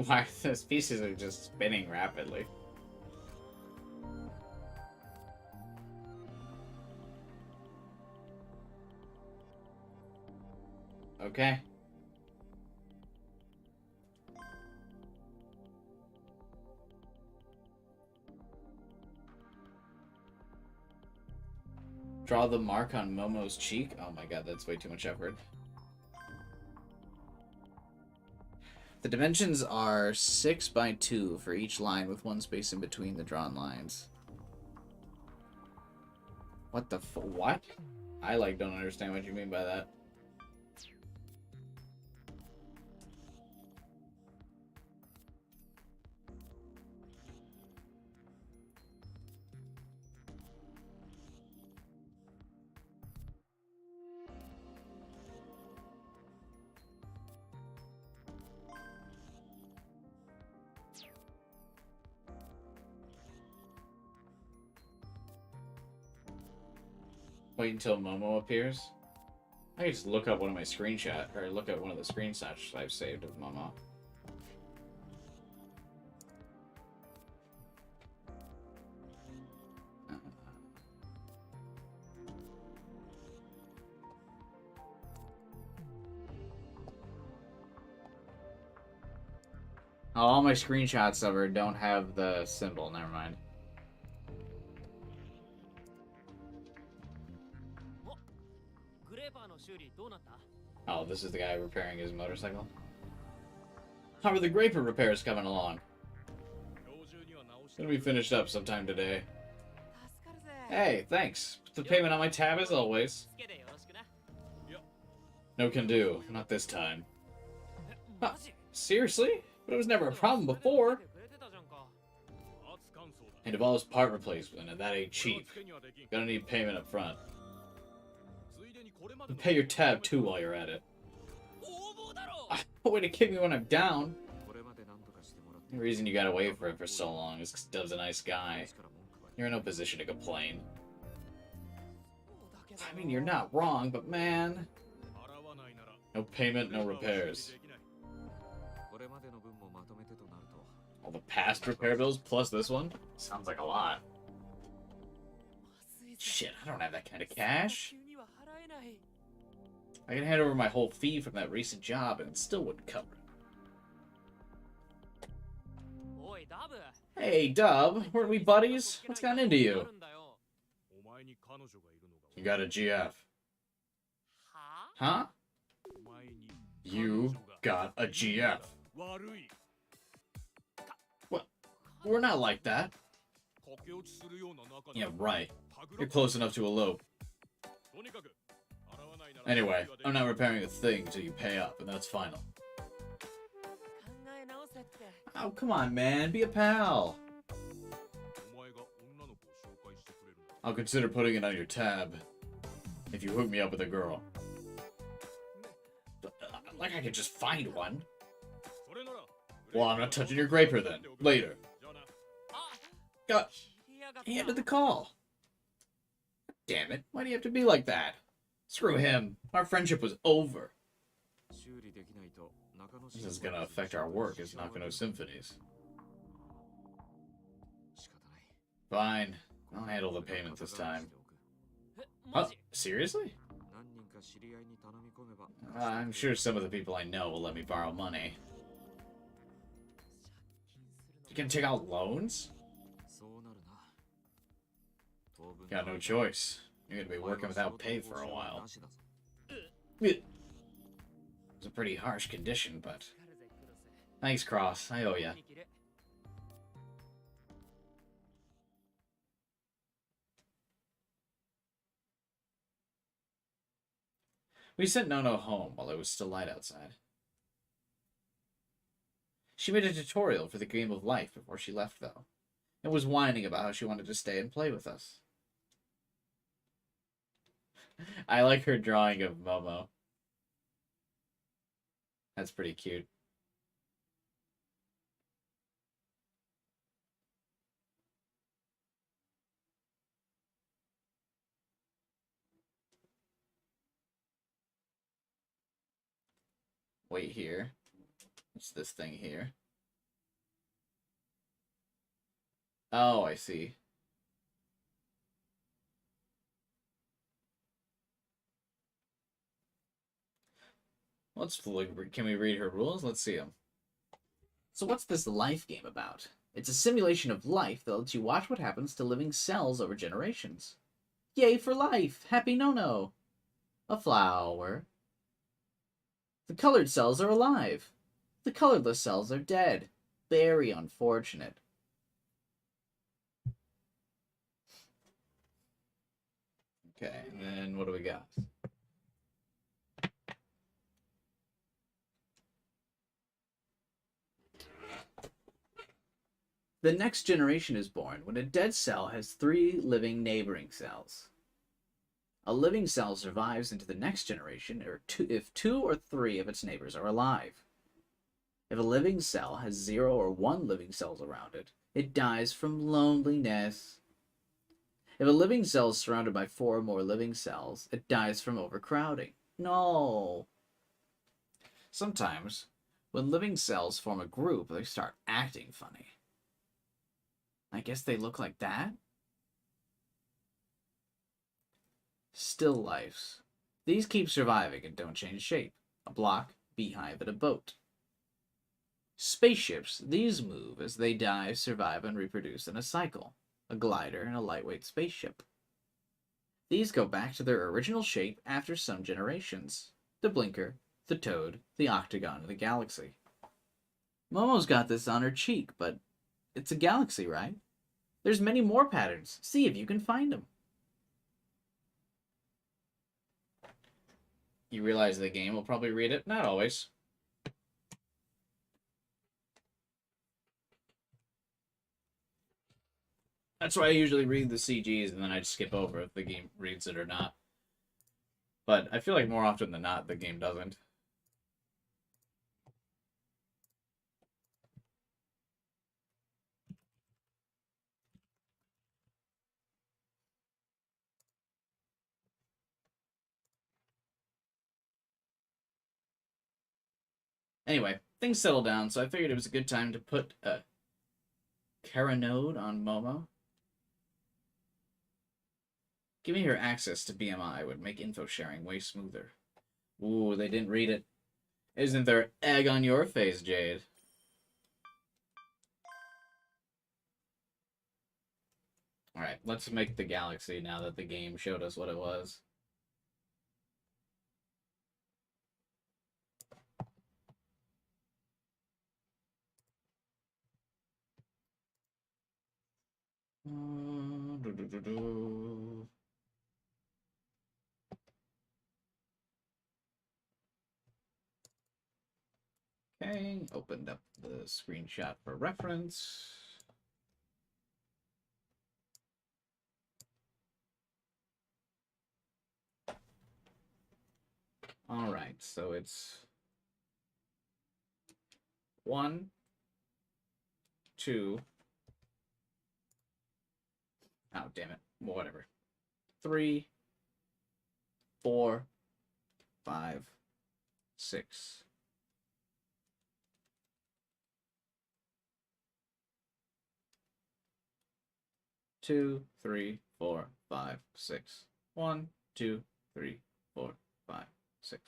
Why those pieces are just spinning rapidly. Okay. Draw the mark on Momo's cheek. Oh my god, that's way too much effort. The dimensions are 6 by 2 for each line with one space in between the drawn lines. What the what? I don't understand what you mean by that. Wait until Momo appears? I can just look up one of my screenshots, or look at one of the screenshots I've saved of Momo. Oh, all my screenshots of her don't have the symbol. Never mind. おグレーパーの修理どうなった？ Oh, this is the guy repairing his motorcycle. How are the Graper repairs coming along? Gonna be finished up sometime today. 助かるぜ。 Hey, thanks. Put the payment on my tab as always. つけでよろしくな。 No can do. Not this time. マジ？ Seriously? But it was never a problem before. くれてたじゃんか。 It involves part replacement, and that ain't cheap. Gonna need payment up front. And pay your tab too while you're at it. 応募だろ。 Way to kick me when I'm down. The reason you gotta wait for it for so long is 'cause Dub's a nice guy. You're in no position to complain. I mean, you're not wrong, but man... No payment, no repairs. All the past repair bills plus this one? Sounds like a lot. Shit, I don't have that kind of cash. I can hand over my whole fee from that recent job and it still wouldn't cover it. おいダブ。 Hey, Dub, weren't we buddies? What's gotten into you? You got a GF. は？ Huh? You got a GF. What? We're not like that. Yeah, right. You're close enough to elope. Anyway, I'm not repairing a thing until you pay up, and that's final. 考え直せって。 Oh, come on, man. Be a pal. I'll consider putting it on your tab. If you hook me up with a girl. Like I could just find one. Well, I'm not touching your Graper then. Later. God, he ended the call. Damn it. Why do you have to be like that? Screw him. Our friendship was over. This is gonna affect our work as Nakano Symphonies. Fine. I'll handle the payment this time. え、マ Oh, ジ？ seriously? I'm sure some of the people I know will let me borrow money. You can take out loans? Got no choice. You're gonna be working without pay for a while. It was a pretty harsh condition, but... Thanks, Cross. I owe ya. We sent Nono home while it was still light outside. She made a tutorial for the game of life before she left, though, and was whining about how she wanted to stay and play with us. I like her drawing of Momo. That's pretty cute. Wait here. What's this thing here? Oh, I see. Let's look. Can we read her rules? Let's see them. So what's this life game about? It's a simulation of life that lets you watch what happens to living cells over generations. Yay for life! Happy no-no! A flower. The colored cells are alive. The colorless cells are dead. Very unfortunate. Okay, and then what do we got? The next generation is born when a dead cell has 3 living neighboring cells. A living cell survives into the next generation if 2 or 3 of its neighbors are alive. If a living cell has 0 or 1 living cells around it, it dies from loneliness. If a living cell is surrounded by 4 or more living cells, it dies from overcrowding. No. Sometimes, when living cells form a group, they start acting funny. I guess they look like that? Still lifes. These keep surviving and don't change shape. A block, beehive, and a boat. Spaceships, these move as they die, survive, and reproduce in a cycle. A glider and a lightweight spaceship. These go back to their original shape after some generations. The blinker, the toad, the octagon of the galaxy. Momo's got this on her cheek, but it's a galaxy, right? There's many more patterns. See if you can find them. You realize the game will probably read it? Not always. That's why I usually read the CGs and then I skip over if the game reads it or not. But I feel like more often than not, the game doesn't. Anyway, things settle down, so I figured it was a good time to put a Kara node on Momo. Giving her access to BMI would make info sharing way smoother. Ooh, they didn't read it. Isn't there egg on your face, Jade? Alright, let's make the galaxy now that the game showed us what it was. Okay, opened up the screenshot for reference. Alright, so it's 1, 2. Oh, damn it. Whatever. 3, 4, 5, 6. Two, three, four, five, six. 1, 2, 3, 4, 5, 6.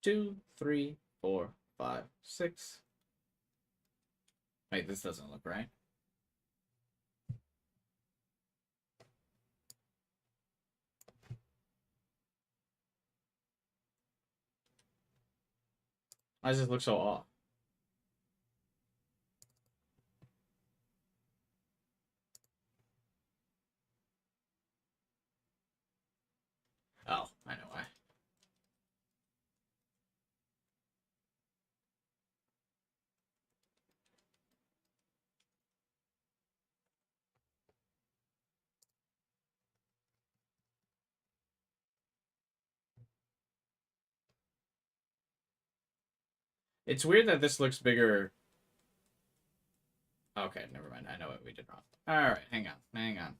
Two, three, four, five, 6. Wait, this doesn't look right. Why does this look so off? Oh, I know why. It's weird that this looks bigger. Okay, never mind. I know what we did wrong. Alright, hang on. Hang on.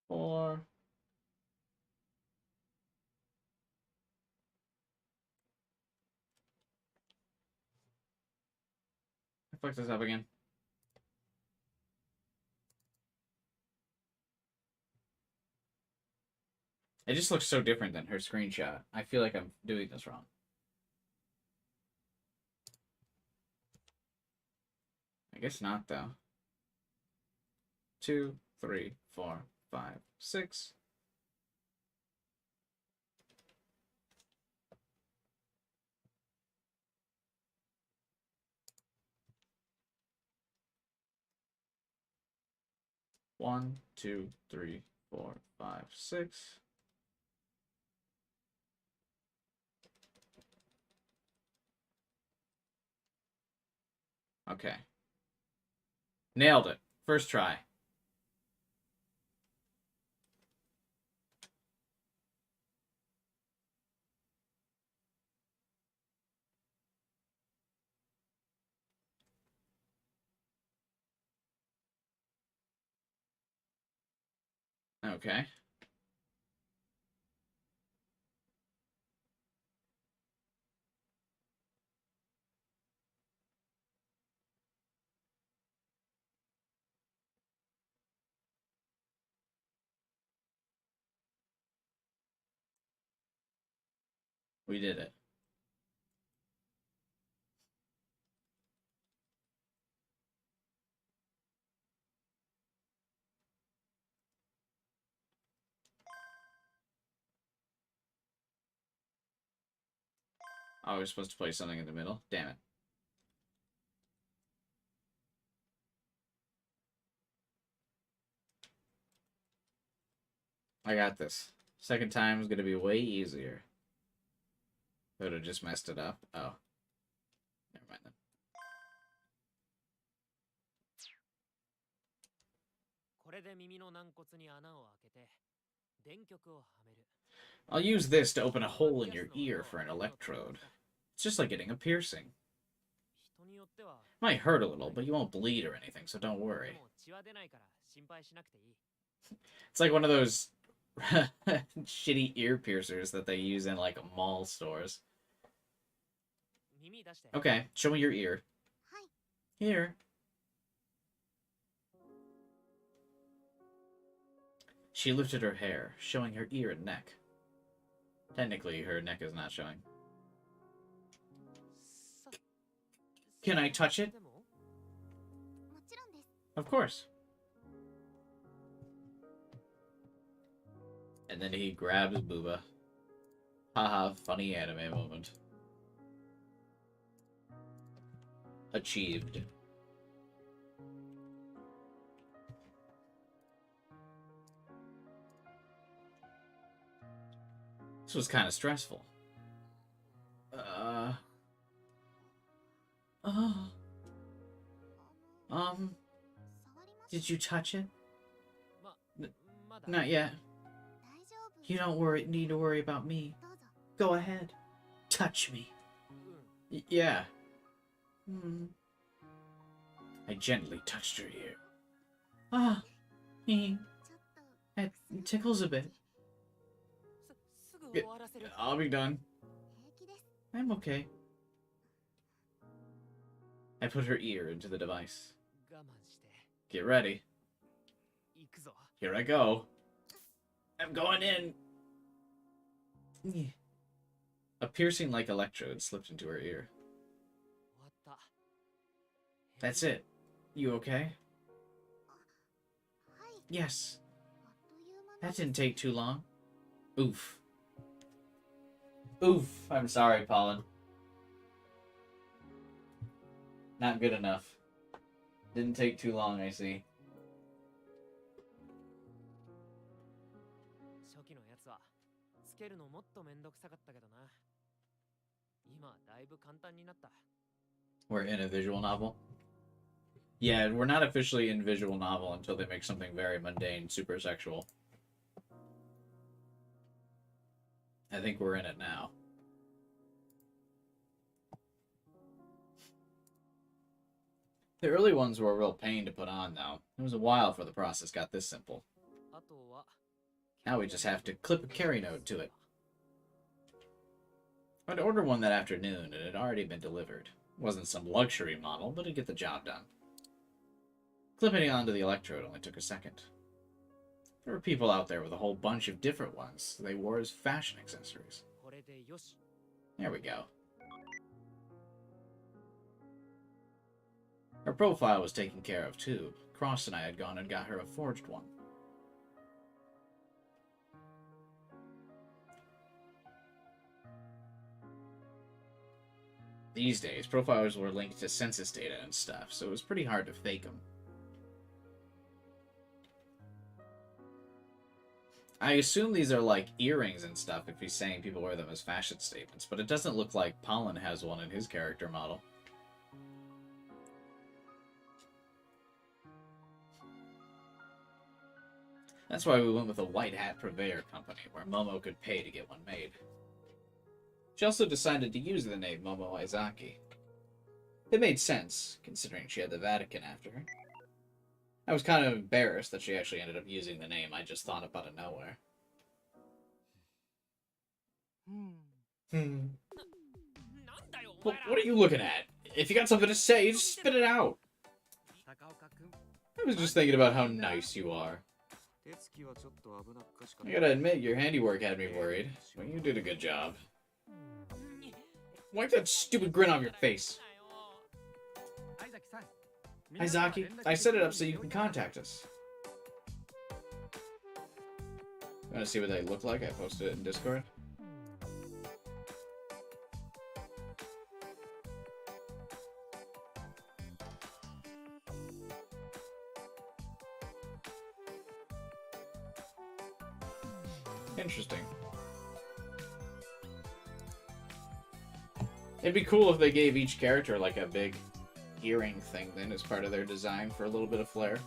Four. I fucked this up again. It just looks so different than her screenshot. I feel like I'm doing this wrong. I guess not, though. 2, 3, 4, 5, 6. One, two, three, 4, 5, 6. Okay. Nailed it. First try. Okay. We did it. Oh, we're supposed to play something in the middle? Damn it. I got this. Second time is going to be way easier. Would have just messed it up. Oh. Never mind then. I'll use this to open a hole in your ear for an electrode. It's just like getting a piercing. Might hurt a little, but you won't bleed or anything, so don't worry. It's like one of those shitty ear piercers that they use in, like, mall stores. Okay, show me your ear. Here. She lifted her hair, showing her ear and neck. Technically, her neck is not showing. Can I touch it? Of course. And then he grabs Booba. Haha, funny anime moment. Achieved. This was kind of stressful. Did you touch it? Not yet. You don't need to worry about me. Go ahead. Touch me. Yeah. I gently touched her ear. Ah, it tickles a bit. I'll be done. I'm okay. I put her ear into the device. Get ready. Here I go. I'm going in. A piercing-like electrode slipped into her ear. That's it. You okay? Yes. That didn't take too long. Oof. Oof. I'm sorry, Pollen. Not good enough. Didn't take too long, I see. We're in a visual novel? Yeah, we're not officially in visual novel until they make something very mundane, super sexual. I think we're in it now. The early ones were a real pain to put on, though. It was a while before the process got this simple. Now we just have to clip a carry node to it. I'd ordered one that afternoon, and it had already been delivered. It wasn't some luxury model, but it'd get the job done. Clipping it onto the electrode only took a second. There were people out there with a whole bunch of different ones they wore as fashion accessories. There we go. Her profile was taken care of, too. Cross and I had gone and got her a forged one. These days, profiles were linked to census data and stuff, so it was pretty hard to fake them. I assume these are like earrings and stuff if he's saying people wear them as fashion statements, but it doesn't look like Pollen has one in his character model. That's why we went with a white hat purveyor company, where Momo could pay to get one made. She also decided to use the name Momo Izaki. It made sense, considering she had the Vatican after her. I was kind of embarrassed that she actually ended up using the name I just thought up out of nowhere. What are you looking at? If you got something to say, just spit it out. I was just thinking about how nice you are. I gotta admit, your handiwork had me worried, but you did a good job. Wipe that stupid grin off your face. Hi, Zaki. I set it up so you can contact us. You want to see what they look like? I posted it in Discord. Interesting. It'd be cool if they gave each character like a big earring thing then as part of their design for a little bit of flair.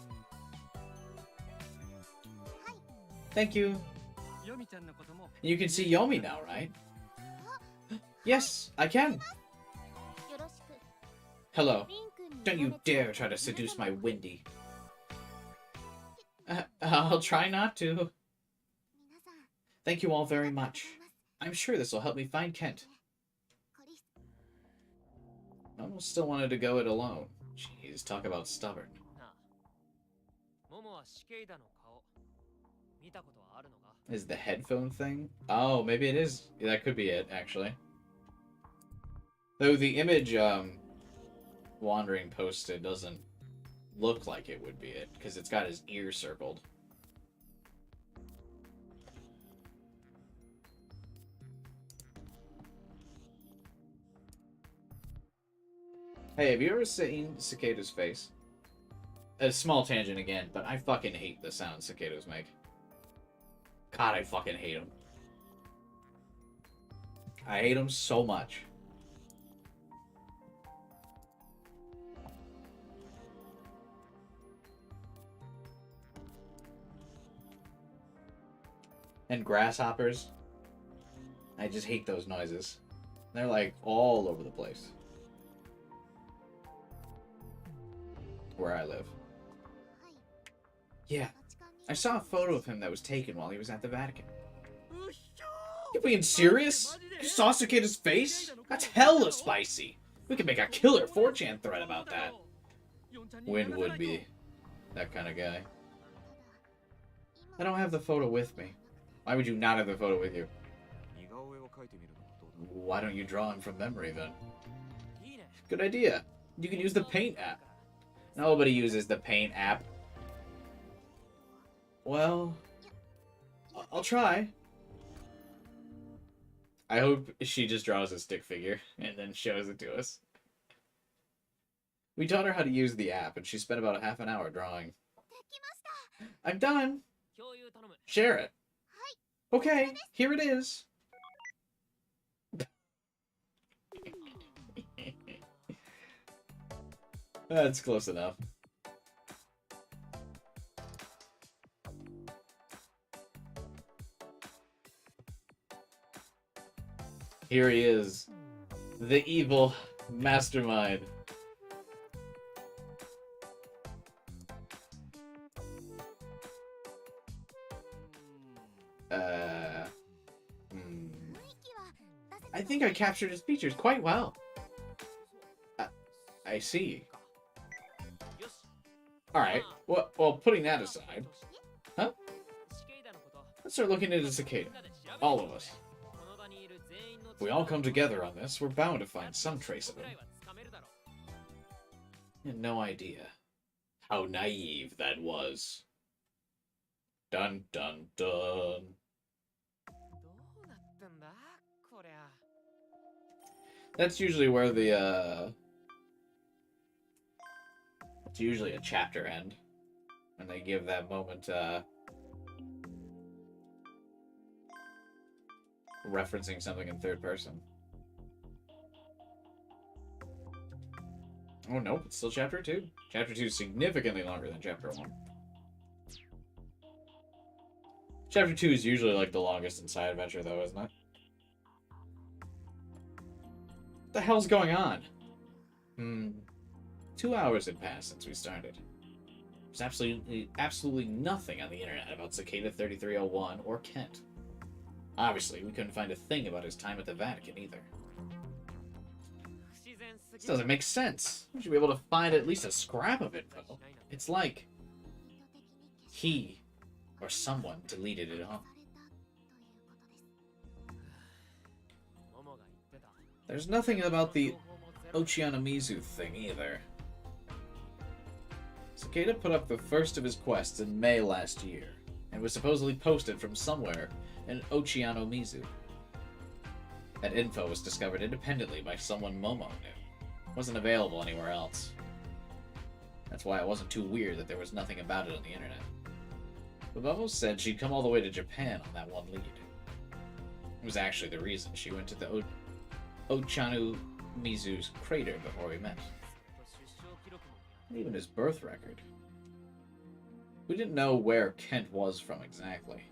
Thank you. You can see Yomi now, right? Yes, I can. Hello. Don't you dare try to seduce my Windy. I'll try not to. Thank you all very much. I'm sure this will help me find Kent. I almost still wanted to go it alone. Jeez, talk about stubborn. Is the headphone thing? Oh, maybe it is. Yeah, that could be it, actually. Though the image Wandering posted doesn't look like it would be it, because it's got his ear circled. Hey, have you ever seen Cicada's face? A small tangent again, but I fucking hate the sound cicadas make. God, I fucking hate them. I hate them so much. And grasshoppers. I just hate those noises. They're like all over the place. Where I live. Yeah. I saw a photo of him that was taken while he was at the Vatican. You being serious? You saw Cicada's face? That's hella spicy. We could make a killer 4chan thread about that. Wind would be that kind of guy. I don't have the photo with me. Why would you not have the photo with you? Why don't you draw him from memory then? Good idea. You can use the Paint app. Nobody uses the Paint app. Well, I'll try. I hope she just draws a stick figure and then shows it to us. We taught her how to use the app, and she spent about a half an hour drawing. I'm done. Share it. Okay, here it is. That's close enough. Here he is, the evil mastermind. I think I captured his features quite well. I see. Alright, well, putting that aside. Huh? Let's start looking into Cicada. All of us. If we all come together on this, we're bound to find some trace of him. I had no idea how naive that was. Dun dun dun. That's usually where the, it's usually a chapter end. When they give that moment, referencing something in third person. Oh, nope, it's still chapter 2. Chapter 2 is significantly longer than chapter 1. Chapter 2 is usually like the longest in side adventure, though, isn't it? What the hell's going on? 2 hours had passed since we started. There's absolutely nothing on the internet about Cicada 3301 or Kent. Obviously, we couldn't find a thing about his time at the Vatican either. This doesn't make sense. We should be able to find at least a scrap of info. It's like he or someone deleted it all. There's nothing about the Ochianomizu thing either. Cicada put up the first of his quests in May last year, and was supposedly posted from somewhere in Ochianomizu. That info was discovered independently by someone Momo knew. It wasn't available anywhere else. That's why it wasn't too weird that there was nothing about it on the internet. But Momo said she'd come all the way to Japan on that one lead. It was actually the reason she went to the Ochanu Mizu's crater before we met. And even his birth record. We didn't know where Kent was from exactly.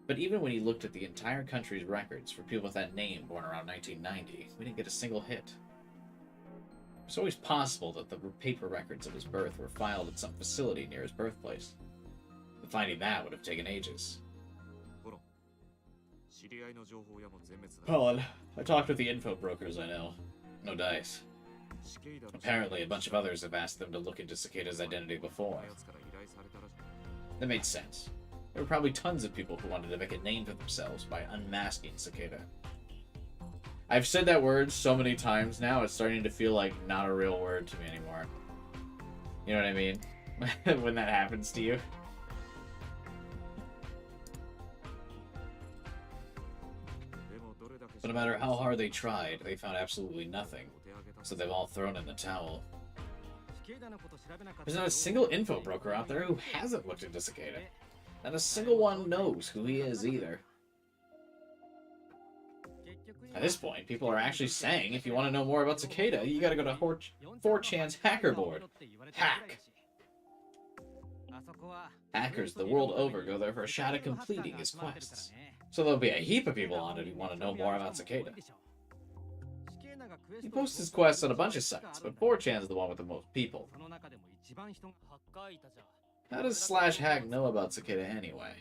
But even when he looked at the entire country's records for people with that name born around 1990, we didn't get a single hit. It's always possible that the paper records of his birth were filed at some facility near his birthplace. But finding that would have taken ages. Colin, I talked with the info brokers I know. No dice. Apparently, a bunch of others have asked them to look into Cicada's identity before. That made sense. There were probably tons of people who wanted to make a name for themselves by unmasking Cicada. I've said that word so many times now, it's starting to feel like not a real word to me anymore. You know what I mean? When that happens to you. But no matter how hard they tried, they found absolutely nothing. So they've all thrown in the towel. There's not a single info broker out there who hasn't looked into Cicada. Not a single one knows who he is either. At this point, people are actually saying if you want to know more about Cicada, you gotta go to 4chan's hacker board. Hack! Hackers the world over go there for a shot at completing his quests. So there'll be a heap of people on it who want to know more about Cicada. He posts his quests on a bunch of sites, but 4chan's the one with the most people. How does /hack know about Cicada anyway?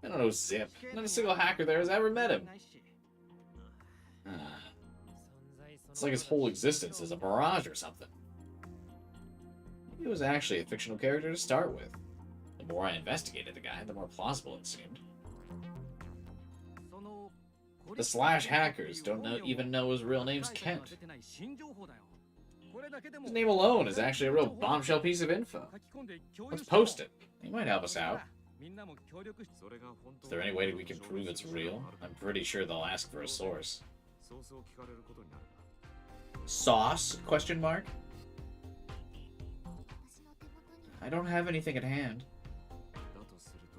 I don't know zip. Not a single hacker there has ever met him. It's like his whole existence is a mirage or something. He was actually a fictional character to start with. The more I investigated the guy, the more plausible it seemed. The /hackers don't even know his real name's Kent. His name alone is actually a real bombshell piece of info. Let's post it. He might help us out. Is there any way we can prove it's real? I'm pretty sure they'll ask for a source. Sauce? Question mark? I don't have anything at hand.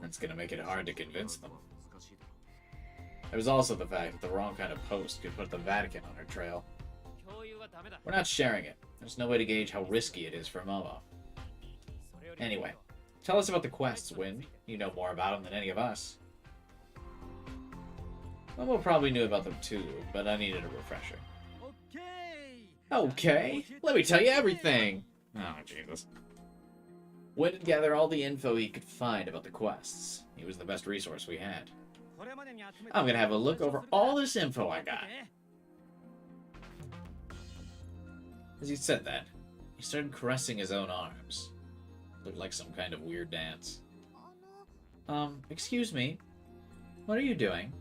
That's gonna make it hard to convince them. There was also the fact that the wrong kind of post could put the Vatican on our trail. We're not sharing it. There's no way to gauge how risky it is for Momo. Anyway, tell us about the quests, Wind. You know more about them than any of us. Momo probably knew about them too, but I needed a refresher. Okay, let me tell you everything! Oh, Jesus. Wind would gather all the info he could find about the quests. He was the best resource we had. I'm gonna have a look over all this info I got. As he said that, he started caressing his own arms. It looked like some kind of weird dance. Excuse me? What are you doing?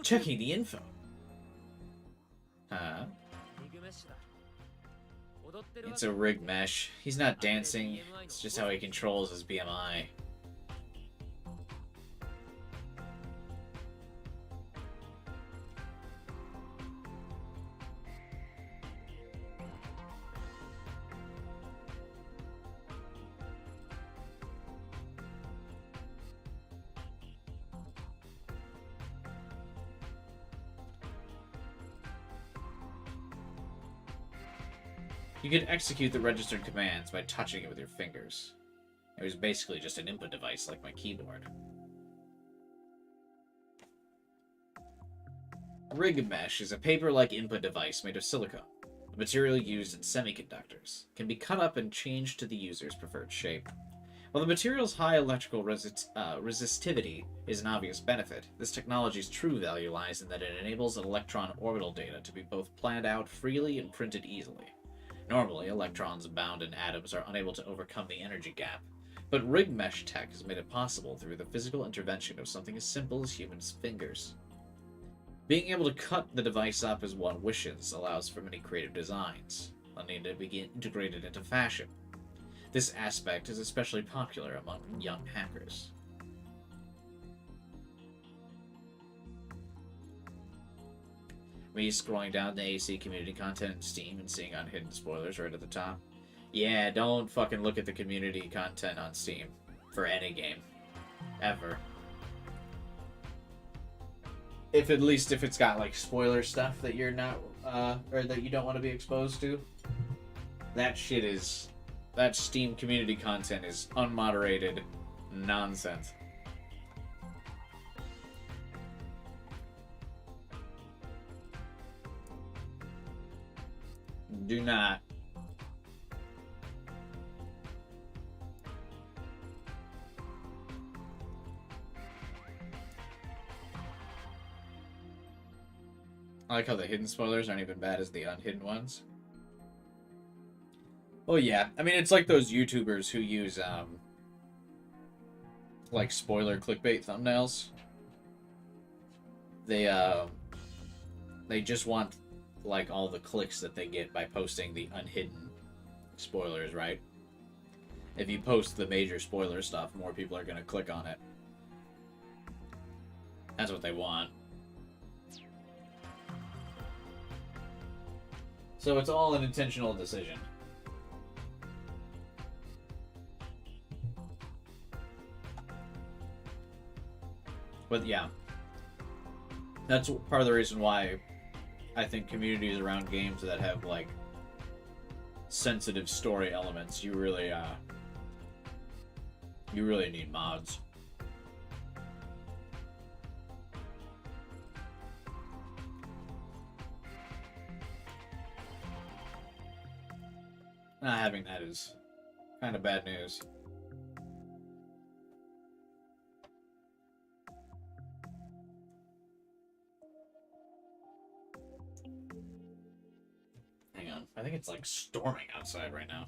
Checking the info. Huh? It's a rig mesh. He's not dancing. It's just how he controls his BMI. You could execute the registered commands by touching it with your fingers. It was basically just an input device like my keyboard. Rig mesh is a paper-like input device made of silicone. The material used in semiconductors can be cut up and changed to the user's preferred shape. While the material's high electrical resistivity is an obvious benefit, this technology's true value lies in that it enables electron orbital data to be both planned out freely and printed easily. Normally, electrons bound in atoms are unable to overcome the energy gap, but rig mesh tech has made it possible through the physical intervention of something as simple as human fingers. Being able to cut the device up as one wishes allows for many creative designs, letting it be integrated into fashion. This aspect is especially popular among young hackers. Me scrolling down the AC community content in Steam and seeing unhidden spoilers right at the top. Yeah, don't fucking look at the community content on Steam for any game. Ever. If it's got like spoiler stuff that you're not, or that you don't want to be exposed to, that Steam community content is unmoderated nonsense. Do not. I like how the hidden spoilers aren't even bad as the unhidden ones. Oh yeah, I mean it's like those YouTubers who use like spoiler clickbait thumbnails. They just want like all the clicks that they get by posting the unhidden spoilers, right? If you post the major spoiler stuff, more people are gonna click on it. That's what they want. So it's all an intentional decision. But yeah, that's part of the reason why I think communities around games that have like sensitive story elements, you really need mods. Not having that is kind of bad news. Hang on. I think it's like storming outside right now.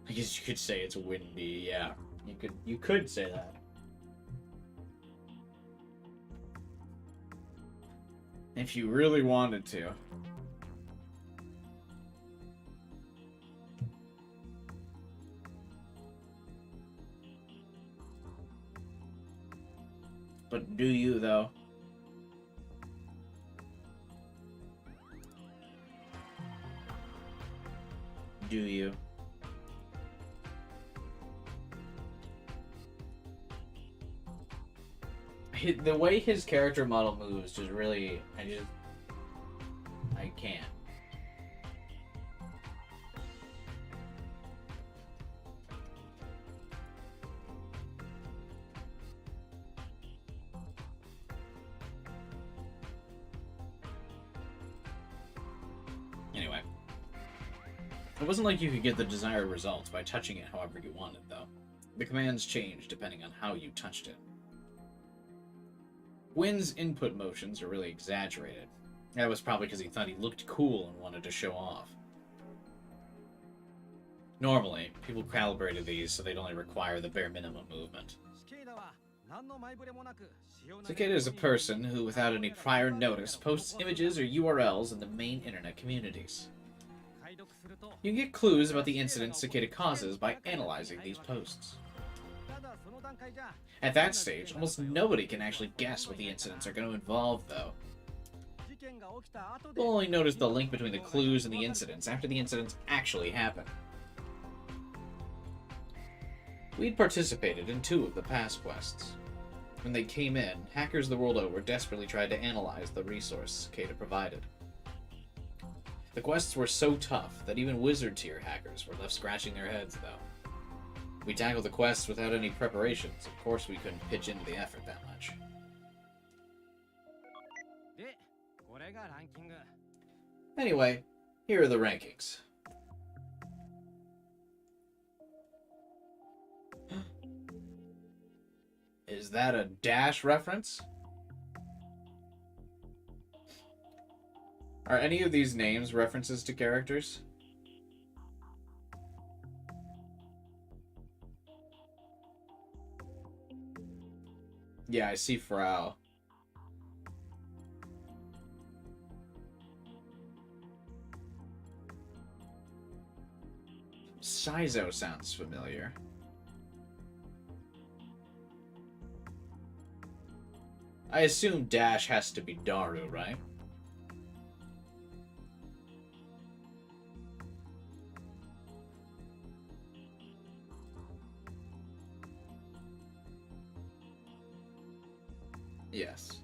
I guess you could say it's windy, yeah. You could say that. If you really wanted to. But do you, though? Do you? The way his character model moves just really... I can't. Anyway. It wasn't like you could get the desired results by touching it however you wanted, though. The commands changed depending on how you touched it. Wynn's input motions are really exaggerated. That was probably because he thought he looked cool and wanted to show off. Normally, people calibrated these so they'd only require the bare minimum movement. Cicada is a person who, without any prior notice, posts images or URLs in the main internet communities. You can get clues about the incidents Cicada causes by analyzing these posts. At that stage, almost nobody can actually guess what the incidents are going to involve, though. We'll only notice the link between the clues and the incidents after the incidents actually happen. We'd participated in 2 of the past quests. When they came in, hackers the world over desperately tried to analyze the resource Cicada provided. The quests were so tough that even wizard-tier hackers were left scratching their heads, though. We tackled the quests without any preparations. Of course, we couldn't pitch into the effort that much. Anyway, here are the rankings. Is that a Dash reference? Are any of these names references to characters? Yeah, I see Frau. Ch.2 sounds familiar. I assume Dash has to be Daru, right? Yes.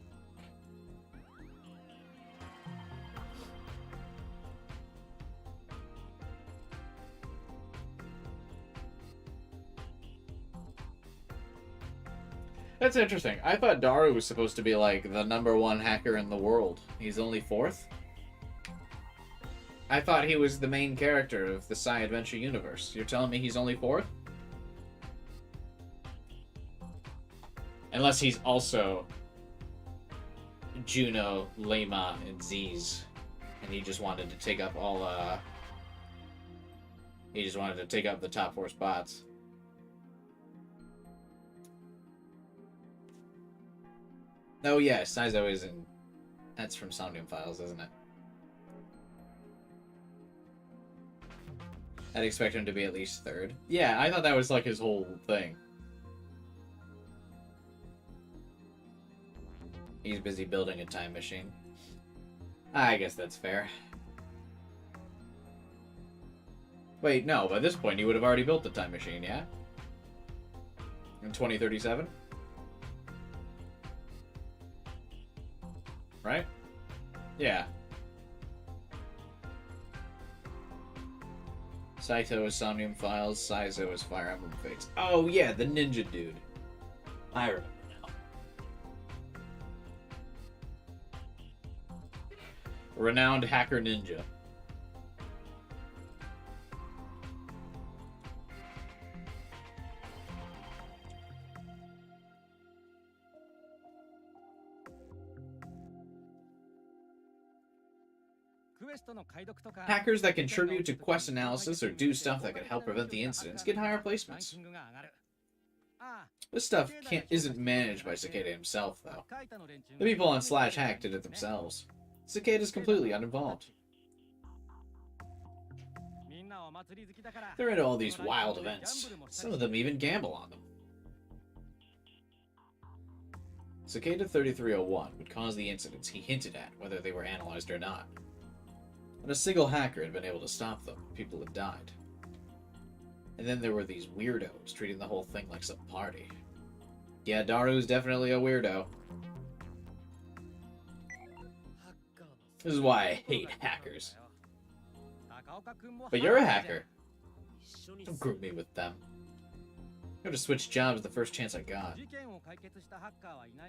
That's interesting. I thought Daru was supposed to be like the #1 hacker in the world. He's only 4th? I thought he was the main character of the Psy Adventure universe. You're telling me he's only 4th? Unless he's also Juno, Lema, and Z's. And he just wanted to take up all, he just wanted to take up the top 4 spots. Oh yeah, Saizo is in... That's from Somnium Files, isn't it? I'd expect him to be at least 3rd. Yeah, I thought that was like his whole thing. He's busy building a time machine. I guess that's fair. Wait, no, by this point he would have already built the time machine, yeah? In 2037? Right? Yeah. Saito is Somnium Files, Saizo is Fire Emblem Fates. Oh yeah, the ninja dude. I remember now. Renowned hacker ninja. Hackers that contribute to quest analysis or do stuff that could help prevent the incidents get higher placements. This stuff isn't managed by Cicada himself, though. The people on /hack did it themselves. Cicada's completely uninvolved. They're into all these wild events. Some of them even gamble on them. Cicada 3301 would cause the incidents he hinted at, whether they were analyzed or not. But a single hacker had been able to stop them, people had died. And then there were these weirdos treating the whole thing like some party. Yeah, Daru's definitely a weirdo. This is why I hate hackers. But you're a hacker. Don't group me with them. I'm going to switch jobs the first chance I got.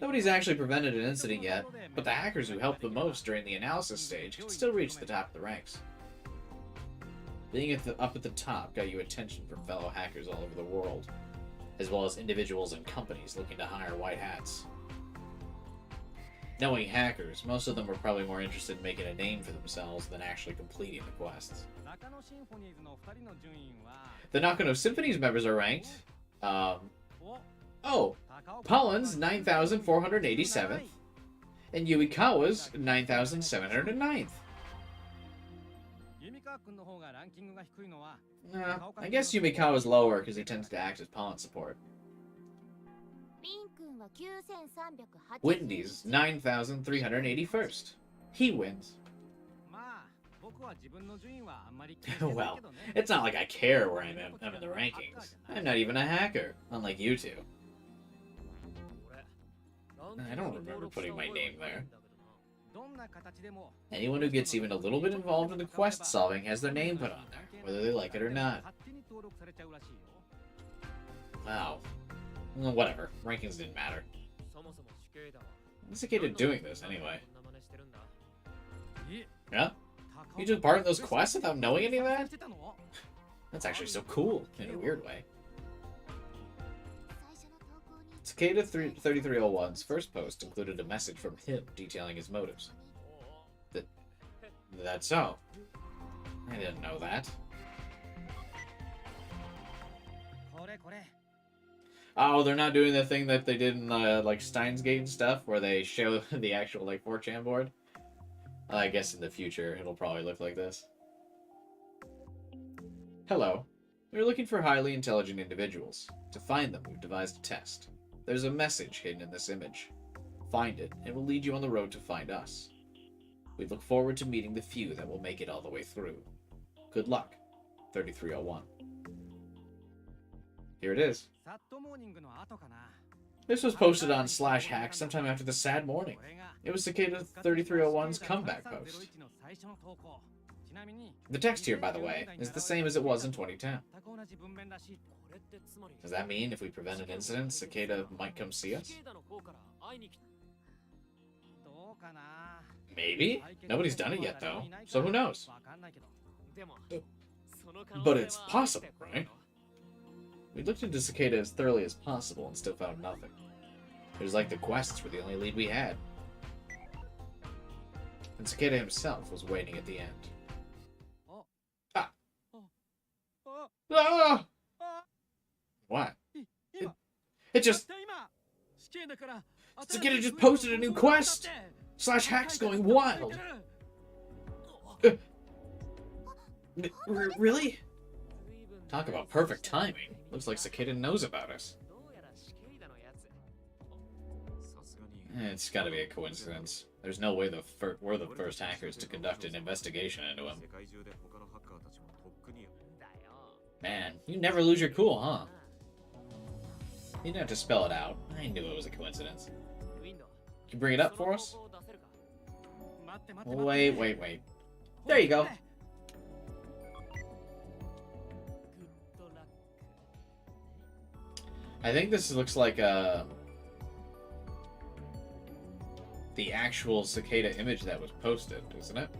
Nobody's actually prevented an incident yet, but the hackers who helped the most during the analysis stage can still reach the top of the ranks. Being up at the top got you attention from fellow hackers all over the world, as well as individuals and companies looking to hire white hats. Knowing hackers, most of them were probably more interested in making a name for themselves than actually completing the quests. The Nakano Symphony's members are ranked. Pollen's 9,487th, and Yuikawa's 9,709th. I guess Yumikawa's lower because he tends to act as Pollen support. Windy's 9,381st. He wins. Well, it's not like I care where I'm in the rankings. I'm not even a hacker, unlike you two. I don't remember putting my name there. Anyone who gets even a little bit involved in the quest solving has their name put on there, whether they like it or not. Wow. Well, whatever. Rankings didn't matter. What's the kid doing this, anyway? Yeah? You took part in those quests without knowing any of that? That's actually so cool, in a weird way. 3301's first post included a message from him detailing his motives. That's so. I didn't know that. Oh, they're not doing the thing that they did in like Steins Gate and stuff, where they show the actual like 4chan board. I guess in the future it'll probably look like this. Hello. We're looking for highly intelligent individuals. To find them, we've devised a test. There's a message hidden in this image. Find it, and we'll lead you on the road to find us. We look forward to meeting the few that will make it all the way through. Good luck, 3301. Here it is. This was posted on /hack sometime after the sad morning. It was Cicada 3301's comeback post. The text here, by the way, is the same as it was in 2010. Does that mean if we prevent an incident, Cicada might come see us? Maybe? Nobody's done it yet, though, so who knows? But it's possible, right? We looked into Cicada as thoroughly as possible and still found nothing. It was like the quests were the only lead we had. And Cicada himself was waiting at the end. Ah! Ah! What? It just... Cicada just posted a new quest! /hack's going wild! Really? Talk about perfect timing. Looks like Cicada knows about us. It's gotta be a coincidence. There's no way we're the first hackers to conduct an investigation into him. Man, you never lose your cool, huh? You didn't have to spell it out. I knew it was a coincidence. Can you bring it up for us? Wait. There you go. I think this looks like the actual Cicada image that was posted, isn't it?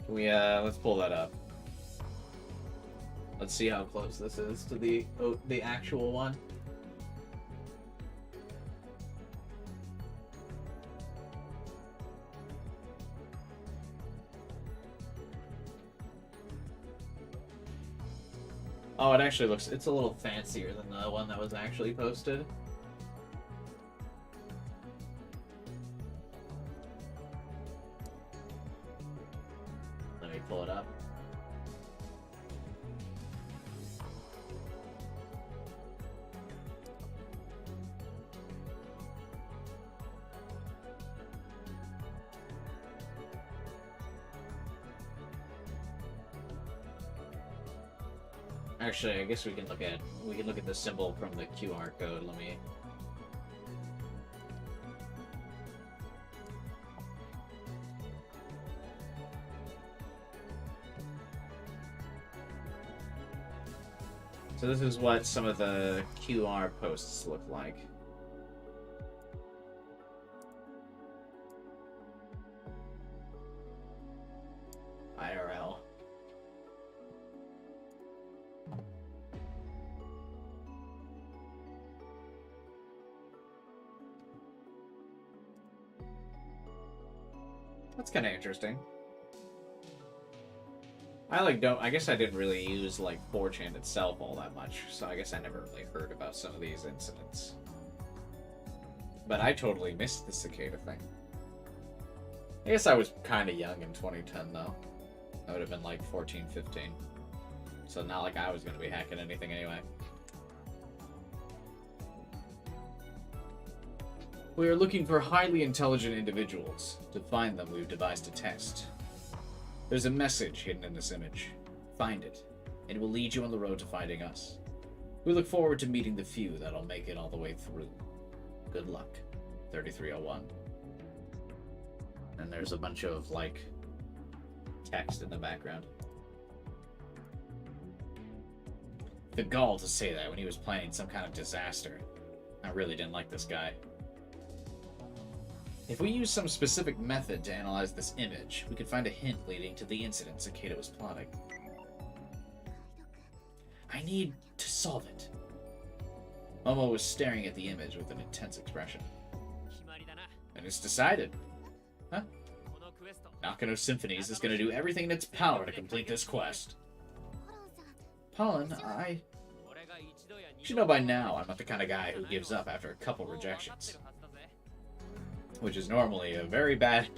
Can we let's pull that up. Let's see how close this is to the actual one. Oh, it actually looks, it's a little fancier than the one that was actually posted. Let me pull it up. Actually, I guess we can look at the symbol from the QR code. Let me. So this is what some of the QR posts look like. IRL. That's kind of interesting. I guess I didn't really use, 4chan itself all that much, so I guess I never really heard about some of these incidents. But I totally missed the Cicada thing. I guess I was kind of young in 2010, though. I would have been, 14, 15. So not like I was going to be hacking anything anyway. We are looking for highly intelligent individuals. To find them, we've devised a test. There's a message hidden in this image. Find it, and it will lead you on the road to finding us. We look forward to meeting the few that'll make it all the way through. Good luck, 3301. And there's a bunch of, text in the background. The gall to say that when he was planning some kind of disaster. I really didn't like this guy. If we use some specific method to analyze this image, we could find a hint leading to the incident Cicada was plotting. I need to solve it. Momo was staring at the image with an intense expression. 決まりだな。 And it's decided. このクエスト Nakano Symphonies is going to do everything in its power to complete this quest. ホロンさん Pollen, I 俺が一度や二 you should know by now I'm not the kind of guy who gives up after a couple rejections, which is normally a very bad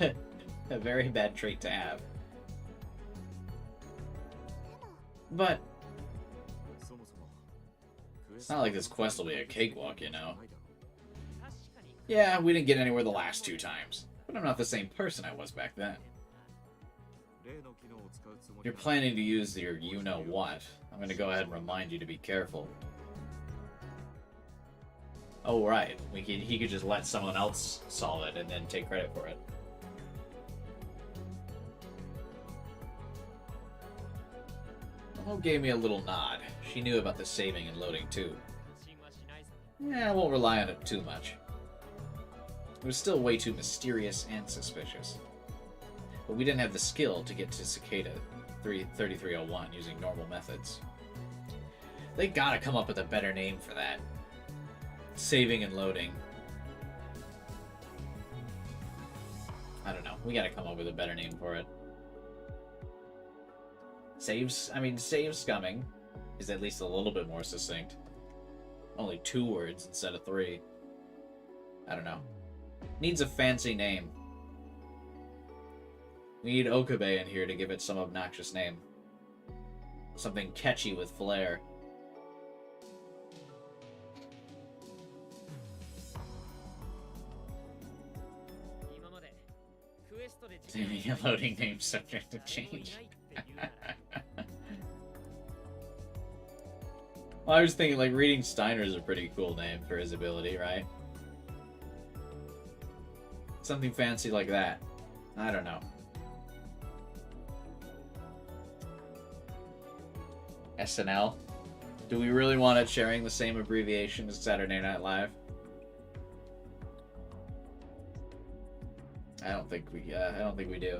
trait to have. But そもそも it's not like this quest will be a cakewalk, you know. 確かに Yeah, we didn't get anywhere the last 2 times, but I'm not the same person I was back then. 例の機能を使うつもり You're planning to use your you-know-what. I'm gonna go ahead and remind you to be careful. Oh, right. He could just let someone else solve it and then take credit for it. Momo gave me a little nod. She knew about the saving and loading, too. 安心はしないさ。 Yeah, I won't rely on it too much. It was still way too mysterious and suspicious. But we didn't have the skill to get to Cicada 3301 using normal methods. They gotta come up with a better name for that. Saving and loading. I don't know. We gotta come up with a better name for it. Save scumming is at least a little bit more succinct. Only 2 words instead of 3. I don't know. Needs a fancy name. We need Okabe in here to give it some obnoxious name. Something catchy with flair. 今までクエストで Saving and loading names subject to 誰もい change. ないって言うなら Well, I was thinking, like, reading Steiner's a pretty cool name for his ability, right? Something fancy like that. I don't know. SNL? Do we really want it sharing the same abbreviation as Saturday Night Live? I don't think we do.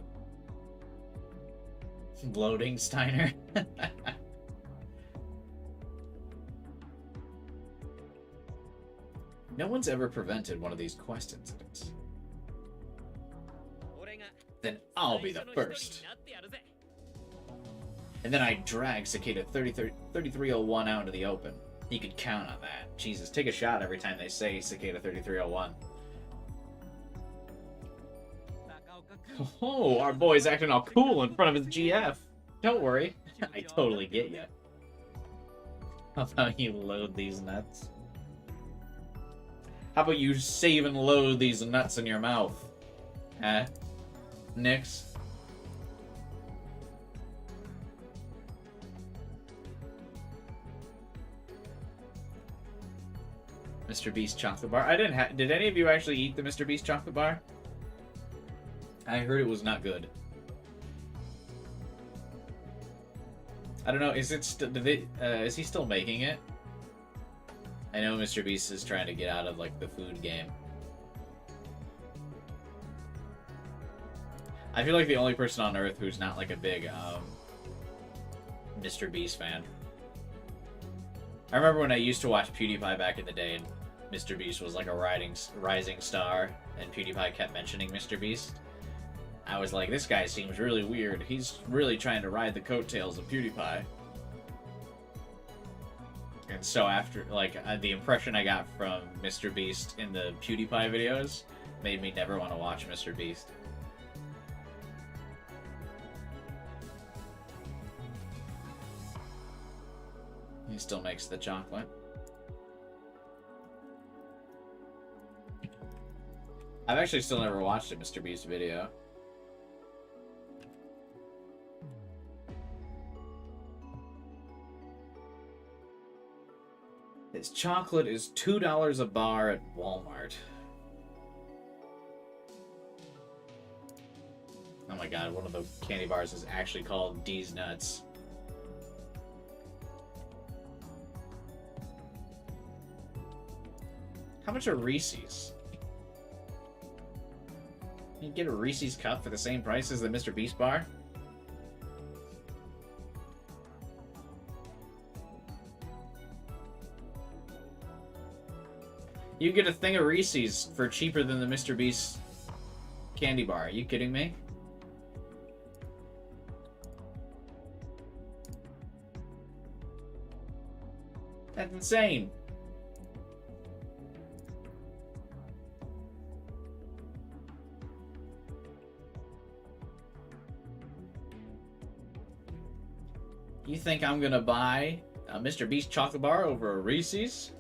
Loading Steiner? No one's ever prevented one of these quest incidents. 俺が Then I'll be the 最初の一 first. 人になってやるぜ。 And then I drag Cicada 3301 out into the open. You could count on that. Jesus, take a shot every time they say Cicada 3301. 高岡君 Oh, our boy's acting all cool in front of his GF. Don't worry, I totally get you. How about you load these nuts? How about you save and load these nuts in your mouth? Huh? Nix? Mr. Beast chocolate bar. I didn't did any of you actually eat the Mr. Beast chocolate bar? I heard it was not good. I don't know, is it is he still making it? I know Mr. Beast is trying to get out of, like, the food game. I feel like the only person on Earth who's not, like, a big, Mr. Beast fan. I remember when I used to watch PewDiePie back in the day, and Mr. Beast was, like, a rising star, and PewDiePie kept mentioning Mr. Beast. I was like, this guy seems really weird. He's really trying to ride the coattails of PewDiePie. And so after, like, the impression I got from Mr. Beast in the PewDiePie videos made me never want to watch Mr. Beast. He still makes the chocolate. I've actually still never watched a Mr. Beast video. His chocolate is $2 a bar at Walmart. Oh my god, one of the candy bars is actually called D's Nuts. How much are Reese's? You can get a Reese's cup for the same price as the Mr. Beast bar? You get a thing of Reese's for cheaper than the Mr. Beast candy bar. Are you kidding me? That's insane. You think I'm gonna buy a Mr. Beast chocolate bar over a Reese's?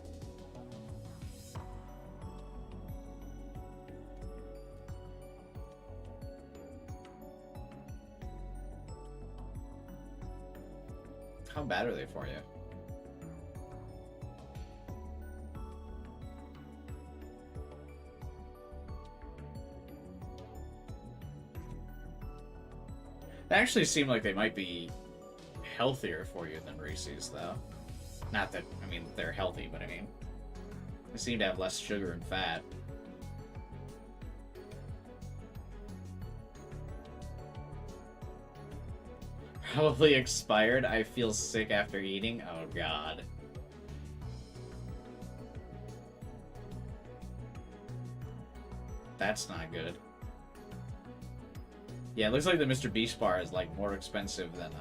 How bad are they for you? They actually seem like they might be healthier for you than Reese's, though. Not that, I mean, they're healthy, but I mean, they seem to have less sugar and fat. Probably expired. I feel sick after eating. Oh, God. That's not good. Yeah, it looks like the Mr. Beast bar is, like, more expensive than,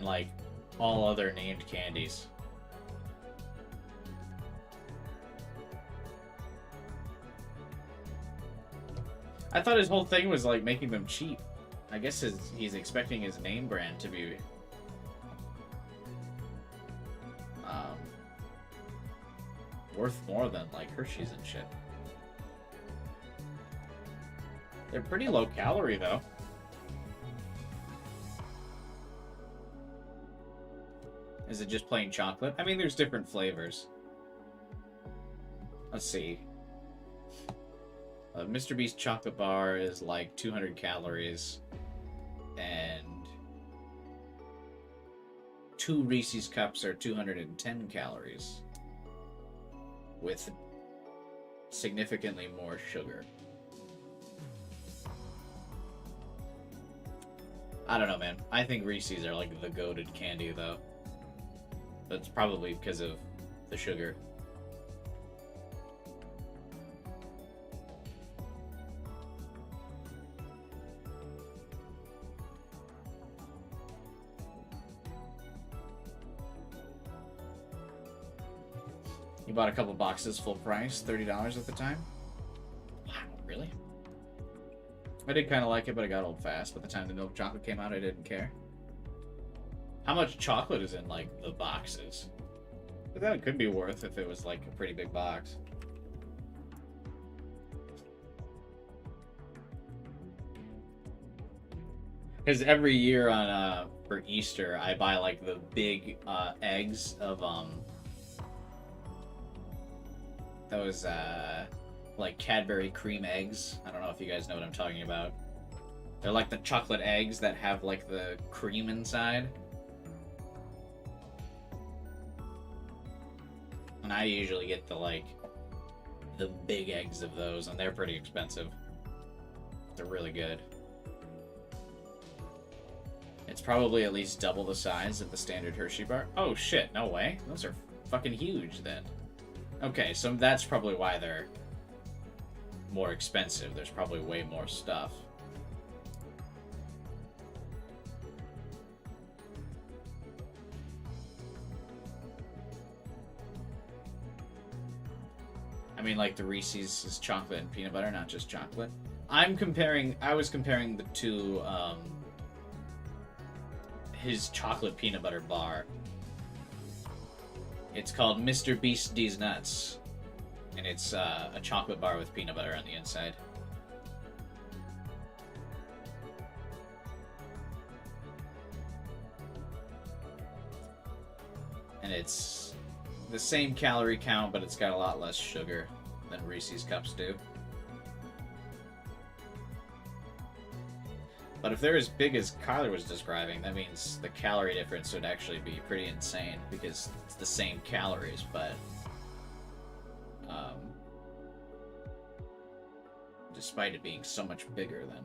like, all other named candies. I thought his whole thing was, like, making them cheap. I guess he's expecting his name brand to be worth more than, like, Hershey's and shit. They're pretty low calorie, though. Is it just plain chocolate? I mean, there's different flavors. Let's see. Mr. Beast chocolate bar is like 200 calories. And 2 Reese's cups are 210 calories. With significantly more sugar. I don't know, man. I think Reese's are like the goated candy, though. That's probably because of the sugar. You bought a couple boxes full price, $30 at the time? Wow, really? I did kind of like it, but it got old fast. By the time the milk chocolate came out, I didn't care. How much chocolate is in, like, the boxes? But that could be worth if it was, like, a pretty big box. Because every year on, for Easter, I buy, like, the big, eggs of, those, like, Cadbury cream eggs. I don't know if you guys know what I'm talking about. They're like the chocolate eggs that have, like, the cream inside. And I usually get the big eggs of those, and they're pretty expensive. They're really good. It's probably at least double the size of the standard Hershey bar. Oh shit, no way. Those are fucking huge then. Okay, so that's probably why they're more expensive. There's probably way more stuff. I mean, like, the Reese's is chocolate and peanut butter, not just chocolate. I was comparing the two, his chocolate peanut butter bar. It's called Mr. Beast D's Nuts. And it's a chocolate bar with peanut butter on the inside. And it's the same calorie count, but it's got a lot less sugar than Reese's Cups do. But if they're as big as Kyler was describing, that means the calorie difference would actually be pretty insane, because it's the same calories, but despite it being so much bigger then.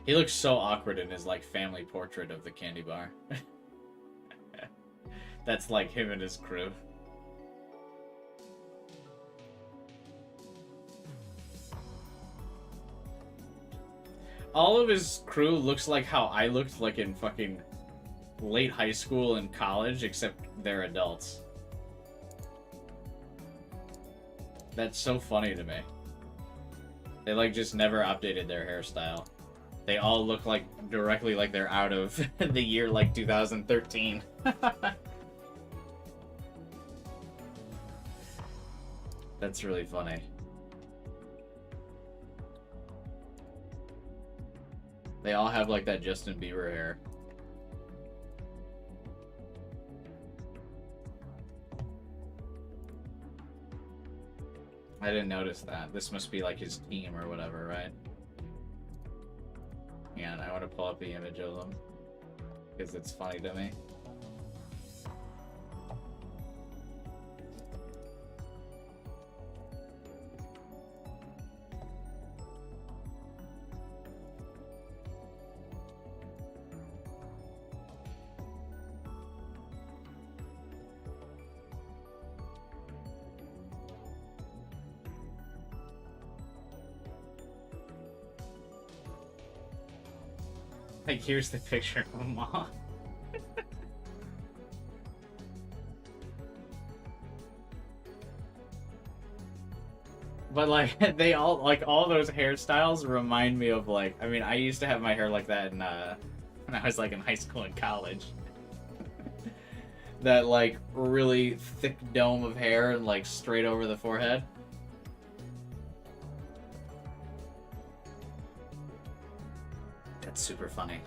He looks so awkward in his like family portrait of the candy bar. That's like him and his crew. All of his crew looks like how I looked like in fucking late high school and college, except they're adults. That's so funny to me. They like just never updated their hairstyle. They all look like directly like they're out of the year like 2013. That's really funny. They all have like that Justin Bieber hair. I didn't notice that. This must be like his team or whatever, right? Yeah, and I want to pull up the image of them because it's funny to me. Like, here's the picture of them all. But like, they all, like, all those hairstyles remind me of like, I mean, I used to have my hair like that in, when I was like in high school and college. That like really thick dome of hair and like straight over the forehead. That's super funny.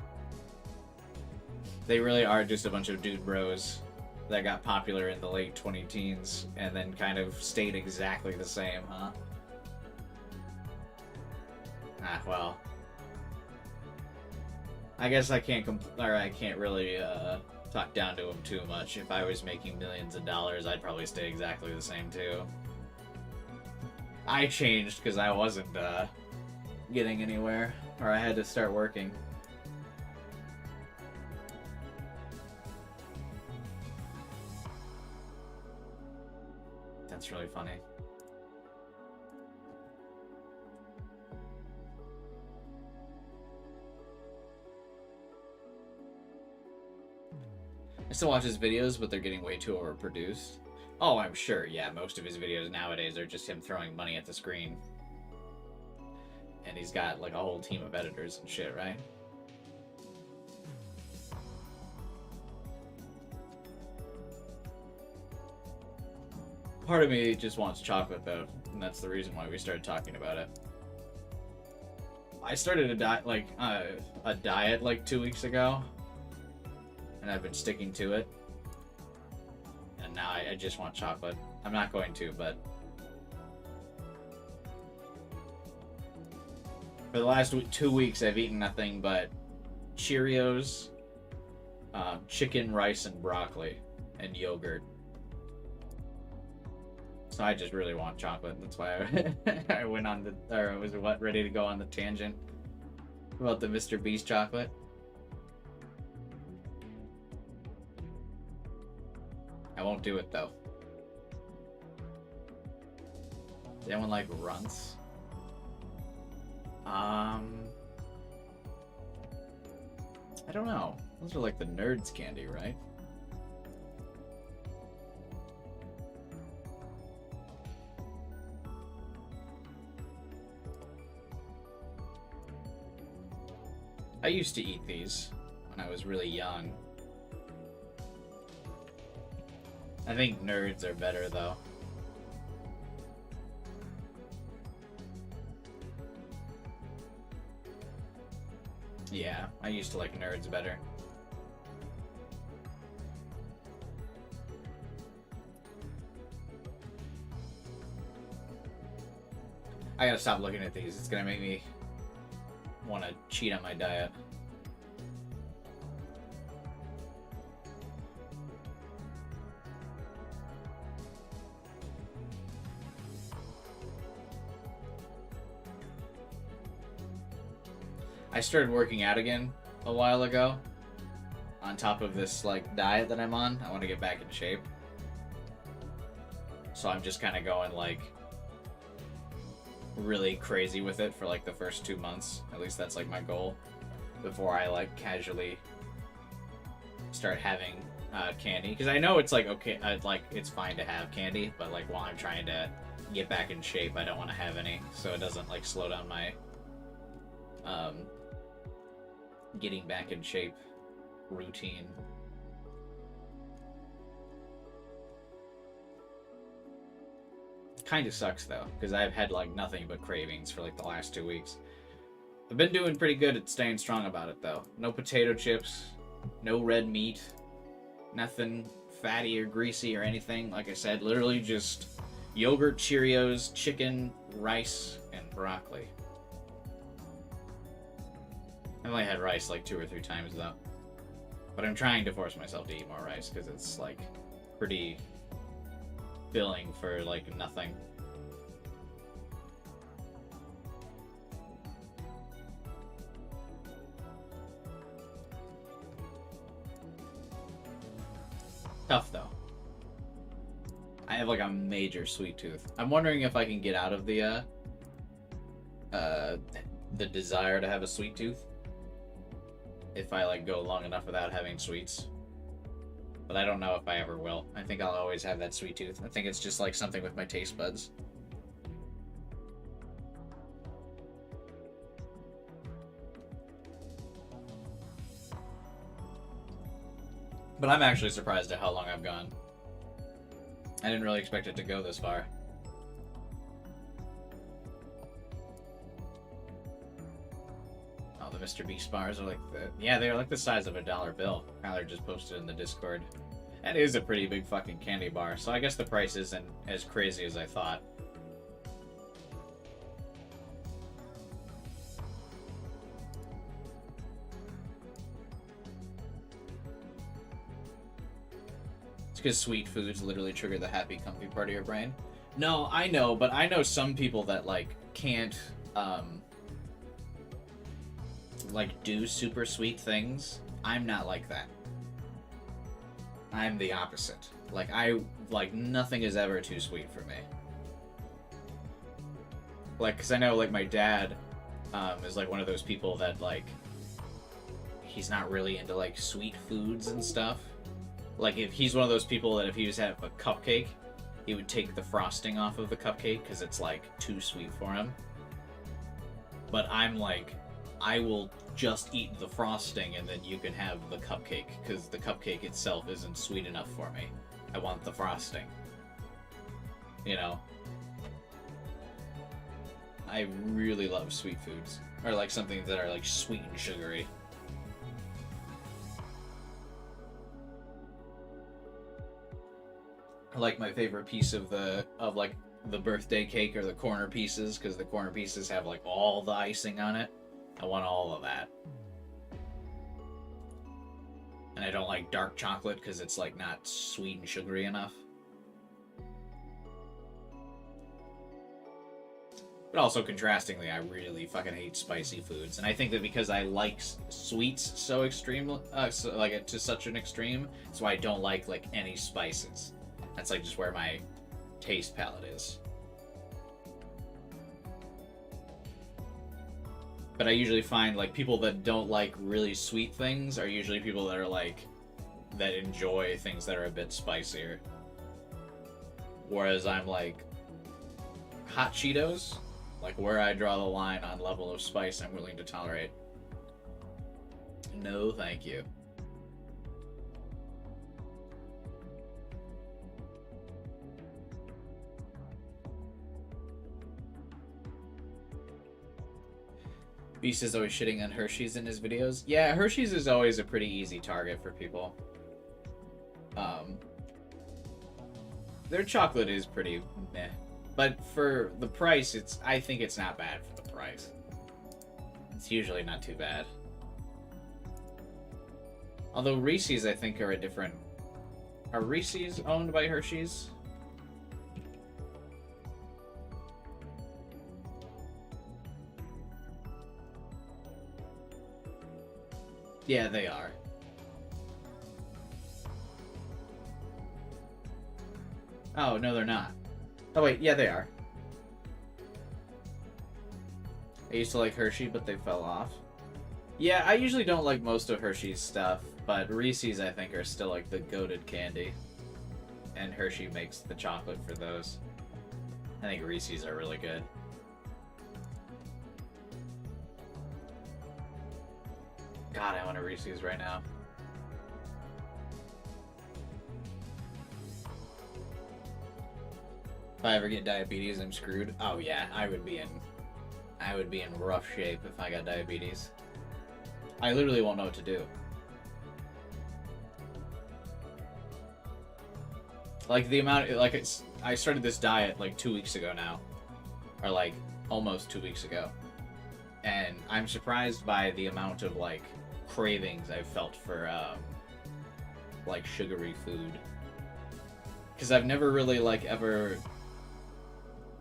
They really are just a bunch of dude bros that got popular in the late 20-teens and then kind of stayed exactly the same, huh? Ah, well. I guess I can't I can't really talk down to him too much. If I was making millions of dollars, I'd probably stay exactly the same too. I changed because I wasn't getting anywhere, or I had to start working. That's really funny. I still watch his videos, but they're getting way too overproduced. Oh, I'm sure, yeah, most of his videos nowadays are just him throwing money at the screen. And he's got like a whole team of editors and shit, right? Part of me just wants chocolate though, and that's the reason why we started talking about it. I started a diet like 2 weeks ago, and I've been sticking to it. And now I just want chocolate. I'm not going to, but for the last 2 weeks, I've eaten nothing but Cheerios, chicken, rice, and broccoli, and yogurt. So I just really want chocolate. That's why I went on the, or was ready to go on the tangent about the Mr. Beast chocolate. I won't do it though. Does anyone like runts? I don't know. Those are like the nerds candy, right? I used to eat these when I was really young. I think nerds are better though. Yeah, I used to like nerds better. I gotta stop looking at these. It's gonna make me want to cheat on my diet. I started working out again a while ago. On top of this like diet that I'm on, I want to get back in shape. So I'm just kind of going like really crazy with it for like the first 2 months. At least that's like my goal before I like casually start having candy. Because I know it's like okay, like it's fine to have candy, but like while I'm trying to get back in shape, I don't want to have any, so it doesn't like slow down my getting back in shape routine. Kind of sucks though, because I've had like nothing but cravings for like the last 2 weeks. I've been doing pretty good at staying strong about it though. No potato chips, no red meat, nothing fatty or greasy or anything. Like I said, literally just yogurt, Cheerios, chicken, rice, and broccoli. I've only had rice like 2 or 3 times though. But I'm trying to force myself to eat more rice because it's like pretty filling for like nothing. Tough though. I have like a major sweet tooth. I'm wondering if I can get out of the desire to have a sweet tooth if I like go long enough without having sweets. But I don't know if I ever will. I think I'll always have that sweet tooth. I think it's just like something with my taste buds. But I'm actually surprised at how long I've gone. I didn't really expect it to go this far. Oh, the Mr. Beast bars are like they're like the size of a dollar bill. Kyler just posted in the Discord. That is a pretty big fucking candy bar, so I guess the price isn't as crazy as I thought. It's because sweet foods literally trigger the happy, comfy part of your brain. No, I know, but I know some people that like can't like do super sweet things. I'm not like that. I'm the opposite. Like nothing is ever too sweet for me. Like, cause I know like my dad is like one of those people that like he's not really into like sweet foods and stuff. Like if he's one of those people that if he was to have a cupcake, he would take the frosting off of the cupcake because it's like too sweet for him. But I'm like, I will just eat the frosting and then you can have the cupcake because the cupcake itself isn't sweet enough for me. I want the frosting. You know? I really love sweet foods. Or like something that are like sweet and sugary. I like my favorite piece of the birthday cake or the corner pieces because the corner pieces have like all the icing on it. I want all of that. And I don't like dark chocolate because it's like not sweet and sugary enough. But also contrastingly, I really fucking hate spicy foods. And I think that because I like sweets so extreme, to such an extreme, that's why I don't like any spices. That's like just where my taste palette is. But I usually find like people that don't like really sweet things are usually people that are like that enjoy things that are a bit spicier. Whereas I'm like hot Cheetos, like where I draw the line on level of spice I'm willing to tolerate. No, thank you. Beast is always shitting on Hershey's in his videos. Yeah, Hershey's is always a pretty easy target for people. Their chocolate is pretty meh. But for the price, I think it's not bad for the price. It's usually not too bad. Although Reese's, I think, are a different... Are Reese's owned by Hershey's? Yeah, they are. Oh, no, they're not. Oh, wait, yeah, they are. I used to like Hershey, but they fell off. Yeah, I usually don't like most of Hershey's stuff, but Reese's, I think, are still, like, the goated candy. And Hershey makes the chocolate for those. I think Reese's are really good. God, I want a Reese's right now. If I ever get diabetes, I'm screwed. Oh yeah, I would be in rough shape if I got diabetes. I literally won't know what to do. Like the amount, I started this diet like 2 weeks ago now, or like almost 2 weeks ago, and I'm surprised by the amount of like cravings I've felt for like sugary food, because I've never really like ever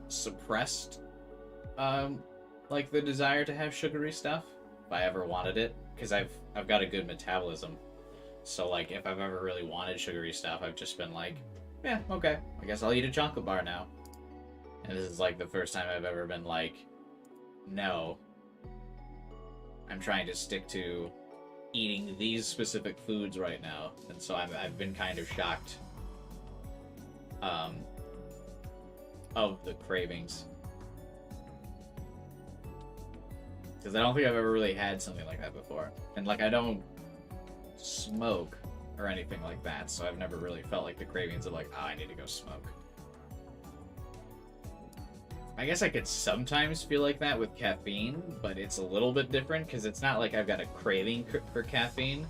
suppressed like the desire to have sugary stuff if I ever wanted it, because I've got a good metabolism. So like if I've ever really wanted sugary stuff, I've just been like, yeah, okay, I guess I'll eat a chocolate bar now. And this is like the first time I've ever been like, no, I'm trying to stick to eating these specific foods right now. And so I've been kind of shocked of the cravings, because I don't think I've ever really had something like that before. And like I don't smoke or anything like that, so I've never really felt like the cravings of like, oh, I need to go smoke. I guess I could sometimes feel like that with caffeine, but it's a little bit different because it's not like I've got a craving for caffeine.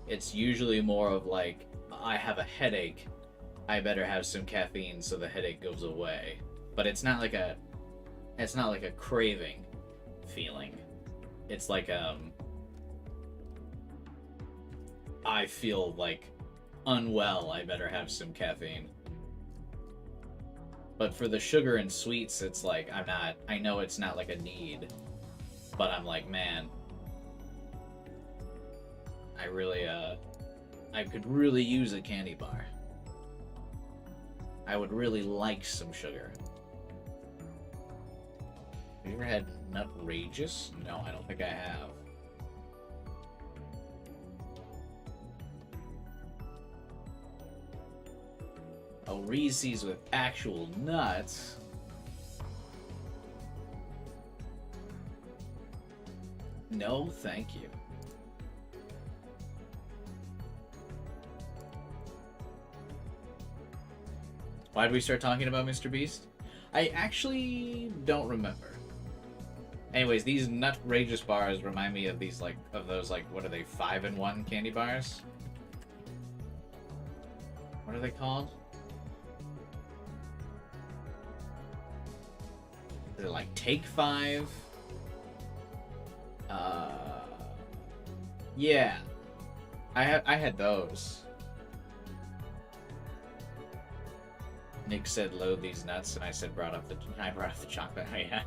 It's usually more of like, I have a headache, I better have some caffeine so the headache goes away. But it's not like a craving feeling. It's like I feel like unwell, I better have some caffeine. But for the sugar and sweets, it's like I know it's not like a need, but I'm like, man, I really I could really use a candy bar. I would really like some sugar. Have you ever had Nutrageous? No, I don't think I have. Oh, Reese's with actual nuts. No, thank you. Why did we start talking about Mr. Beast? I actually don't remember. Anyways, these Nutrageous bars remind me of these those what are they, 5-in-1 candy bars? What are they called? They're like Take 5. Yeah, I had those. Nick said load these nuts, and I said brought up the chocolate. Yeah.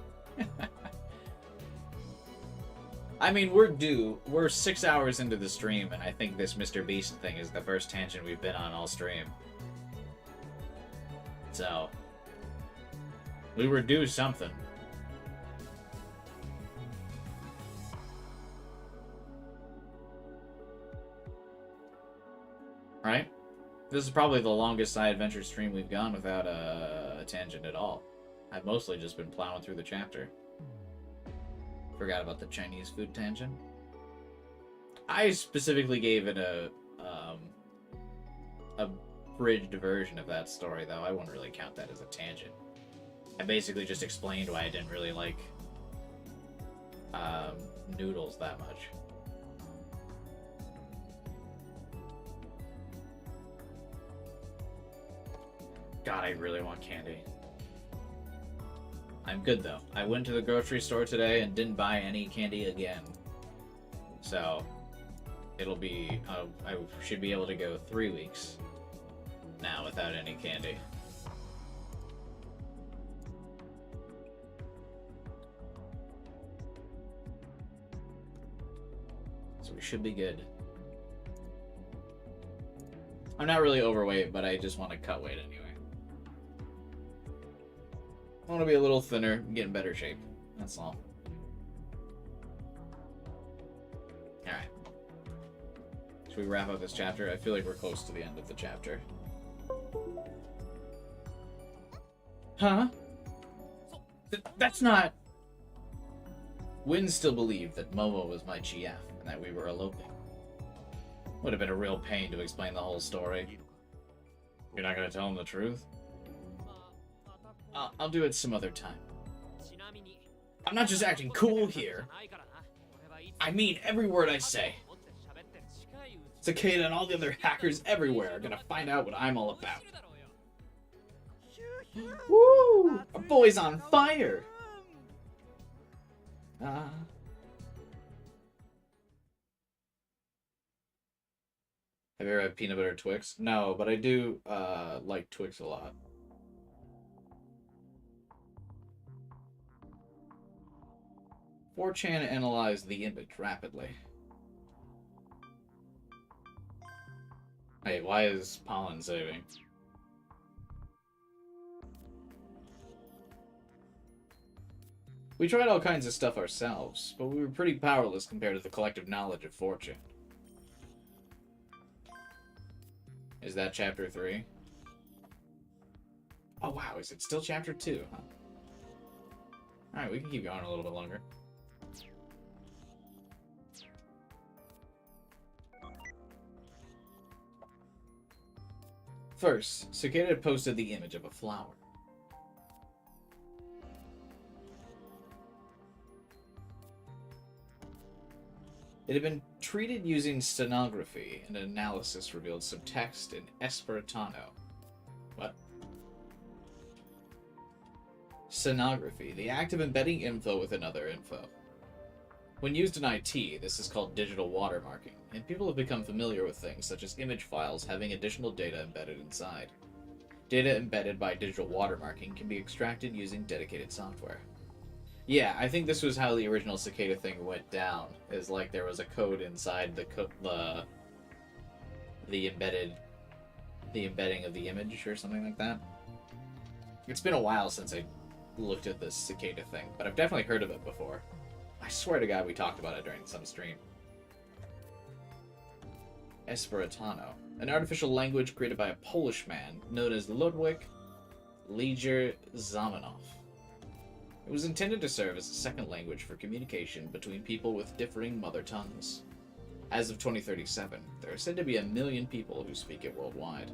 I mean, we're 6 hours into the stream, and I think this Mr. Beast thing is the first tangent we've been on all stream. So we were due something. Right? This is probably the longest side adventure stream we've gone without a tangent at all. I've mostly just been plowing through the chapter. Forgot about the Chinese food tangent. I specifically gave it a bridged version of that story, though. I wouldn't really count that as a tangent. I basically just explained why I didn't really like noodles that much. God, I really want candy. I'm good, though. I went to the grocery store today and didn't buy any candy again. So, it'll be... I should be able to go 3 weeks now without any candy. So we should be good. I'm not really overweight, but I just want to cut weight anyway. I want to be a little thinner, get in better shape. That's all. Alright. Should we wrap up this chapter? I feel like we're close to the end of the chapter. Huh? That's not... Wynn still believed that Momo was my GF and that we were eloping. Would have been a real pain to explain the whole story. You're not going to tell him the truth? I'll do it some other time. I'm not just acting cool here. I mean every word I say. Cicada and all the other hackers everywhere are gonna find out what I'm all about. Woo! Our boy's on fire! Have you ever had peanut butter Twix? No, but I do like Twix a lot. Chan analyzed the image rapidly. Hey, why is Pollen saving? We tried all kinds of stuff ourselves, but we were pretty powerless compared to the collective knowledge of 4chan. Is that chapter 3? Oh wow, is it still chapter 2, huh? Alright, we can keep going a little bit longer. First, Cicada posted the image of a flower. It had been treated using stenography, and an analysis revealed some text in Esperantano. What? Stenography, the act of embedding info with another info. When used in IT, this is called digital watermarking, and people have become familiar with things such as image files having additional data embedded inside. Data embedded by digital watermarking can be extracted using dedicated software. Yeah, I think this was how the original Cicada thing went down, is like there was a code inside the embedding of the image or something like that. It's been a while since I looked at this Cicada thing, but I've definitely heard of it before. I swear to God we talked about it during some stream. Esperantano, an artificial language created by a Polish man known as Ludwik Leger-Zamenhof. It was intended to serve as a second language for communication between people with differing mother tongues. As of 2037, there are said to be 1 million people who speak it worldwide.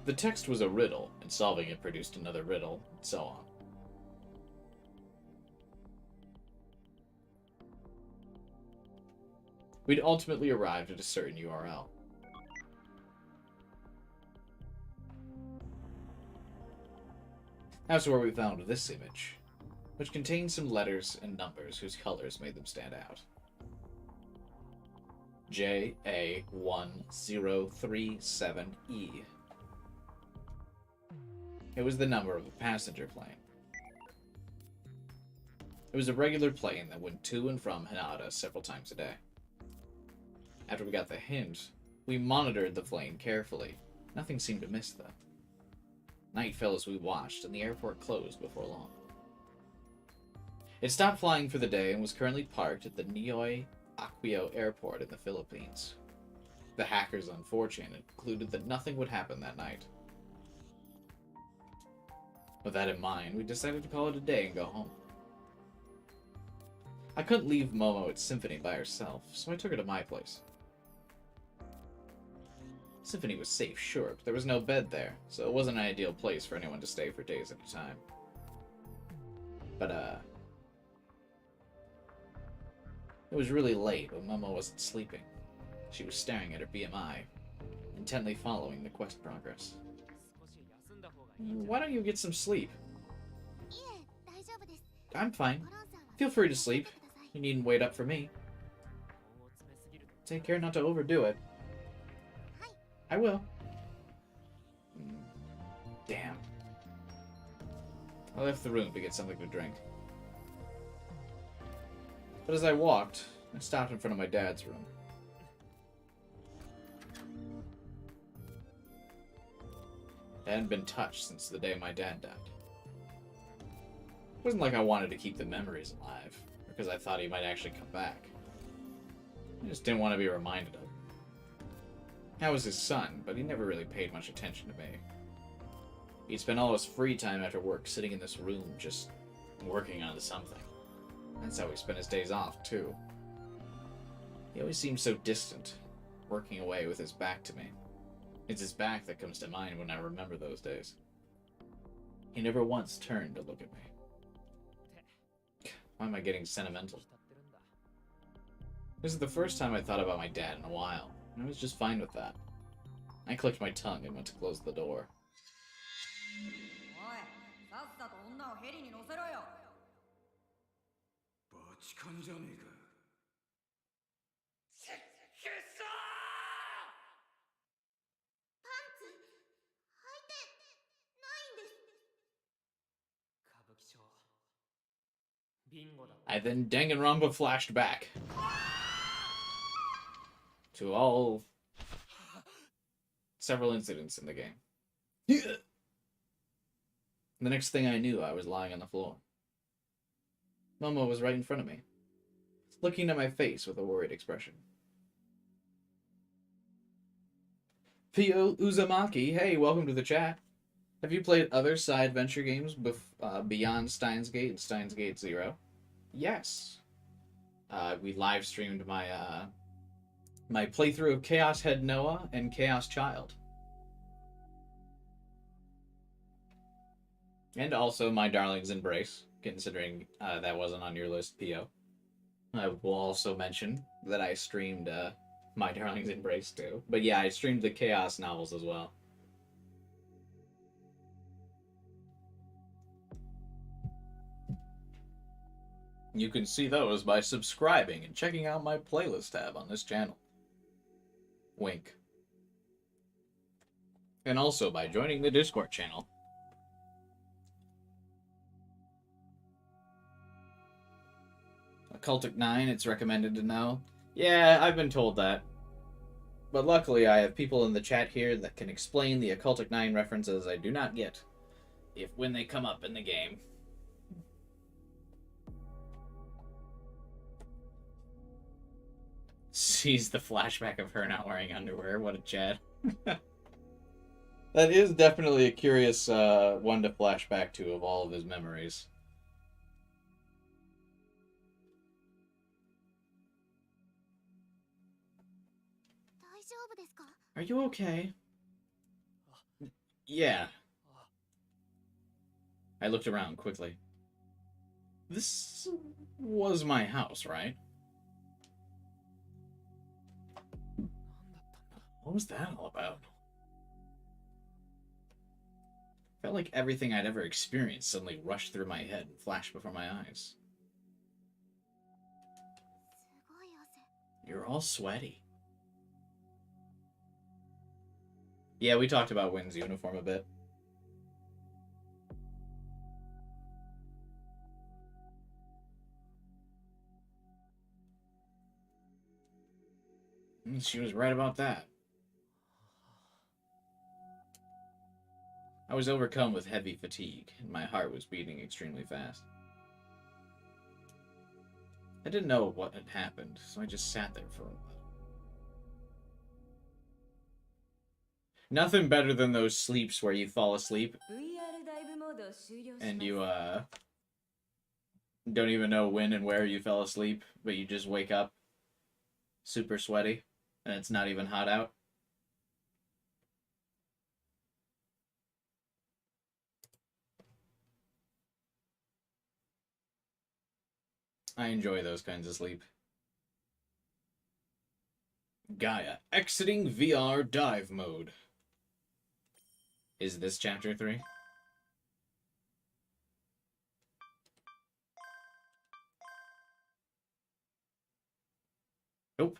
The text was a riddle, and solving it produced another riddle, and so on. We'd ultimately arrived at a certain URL. That's where we found this image, which contained some letters and numbers whose colors made them stand out. JA1037E. It was the number of a passenger plane. It was a regular plane that went to and from Hanada several times a day. After we got the hint, we monitored the plane carefully. Nothing seemed to miss though. Night fell as we watched, and the airport closed before long. It stopped flying for the day and was currently parked at the Ninoy Aquino Airport in the Philippines. The hackers on 4chan concluded that nothing would happen that night. With that in mind, we decided to call it a day and go home. I couldn't leave Momo at Symphony by herself, so I took her to my place. Symphony was safe, sure, but there was no bed there, so it wasn't an ideal place for anyone to stay for days at a time. But, it was really late when Momo wasn't sleeping. She was staring at her BMI, intently following the quest progress. Why don't you get some sleep? I'm fine. Feel free to sleep. You needn't wait up for me. Take care not to overdo it. I will. I left the room to get something to drink. But as I walked, I stopped in front of my dad's room. It hadn't been touched since the day my dad died. It wasn't like I wanted to keep the memories alive, or because I thought he might actually come back. I just didn't want to be reminded of him. I was his son, but he never really paid much attention to me. He'd spend all his free time after work sitting in this room, just working on something. That's how he spent his days off, too. He always seemed so distant, working away with his back to me. It's his back that comes to mind when I remember those days. He never once turned to look at me. Why am I getting sentimental? This is the first time I thought about my dad in a while, and I was just fine with that. I clicked my tongue and went to close the door. I then Danganronpa flashed back to several incidents in the game. The next thing I knew, I was lying on the floor. Momo was right in front of me, looking at my face with a worried expression. Pio Uzumaki, hey, welcome to the chat. Have you played other side venture games beyond Steins Gate and Steins Gate Zero? Yes. We live streamed my my playthrough of Chaos Head Noah and Chaos Child. And also My Darling's Embrace, considering that wasn't on your list, Pio. I will also mention that I streamed My Darling's Embrace too. But yeah, I streamed the Chaos novels as well. You can see those by subscribing and checking out my playlist tab on this channel. Wink. And also by joining the Discord channel. Occultic 9, it's recommended to know. Yeah, I've been told that. But luckily I have people in the chat here that can explain the Occultic 9 references I do not get when they come up in the game. Sees the flashback of her not wearing underwear. What a chat. That is definitely a curious one to flash back to of all of his memories. Are you okay? Yeah. I looked around quickly. This was my house, right? What was that all about? Felt like everything I'd ever experienced suddenly rushed through my head and flashed before my eyes. You're all sweaty. Yeah, we talked about Wynn's uniform a bit. She was right about that. I was overcome with heavy fatigue, and my heart was beating extremely fast. I didn't know what had happened, so I just sat there for a while. Nothing better than those sleeps where you fall asleep and you don't even know when and where you fell asleep, but you just wake up super sweaty and it's not even hot out. I enjoy those kinds of sleep. Gaia, exiting VR dive mode. Is this chapter 3? Nope.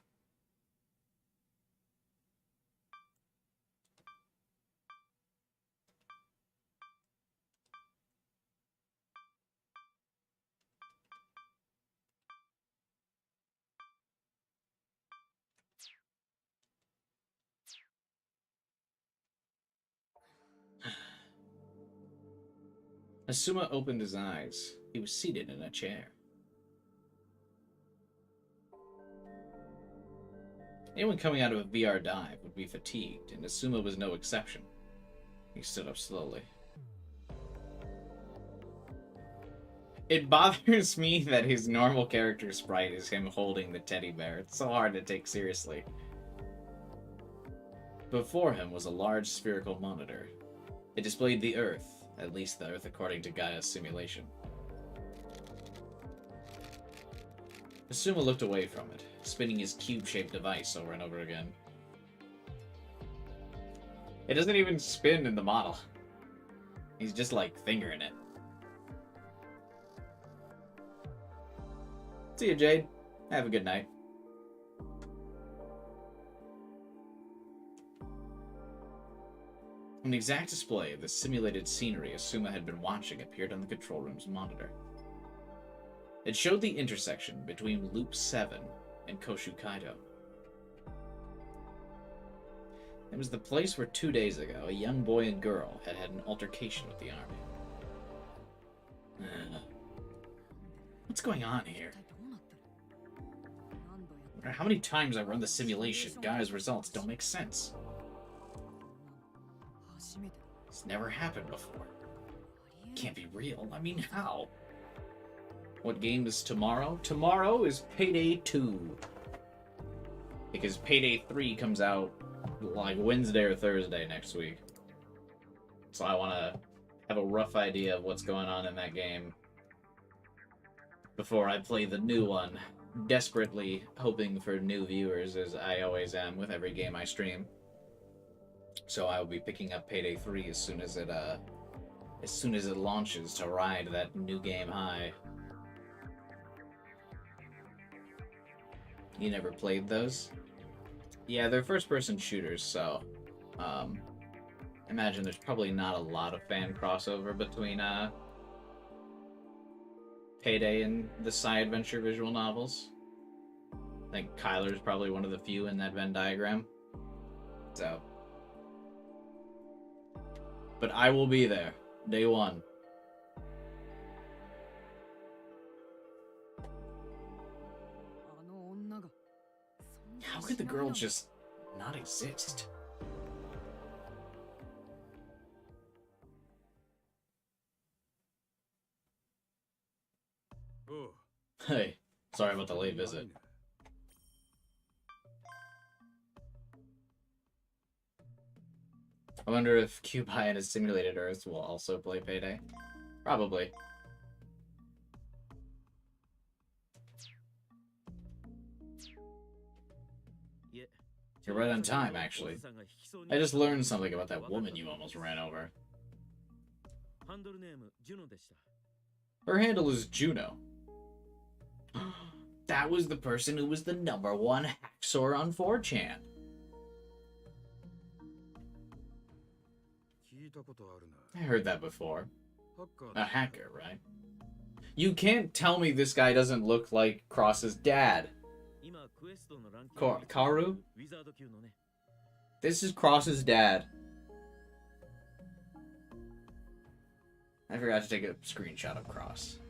Asuma opened his eyes. He was seated in a chair. Anyone coming out of a VR dive would be fatigued, and Asuma was no exception. He stood up slowly. It bothers me that his normal character sprite is him holding the teddy bear. It's so hard to take seriously. Before him was a large spherical monitor. It displayed the Earth, at least the Earth according to Gaia's simulation. Asuma looked away from it, spinning his cube-shaped device over and over again. It doesn't even spin in the model. He's just like fingering it. See you, Jade. Have a good night. An exact display of the simulated scenery Asuma had been watching appeared on the control room's monitor. It showed the intersection between Loop 7 and Ch.2. It was the place where 2 days ago a young boy and girl had had an altercation with the army. What's going on here? No matter how many times I run the simulation, Gaia's results don't make sense. It's never happened before. Can't be real. I mean, how? What game is tomorrow? Tomorrow is Payday 2. Because Payday 3 comes out like Wednesday or Thursday next week. So I want to have a rough idea of what's going on in that game before I play the new one. Desperately hoping for new viewers, as I always am with every game I stream. So I will be picking up Payday 3 as soon as it launches to ride that new game high. You never played those? Yeah, they're first-person shooters, so imagine there's probably not a lot of fan crossover between Payday and the sci-adventure visual novels. I think Kyler's probably one of the few in that Venn diagram. So, but I will be there, day one. How could the girl just not exist? Oh. Hey, sorry about the late visit. I wonder if Cubai and his simulated Earth will also play Payday. Probably. You're right on time, actually. I just learned something about that woman you almost ran over. Her handle is Juno. That was the person who was the #1 hacksaw on 4chan. I heard that before. A hacker, right? You can't tell me this guy doesn't look like Cross's dad. Karu? This is Cross's dad. I forgot to take a screenshot of Cross.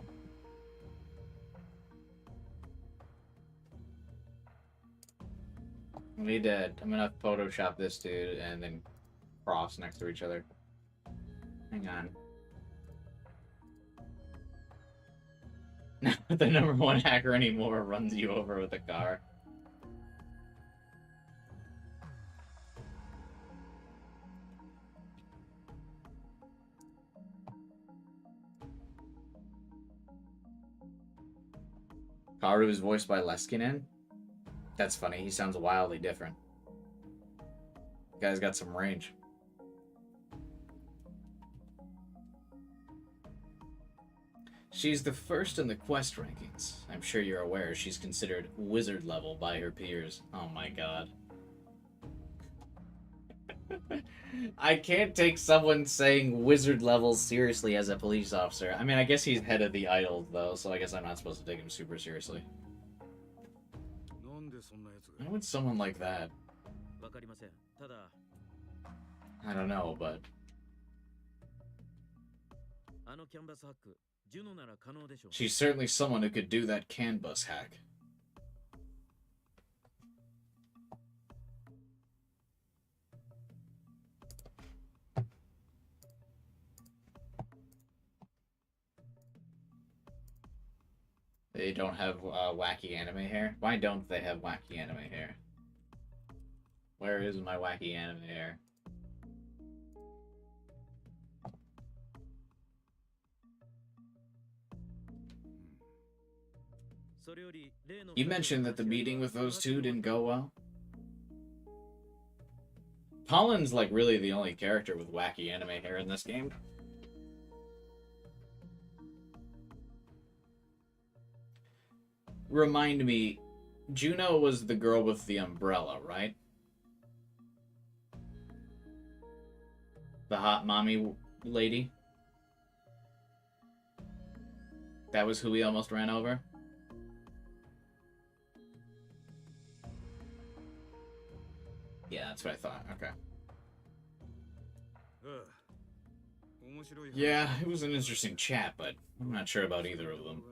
I'm gonna Photoshop this dude and then Cross next to each other. Hang on. The #1 hacker anymore runs you over with a car. Karu is voiced by Leskinen? That's funny, he sounds wildly different. The guy's got some range. She's the first in the quest rankings. I'm sure you're aware she's considered wizard level by her peers. Oh my god. I can't take someone saying wizard level seriously as a police officer. I mean, I guess he's head of the idol, though, so I guess I'm not supposed to take him super seriously. Why would someone like that? I don't know, but... She's certainly someone who could do that CAN bus hack. They don't have wacky anime hair? Why don't they have wacky anime hair? Where is my wacky anime hair? You mentioned that the meeting with those two didn't go well? Pollen's like really the only character with wacky anime hair in this game. Remind me, Juno was the girl with the umbrella, right? The hot mommy lady? That was who we almost ran over? Yeah, that's what I thought. Okay. Yeah, it was an interesting chat, but I'm not sure about either of them.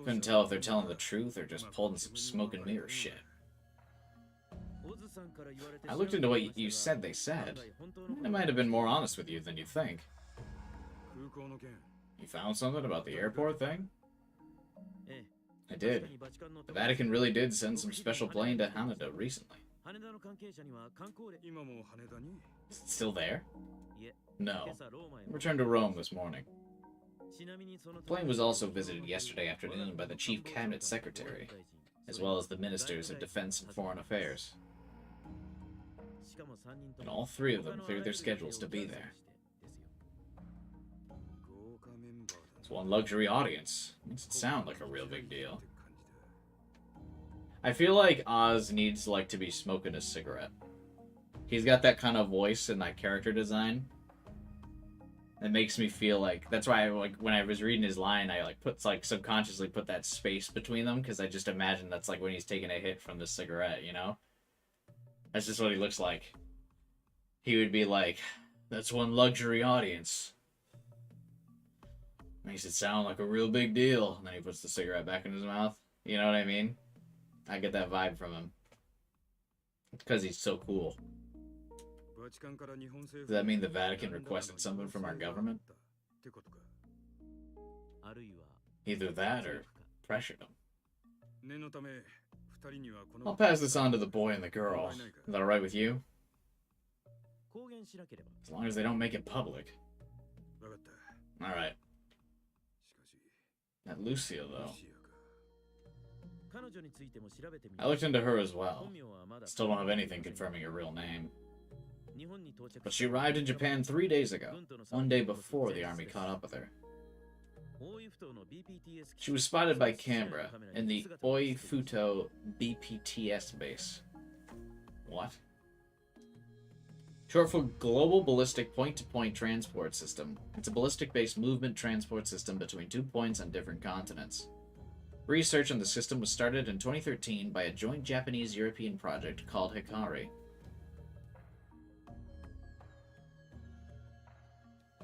Couldn't tell if they're telling the truth or just pulling some smoke and mirror shit. I looked into what you said they said. They might have been more honest with you than you think. You found something about the airport thing? I did. The Vatican really did send some special plane to Haneda recently. Is it still there? No. Returned to Rome this morning. The plane was also visited yesterday afternoon by the Chief Cabinet Secretary, as well as the Ministers of Defense and Foreign Affairs. And all three of them cleared their schedules to be there. It's one luxury audience. Makes it sound like a real big deal. I feel like Oz needs like to be smoking a cigarette. He's got that kind of voice and that character design. It makes me feel like that's why I, like when I was reading his line, I like subconsciously put that space between them because I just imagine that's like when he's taking a hit from the cigarette, you know? That's just what he looks like. He would be like, "That's one luxury audience." Makes it sound like a real big deal. And then he puts the cigarette back in his mouth. You know what I mean? I get that vibe from him. Because he's so cool. Does that mean the Vatican requested something from our government? Either that or pressured him. I'll pass this on to the boy and the girl. Is that alright with you? As long as they don't make it public. Alright. That Lucia, though. I looked into her as well. Still don't have anything confirming her real name. But she arrived in Japan 3 days ago, one day before the army caught up with her. She was spotted by camera in the Oifuto BPTS base. What? Short for Global Ballistic Point-to-Point Transport System. It's a ballistic-based movement transport system between 2 points on different continents. Research on the system was started in 2013 by a joint Japanese-European project called Hikari.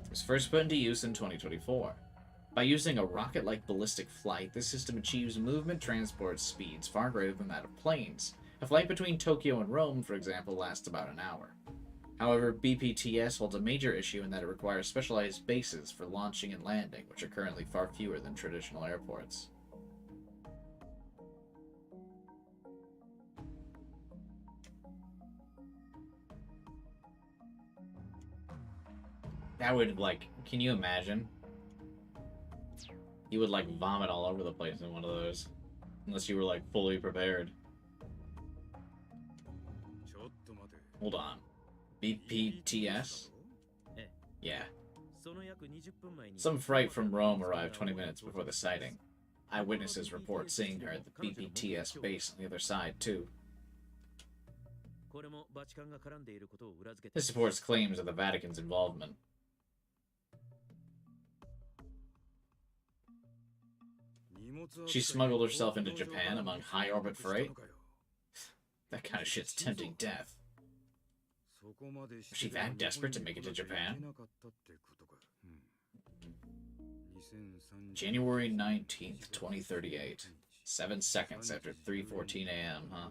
It was first put into use in 2024. By using a rocket-like ballistic flight, this system achieves movement transport speeds far greater than that of planes. A flight between Tokyo and Rome, for example, lasts about an hour. However, BPTS holds a major issue in that it requires specialized bases for launching and landing, which are currently far fewer than traditional airports. That would, like, can you imagine? You would, like, vomit all over the place in one of those. Unless you were, like, fully prepared. Hold on. BPTS? Yeah. Some freight from Rome arrived 20 minutes before the sighting. Eyewitnesses report seeing her at the BPTS base on the other side, too. This supports claims of the Vatican's involvement. She smuggled herself into Japan among high-orbit freight? That kind of shit's tempting death. Was she that desperate to make it to Japan? January 19th, 2038. 7 seconds after 3:14 a.m., huh?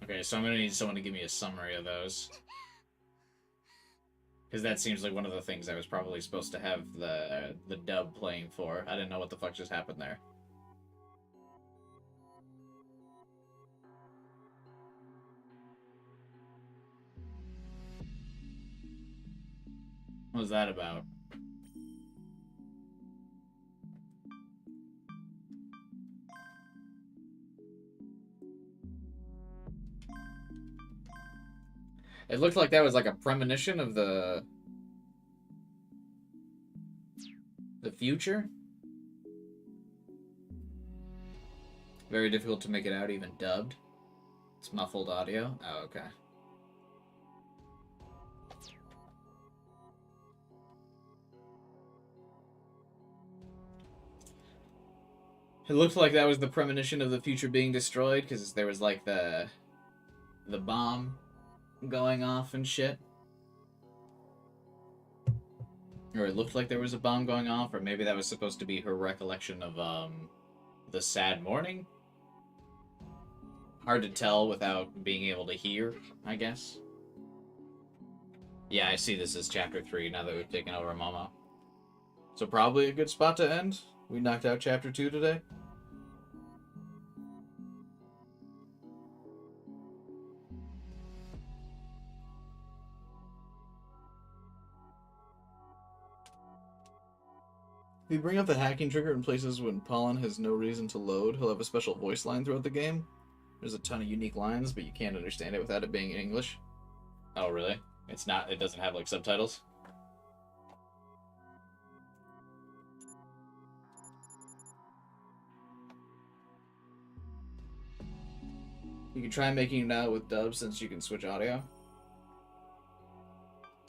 Okay, so I'm gonna need someone to give me a summary of those. Because that seems like one of the things I was probably supposed to have the dub playing for. I didn't know what the fuck just happened there. What was that about? It looked like that was like a premonition of the future. Very difficult to make it out even dubbed. It's muffled audio. Oh, okay. It looked like that was the premonition of the future being destroyed because there was like the bomb going off and shit. Or it looked like there was a bomb going off, or maybe that was supposed to be her recollection of the sad morning. Hard to tell without being able to hear, I guess. Yeah, I see this as chapter 3 now that we've taken over Momo. So probably a good spot to end. We knocked out chapter 2 today. If you bring up the hacking trigger in places when Pollen has no reason to load, he'll have a special voice line throughout the game. There's a ton of unique lines, but you can't understand it without it being in English. Oh, really? It's not, it doesn't have, like, subtitles? You can try making it out with dub since you can switch audio.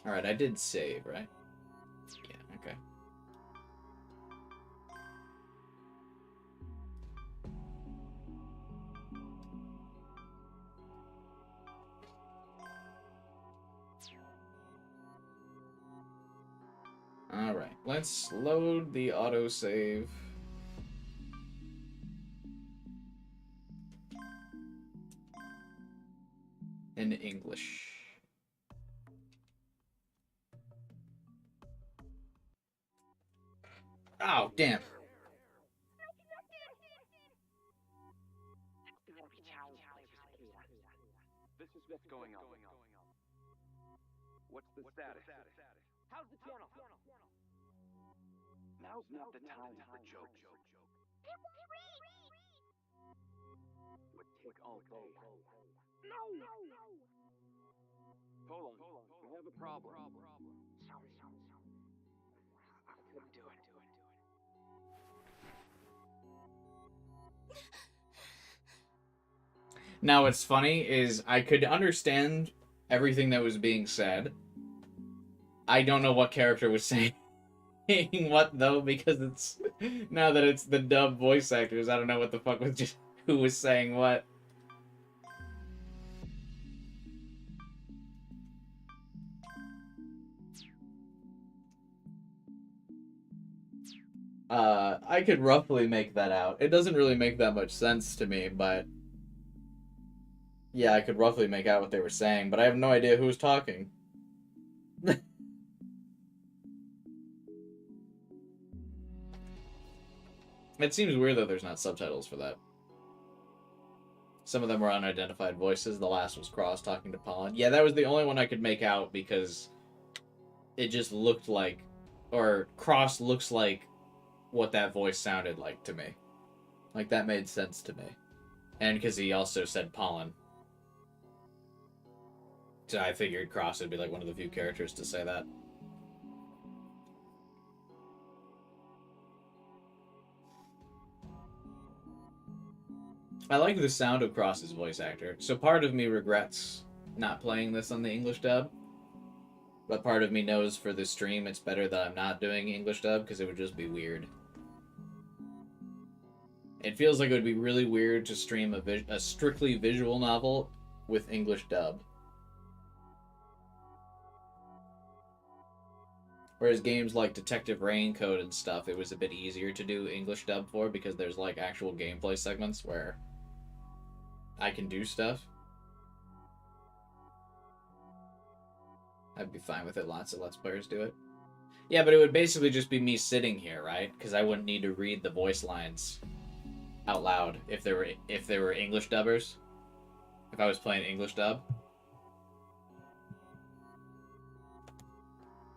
Alright, I did save, right? Yeah, okay. Alright, let's load the autosave. In English. Oh, damn. This is what's going on. What's the status? How's the channel? Now's not the time for jokes. Would take all day. No! Hold on. We have a problem. I couldn't do it. Now, what's funny is I could understand everything that was being said. I don't know what character was saying what, though, because it's... Now that it's the dub voice actors, I don't know what the fuck was just... Who was saying what. I could roughly make that out. It doesn't really make that much sense to me, but... Yeah, I could roughly make out what they were saying, but I have no idea who was talking. It seems weird that there's not subtitles for that. Some of them were unidentified voices. The last was Cross talking to Pollen. Yeah, that was the only one I could make out because it just looked like or Cross looks like what that voice sounded like to me. Like, that made sense to me. And because he also said pollen. So I figured Cross would be like one of the few characters to say that. I like the sound of Cross's voice actor. So part of me regrets not playing this on the English dub. But part of me knows for the stream it's better that I'm not doing English dub because it would just be weird. It feels like it would be really weird to stream a strictly visual novel with English dub. Whereas games like Detective Raincoat and stuff, it was a bit easier to do English dub for because there's like actual gameplay segments where I can do stuff. I'd be fine with it. Lots of Let's Players do it. Yeah, but it would basically just be me sitting here, right? Because I wouldn't need to read the voice lines out loud if there were English dubbers. If I was playing English dub.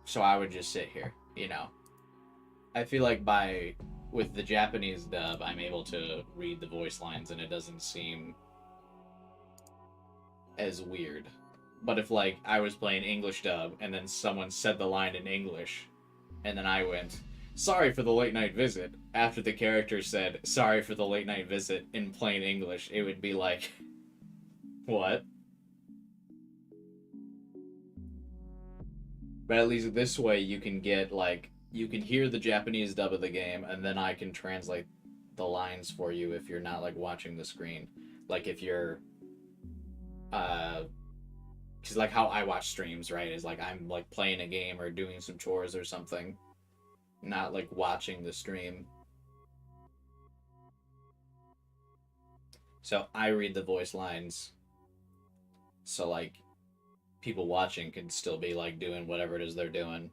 So I would just sit here, you know. I feel like with the Japanese dub, I'm able to read the voice lines and it doesn't seem as weird. But if, like, I was playing English dub and then someone said the line in English and then I went, "Sorry for the late night visit," after the character said, "Sorry for the late night visit" in plain English, it would be like, what? But at least this way you can get, like, you can hear the Japanese dub of the game, and then I can translate the lines for you if you're not, like, watching the screen. Like, if you're, because, like, how I watch streams, right, is, like, I'm, like, playing a game or doing some chores or something, not, like, watching the stream. So I read the voice lines, so, like, people watching can still be, like, doing whatever it is they're doing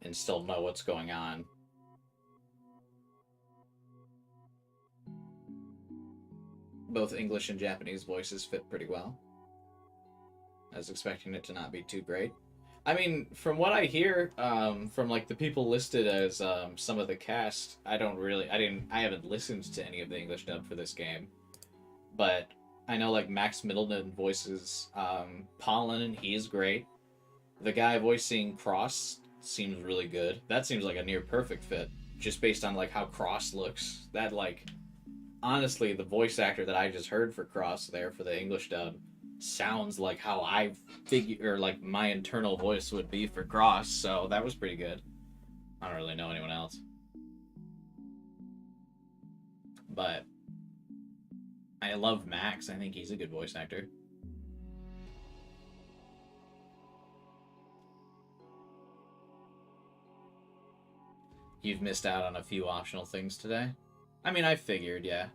and still know what's going on. Both English and Japanese voices fit pretty well. I was expecting it to not be too great. I mean, from what I hear, from, like, the people listed as some of the cast, I haven't listened to any of the English dub for this game, but I know, like, Max Middleton voices Pollen, and he's great. The guy voicing Cross seems really good. That seems like a near perfect fit, just based on, like, how Cross looks. That, like, honestly, the voice actor that I just heard for Cross there for the English dub sounds like how I figure, like, my internal voice would be for Cross, so that was pretty good. I don't really know anyone else. But I love Max. I think he's a good voice actor. You've missed out on a few optional things today. I mean, I figured, yeah.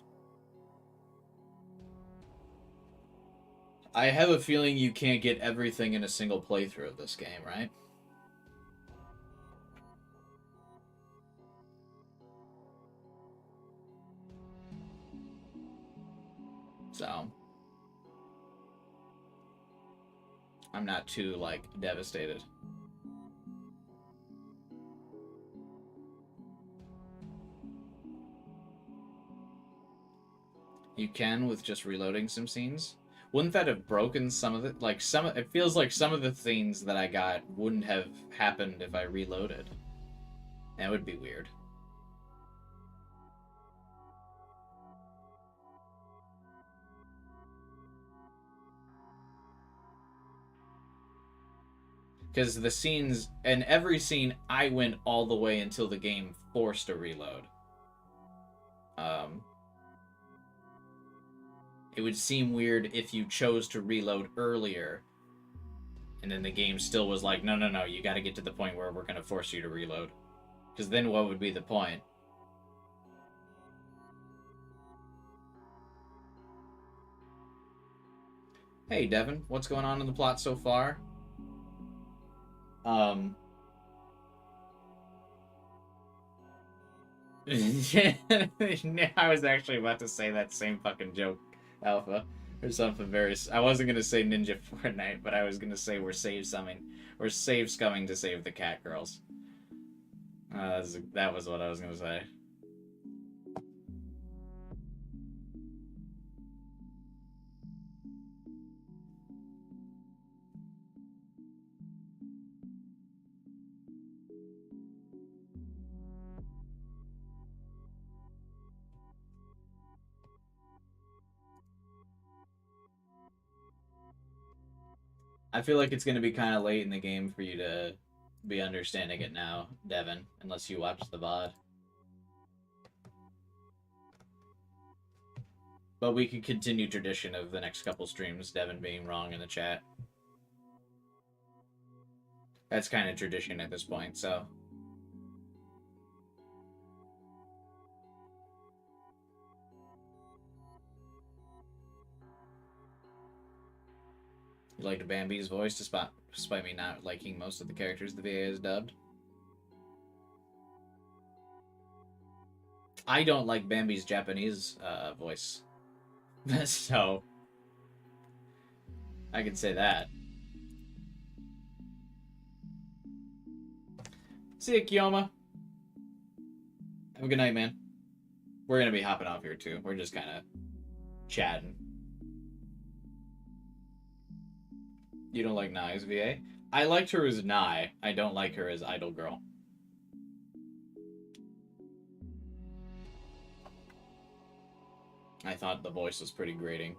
I have a feeling you can't get everything in a single playthrough of this game, right? So I'm not too, like, devastated. You can with just reloading some scenes. Wouldn't that have broken some of it? Like, it feels like some of the scenes that I got wouldn't have happened if I reloaded. That would be weird. Because the scenes, and every scene, I went all the way until the game forced a reload. It would seem weird if you chose to reload earlier, and then the game still was like, no, you gotta get to the point where we're gonna force you to reload. Because then what would be the point? Hey, Devin, what's going on in the plot so far? I was actually about to say that same fucking joke, Alpha. Or something very... I wasn't going to say Ninja Fortnite, but I was going to say we're save summing. We're save scumming to save the cat girls. That was what I was going to say. I feel like it's going to be kind of late in the game for you to be understanding it now, Devin, unless you watch the VOD. But we could continue tradition of the next couple streams, Devin being wrong in the chat. That's kind of tradition at this point, so... You liked Bambi's voice despite me not liking most of the characters the VA has dubbed? I don't like Bambi's Japanese voice. So, I can say that. See ya, Kiyoma. Have a good night, man. We're gonna be hopping off here, too. We're just kind of chatting. You don't like Nai's VA? I liked her as Nai. I don't like her as Idol Girl. I thought the voice was pretty grating.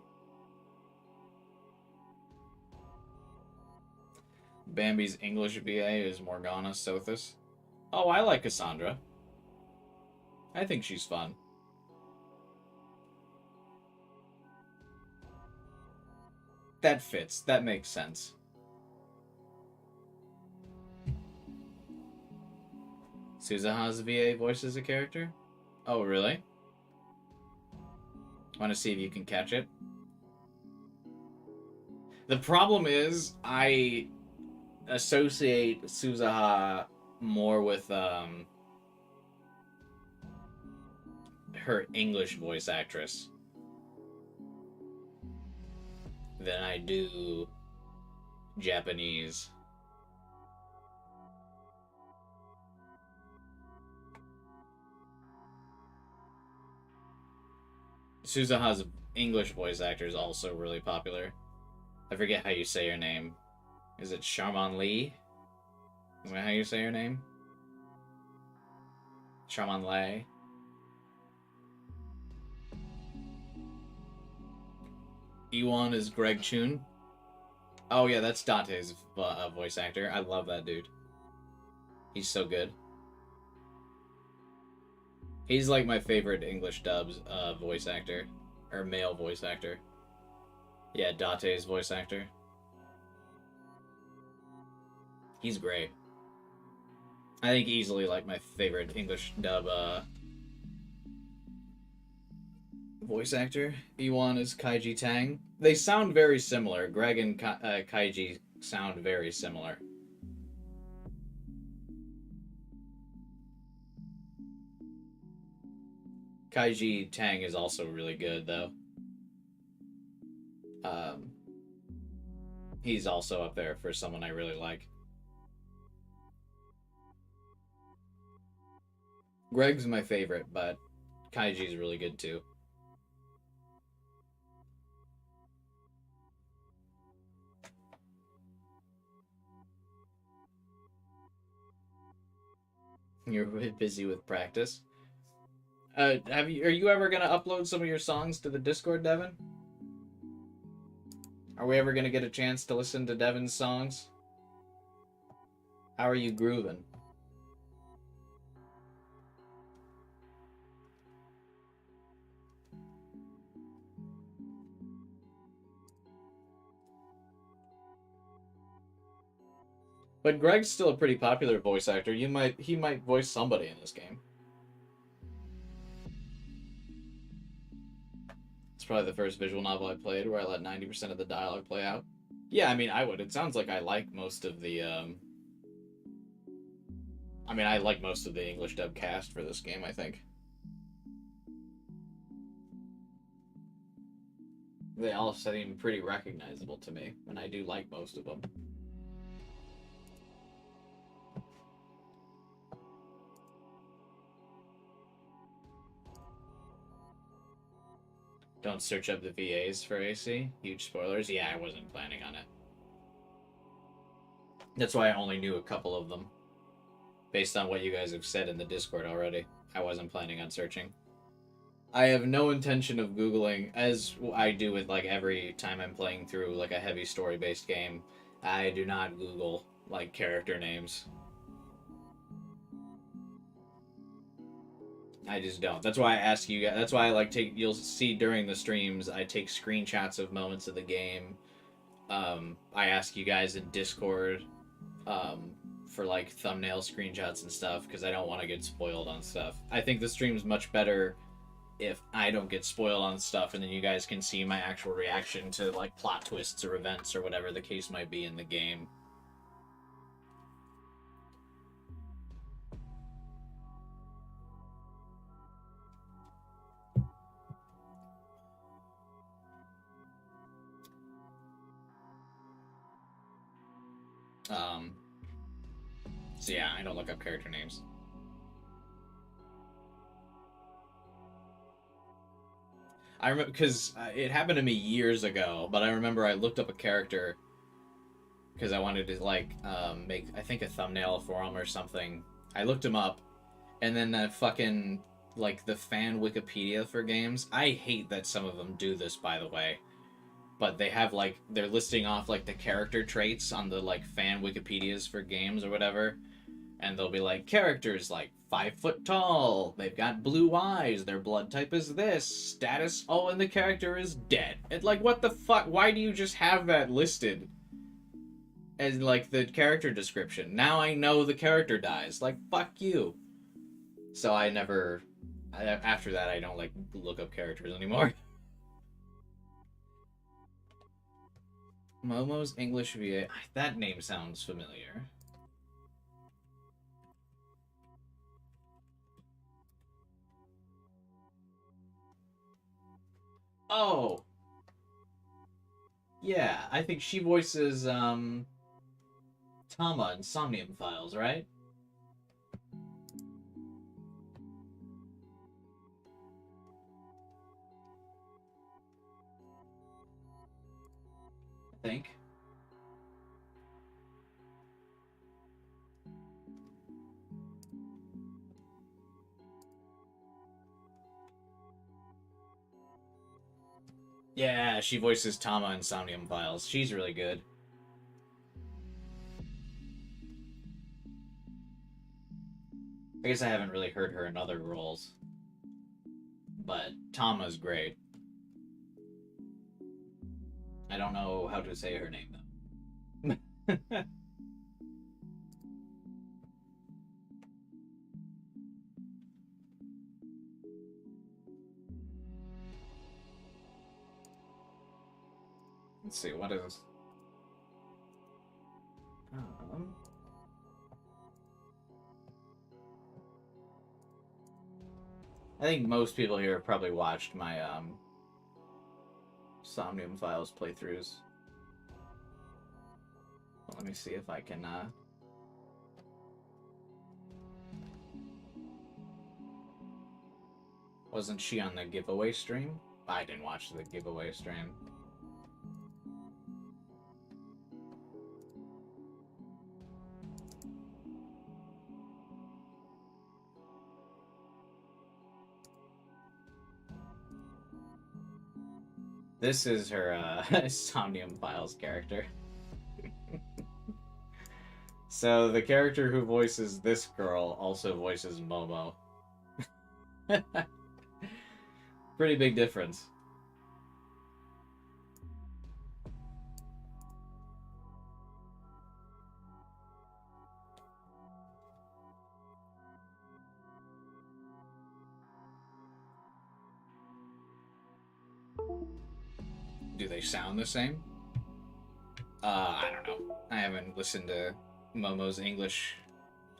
Bambi's English VA is Morgana Sothis. Oh, I like Cassandra. I think she's fun. That fits. That makes sense. Suzuha's VA voices a character? Oh, really? Want to see if you can catch it? The problem is, I associate Suzuha more with her English voice actress than I do Japanese. Suzuha's English voice actor is also really popular. I forget how you say her name. Is it Sharman Lee? Is that how you say her name? Sharman Lei? Ewan is Greg Chun. Oh yeah, that's Dante's voice actor. I love that dude. He's so good. He's like my favorite English dubs voice actor. Or male voice actor. Yeah, Dante's voice actor. He's great. I think easily like my favorite English dub voice actor. Ewan is Kaiji Tang. They sound very similar. Greg and Kaiji sound very similar. Kaiji Tang is also really good, though. He's also up there for someone I really like. Greg's my favorite, but Kaiji's really good, too. You're really busy with practice. Are you ever gonna upload some of your songs to the Discord, Devin? Are we ever gonna get a chance to listen to Devin's songs? How are you grooving? But Greg's still a pretty popular voice actor. He might voice somebody in this game. It's probably the first visual novel I played where I let 90% of the dialogue play out. Yeah, I mean, I would. It sounds like I like most of the, I like most of the English dub cast for this game, I think. They all seem pretty recognizable to me, and I do like most of them. Don't search up the VAs for AC. Huge spoilers. Yeah, I wasn't planning on it. That's why I only knew a couple of them. Based on what you guys have said in the Discord already. I wasn't planning on searching. I have no intention of Googling, as I do with like every time I'm playing through like a heavy story-based game. I do not Google like character names. I just don't. That's why I ask you guys. That's why I like take. You'll see during the streams, I take screenshots of moments of the game. I ask you guys in Discord for like thumbnail screenshots and stuff because I don't want to get spoiled on stuff. I think the stream's much better if I don't get spoiled on stuff, and then you guys can see my actual reaction to like plot twists or events or whatever the case might be in the game. So yeah, I don't look up character names. I remember because it happened to me years ago, but I remember I looked up a character because I wanted to like make I think a thumbnail for him or something. I looked him up, and then that fucking like the fan Wikipedia for games. I hate that some of them do this, by the way. But they have like they're listing off like the character traits on the like fan Wikipedias for games or whatever, and they'll be like characters like 5 foot tall, they've got blue eyes, their blood type is this, status, oh, and the character is dead. And like, what the fuck? Why do you just have that listed as like the character description? Now I know the character dies. Like, fuck you. So I never. After that, I don't like look up characters anymore. Momo's English VA. That name sounds familiar. Oh! Yeah, I think she voices, Tama in Somnium Files, right? I think. Yeah, she voices Tama in Somnium Files. She's really good. I guess I haven't really heard her in other roles. But Tama's great. I don't know how to say her name, though. Let's see, what is... I think most people here have probably watched my, Somnium Files playthroughs. Let me see if I can, Wasn't she on the giveaway stream? I didn't watch the giveaway stream. This is her Somnium Files character. So the character who voices this girl also voices Momo. Pretty big difference. Do they sound the same? I don't know. I haven't listened to Momo's English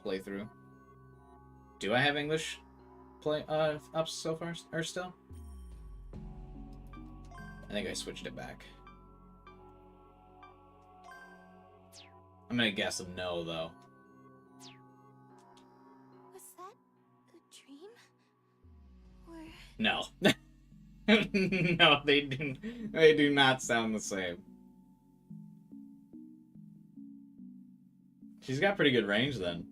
playthrough. Do I have English up so far or still? think I switched it back. I'm gonna guess a no, though. Was that a dream? Or No. No, they do not sound the same. She's got pretty good range then.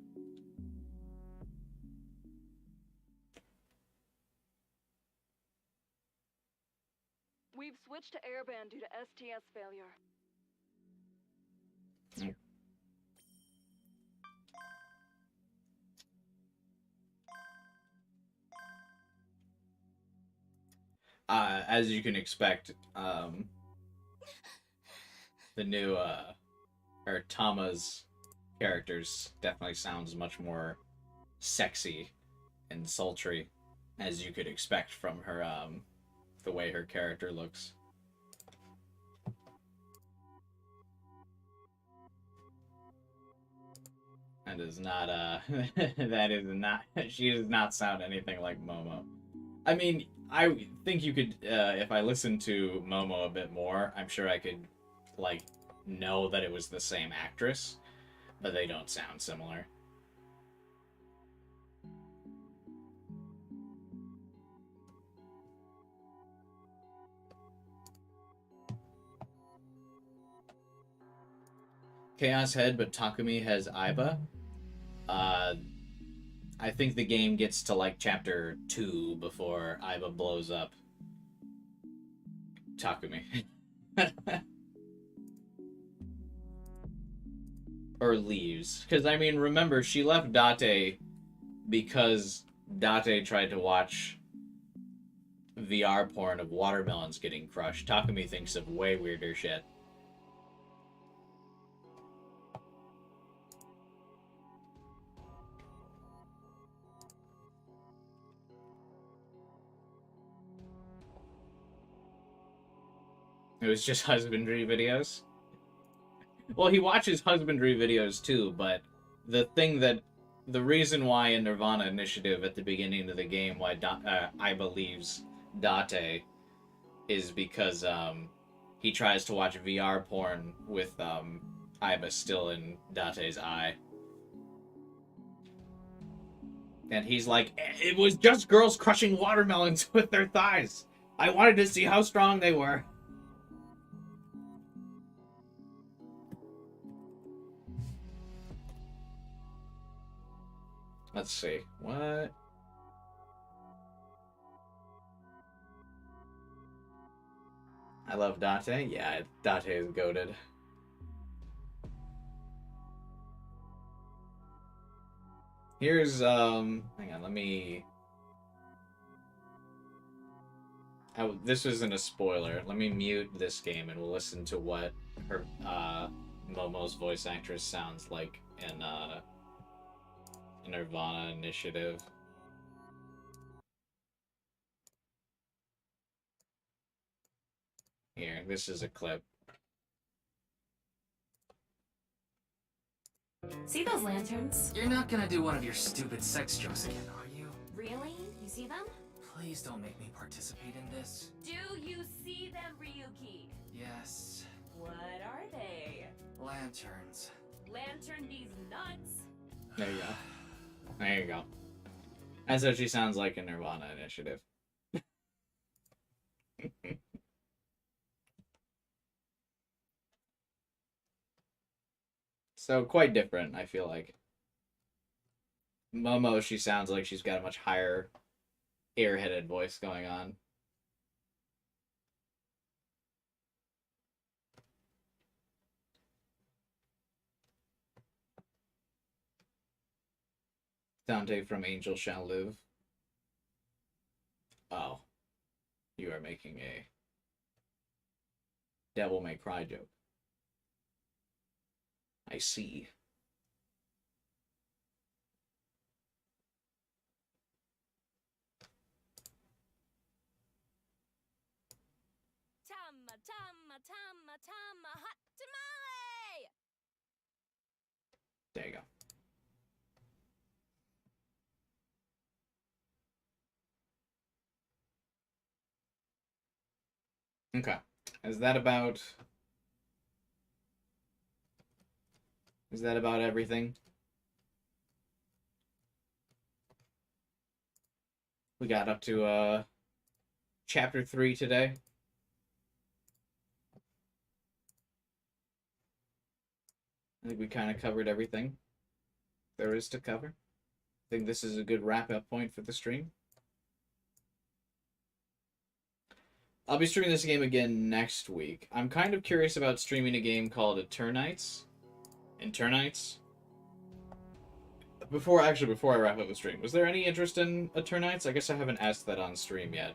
We've switched to airband due to STS failure. As you can expect, the new, or Tama's characters definitely sounds much more sexy and sultry, as you could expect from her, the way her character looks. That is not, that is not, she does not sound anything like Momo. I mean, I think you could, if I listened to Momo a bit more, I'm sure I could, like, know that it was the same actress, but they don't sound similar. Chaos Head, but Takumi has Aiba. I think the game gets to like chapter 2 before Aiba blows up Takumi. Or leaves. Because, I mean, remember, she left Date because Date tried to watch VR porn of watermelons getting crushed. Takumi thinks of way weirder shit. It was just husbandry videos. Well, he watches husbandry videos too, but the reason why in Nirvana Initiative at the beginning of the game why Aiba leaves Date is because he tries to watch VR porn with Aiba still in Date's eye. And he's like, it was just girls crushing watermelons with their thighs. I wanted to see how strong they were. Let's see. What? I love Date. Yeah, Date is goated. Here's, hang on, let me... this isn't a spoiler. Let me mute this game and we'll listen to what her, Momo's voice actress sounds like in, Nirvana Initiative. Here, this is a clip. See those lanterns? You're not gonna do one of your stupid sex jokes again, are you? Really? You see them? Please don't make me participate in this. Do you see them, Ryuki? Yes. What are they? Lanterns. Lantern these nuts? There you go. There you go. That's what she sounds like in Nirvana Initiative. So, quite different, I feel like. Momo, she sounds like she's got a much higher, airheaded voice going on. Dante from Angel Shall Live. Oh. You are making a Devil May Cry joke. I see. Tama, tama, tama, tama, hot tamale! There you go. Okay. Is that about... Is that about everything? We got up to, Chapter 3 today. I think we kind of covered everything there is to cover. I think this is a good wrap-up point for the stream. I'll be streaming this game again next week. I'm kind of curious about streaming a game called Eternites. Before I wrap up the stream, was there any interest in Eternites? I guess I haven't asked that on stream yet.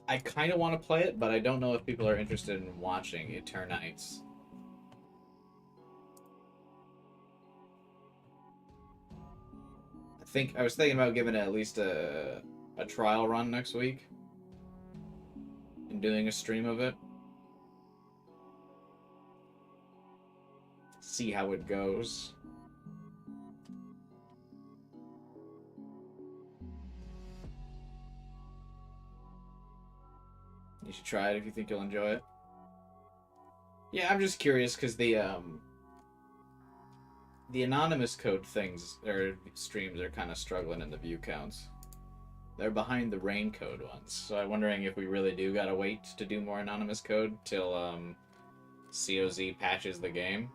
I kind of want to play it, but I don't know if people are interested in watching Eternites. I was thinking about giving it at least a trial run next week and doing a stream of it. See how it goes. You should try it if you think you'll enjoy it. Yeah, I'm just curious because the anonymous code things or streams are kind of struggling in the view counts. They're behind the rain code ones, so I'm wondering if we really do gotta wait to do more anonymous code till COZ patches the game,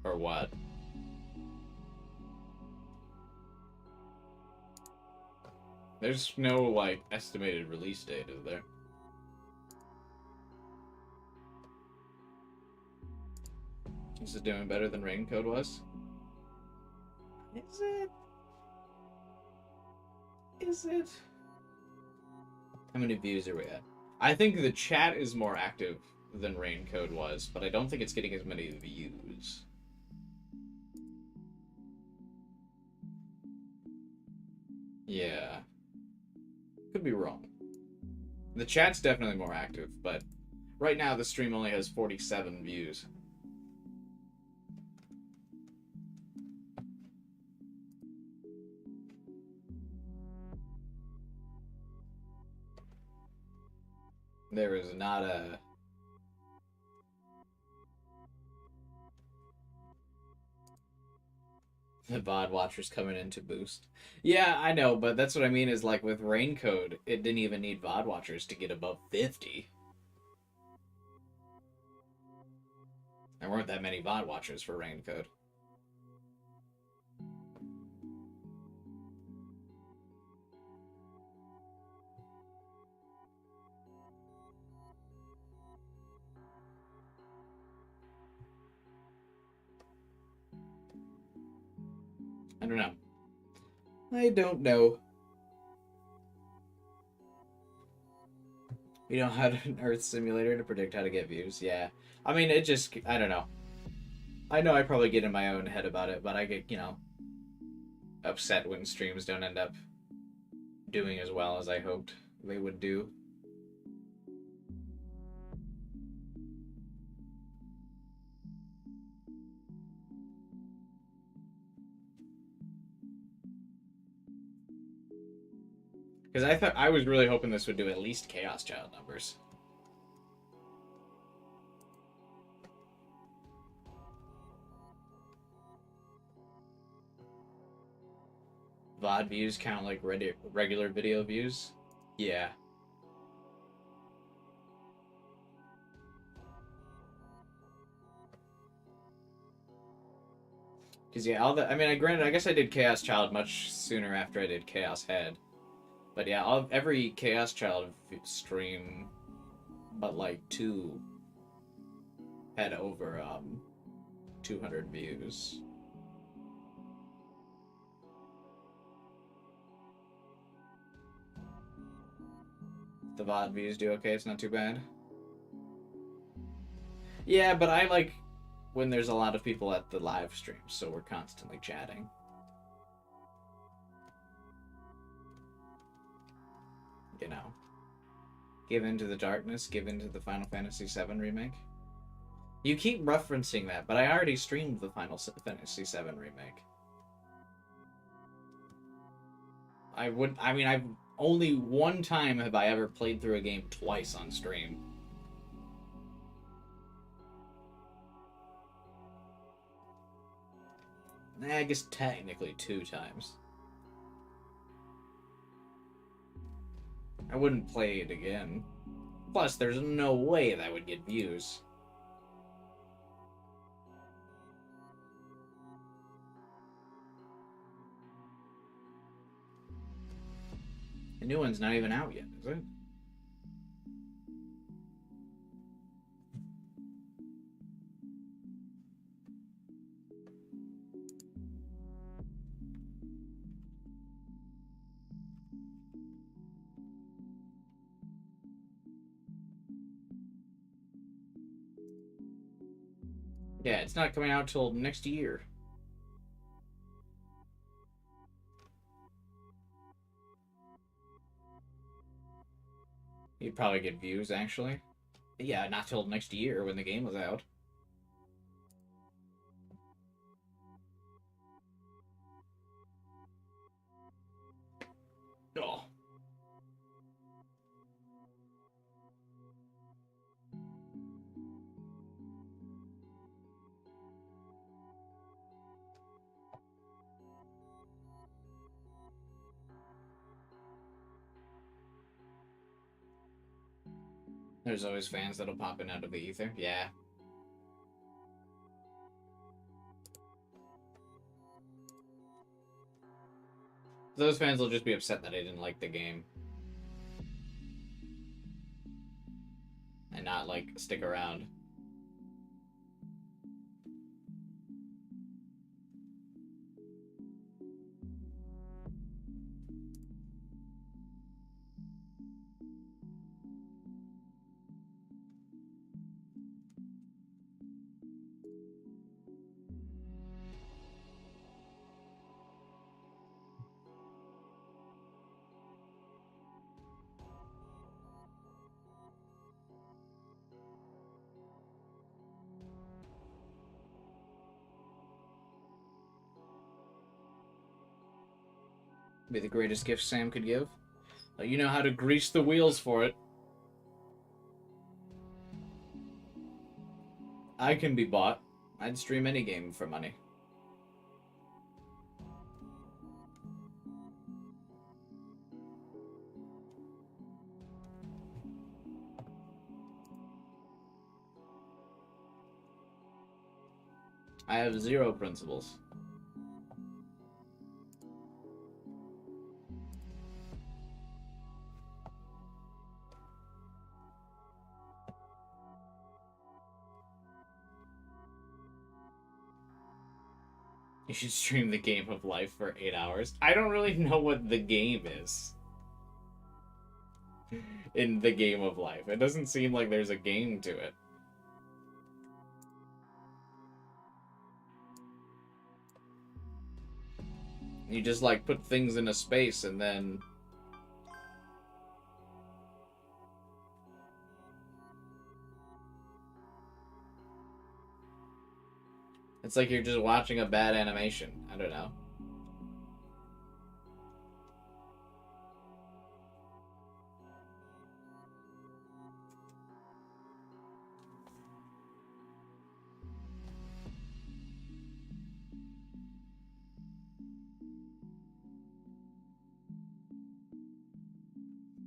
or what? There's no like estimated release date, is there? Is it doing better than Raincode was? Is it? Is it? How many views are we at? I think the chat is more active than Raincode was, but I don't think it's getting as many views. Yeah. Could be wrong. The chat's definitely more active, but right now the stream only has 47 views. There is not a... The VOD watchers coming in to boost. Yeah, I know, but that's what I mean is like with Raincode, it didn't even need VOD watchers to get above 50. There weren't that many VOD watchers for Raincode. I don't know. I don't know. You don't have an Earth simulator to predict how to get views. Yeah. I mean, it just... I don't know. I know I probably get in my own head about it, but I get, you know, upset when streams don't end up doing as well as I hoped they would do. Because I was really hoping this would do at least Chaos Child numbers. VOD views count like regular video views? Yeah. Because yeah, I guess I did Chaos Child much sooner after I did Chaos Head. But yeah, every Chaos Child stream, but like 2 had over 200 views. The VOD views do okay, it's not too bad. Yeah, but I like when there's a lot of people at the live streams, so we're constantly chatting. You know, give into the darkness, give into the Final Fantasy VII remake. You keep referencing that, but I already streamed the Final Fantasy VII remake. I mean, I've only one time have I ever played through a game twice on stream. I guess technically 2 times. I wouldn't play it again. Plus, there's no way that would get views. The new one's not even out yet, is it? Yeah, it's not coming out till next year. You'd probably get views, actually. Yeah, not till next year when the game was out. Oh. There's always fans that'll pop in out of the ether. Yeah. Those fans will just be upset that I didn't like the game. And not, like, stick around. Be the greatest gift Sam could give. You know how to grease the wheels for it. I can be bought. I'd stream any game for money. I have 0 principles. You should stream the game of life for 8 hours. I don't really know what the game is. In the game of life. It doesn't seem like there's a game to it. You just, like, put things in a space and then... It's like you're just watching a bad animation. I don't know.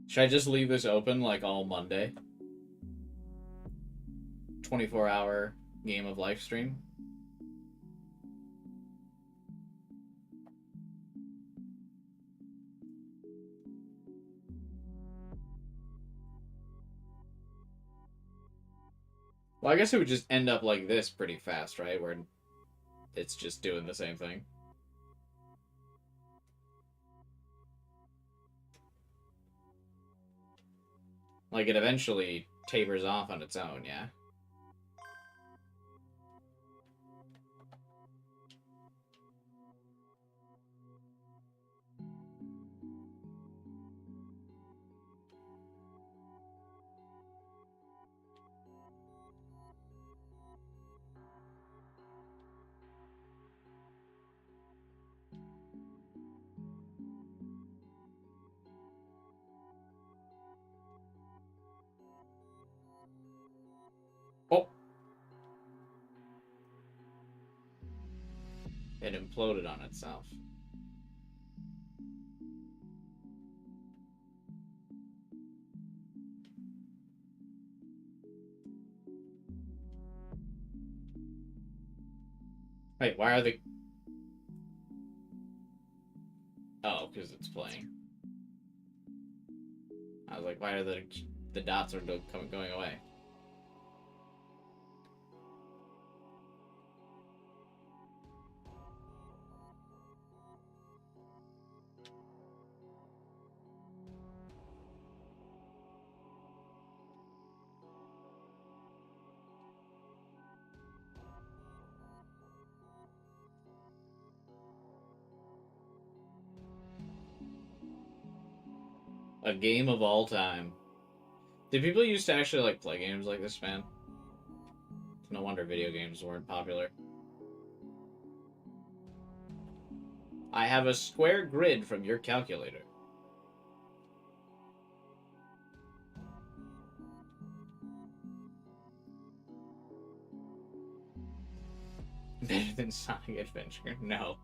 Should I just leave this open like all Monday? 24-hour game of life stream? Well, I guess it would just end up like this pretty fast, right? Where it's just doing the same thing. Like, it eventually tapers off on its own, yeah? It imploded on itself. Wait, why are they... Oh, because it's playing. I was like, why are the dots are going away? A game of all time. Did people used to actually like play games like this, man? No wonder video games weren't popular. I have a square grid from your calculator. Better than Sonic Adventure? No.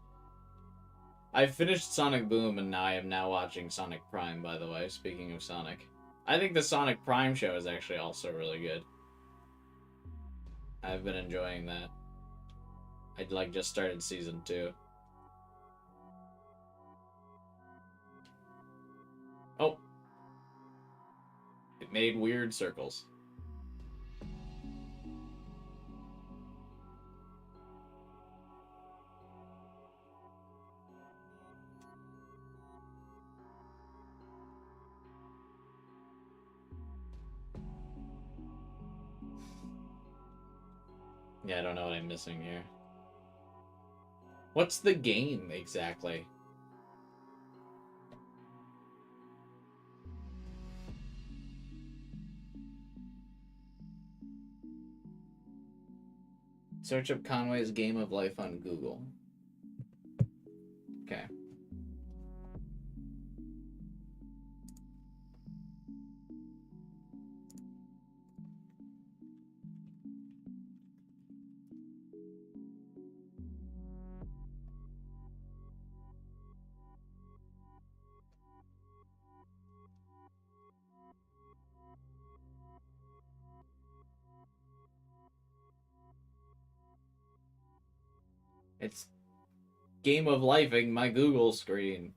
I finished Sonic Boom and I am now watching Sonic Prime, by the way, speaking of Sonic. I think the Sonic Prime show is actually also really good. I've been enjoying that. I just started season 2. Oh. It made weird circles. Yeah, I don't know what I'm missing here. What's the game, exactly? Search up Conway's Game of Life on Google. Okay. It's Game of Lifing my Google screen.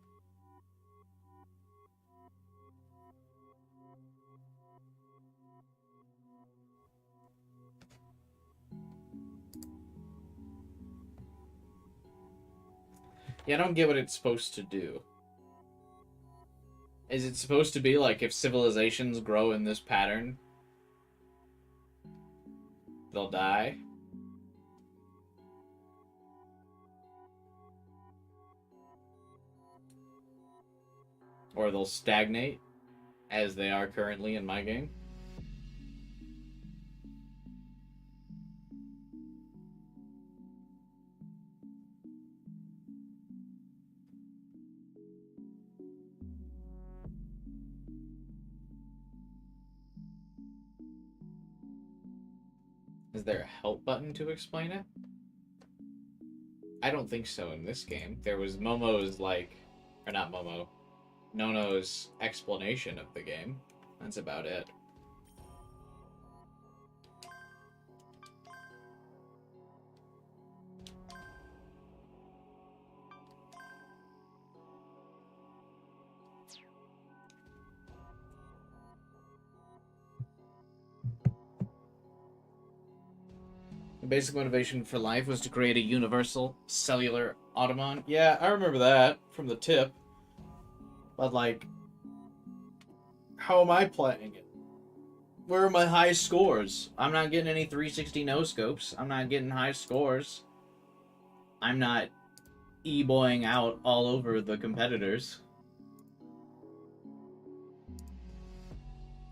Yeah, I don't get what it's supposed to do. Is it supposed to be like if civilizations grow in this pattern, they'll die? Or they'll stagnate, as they are currently in my game? Is there a help button to explain it? I don't think so in this game. There was Momo's, like... Or not Momo. Nono's explanation of the game. That's about it. The basic motivation for life was to create a universal cellular automon. Yeah, I remember that from the tip. But, like, how am I playing it? Where are my high scores? I'm not getting any 360 no-scopes. I'm not getting high scores. I'm not e-boying out all over the competitors.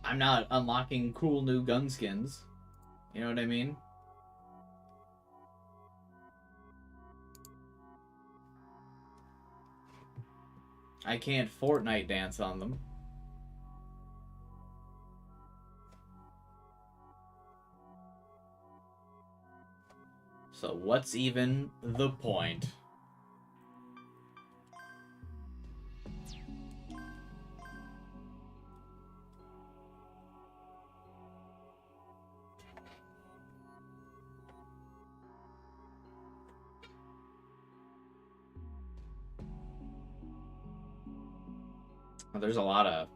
I'm not unlocking cool new gun skins. You know what I mean? I can't Fortnite dance on them. So what's even the point? There's a lot of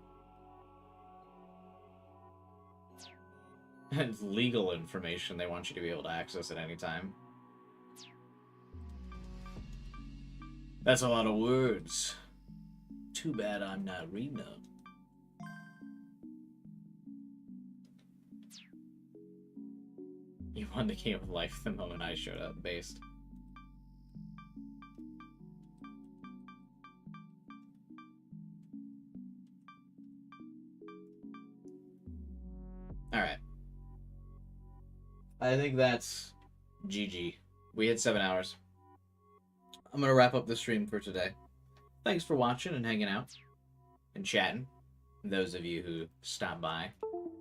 legal information they want you to be able to access at any time. That's a lot of words. Too bad I'm not reading them. You won the game of life the moment I showed up, based. Alright. I think that's GG. We had 7 hours. I'm gonna wrap up the stream for today. Thanks for watching and hanging out and chatting. Those of you who stopped by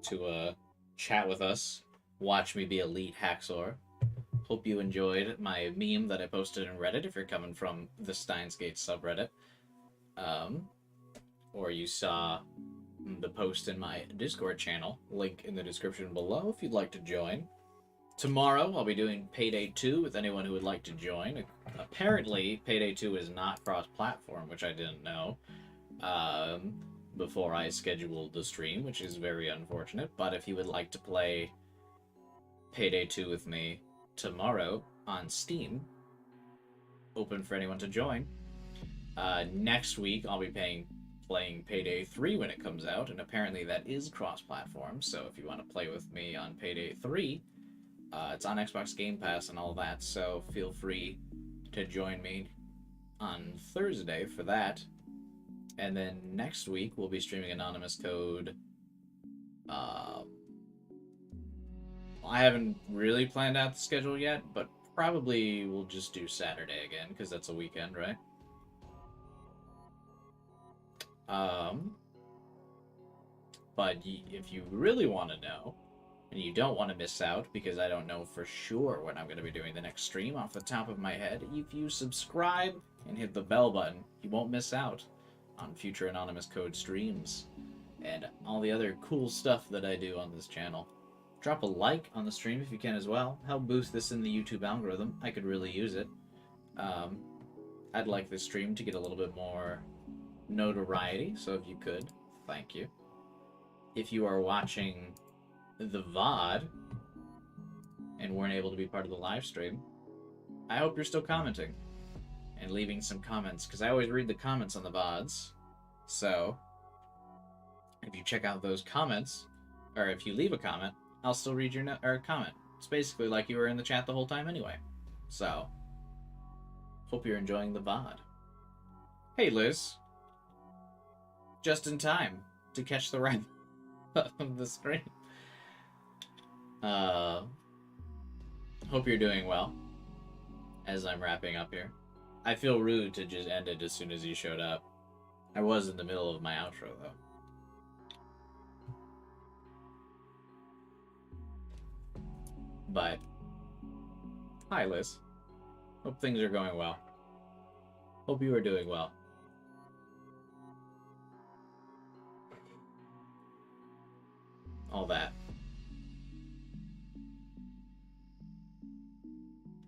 to chat with us, watch me be Elite Hacksaw. Hope you enjoyed my meme that I posted in Reddit if you're coming from the Steins Gate subreddit. Or you saw the post in my Discord channel, link in the description below if you'd like to join. Tomorrow, I'll be doing Payday 2 with anyone who would like to join. Apparently, Payday 2 is not cross-platform, which I didn't know before I scheduled the stream, which is very unfortunate. But if you would like to play Payday 2 with me tomorrow on Steam, open for anyone to join. Next week, I'll be playing Payday 3 when it comes out, and apparently that is cross-platform, so if you want to play with me on Payday 3, it's on Xbox Game Pass and all that, so feel free to join me on Thursday for that. And then next week, we'll be streaming Anonymous Code. I haven't really planned out the schedule yet, but probably we'll just do Saturday again, because that's a weekend, right? But if you really want to know, and you don't want to miss out, because I don't know for sure when I'm going to be doing the next stream off the top of my head, if you subscribe and hit the bell button, you won't miss out on future Anonymous Code streams and all the other cool stuff that I do on this channel. Drop a like on the stream if you can as well. Help boost this in the YouTube algorithm. I could really use it. I'd like this stream to get a little bit more notoriety, so if you could, thank you. If you are watching the VOD and weren't able to be part of the live stream, I hope you're still commenting and leaving some comments, because I always read the comments on the VODs. So if you check out those comments, or if you leave a comment, I'll still read your comment. It's basically like you were in the chat the whole time anyway. So hope you're enjoying the VOD. Hey Liz, just in time to catch the wrap of the stream. Hope you're doing well as I'm wrapping up here. I feel rude to just end it as soon as you showed up. I was in the middle of my outro, though. But, hi Liz. Hope things are going well. Hope you are doing well. All that.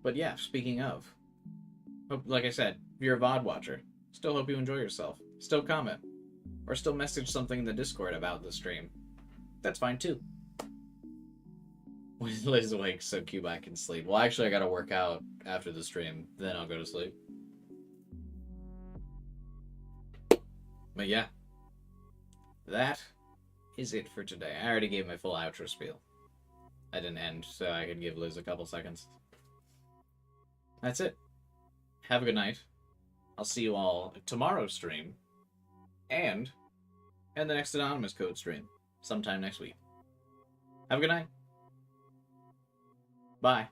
But yeah, speaking of, hope, like I said, if you're a VOD watcher, still hope you enjoy yourself. Still comment. Or still message something in the Discord about the stream. That's fine too. When Liz awake so Cuba can sleep. Well, actually, I gotta work out after the stream. Then I'll go to sleep. But yeah. That is it for today. I already gave my full outro spiel. I didn't end, so I could give Liz a couple seconds. That's it. Have a good night. I'll see you all tomorrow's stream. And the next Anonymous Code stream. Sometime next week. Have a good night. Bye.